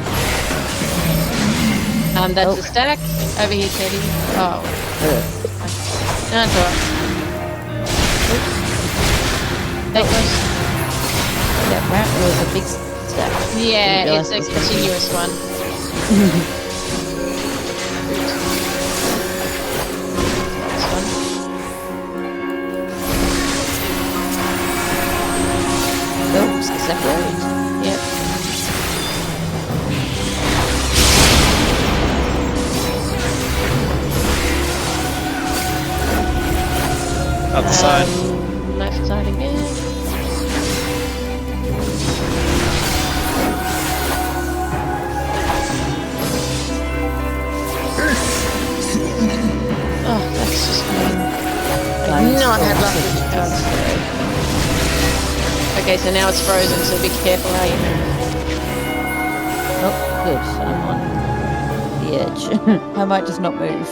That's a stack. Over here, Teddy. Oh. That's alright. Take this. apparently it was a big stack. Yeah, Didn't it's a realise it was gonna be- continuous one. This one. Oh, separate. Yep. Other side. Left side again. Oh, that's just mean. I've not had luck with the cards today. Okay, so now it's frozen, so be careful how you move. Oh, good. I'm on the edge. I might just not move.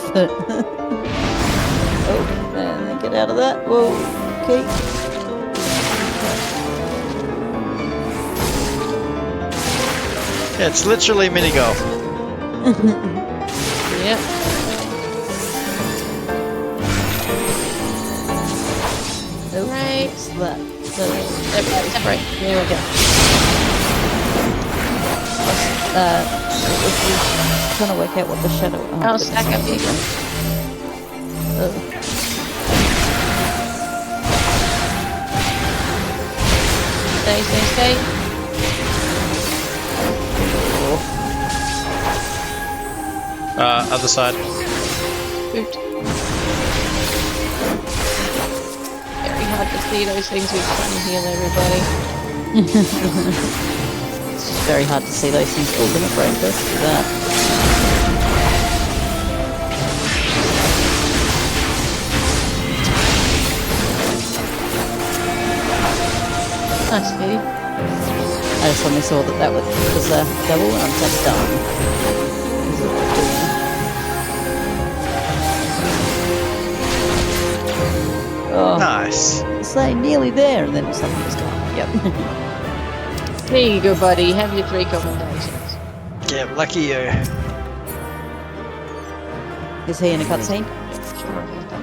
Oh, and then get out of that. Whoa. Okay. Yeah, it's literally mini golf. Yep. Oh, right. what's that? Separate. There we go. If you're trying to work out what the shadow... Oh, stack up here. Oh. Stay. Other side. Boot. Very hard to see those things with trying to heal everybody. It's just very hard to see those things. Oh, they're not break us. Do that. Nice, Katie. I just suddenly saw that was a double, and I'm just done. Oh, nice. It's like nearly there, and then something was gone. Yep. There you go, buddy. Have your 3 commendations. Yeah, lucky you. Is he in a cutscene? Sure about that.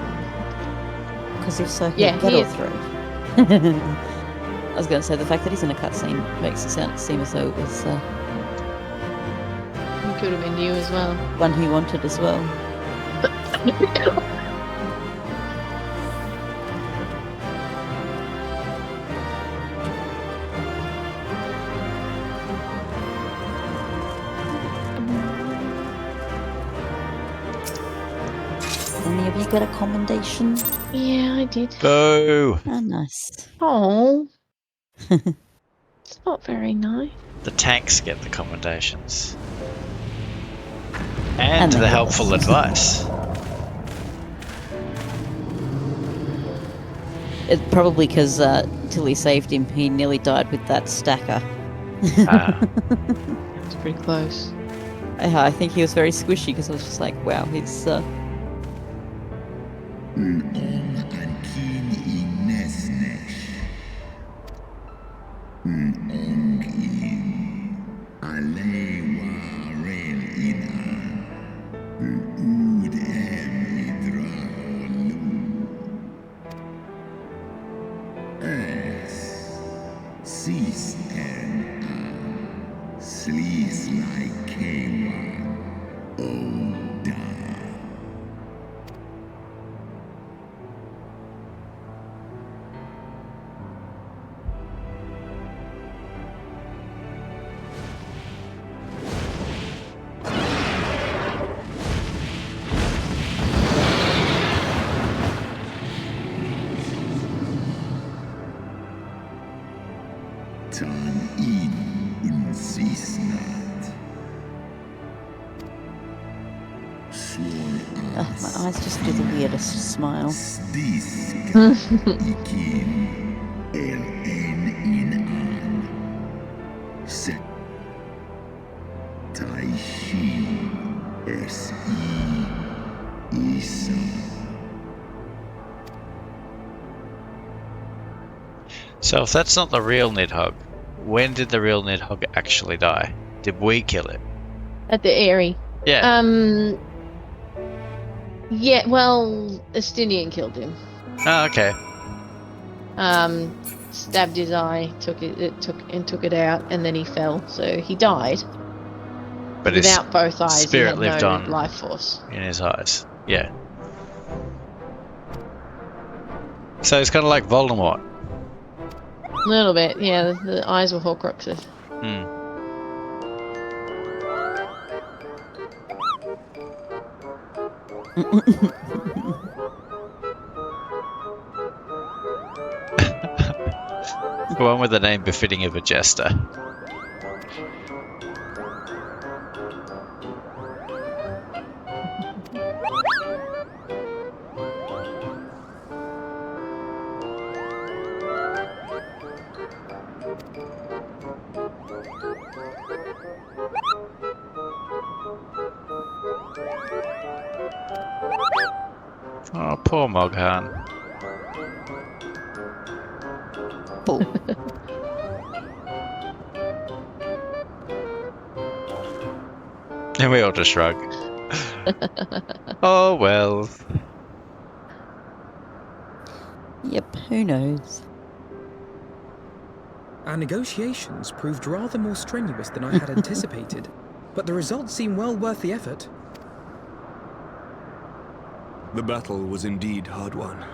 Because if so, he Yeah, can he get all through. I was going to say the fact that he's in a cutscene makes it seem as though it was He could have been you as well. one he wanted as well. Any of you got a commendation? Yeah, I did. Boo! Oh, nice. Oh. It's not very nice. The tanks get the commendations. And And the the helpful advice. It's probably because till he saved him, he nearly died with that stacker. It's pretty close. I think he was very squishy because I was just like, wow, he's my eyes just do the weirdest smile. So if that's not the real Nidhogg, when did the real Nidhogg actually die? Did we kill it? At the Airy. Yeah. Yeah, well, Estinian killed him. Oh, okay. stabbed his eye, took it out, and then he fell. So he died. But without both eyes, he spirit had lived no on life force. in his eyes. Yeah. So it's kind of like Voldemort. A little bit, yeah. The eyes were Horcruxes. Hmm. The one with the name befitting of a jester. Oh, poor Moghan. And we all just shrug. Oh well. Yep, who knows? Our negotiations proved rather more strenuous than I had anticipated, but the results seem well worth the effort. The battle was indeed hard won.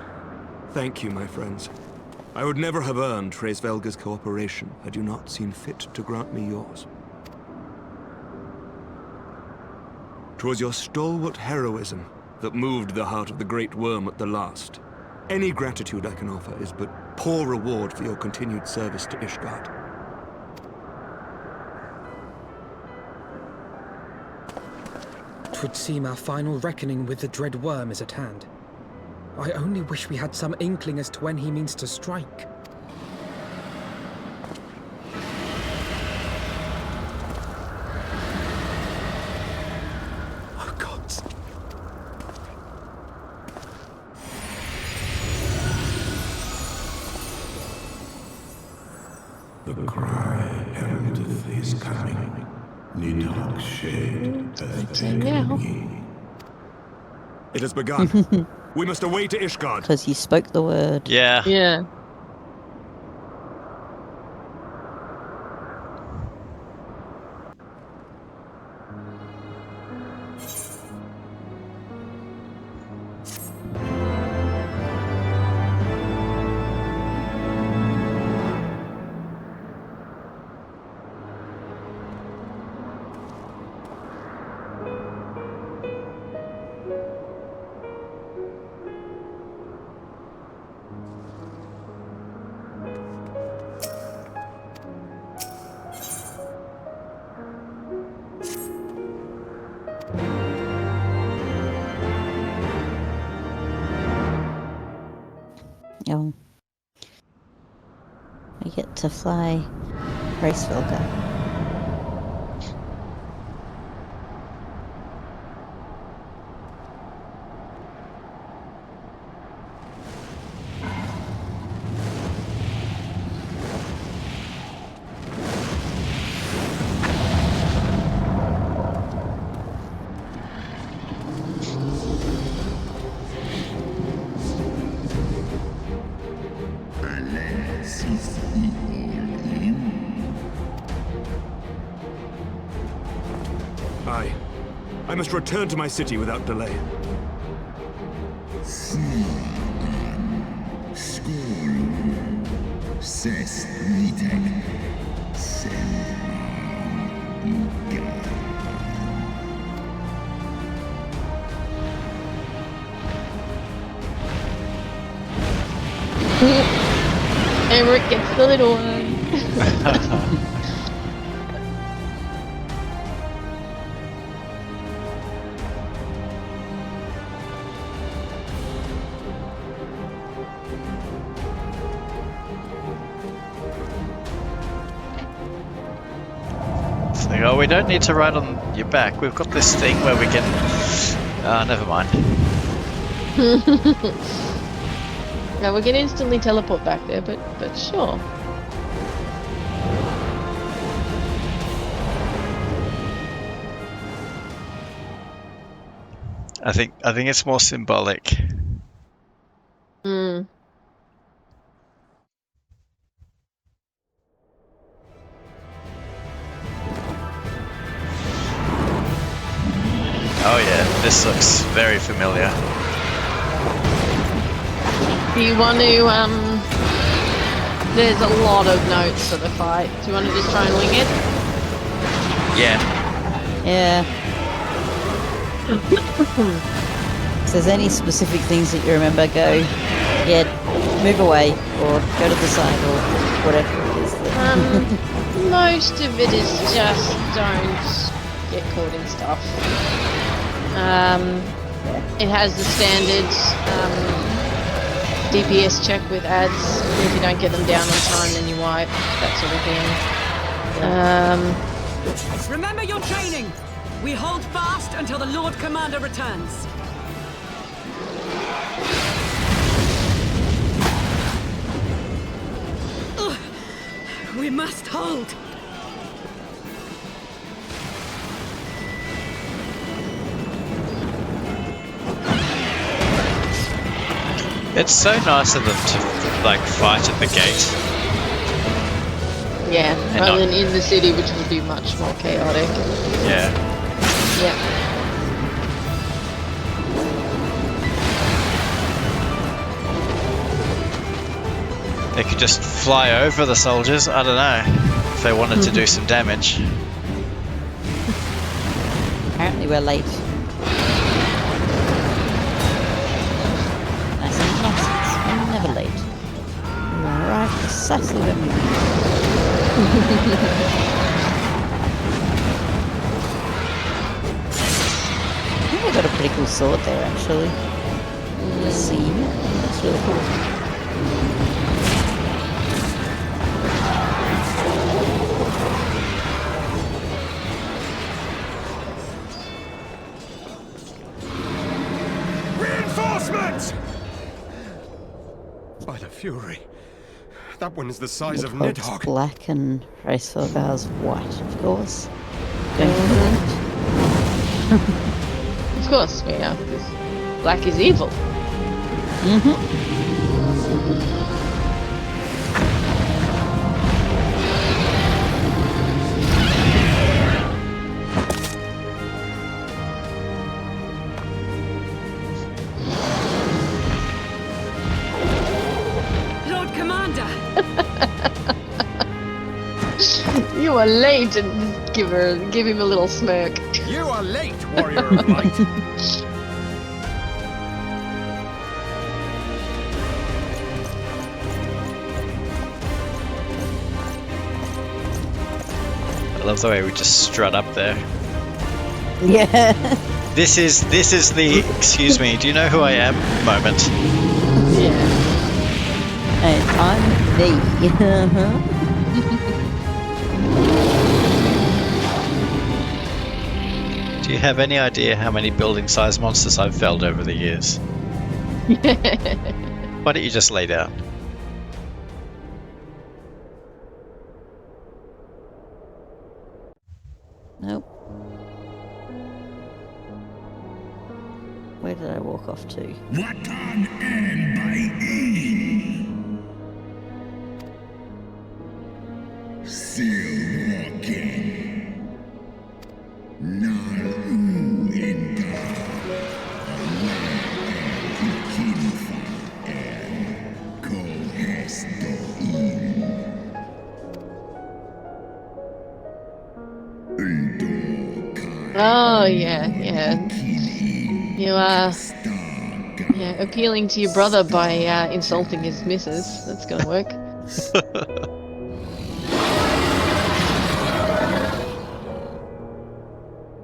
Thank you, my friends. I would never have earned Hraesvelga's cooperation had you not seen fit to grant me yours. 'Twas your stalwart heroism that moved the heart of the Great Worm at the last. Any gratitude I can offer is but poor reward for your continued service to Ishgard. 'Twould seem our final reckoning with the dread worm is at hand. I only wish we had some inkling as to when he means to strike. Oh, gods. The cry heraldeth his coming. The dark shade hath taken me. It has begun. We must away to Ishgard. Because you spoke the word. Yeah. Yeah. Oh. I get to fly Hraesvelga. Aye. I must return to my city without delay. Emmerich gets the little one. It's like, oh, we don't need to ride on your back. We've got this thing where we can... never mind. Now we can instantly teleport back there, but sure. I think it's more symbolic. Hmm. this looks very familiar. Do you want to, there's a lot of notes for the fight. Do you want to just try and wing it? Yeah. Yeah. If there's any specific things that you remember, go, yeah, move away, or go to the side, or whatever it is. Most of it is just don't get caught in stuff. It has the standard DPS check with ads. If you don't get them down on time, then you wipe. That sort of thing. Remember your training! We hold fast until the Lord Commander returns. Ugh. We must hold! It's so nice of them to like fight at the gate. Yeah, And rather not- than in the city, which would be much more chaotic. Yeah. Yeah. They could just fly over the soldiers, I don't know, if they wanted to do some damage. Apparently we're late. That's nonsense. We're never late. We arrive precisely when we I think we got a pretty cool sword there, actually. The seam. That's really cool. Reinforcements! By the Fury. That one is the size of Nidhogg's Nidhogg. black and Raceforgar's white, of course. Going for the left. Of course, yeah, because black is evil. Lord Commander! You are late, and give him a little smirk. You are late, warrior of light. I love the way we just strut up there. Yeah. This is the excuse me, do you know who I am moment. Yeah. And I'm the. Do you have any idea how many building size monsters I've felled over the years? Why don't you just lay down? Nope. Where did I walk off to? Watan and by in. Still walking. Nal u inda. Ikinfa and Kohesto in. Oh yeah. You are appealing to your brother by insulting his missus. That's gonna work.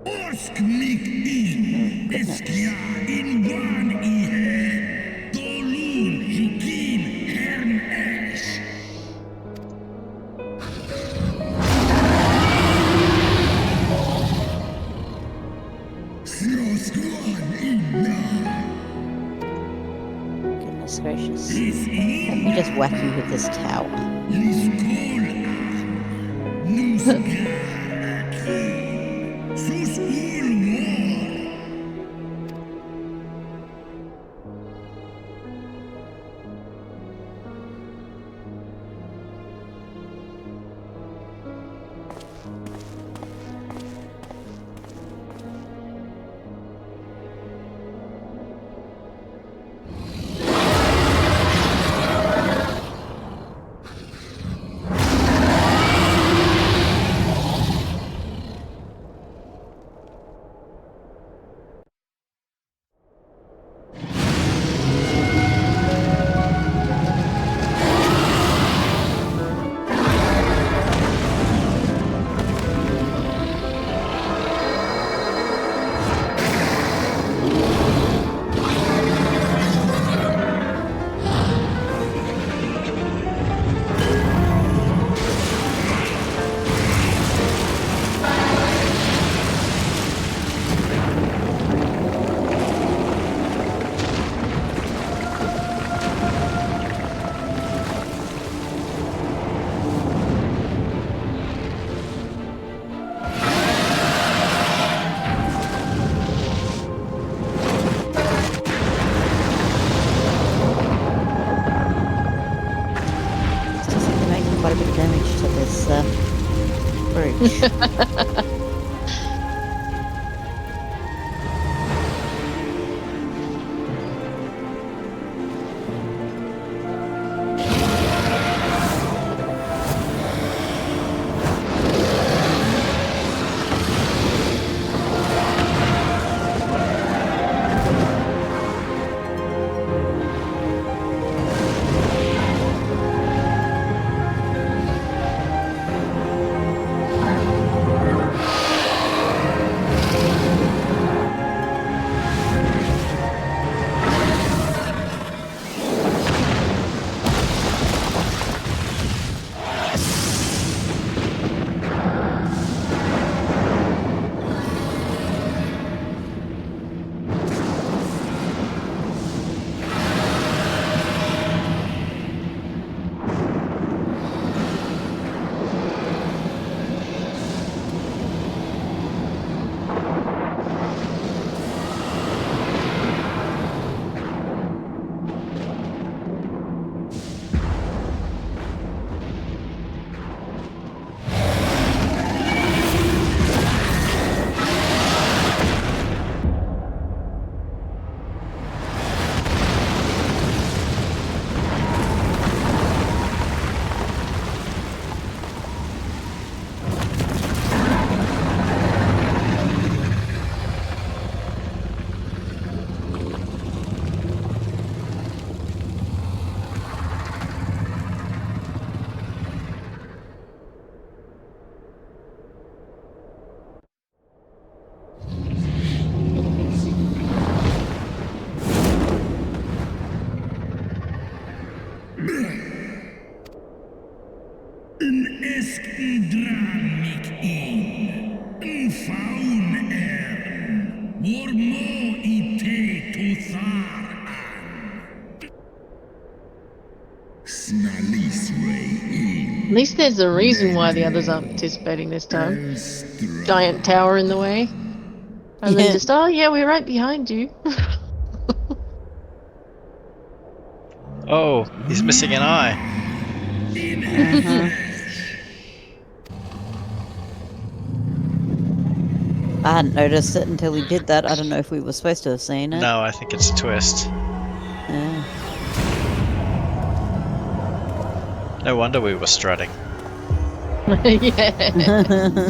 Orsk mik in. Eskia in one ihe. Dolun hikin hern esh. Goodness gracious. Let me just whack you with this tower. Brooch. At least there's a reason why the others aren't participating this time. Giant tower in the way. And then just, oh yeah, we're right behind you. Oh, he's missing an eye. I hadn't noticed it until he did that. I don't know if we were supposed to have seen it. No, I think it's a twist. Yeah. No wonder we were strutting. Yeah.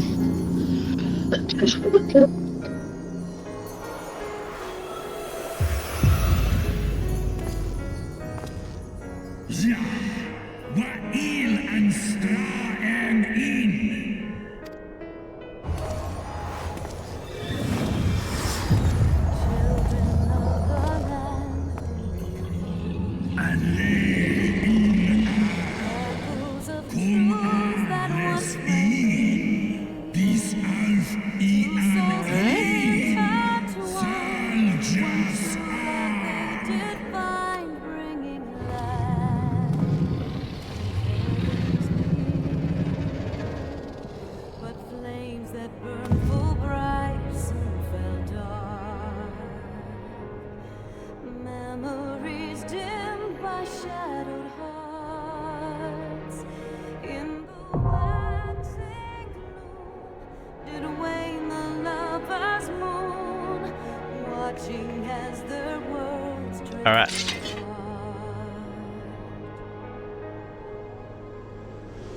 All right.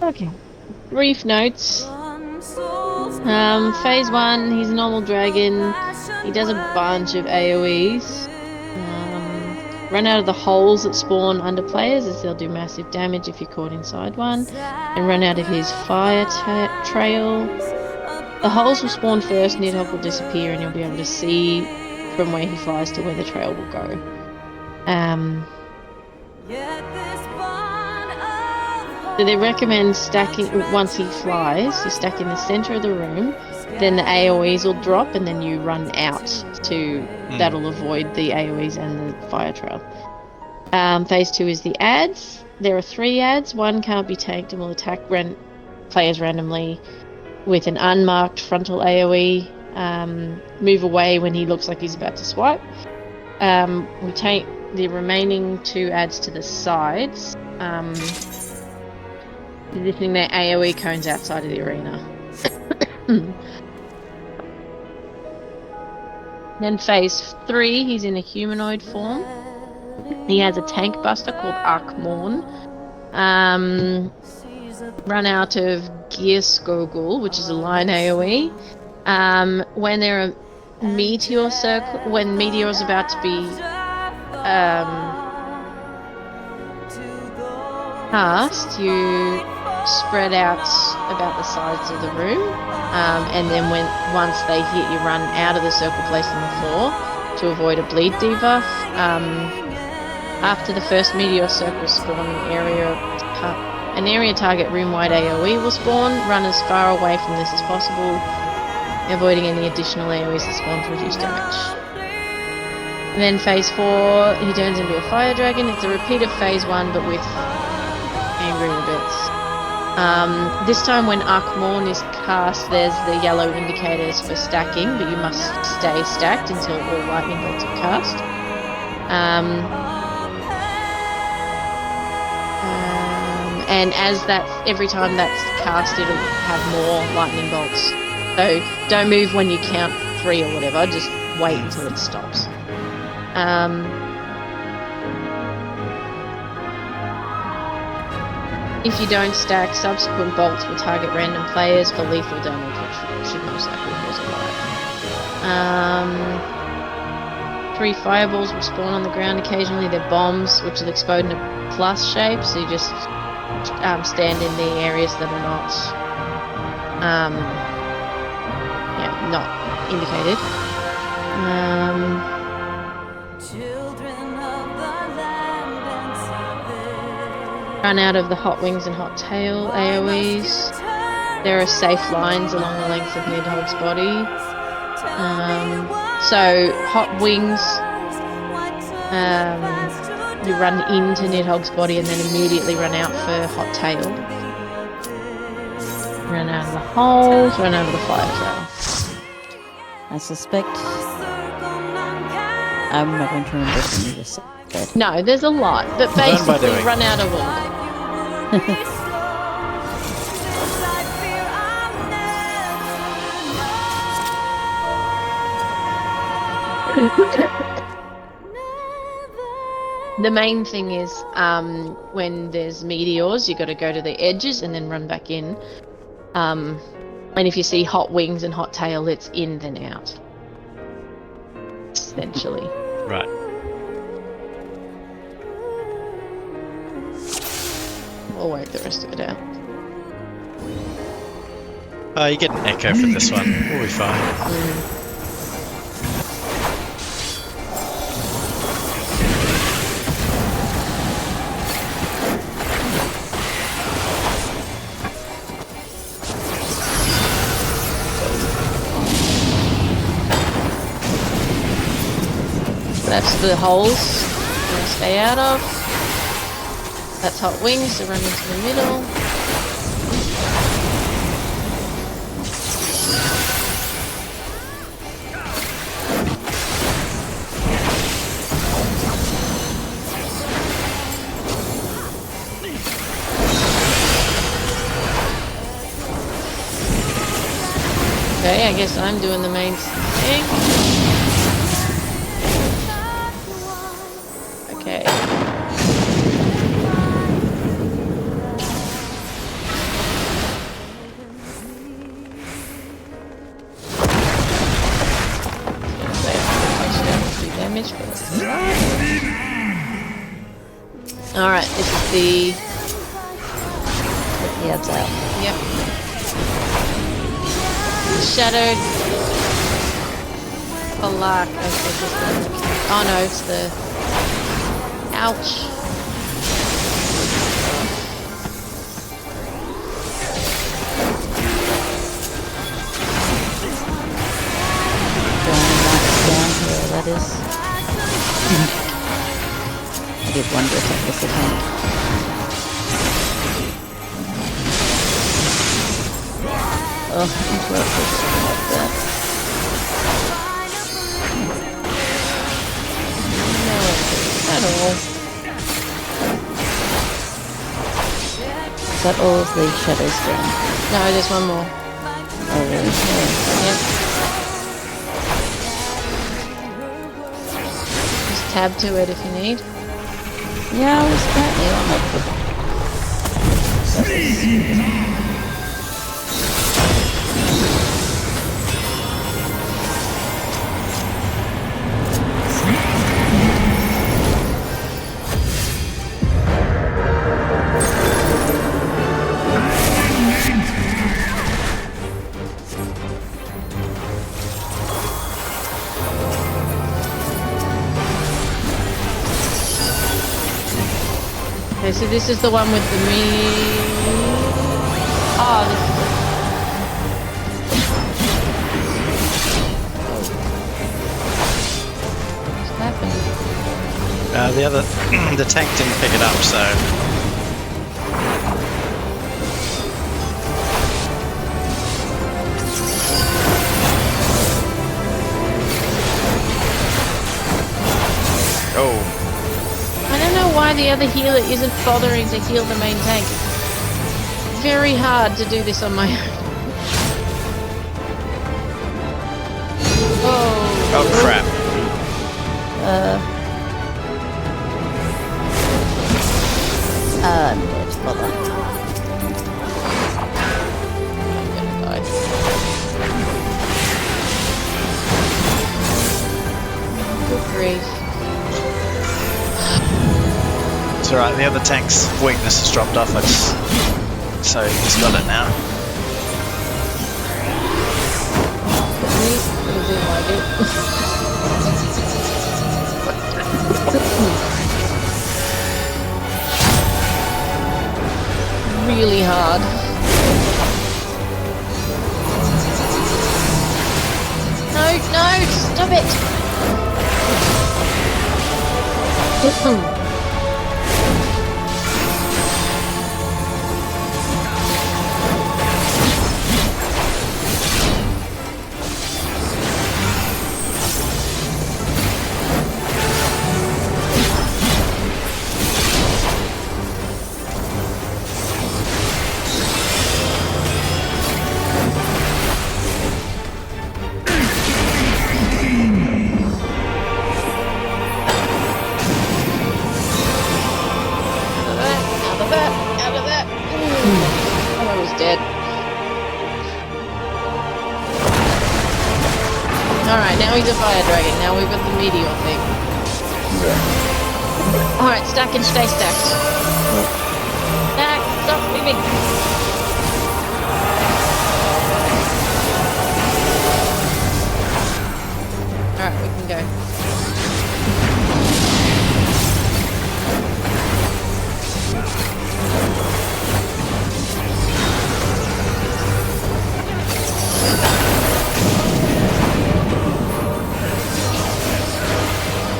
Okay. Brief notes. Phase 1, he's a normal dragon. He does a bunch of AoEs. Run out of the holes that spawn under players, as they'll do massive damage if you're caught inside one. And run out of his fire trail. The holes will spawn first, Nidhogg will disappear, and you'll be able to see from where he flies to where the trail will go. So they recommend stacking, once he flies, you stack in the center of the room, then the AoEs will drop, and then you run out to, that'll avoid the AoEs and the fire trail. Phase 2 is the ads. There are 3 ads. One can't be tanked and will attack players randomly with an unmarked frontal AoE. Move away when he looks like he's about to swipe. We take the remaining 2 ads to the sides, positioning their AoE cones outside of the arena. Then phase 3, he's in a humanoid form. He has a tank buster called Arkmorn. Run out of Gearskogul, which is a line AoE. When there are meteor circle, when meteor is about to be cast, you spread out about the sides of the room, and then once they hit, you run out of the circle placed on the floor to avoid a bleed debuff. After the first meteor circle spawn, an area target room-wide AoE will spawn. Run as far away from this as possible, avoiding any additional AoEs that spawn to reduce damage. And then phase 4, he turns into a fire dragon. It's a repeat of phase 1, but with angrier bits. This time when Arkmorn is cast, there's the yellow indicators for stacking, but you must stay stacked until all lightning bolts are cast. And every time that's cast, it'll have more lightning bolts. So don't move when you count 3 or whatever, just wait until it stops. If you don't stack, subsequent bolts will target random players for lethal damage, which should most likely cause a riot. 3 fireballs will spawn on the ground occasionally. They're bombs, which will explode in a plus shape, so you just stand in the areas that are not indicated. Run out of the hot wings and hot tail AoEs. There are safe lines along the length of Nidhogg's body. So hot wings, you run into Nidhogg's body and then immediately run out for hot tail. Run out of the holes, run out of the fire trail. I suspect I'm not going to remember what you just said. No, there's a lot, but basically run out of all. The main thing is when there's meteors, you got to go to the edges and then run back in. And if you see hot wings and hot tail, it's in then out. Essentially. Right. We'll wait the rest of it out. You get an echo for this one. We'll be fine. That's the holes you want to stay out of. That's hot wings, so run into the middle. Okay, I guess I'm doing the main thing. Okay. Alright, this is the... Yeah, it's out. Yep. Shadowed... Balak. Oh no, it's the... Ouch. Down here, that is. I did wonder if that was the tank. Oh, I'm glad there's something like that. No, at all. Is that all of the shadows down? No, there's one more. Oh, really? Yeah. Just tab to it if you need. Yeah, I was apparently on it. Okay, so this is the one with the Oh, this is What's happened? The other, the tank didn't pick it up, so. Oh. I don't know why the other healer isn't bothering to heal the main tank. It's very hard to do this on my own. Oh crap. I'm dead, bother. Good grief. It's alright, the other tank's weakness has dropped off, so he's got it now. Really hard. No, stop it! Alright, now he's a fire dragon. Now we've got the meteor thing. Alright, stack and stay stacked. Stack, stop moving. Alright, we can go.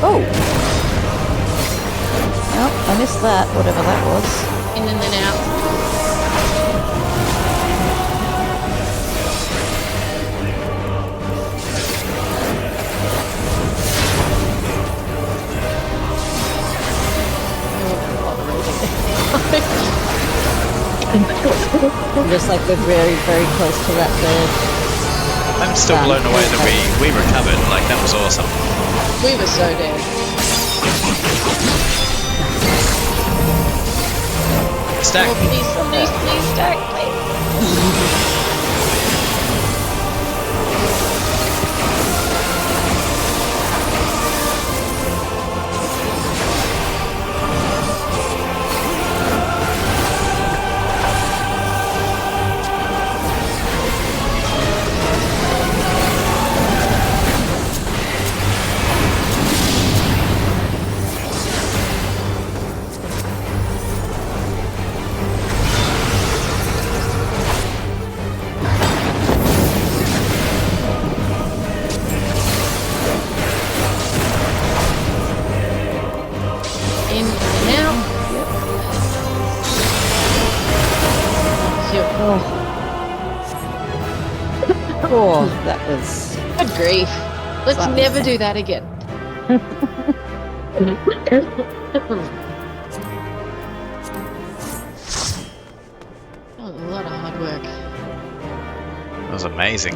Oh! Oh, I missed that, whatever that was. In and then out. Just like we're very, very close to that bird. I'm still blown away that we recovered. Like, that was awesome. We were so dead. Stack. Oh, please, please stack, please. Oh, that was... Good grief. Let's never do that again. That was a lot of hard work. was amazing.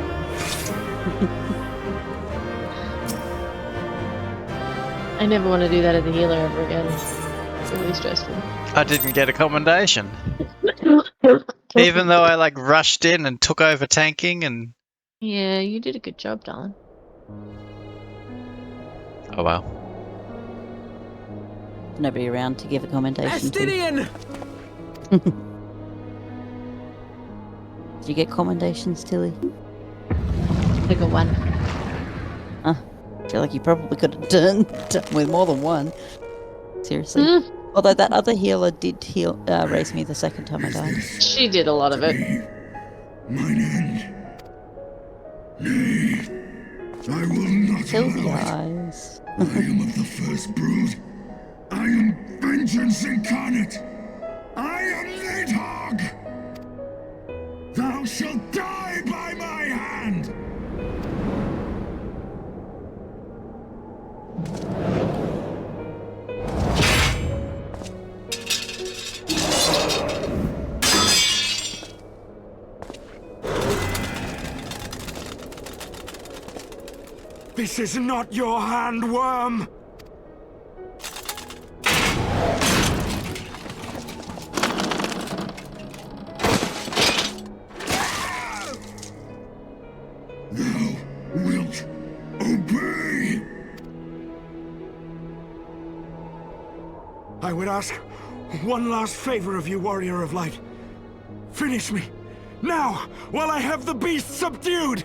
I never want to do that as a healer ever again. It's really stressful. I didn't get a commendation. Even though I like rushed in and took over tanking and... Yeah, you did a good job, darling. Oh well. Nobody around to give a commendation to. Estidian! Did you get commendations, Tilly? I got one. I feel like you probably could have done with more than one. Seriously. Although that other healer did raise me the second time I died. She did a lot of it. Mine end. Nay, I will not Kill the allow it. eyes. I am of the first brood. I am vengeance incarnate. I am Nidhogg. Thou shalt die by my hand. This is not your hand, worm! Thou wilt obey. I would ask one last favor of you, Warrior of Light. Finish me, now, while I have the beast subdued!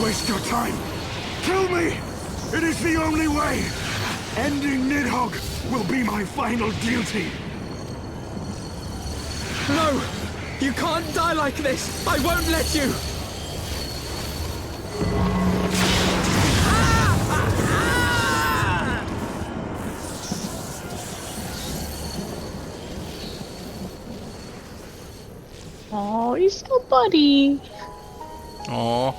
Waste your time! Kill me! It is the only way! Ending Nidhogg will be my final duty! No! You can't die like this! I won't let you! Oh, he's so buddy. Aww.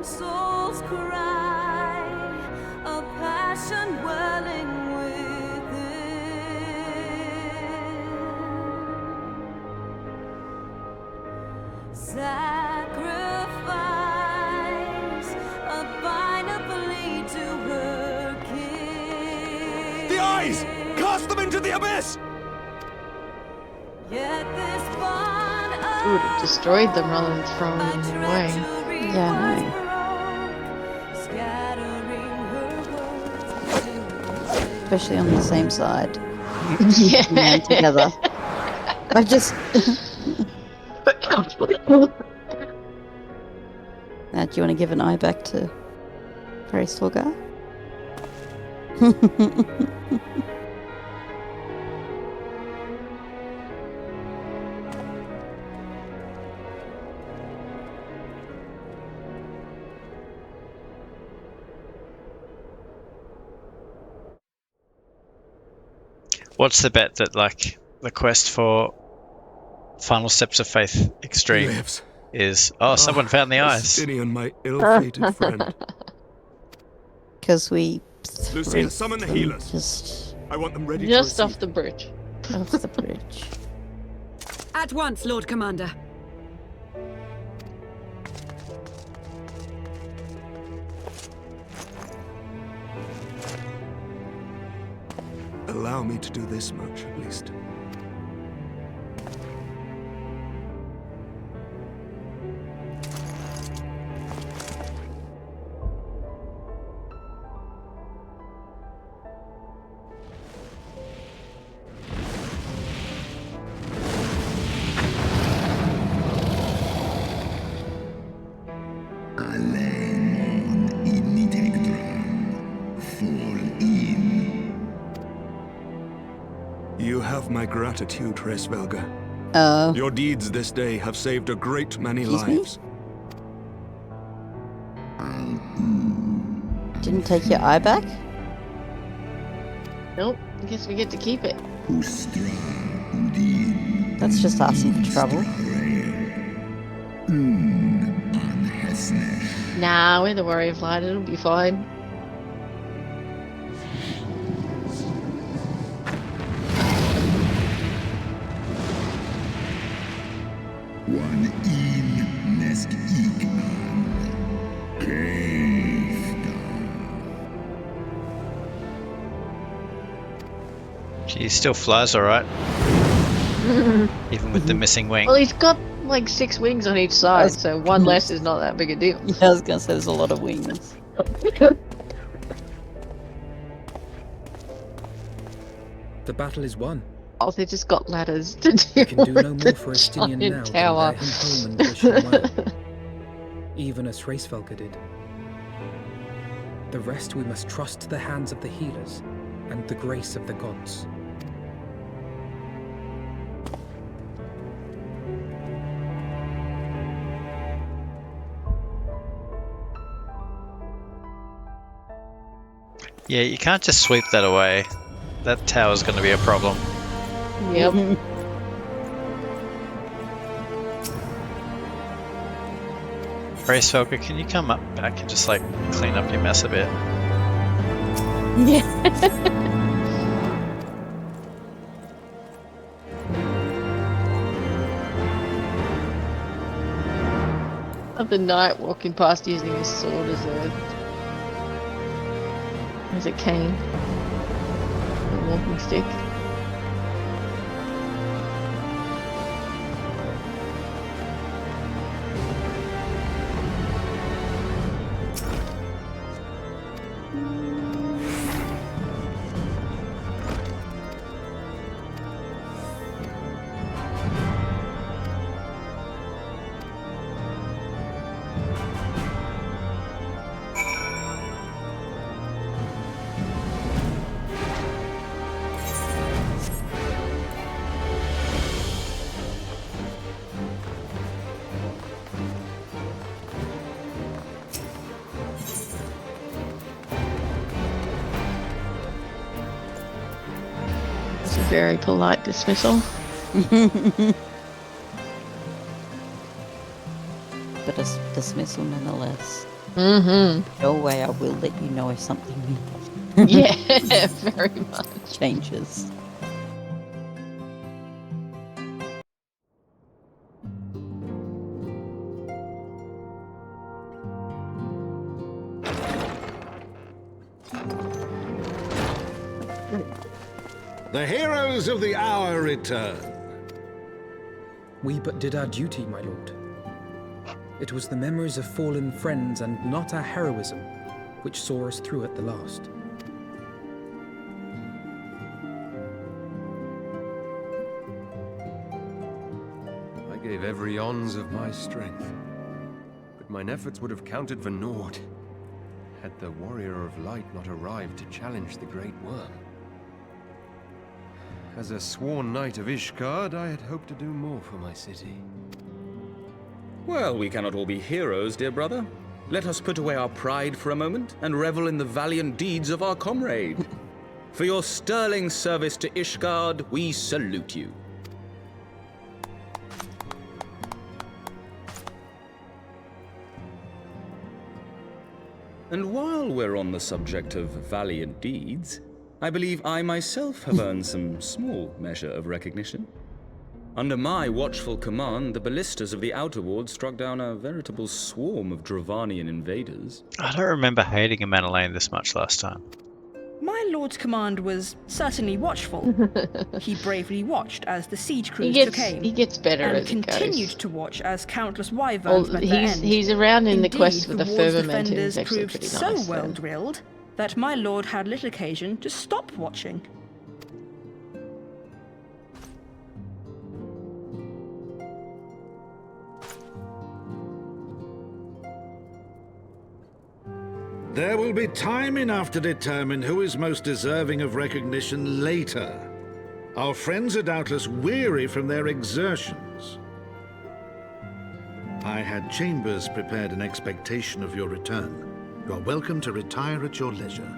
Soul's cry, a passion welling within. Sacrifice, a final plea to her king. The eyes! Cast them into the abyss! Yet this bond We would have destroyed them rather than throwing them away. Yeah, I know. Especially on the same side. Yeah. And together. I just... Now, do you want to give an eye back to Praise Torgar? What's the bet that like the quest for Final Steps of Faith Extreme lives. is? Oh, someone found the eyes. Justinian, my ill-fated friend. Because we... Lucia, summon the healers. Just I want them ready Just to off the bridge. off the bridge. At once, Lord Commander. Allow me to do this much, at least. You have my gratitude, Resvelga. Your deeds this day have saved a great many lives. Didn't take your eye back? Nope, I guess we get to keep it. That's just asking for trouble. Nah, we're the Warrior of Light, it'll be fine. He still flies alright. Even with the missing wing. Well, he's got like 6 wings on each side, so one less is not that big a deal. Yeah, I was gonna say there's a lot of wings. The battle is won. Oh, they just got ladders to do. We can do no with more the for Estinian now giant than tower. bear him home and wish him well. Even as Hraesvelga did. The rest we must trust to the hands of the healers and the grace of the gods. Yeah, you can't just sweep that away. That tower's going to be a problem. Yep. Hraesvelga, can you come up back and just like clean up your mess a bit? Yeah. Of the knight walking past using his sword as a cane. A walking stick. It's a very polite dismissal. But a dismissal nonetheless. Mm-hmm. Go away, I will let you know if something Yeah, very much. changes. The heroes of the hour return. We but did our duty, my lord. It was the memories of fallen friends and not our heroism which saw us through at the last. I gave every ounce of my strength, but mine efforts would have counted for naught had the Warrior of Light not arrived to challenge the Great Worm. As a sworn knight of Ishgard, I had hoped to do more for my city. Well, we cannot all be heroes, dear brother. Let us put away our pride for a moment and revel in the valiant deeds of our comrade. For your sterling service to Ishgard, we salute you. And while we're on the subject of valiant deeds, I believe I myself have earned some small measure of recognition. Under my watchful command, the ballistas of the Outer Ward struck down a veritable swarm of Dravanian invaders. I don't remember hating a Manolane this much last time. My lord's command was certainly watchful. He bravely watched as the siege crews took aim. He gets better and as it goes. continued to watch as countless wyverns met their end. He's around in the Indeed, quest with the ward's firmament, and defenders he's actually proved pretty so nice. well drilled that my lord had little occasion to stop watching. There will be time enough to determine who is most deserving of recognition later. Our friends are doubtless weary from their exertions. I had chambers prepared in expectation of your return. You are welcome to retire at your leisure.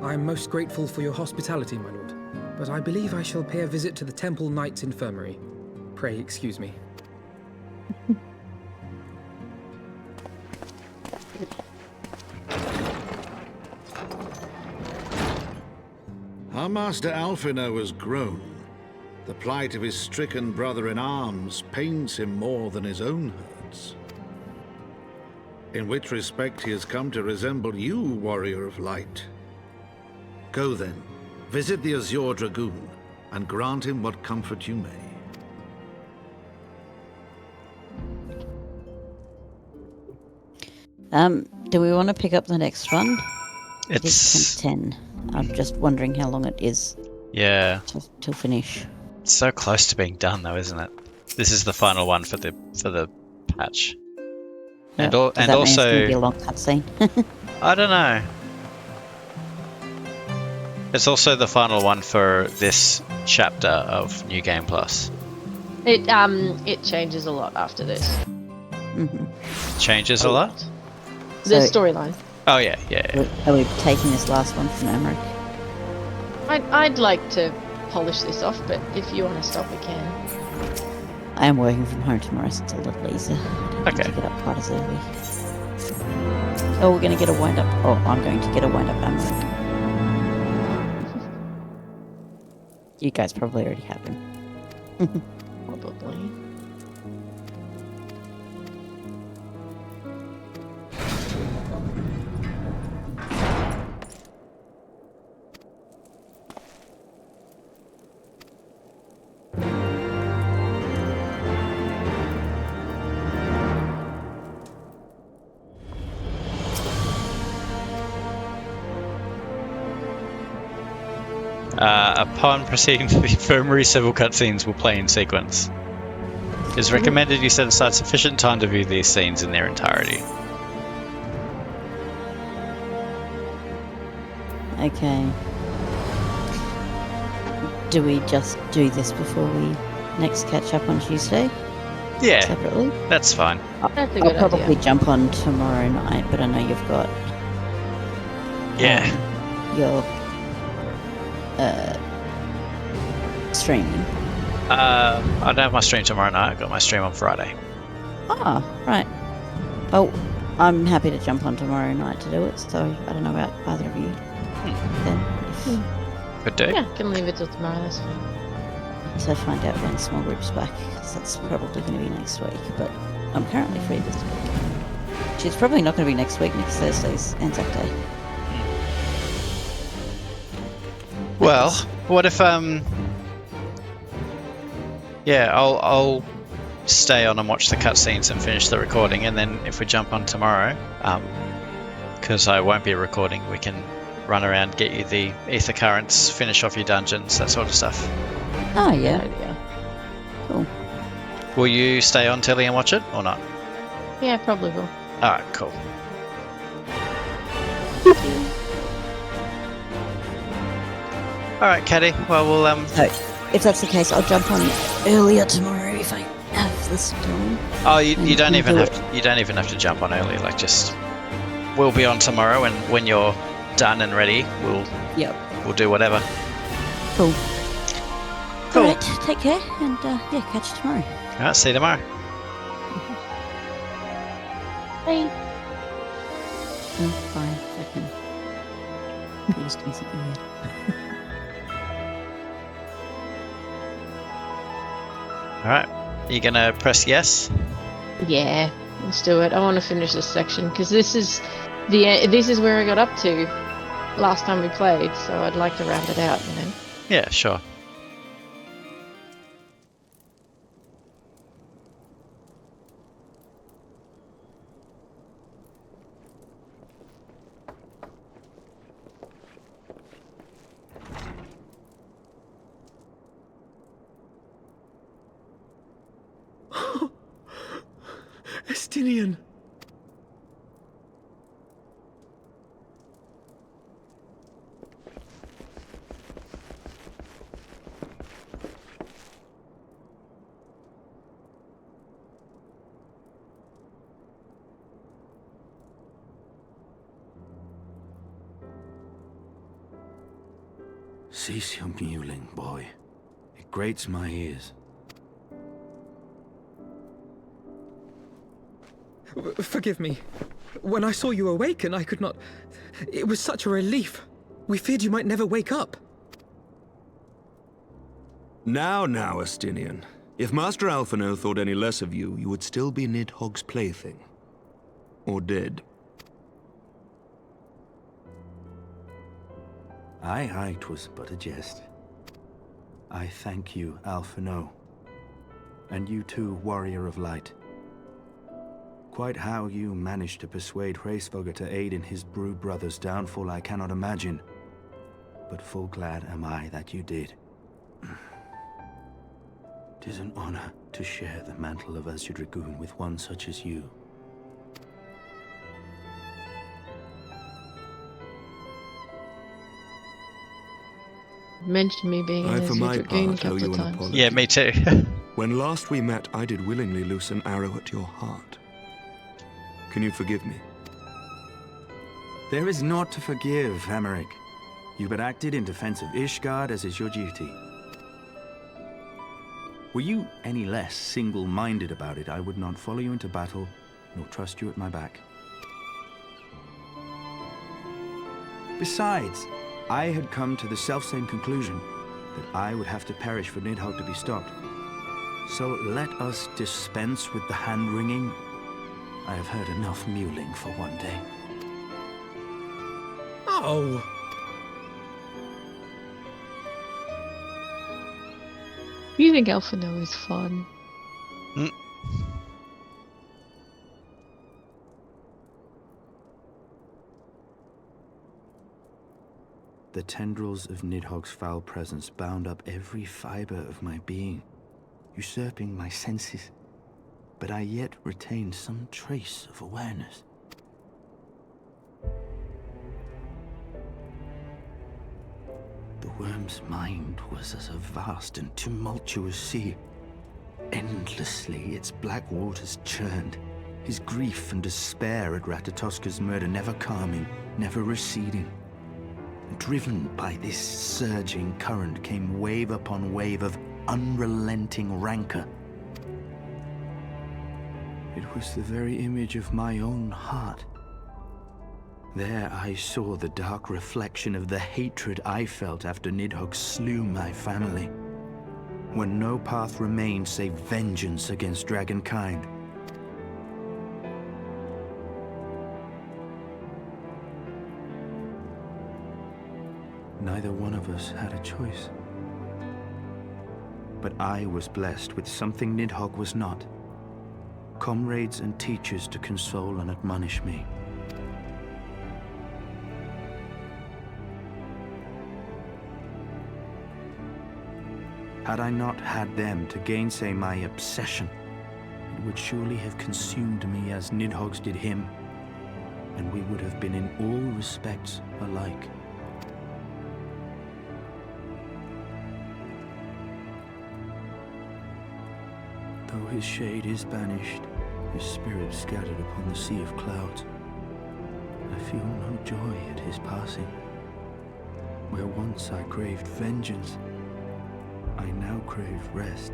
I am most grateful for your hospitality, my lord, but I believe I shall pay a visit to the Temple Knight's Infirmary. Pray excuse me. Our Master Alphino has grown. The plight of his stricken brother-in-arms pains him more than his own hurts. In which respect he has come to resemble you, Warrior of Light. Go then, visit the Azure Dragoon, and grant him what comfort you may. Do we want to pick up the next one? It's 10. I'm just wondering how long it is. Yeah. To finish. It's so close to being done, though, isn't it? This is the final one for the patch. And Does that mean also, it's going to be a long cutscene? I don't know. It's also the final one for this chapter of New Game Plus. It changes a lot after this. Changes a lot? The storyline. Oh yeah. Are we taking this last one from Emmerich? I'd like to polish this off, but if you want to stop, we can. I am working from home tomorrow, so it's a little easier. I don't need to get up quite as early. Oh, we're going to get a wind-up. Oh, I'm going to get a wind-up Emmerich. You guys probably already have him. Probably. Upon proceeding to the infirmary, several cutscenes will play in sequence. It is recommended you set aside sufficient time to view these scenes in their entirety. Okay. Do we just do this before we next catch up on Tuesday? Yeah, separately? That's fine. That's a I'll good probably idea. jump on tomorrow night, but I know you've got your streaming. I don't have my stream tomorrow night. I've got my stream on Friday. Ah, right. Oh, I'm happy to jump on tomorrow night to do it, so I don't know about either of you. Then, Good day. Yeah, can leave it till tomorrow, that's fine. to find out when small group's back, because that's probably going to be next week, but I'm currently free this week. She's probably not going to be next week. Next Thursday's Anzac Day. Well, what if yeah, I'll stay on and watch the cutscenes and finish the recording, and then if we jump on tomorrow, because I won't be recording, we can run around, get you the ether currents, finish off your dungeons, that sort of stuff. Oh yeah. Cool. Will you stay on Tilly and watch it or not? Yeah, probably will. Alright, cool. Alright, Caddy. Well, we'll So, if that's the case, I'll jump on earlier tomorrow if I have this done. Oh, you don't even have to. You don't even have to jump on early. Like just we'll be on tomorrow, and when you're done and ready, we'll do whatever. Cool. All right, take care, and catch you tomorrow. All right, see you tomorrow. Bye. Oh, fine. Fucking. Please do something weird. All right, you gonna press yes? Yeah, let's do it. I want to finish this section because this is where I got up to last time we played, so I'd like to round it out, you know. Yeah, sure. Estinian. Cease your mewling, boy. It grates my ears. Forgive me. When I saw you awaken, I could not... It was such a relief. We feared you might never wake up. Now, Estinian. If Master Alphino thought any less of you, you would still be Nidhogg's plaything. Or dead. Aye, 'twas but a jest. I thank you, Alphino. And you too, Warrior of Light. Quite how you managed to persuade Hraesvogr to aid in his brood brother's downfall I cannot imagine. But full glad am I that you did. 'Tis an honor to share the mantle of Azure Dragoon with one such as you. Mentioned me being I, in for Azure my Dragoon a part, owe couple you of an times. apology. Yeah, me too. When last we met, I did willingly loose an arrow at your heart. Can you forgive me? There is naught to forgive, Hameric. You but acted in defense of Ishgard as is your duty. Were you any less single-minded about it, I would not follow you into battle, nor trust you at my back. Besides, I had come to the selfsame conclusion, that I would have to perish for Nidhogg to be stopped. So let us dispense with the hand-wringing. I have heard enough mewling for one day. Oh! You think Alphino is fun? The tendrils of Nidhogg's foul presence bound up every fiber of my being, usurping my senses, but I yet retained some trace of awareness. The worm's mind was as a vast and tumultuous sea. Endlessly its black waters churned, his grief and despair at Ratatoska's murder never calming, never receding. Driven by this surging current came wave upon wave of unrelenting rancor. It was the very image of my own heart. There I saw the dark reflection of the hatred I felt after Nidhogg slew my family, when no path remained save vengeance against dragonkind. Neither one of us had a choice. But I was blessed with something Nidhogg was not. Comrades and teachers to console and admonish me. Had I not had them to gainsay my obsession, it would surely have consumed me as Nidhogg's did him, and we would have been in all respects alike. Though his shade is banished, his spirit scattered upon the sea of clouds. feel no joy at his passing. Where once I craved vengeance, I now crave rest.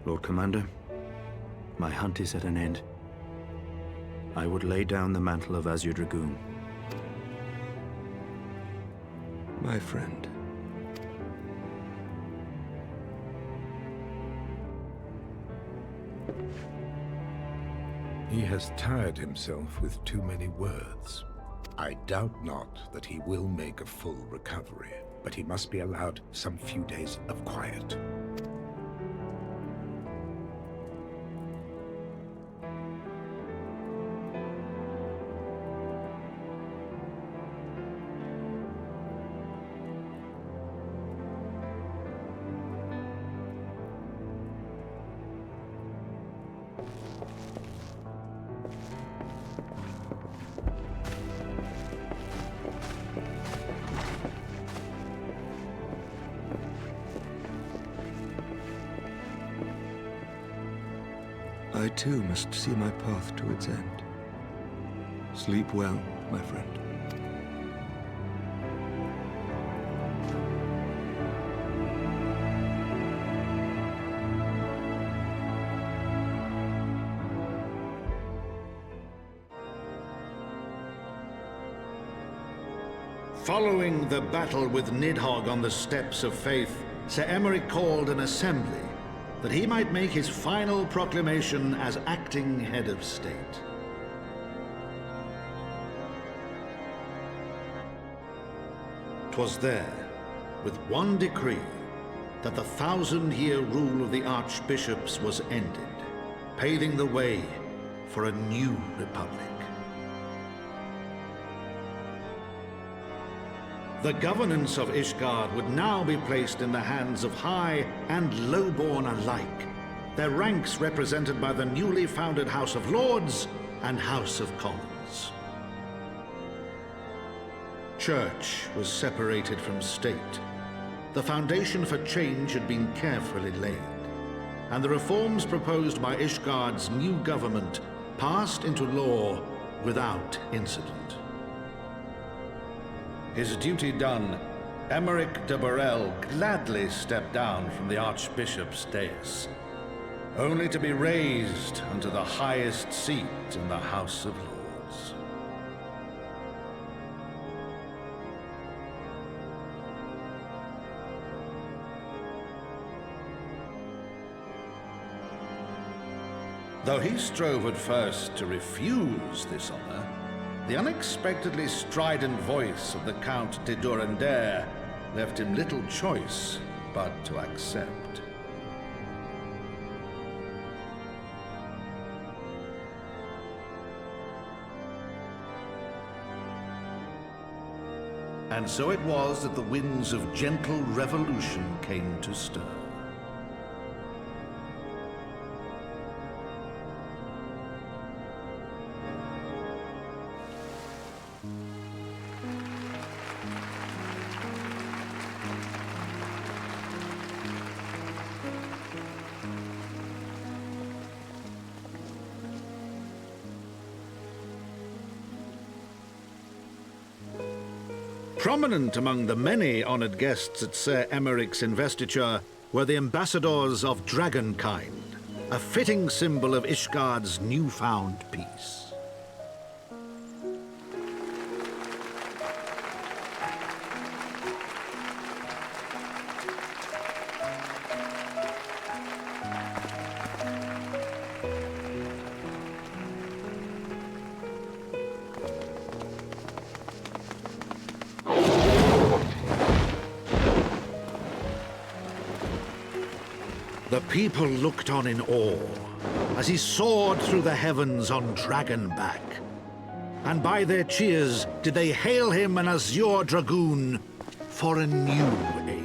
Lord Commander, my hunt is at an end. I would lay down the mantle of Azure Dragoon. My friend. He has tired himself with too many words. I doubt not that he will make a full recovery, but he must be allowed some few days of quiet. I too must see my path to its end. Sleep well, my friend. Following the battle with Nidhogg on the Steps of Faith, Sir Emeric called an assembly that he might make his final proclamation as acting head of state. "'Twas there, with one decree, that the 1,000-year rule of the archbishops was ended, paving the way for a new republic. The governance of Ishgard would now be placed in the hands of high and lowborn alike, their ranks represented by the newly founded House of Lords and House of Commons. Church was separated from state. The foundation for change had been carefully laid, and the reforms proposed by Ishgard's new government passed into law without incident. His duty done, Emeric de Burrell gladly stepped down from the Archbishop's dais, only to be raised unto the highest seat in the House of Lords. Though he strove at first to refuse this honor, the unexpectedly strident voice of the Count de Durandare left him little choice but to accept. And so it was that the winds of gentle revolution came to stir. Prominent among the many honored guests at Sir Emeric's investiture were the ambassadors of Dragonkind, a fitting symbol of Ishgard's newfound peace. The people looked on in awe as he soared through the heavens on Dragonback. And by their cheers did they hail him an Azure Dragoon for a new age.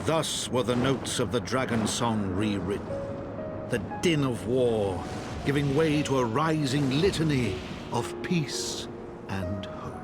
Thus were the notes of the dragon song rewritten. The din of war giving way to a rising litany of peace and hope.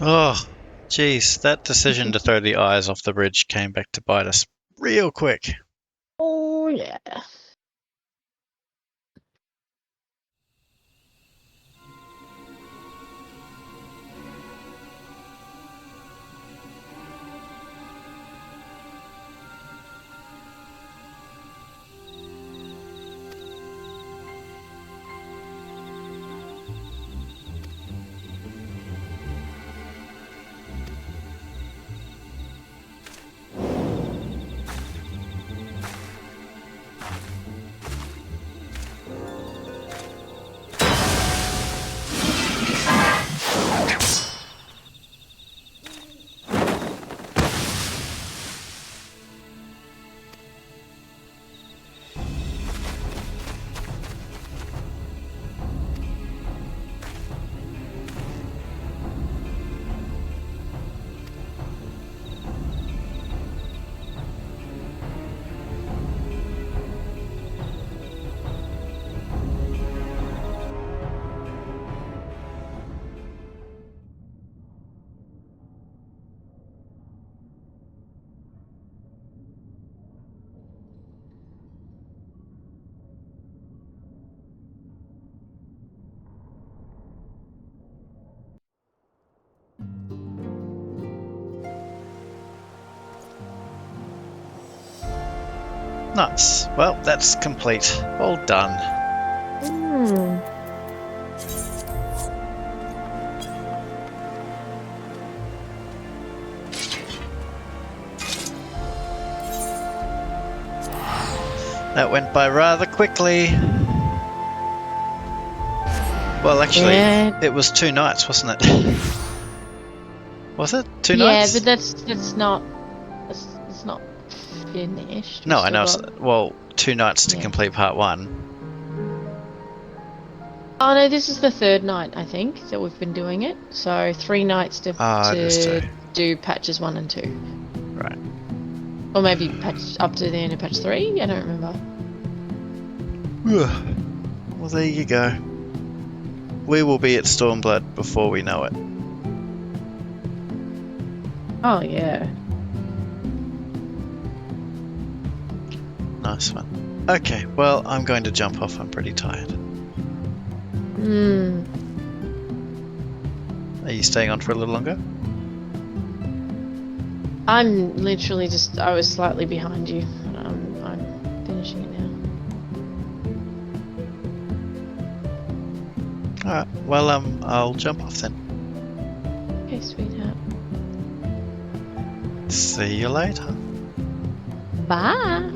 Oh, geez, that decision to throw the eyes off the bridge came back to bite us real quick. Oh, yeah. Nice. Well, that's complete. All done. That went by rather quickly. Well, actually, it was 2 nights, wasn't it? Was it 2 nights? Yeah, but that's not finished. No, I know. Well, 2 nights to complete part 1. Oh no, this is the 3rd night, I think, that we've been doing it. So 3 nights to do patches 1 and 2. Right. Or maybe patch up to the end of patch 3. I don't remember. Well, there you go. We will be at Stormblood before we know it. Oh yeah. Nice one. Okay, well, I'm going to jump off. I'm pretty tired. Are you staying on for a little longer? I'm literally just, I was slightly behind you. I'm finishing it now. Alright, well, I'll jump off then. Okay, sweetheart. See you later. Bye.